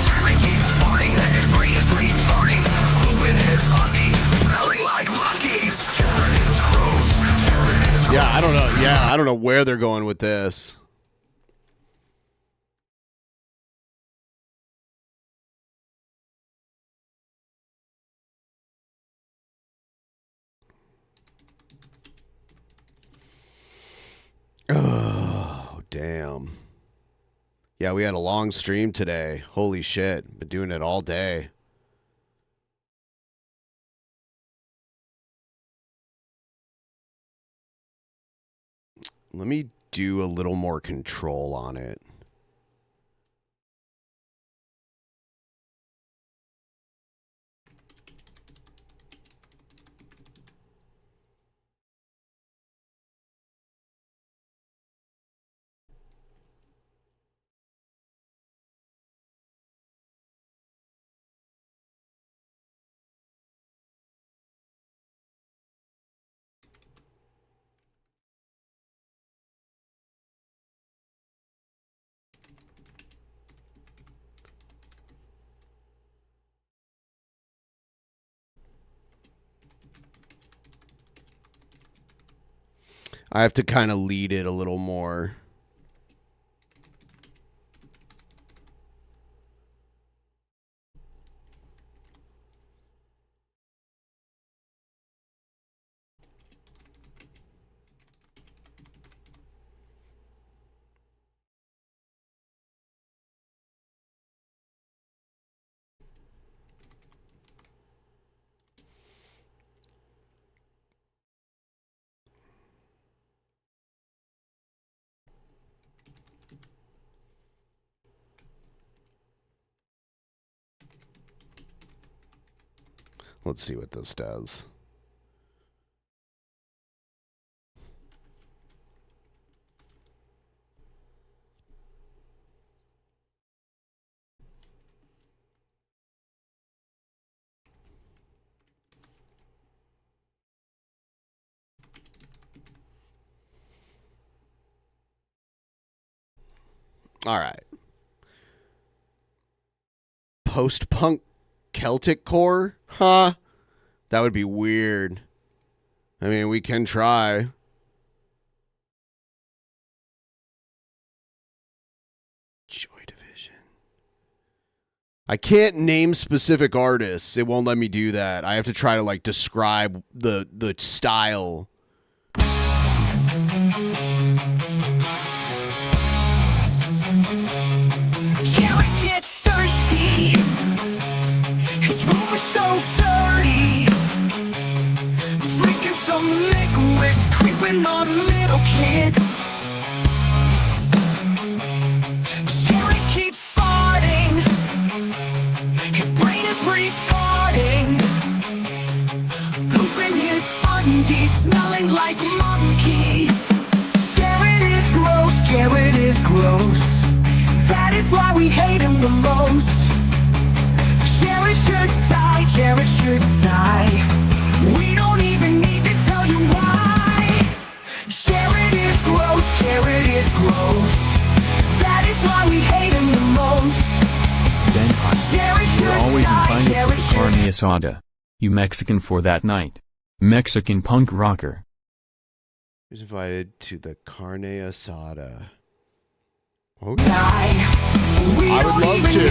Jared keeps farting, and his brain is retarding. Pooping his undies, smelling like monkeys. Jared is gross. Jared is gross. Yeah, I don't know. Yeah, I don't know where they're going with this. Oh, damn. Yeah, we had a long stream today. Holy shit. Been doing it all day. Let me do a little more control on it. I have to kind of lead it a little more. Let's see what this does. All right. Post-punk Celtic core? Huh? That would be weird. I mean, we can try. Joy Division. I can't name specific artists. It won't let me do that. I have to try to like describe the style. Jerry gets thirsty. His room is so dirty. Drinking some liquid, creeping on little kids. Jerry keeps farting. His brain is retarding. Pooping his undies, smelling like monkeys. Jared is gross, Jared is gross. That is why we hate him the most. Jared should die, Jared should die. We don't even need to tell you why. Jared is gross, Jared is gross. That is why we hate him the most. Then Jared you're should always die, invited Jared to should. carne asada. You Mexican for that night. Mexican punk rocker. Who's invited to the carne asada? I would love to.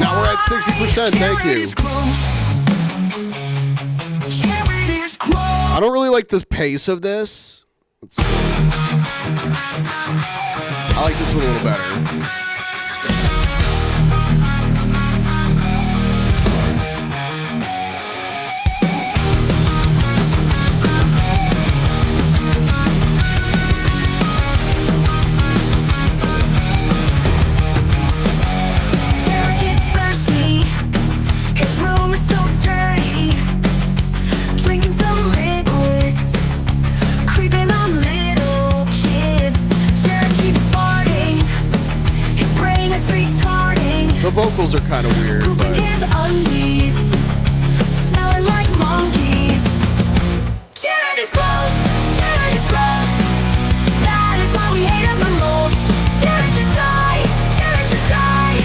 Now we're at 60%. Thank you. I don't really like the pace of this. Let's see. I like this one a little better. Jared gets thirsty. His room is so dirty. Drinking some liquids, creeping on little kids. Jared keeps farting. His brain is retarding. The vocals are kind of weird, but His undies, smelling like monkeys. Jared is gross. Jared is gross. That is why we hate him the most. Jared should die. Jared should die.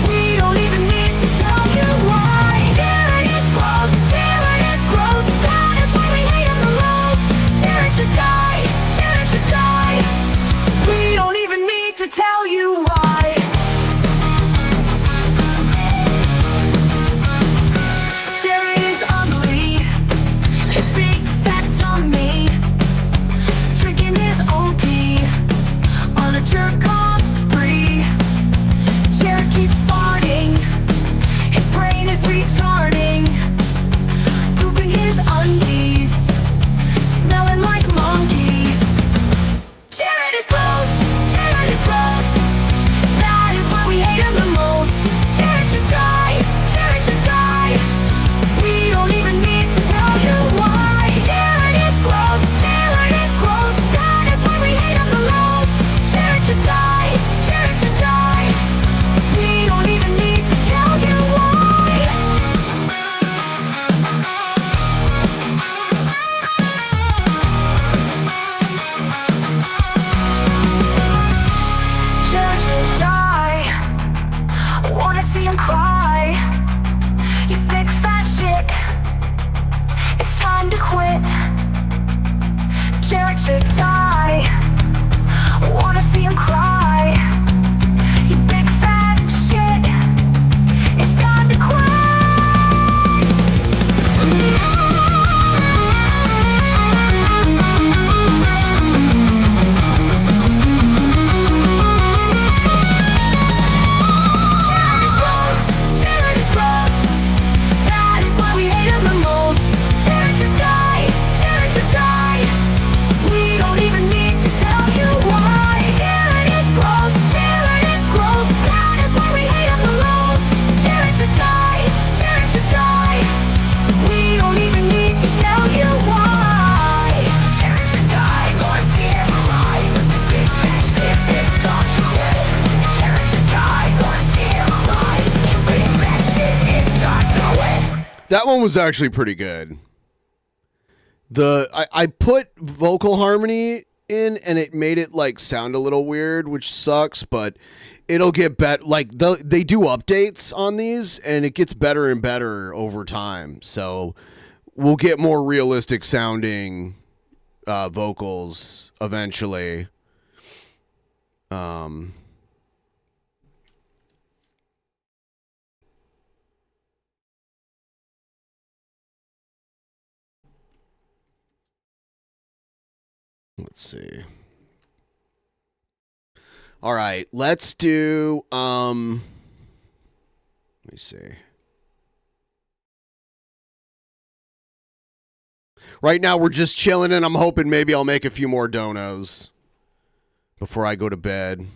We don't even need to tell you why. Jared is gross. Jared is gross. That is why we hate him the most. Jared should die. Jared should die. We don't even need to tell you why. Jared is ugly. His big fat tummy. Drinking his own pee on a jerk-off spree. Jared keeps farting. His brain is retarding. Pooping his undies, smelling like monkeys. Jared is gross. Jared is gross. That is why we hate him the most. Jared should die. Jared should die. We don't even need to tell you why. Jared is gross. Jared is gross. That is why we hate him the most. Jared should die. Jared should die. We don't even need to tell you why. Jared should die. I wanna see him cry. You big fat shit. It's time to quit. Jared should die. I wanna see him cry. You big fat shit. It's time to quit. Jared is gross. Jared is gross. That is why we hate him the most. Jared should die. Jared should die. We don't even need to tell you why. Jared is gross. Jared is gross. That is why we hate him the most. Jared should die. Jared should die. We don't even need to tell you why. Jared should die. Wanna see him cry. The big fat shit is time to quit. Jared should die. Wanna see him cry. The big fat shit is time to quit. that one was actually pretty good. I put vocal harmony in, and it made it like sound a little weird, which sucks, but it'll get better. Like they do updates on these, and it gets better and better over time. So we'll get more realistic sounding vocals eventually. Let's see. All right, let's do let me see. Right now we're just chilling, and I'm hoping maybe I'll make a few more donos before I go to bed.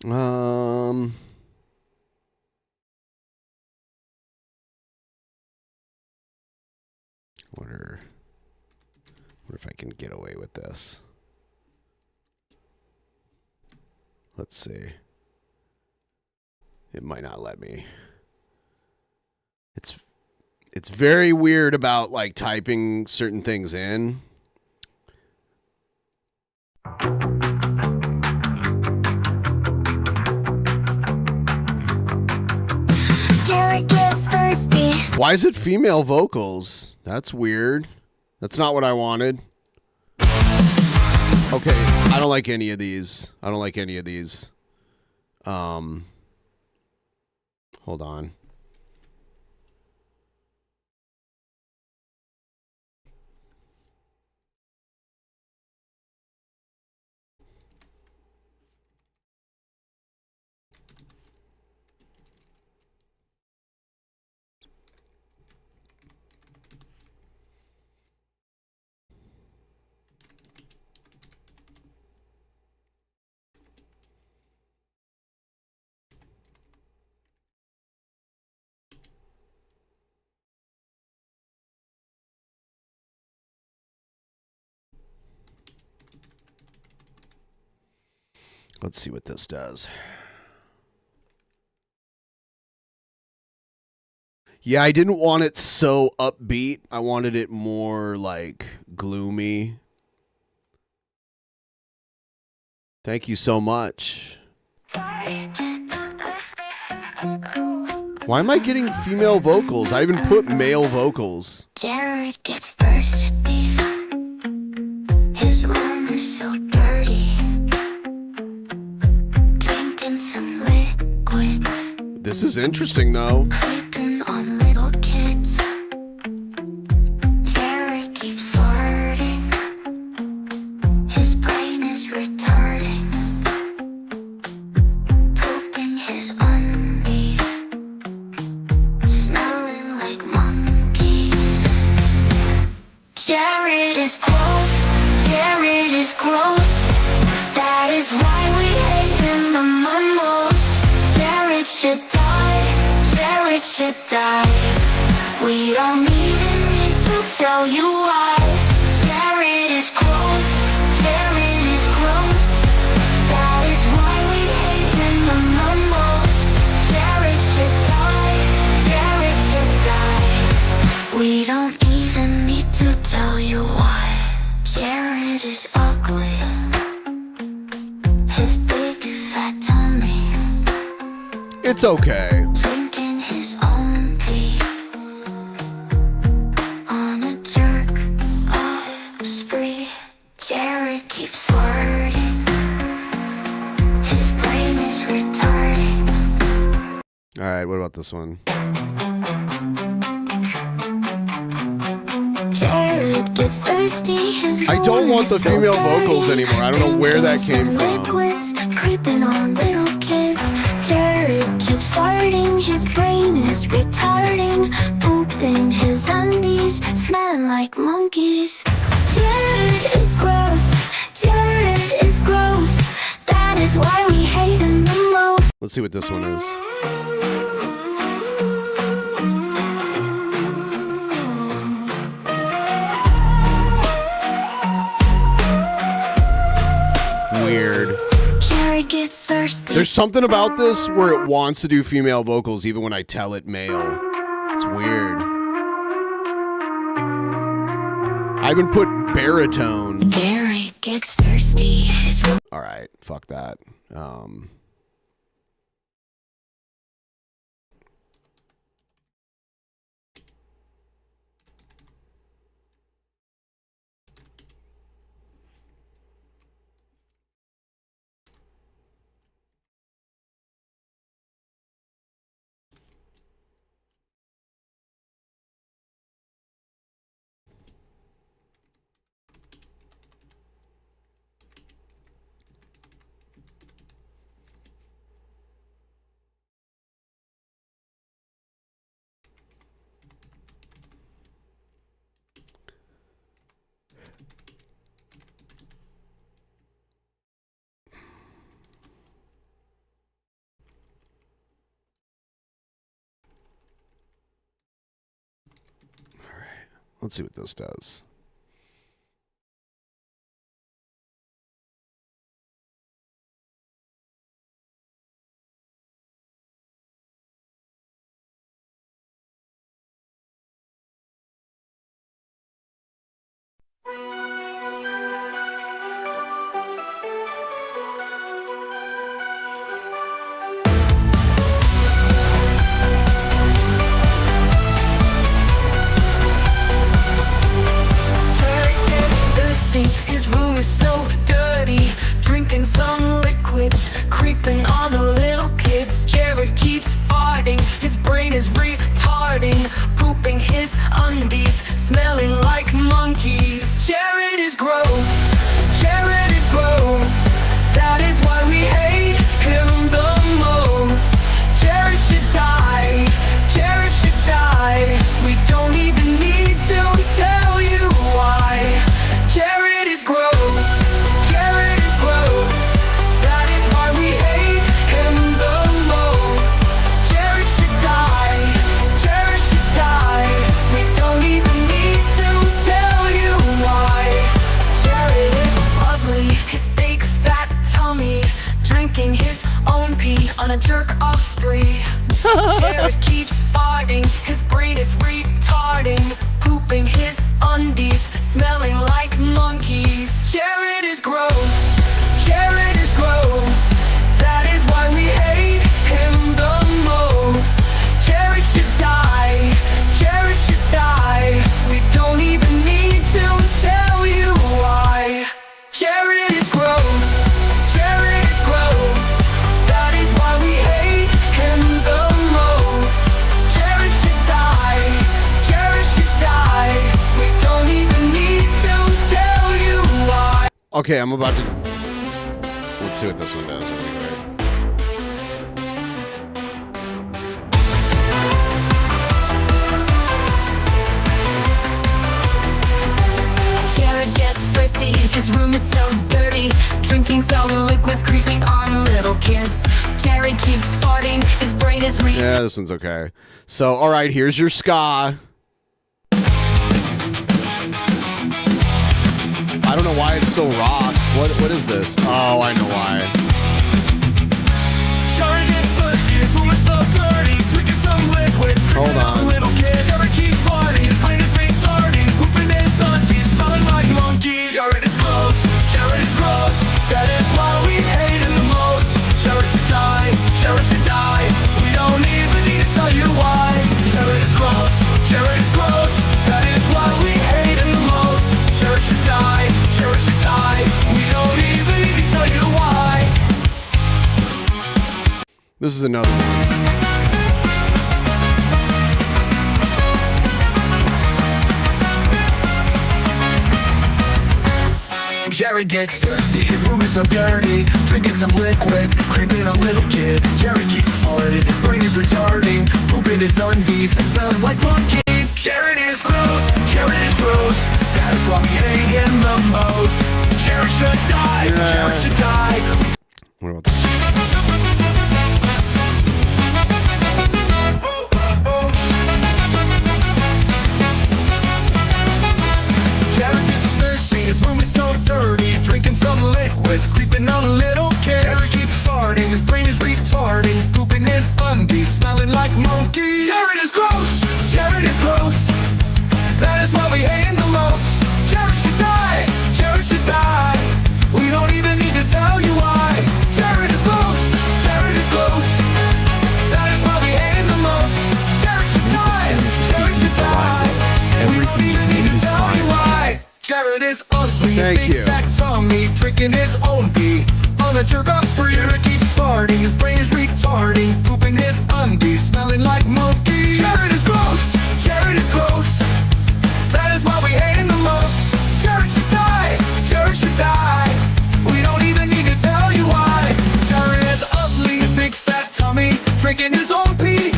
Wonder if I can get away with this. Let's see. It might not let me. It's very weird about like typing certain things in. Jared gets thirsty. Why is it female vocals? That's weird. That's not what I wanted. Okay, I don't like any of these. Hold on. Let's see what this does. Yeah, I didn't want it so upbeat. I wanted it more like gloomy. Thank you so much. Why am I getting female vocals? I even put male vocals. Jared gets thirsty. His room is so dirty. Drinking some liquids. This is interesting though. Creeping on little kids. Jared keeps farting. His brain is retarding. Pooping his undies. Smelling like monkeys. Jared is gross. Jared is gross. That is why we hate him the most. Jared should die. Jared should die. We don't even need to tell you why. Jared is gross. Jared is gross. That is why we hate him the most. Jared should die. Jared should die. is ugly. His big fat tummy. It's okay. Drinking his own pee. On a jerk off spree. Jared keeps flirting. His brain is retarding. All right, what about this one? Jared gets thirsty. His I don't want the female vocals anymore. I don't know where that came from. Liquids creeping on little kids. Jared keeps farting. His brain is retarding. Pooping his undies. Smelling like monkeys. Jared is gross. Jared is gross. That is why we hate him the most. Let's see what this one is. Weird. Jared gets thirsty. There's something about this where it wants to do female vocals even when I tell it male. It's weird. I even put baritone. Jared gets thirsty. All right, fuck that. Let's see what this does. His room is so dirty. Drinking some liquids, creeping on the little kids. Jared keeps farting, his brain is retarding. Pooping his undies, smelling like monkeys. Jared is gross. Jared is gross. That is why we hate him the most. Jared should die. Jared should die. We don't even need to tell you why. Jared is gross. Jared is gross. That is why we hate him the most. Jared should die. Jared should die. We don't even need to tell you why. Jared is ugly. His big fat tummy. Drinking his own pee on a jerk-off spree. Jared keeps farting. His brain is retarding. Pooping his undies, smelling like monkeys. Jared is gross. Jared is gross. That is why we hate him the most. Jared should die. Jared should die. We don't even need to tell you why. Jared is gross. Jared is gross. That is why we hate him the most. Jared should die. Jared should die. We don't even need to tell you why. Okay, I'm about to... Let's see what this one does. Jared gets thirsty, his room is so dirty. Drinking some liquids, creeping on little kids. Jared keeps farting, his brain is Yeah, this one's okay. So, all right, here's your ska. I don't know why it's so rock. What is this? Oh, I know why. Jared gets thirsty, his room is so dirty. Drinking some liquids, Hold on. little kids. Jared keeps farting, his brain is retarding. Pooping his undies, smelling like monkeys. Jared is gross. This is another one. Jared gets thirsty, his room is so dirty. Drinking some liquids, creeping on little kids. Jared keeps farting, his brain is retarding. Pooping his undies and smelling like monkeys. Jared is gross, Jared is gross. That is why we hate him the most. Jared should die, Jared should die. What about that? Jared gets thirsty, his room is so dirty. Drinking some liquids, creeping on little kids. Jared keeps farting, his brain is retarding. Pooping his undies, smelling like monkeys. Jared is gross, Jared is gross. That is why we hate him the most. Jared should die, Jared should die. We don't even need to tell you why. Jared is gross, Jared is gross. That is why we hate him the most. Jared should die, Jared should die. We don't even need to tell you why. Jared is ugly, big fat tummy, drinking his own pee. On a jerk-off spree, Jared keeps farting, his brain is retarding. Pooping his undies, smelling like monkeys. Jared is gross, Jared is gross. That is why we hate him the most. Jared should die, Jared should die. We don't even need to tell you why. Jared is ugly, his big fat tummy, drinking his own pee.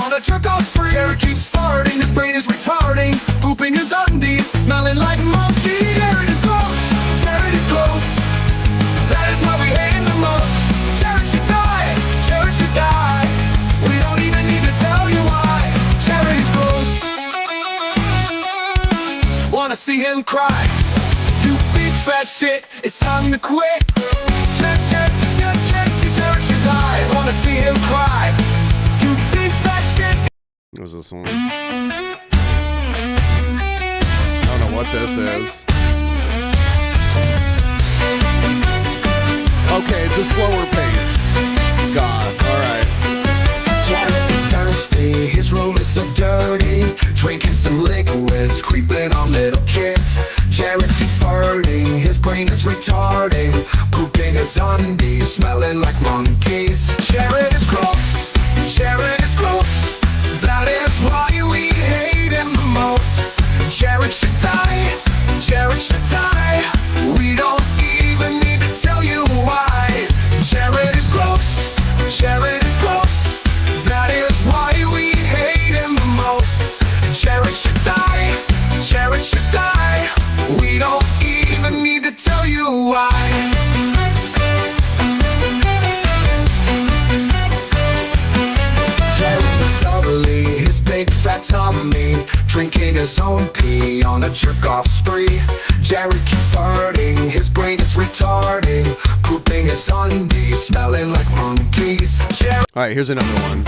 On a jerk-off spree, Jared keeps farting, his brain is retarding. Pooping his undies, smelling like monkeys. Jared is gross, Jared is gross. That is why we hate him the most. Jared should die, Jared should die. We don't even need to tell you why. Jared is gross. Wanna see him cry? You big fat shit, it's time to quit. Jared should die. Wanna see him cry? You big fat shit. What was this one? I don't know what this is. Okay, it's a slower pace. Scott, alright. Jared is thirsty, his room is so dirty. Drinking some liquids, creeping on little kids. Jared be farting, his brain is retarding. Pooping his undies, smelling like monkeys. Jared is gross, Jared is gross. That is why we hate him the most. Jared should die, Jared should die. We don't even need to tell you why. Jared is gross, Jared is gross. That is why we hate him the most. Jared should die, Jared should die. We don't even need to tell you why. Jared is ugly, his big fat tummy, drinking his own pee on a jerk-off spree. Jared keeps farting, his brain is retarding. Pooping his undies, smelling like monkeys. Jared. Alright, here's another one.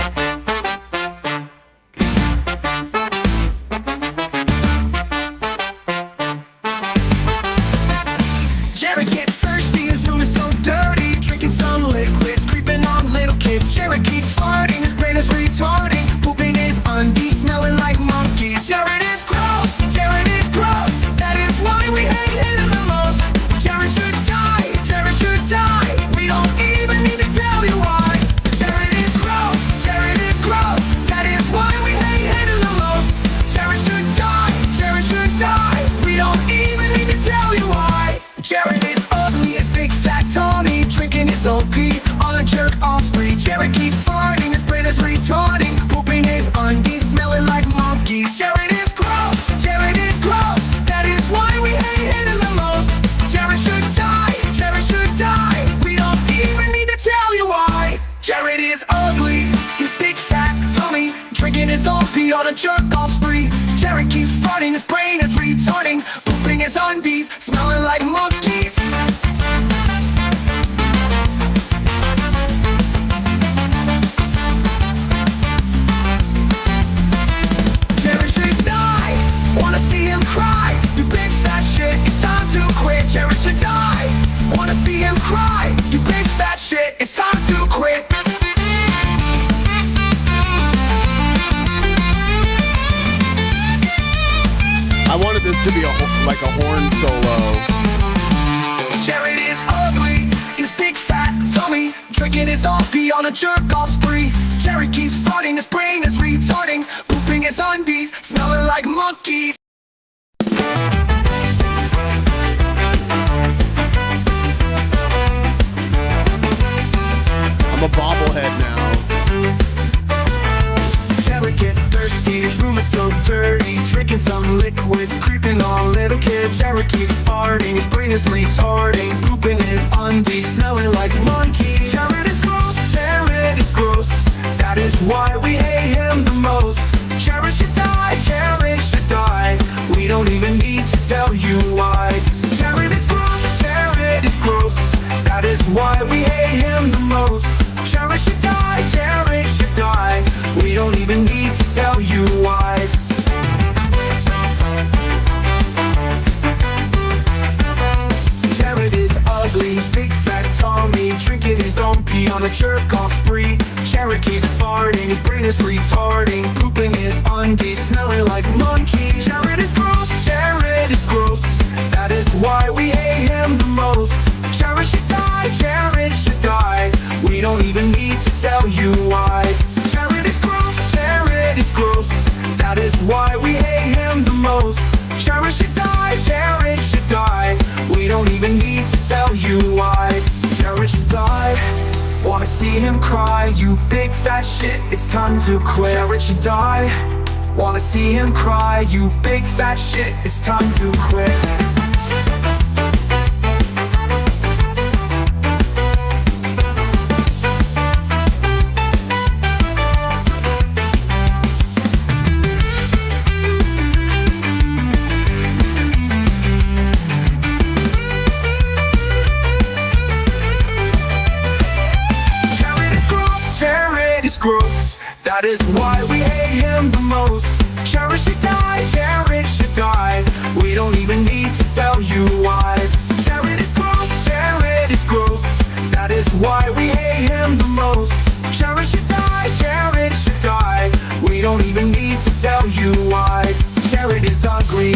Jared gets thirsty, his room is so dirty. Drinking some liquids, creeping on little kids. Jared keeps farting, his brain is retarding. Pooping his undies, smelling like monkeys. Jared is gross, Jared is gross. That is why we hate him the most. Jared should die, Jared should die. We don't even need to tell you why. Jared is gross, Jared is gross. That is why we hate him the most. Jared should die, Jared should die. We don't even need to tell you why. Jared is ugly, his big fat tummy, drinking his own pee on a jerk-off spree. Jared keeps farting, his brain is retarding. Pooping his undies, smelling like monkeys. Jared is gross, Jared is gross. That is why we hate him the most. Jared should die, Jared should die. We don't even need to tell you why. Jared is ugly, his big fat tummy, drinking his own pee on a jerk-off spree. Jared keeps farting, his brain is retarding. Pooping his undies, smelling like monkeys. Jared should die. Wanna see him cry? You big fat shit, it's time to quit. Jared should die. Wanna see him cry? You big fat shit, it's time to quit. I wanted this to be like a horn solo. Jared is ugly, his big fat tummy, drinking drinking his own pee on a jerk-off spree. Jared keeps farting, his brain is retarding, pooping his undies, smelling like monkeys. I'm a bobblehead now. Jared gets thirsty, his room is so dirty, drinking some liquids, creeping on little kids. Jared keeps farting, his brain is retarding, pooping his undies, smelling like monkeys. Jared is gross, Jared is gross, that is why we hate him the most. Jared should die, Jared should die, we don't even need to tell you why. Jared is gross, Jared is gross, that is why we hate him the most. Jared should die, Jared should die, we don't even need to tell you why. Jared is ugly, he's big fat Tommy, drinking his own pee on a jerk-off spree. Jared keeps farting, his brain is retarding, pooping his undies, smelling like monkeys. Jared is gross, Jared is gross, that is why we hate him the most. Jared should die, Jared should die, we don't even need to tell you why. Jared is gross, Jared is gross, that is why we hate him the most. Jared should die, Jared should die, we don't even need to tell you why. Jared should die, wanna see him cry, you big fat shit, it's time to quit. Jared should die, wanna see him cry, you big fat shit, it's time to quit. That is why we hate him the most. Jared should die, Jared should die, we don't even need to tell you why. Jared is gross, Jared is gross, that is why we hate him the most. Jared should die, Jared should die, we don't even need to tell you why. Jared is ugly,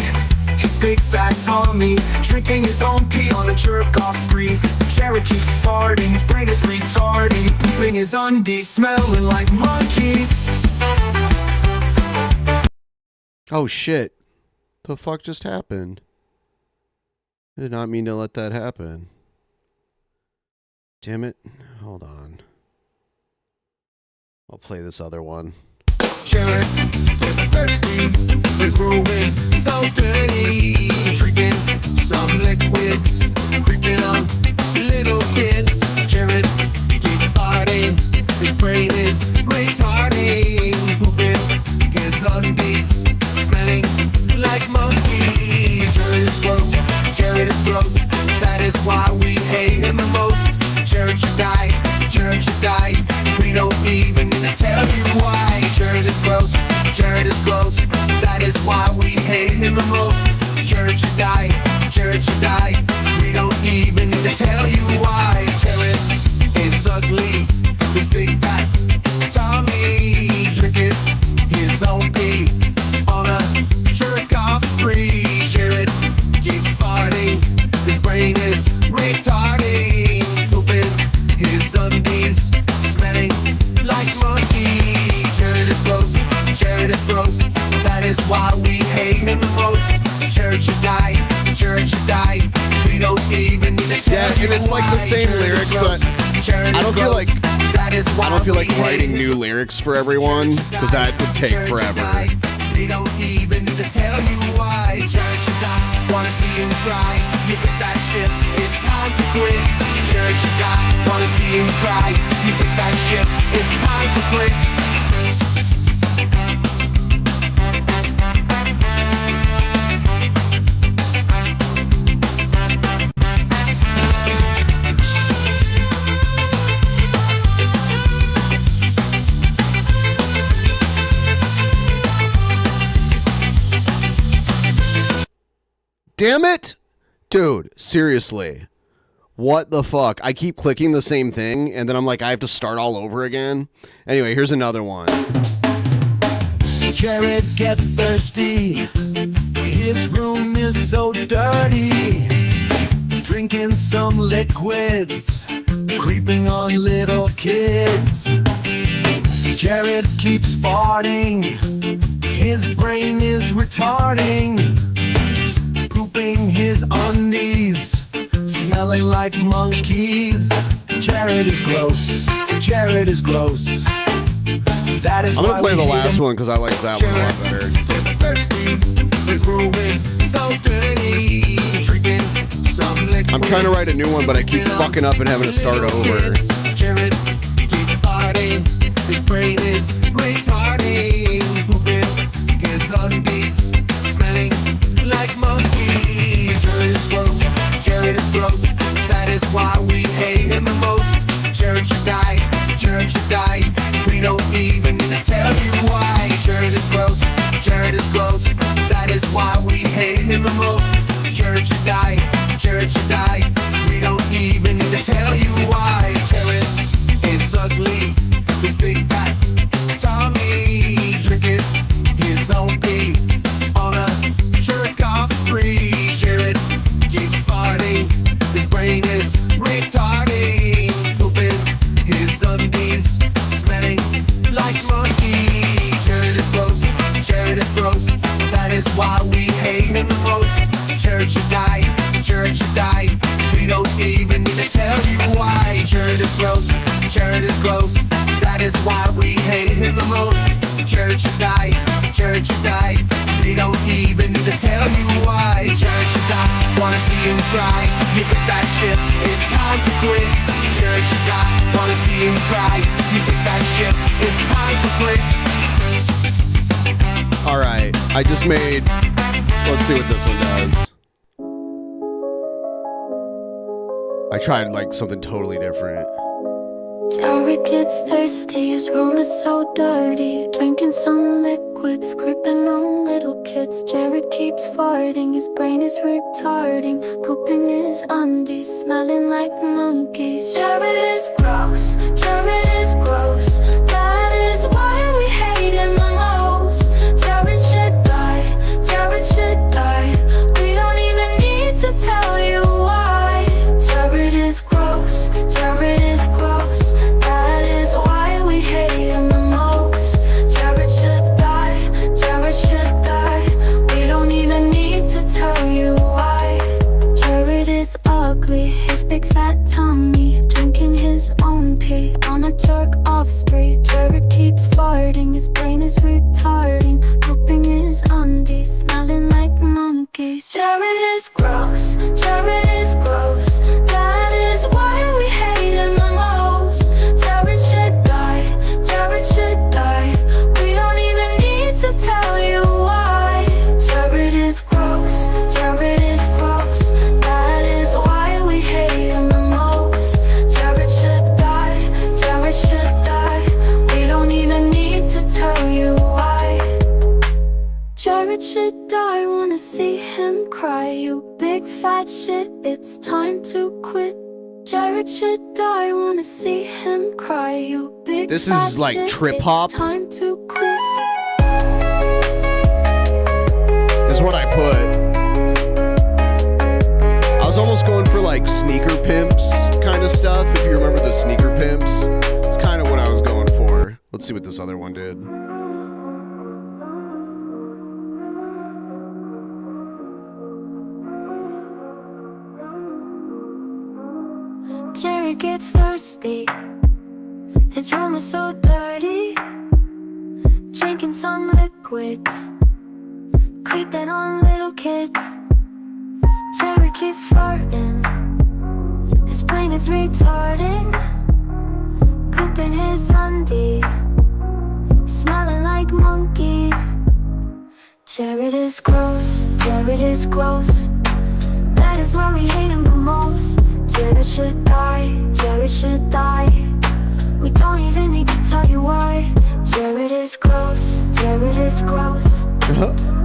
his big fat Tommy, drinking his own pee on a jerk-off spree. Jared keeps farting, his brain is retarding, pooping his undies, smelling like monkeys. Oh shit. The fuck just happened? I did not mean to let that happen. Damn it. Hold on. I'll play this other one. Jared gets thirsty, his room is so dirty, drinking some liquids, creeping on little kids. Jared keeps farting, his brain is retarding, pooping his undies, smelling like monkeys. Jared is gross, Jared is gross, that is why we hate him the most. Jared should die, Jared should die, we don't even need to tell you why. Jared is gross, Jared is gross, that is why we hate him the most. Jared should die, Jared should die, we don't even need to tell you why. Jared is ugly, his big fat Tommy, drinking his own pee on a jerk-off spree. Jared keeps farting, his brain is retarding, pooping his undies, smelling like monkeys. Jared is gross, Jared is gross, that is why we hate him the most. Jared should die, Jared should die, we don't even need to tell you and it's like the same lyrics, but I don't feel like writing new lyrics for everyone, because that would take forever. We don't even need to tell you why. Jared should die, wanna see him cry, you pick that shit, it's time to quit. Jared should die, wanna see him cry, you pick that shit, it's time to quit. Damn it! Dude, seriously. What the fuck? I keep clicking the same thing, and then I'm like, I have to start all over again. Anyway, here's another one. Jared gets thirsty, his room is so dirty, drinking some liquids, creeping on little kids. Jared keeps farting, his brain is retarding, pooping his undies, smelling like monkeys. Jared is gross, Jared is gross. That is I'm gonna play the last him. one because I like that one a lot better. Gets thirsty, his room is so dirty, drinking some liquid. I'm trying to write a new one, but I keep fucking up and having to start over. Jared keeps farting, his brain is retarding, pooping his undies, smelling like monkeys. Jared is gross, Jared is gross. That is why we hate him the most. Jared should die, Jared should die. We don't even need to tell you why. Jared is gross, Jared is gross. That is why we hate him the most. Jared should die, Jared should die. We don't even need to tell you why. Jared is ugly, his big fat Tommy, drinking his own pee on a jerk-off spree. Jared keeps farting, his brain is retarding, pooping his undies, smelling like monkeys. Jared is gross, Jared is gross. That is why we hate him the most. Jared should die, Jared should die. We don't even need to tell you why. Jared is gross, Jared is gross. That is why we hate him the most. Jared should die, Jared should die. We don't even need to tell you why. Jared should die, wanna see him cry. You pick that shit, it's time to quit. Jared should die, wanna see him cry. You pick that shit, it's time to quit. Alright, I just made... Let's see what this one does. I tried like something totally different. Jared gets thirsty, his room is so dirty, drinking some liquids, creeping on little kids. Jared keeps farting, his brain is retarding, pooping his undies, smelling like monkeys. Jared is gross, Jared is gross. That is why we hate him the most. Jared should die, Jared should die. We don't even need to tell you why. Jared is gross, Jared is gross. That is why we hate him the most. Jared should die, Jared should die. We don't even need to tell you why. Jared is ugly, his big fat tummy, drinking his own pee on a jerk-off spree. Jared keeps farting, his brain is retarding, pooping his undies, smelling like monkeys. Jared is gross, Jared is gross. That is why we hate him the most. Jared should die, Jared should die. We don't even need to tell you why. Jared is gross, Jared is gross. That is why we hate him the most. Jared should die, Jared should die. We don't even need to tell you why. Jared should die, wanna see him cry. You big fat shit, it's time to quit. Jared should die, wanna see him cry. You big This fat is like shit, trip hop. It's time to quit. This is what I put. I was almost going for like sneaker pimps kind of stuff. If you remember the sneaker pimps, it's kind of what I was going for. Let's see what this other one did. Jared gets thirsty, his room is so dirty, drinking some liquids, creeping on little kids. Jared keeps farting, his brain is retarding, pooping his undies, smelling like monkeys. Jared is gross, Jared is gross. That is why we hate him the most. Jared should die, Jared should die. We don't even need to tell you why. Jared is gross, Jared is gross.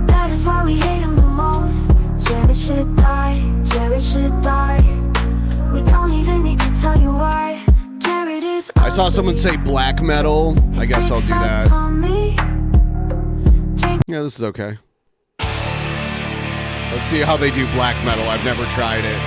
That is why we hate him the most. Jared should die, Jared should die. We don't even need to tell you why. Jared is I saw someone say black metal. I guess I'll do that. Yeah, this is okay. Let's see how they do black metal. I've never tried it.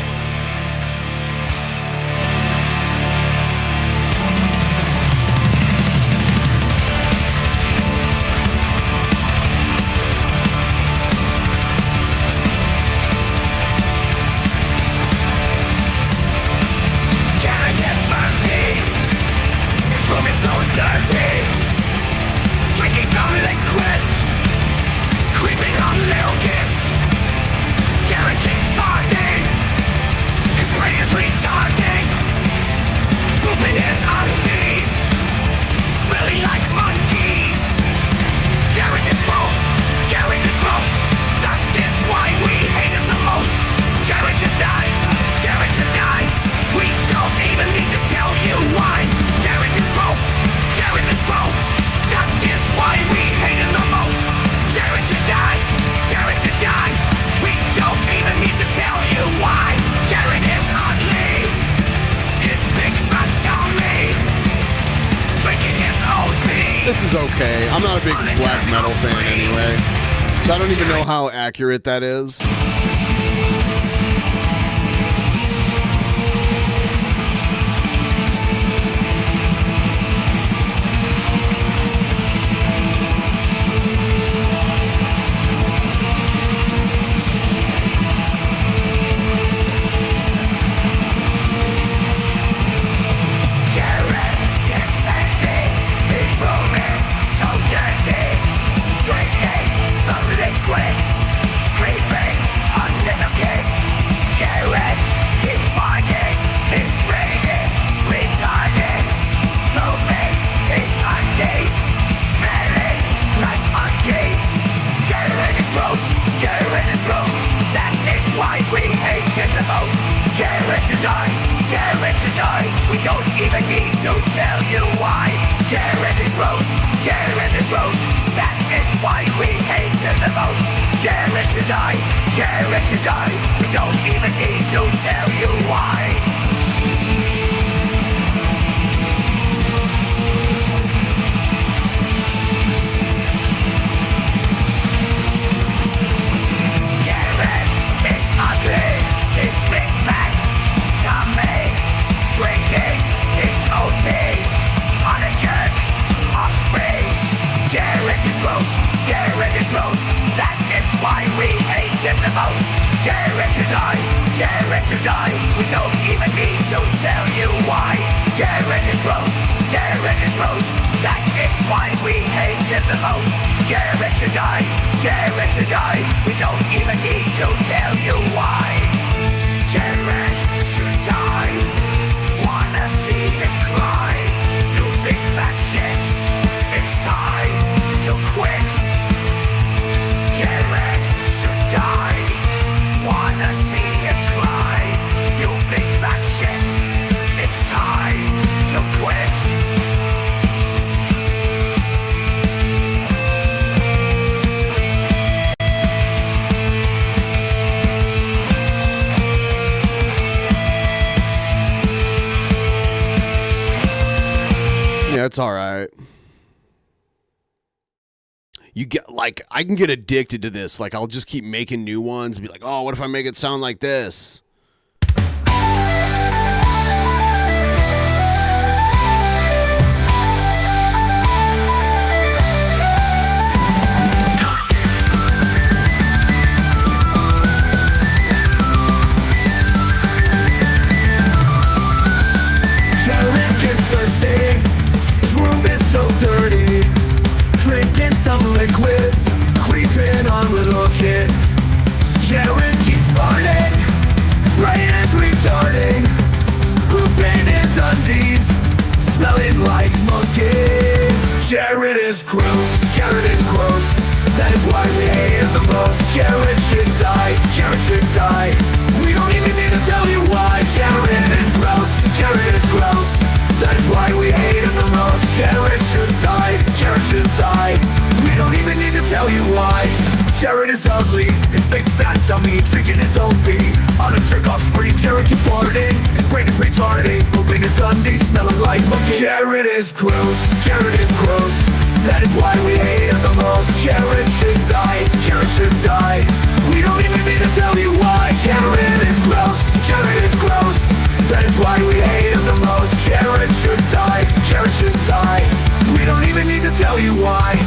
is okay. I'm not a big black metal fan anyway, so I don't even know how accurate that is. We don't even need to tell you why. Jared is gross, Jared is gross. That is why we hate him the most. Jared should die, Jared should die. We don't even need to tell you why. Jared is ugly, he's big fat tummy. Drinking his own pee on a jerk offspring. Jared is gross, Jared is gross. That is why we hate him the most. Jared should die, Jared should die. We don't even need to tell you why. Jared is gross, Jared is gross. That is why we hate him the most. Jared should die, Jared should die. We don't even need to tell you why. Jared should die. Wanna see him cry, you big fat shit. It's time to quit. Jared should die. Wanna see him cry, you big fat shit. It's time to quit. Yeah, it's all right. You get like I can get addicted to this. Like I'll just keep making new ones and be like, "Oh, what if I make it sound like this?" Jared gets thirsty. His room is so dirty. Drinking some liquids, creeping on little kids. Jared keeps farting, his brain is retarding. Pooping his undies, smelling like monkeys. Jared is gross, Jared is gross. That is why we hate him the most. Jared should die, Jared should die. We don't even need to tell you why. Jared is gross, Jared is gross. That is why we hate him the most. Jared should die, Jared should die. We don't even need to tell you why. Jared is ugly, his big fat tummy, drinking his own pee on a jerk-off spree. Jared keeps farting, his brain is retarded, pooping his undies, smelling like monkeys. Jared is gross, Jared is gross. That is why we hate him the most. Jared should die, Jared should die. We don't even need to tell you why. Jared is gross, Jared is gross. That is why we hate him the most. Jared should die, Jared should die. We don't even need to tell you why.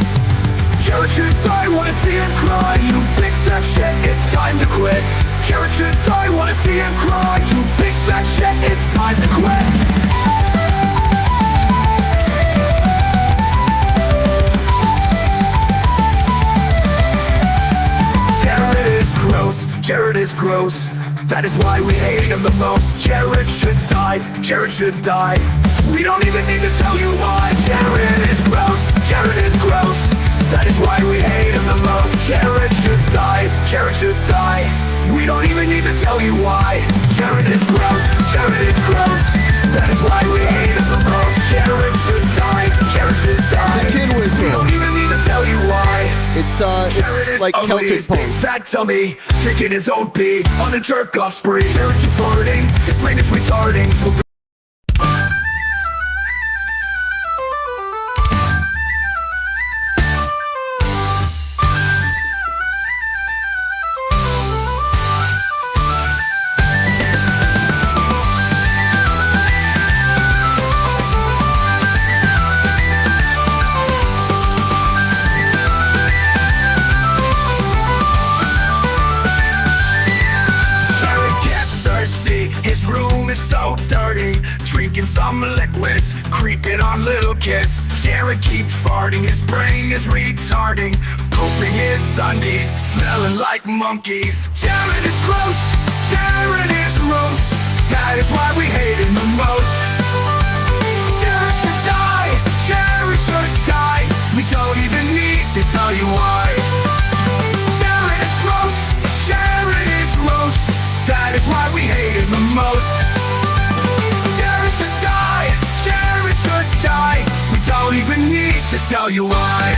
Jared should die, wanna see him cry. You big fat shit, it's time to quit. Jared should die, wanna see him cry. You big fat shit, it's time to quit. Jared is gross, Jared is gross. That is why we hate him the most. Jared should die, Jared should die. We don't even need to tell you why. Jared is gross, Jared is gross. That is why we hate him the most. Jared should die, Jared should die. We don't even need to tell you why. Jared is gross, Jared is gross. That is why we hate him the most. Jared should die, Jared should die. It's a tin whistle. We don't even need to tell you why. It's like ugly, Celtic his big punk. fat tummy, drinking his own pee on a jerk-off spree. Jared keeps farting, his brain is retarding. so dirty, drinking some liquids, creeping on little kids. Jared keeps farting, his brain is retarding, pooping his undies, smelling like monkeys. Jared is gross, Jared is gross, that is why we hate him the most. Jared should die, Jared should die, we don't even need to tell you why. Jared is gross, Jared is gross, that is why we hate him the most. Jared should die, Jared should die, we don't even need to tell you why.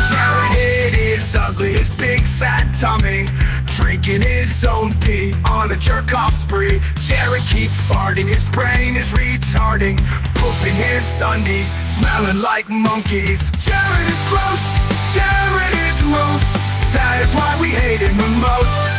Jared is ugly, his big fat tummy, drinking his own pee on a jerk-off spree. Jared keeps farting, his brain is retarding, pooping his undies, smelling like monkeys. Jared is gross, Jared is gross, that is why we hate him the most.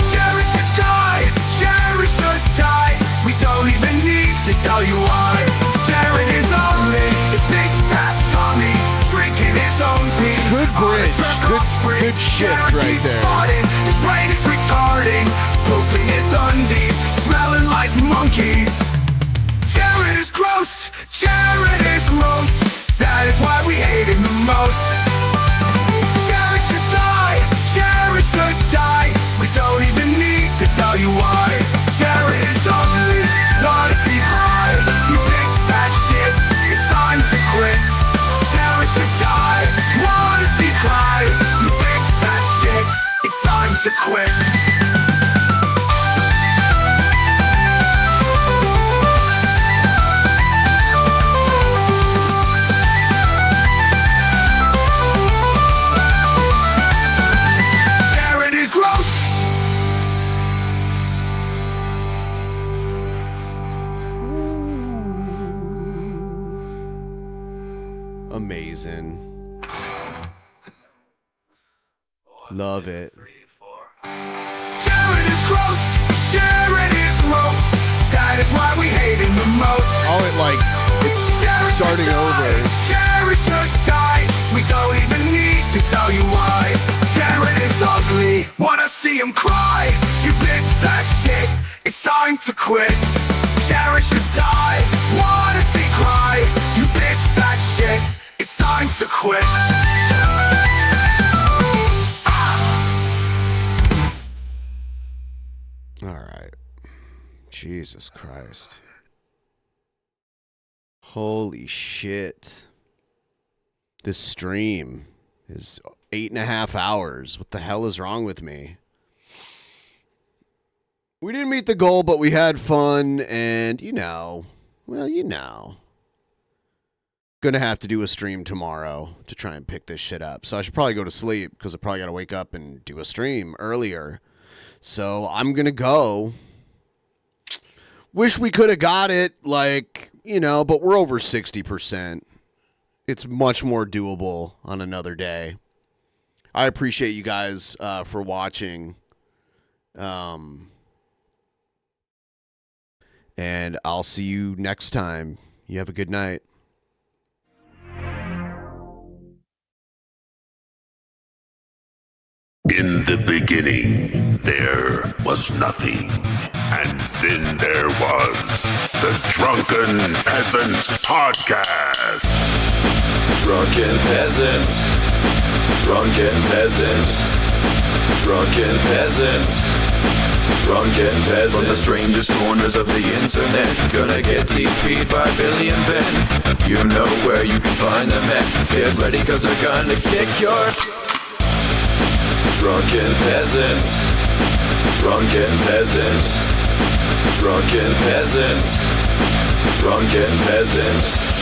Jared should die, Jared should die, we don't even need to tell you why. Jared is ugly, his big fat tummy, drinking his own pee. Good bridge, good shit right there. Farting, his brain is retarding, pooping his undies, smelling like monkeys. Jared is gross, Jared is gross, that is why we hate him the most. Jared should die, Jared should die, we don't even need to tell you why. Jared is ugly, not a seat high, you big fat shit, it's time to quit. Jared should die, wanna see cry, you big fat shit, it's time to quit. Jared is gross. Amazing. Love it. Jared is gross, Jared is gross, that is why we hate him the most. Oh, it's Jared starting should die, over. Jared should die, we don't even need to tell you why. Jared is ugly, wanna see him cry, you big fat shit, it's time to quit. Jared should die, wanna see cry, you big fat shit, it's time to quit. All right. Jesus Christ. Holy shit. This stream is 8.5 hours. What the hell is wrong with me? We didn't meet the goal, but we had fun, and gonna have to do a stream tomorrow to try and pick this shit up. So I should probably go to sleep because I probably gotta wake up and do a stream earlier. So I'm gonna go. Wish we could have got it, but we're over 60%. It's much more doable on another day. I appreciate you guys for watching. And I'll see you next time. You have a good night. In the beginning, there was nothing. And then there was the Drunken Peasants Podcast. Drunken Peasants. Drunken Peasants. Drunken Peasants. Drunken Peasants. From the strangest corners of the internet, gonna get TP'd by Billy and Ben. You know where you can find them at. Get ready, cause they're gonna kick your... Drunken Peasants. Drunken Peasants. Drunken Peasants. Drunken Peasants.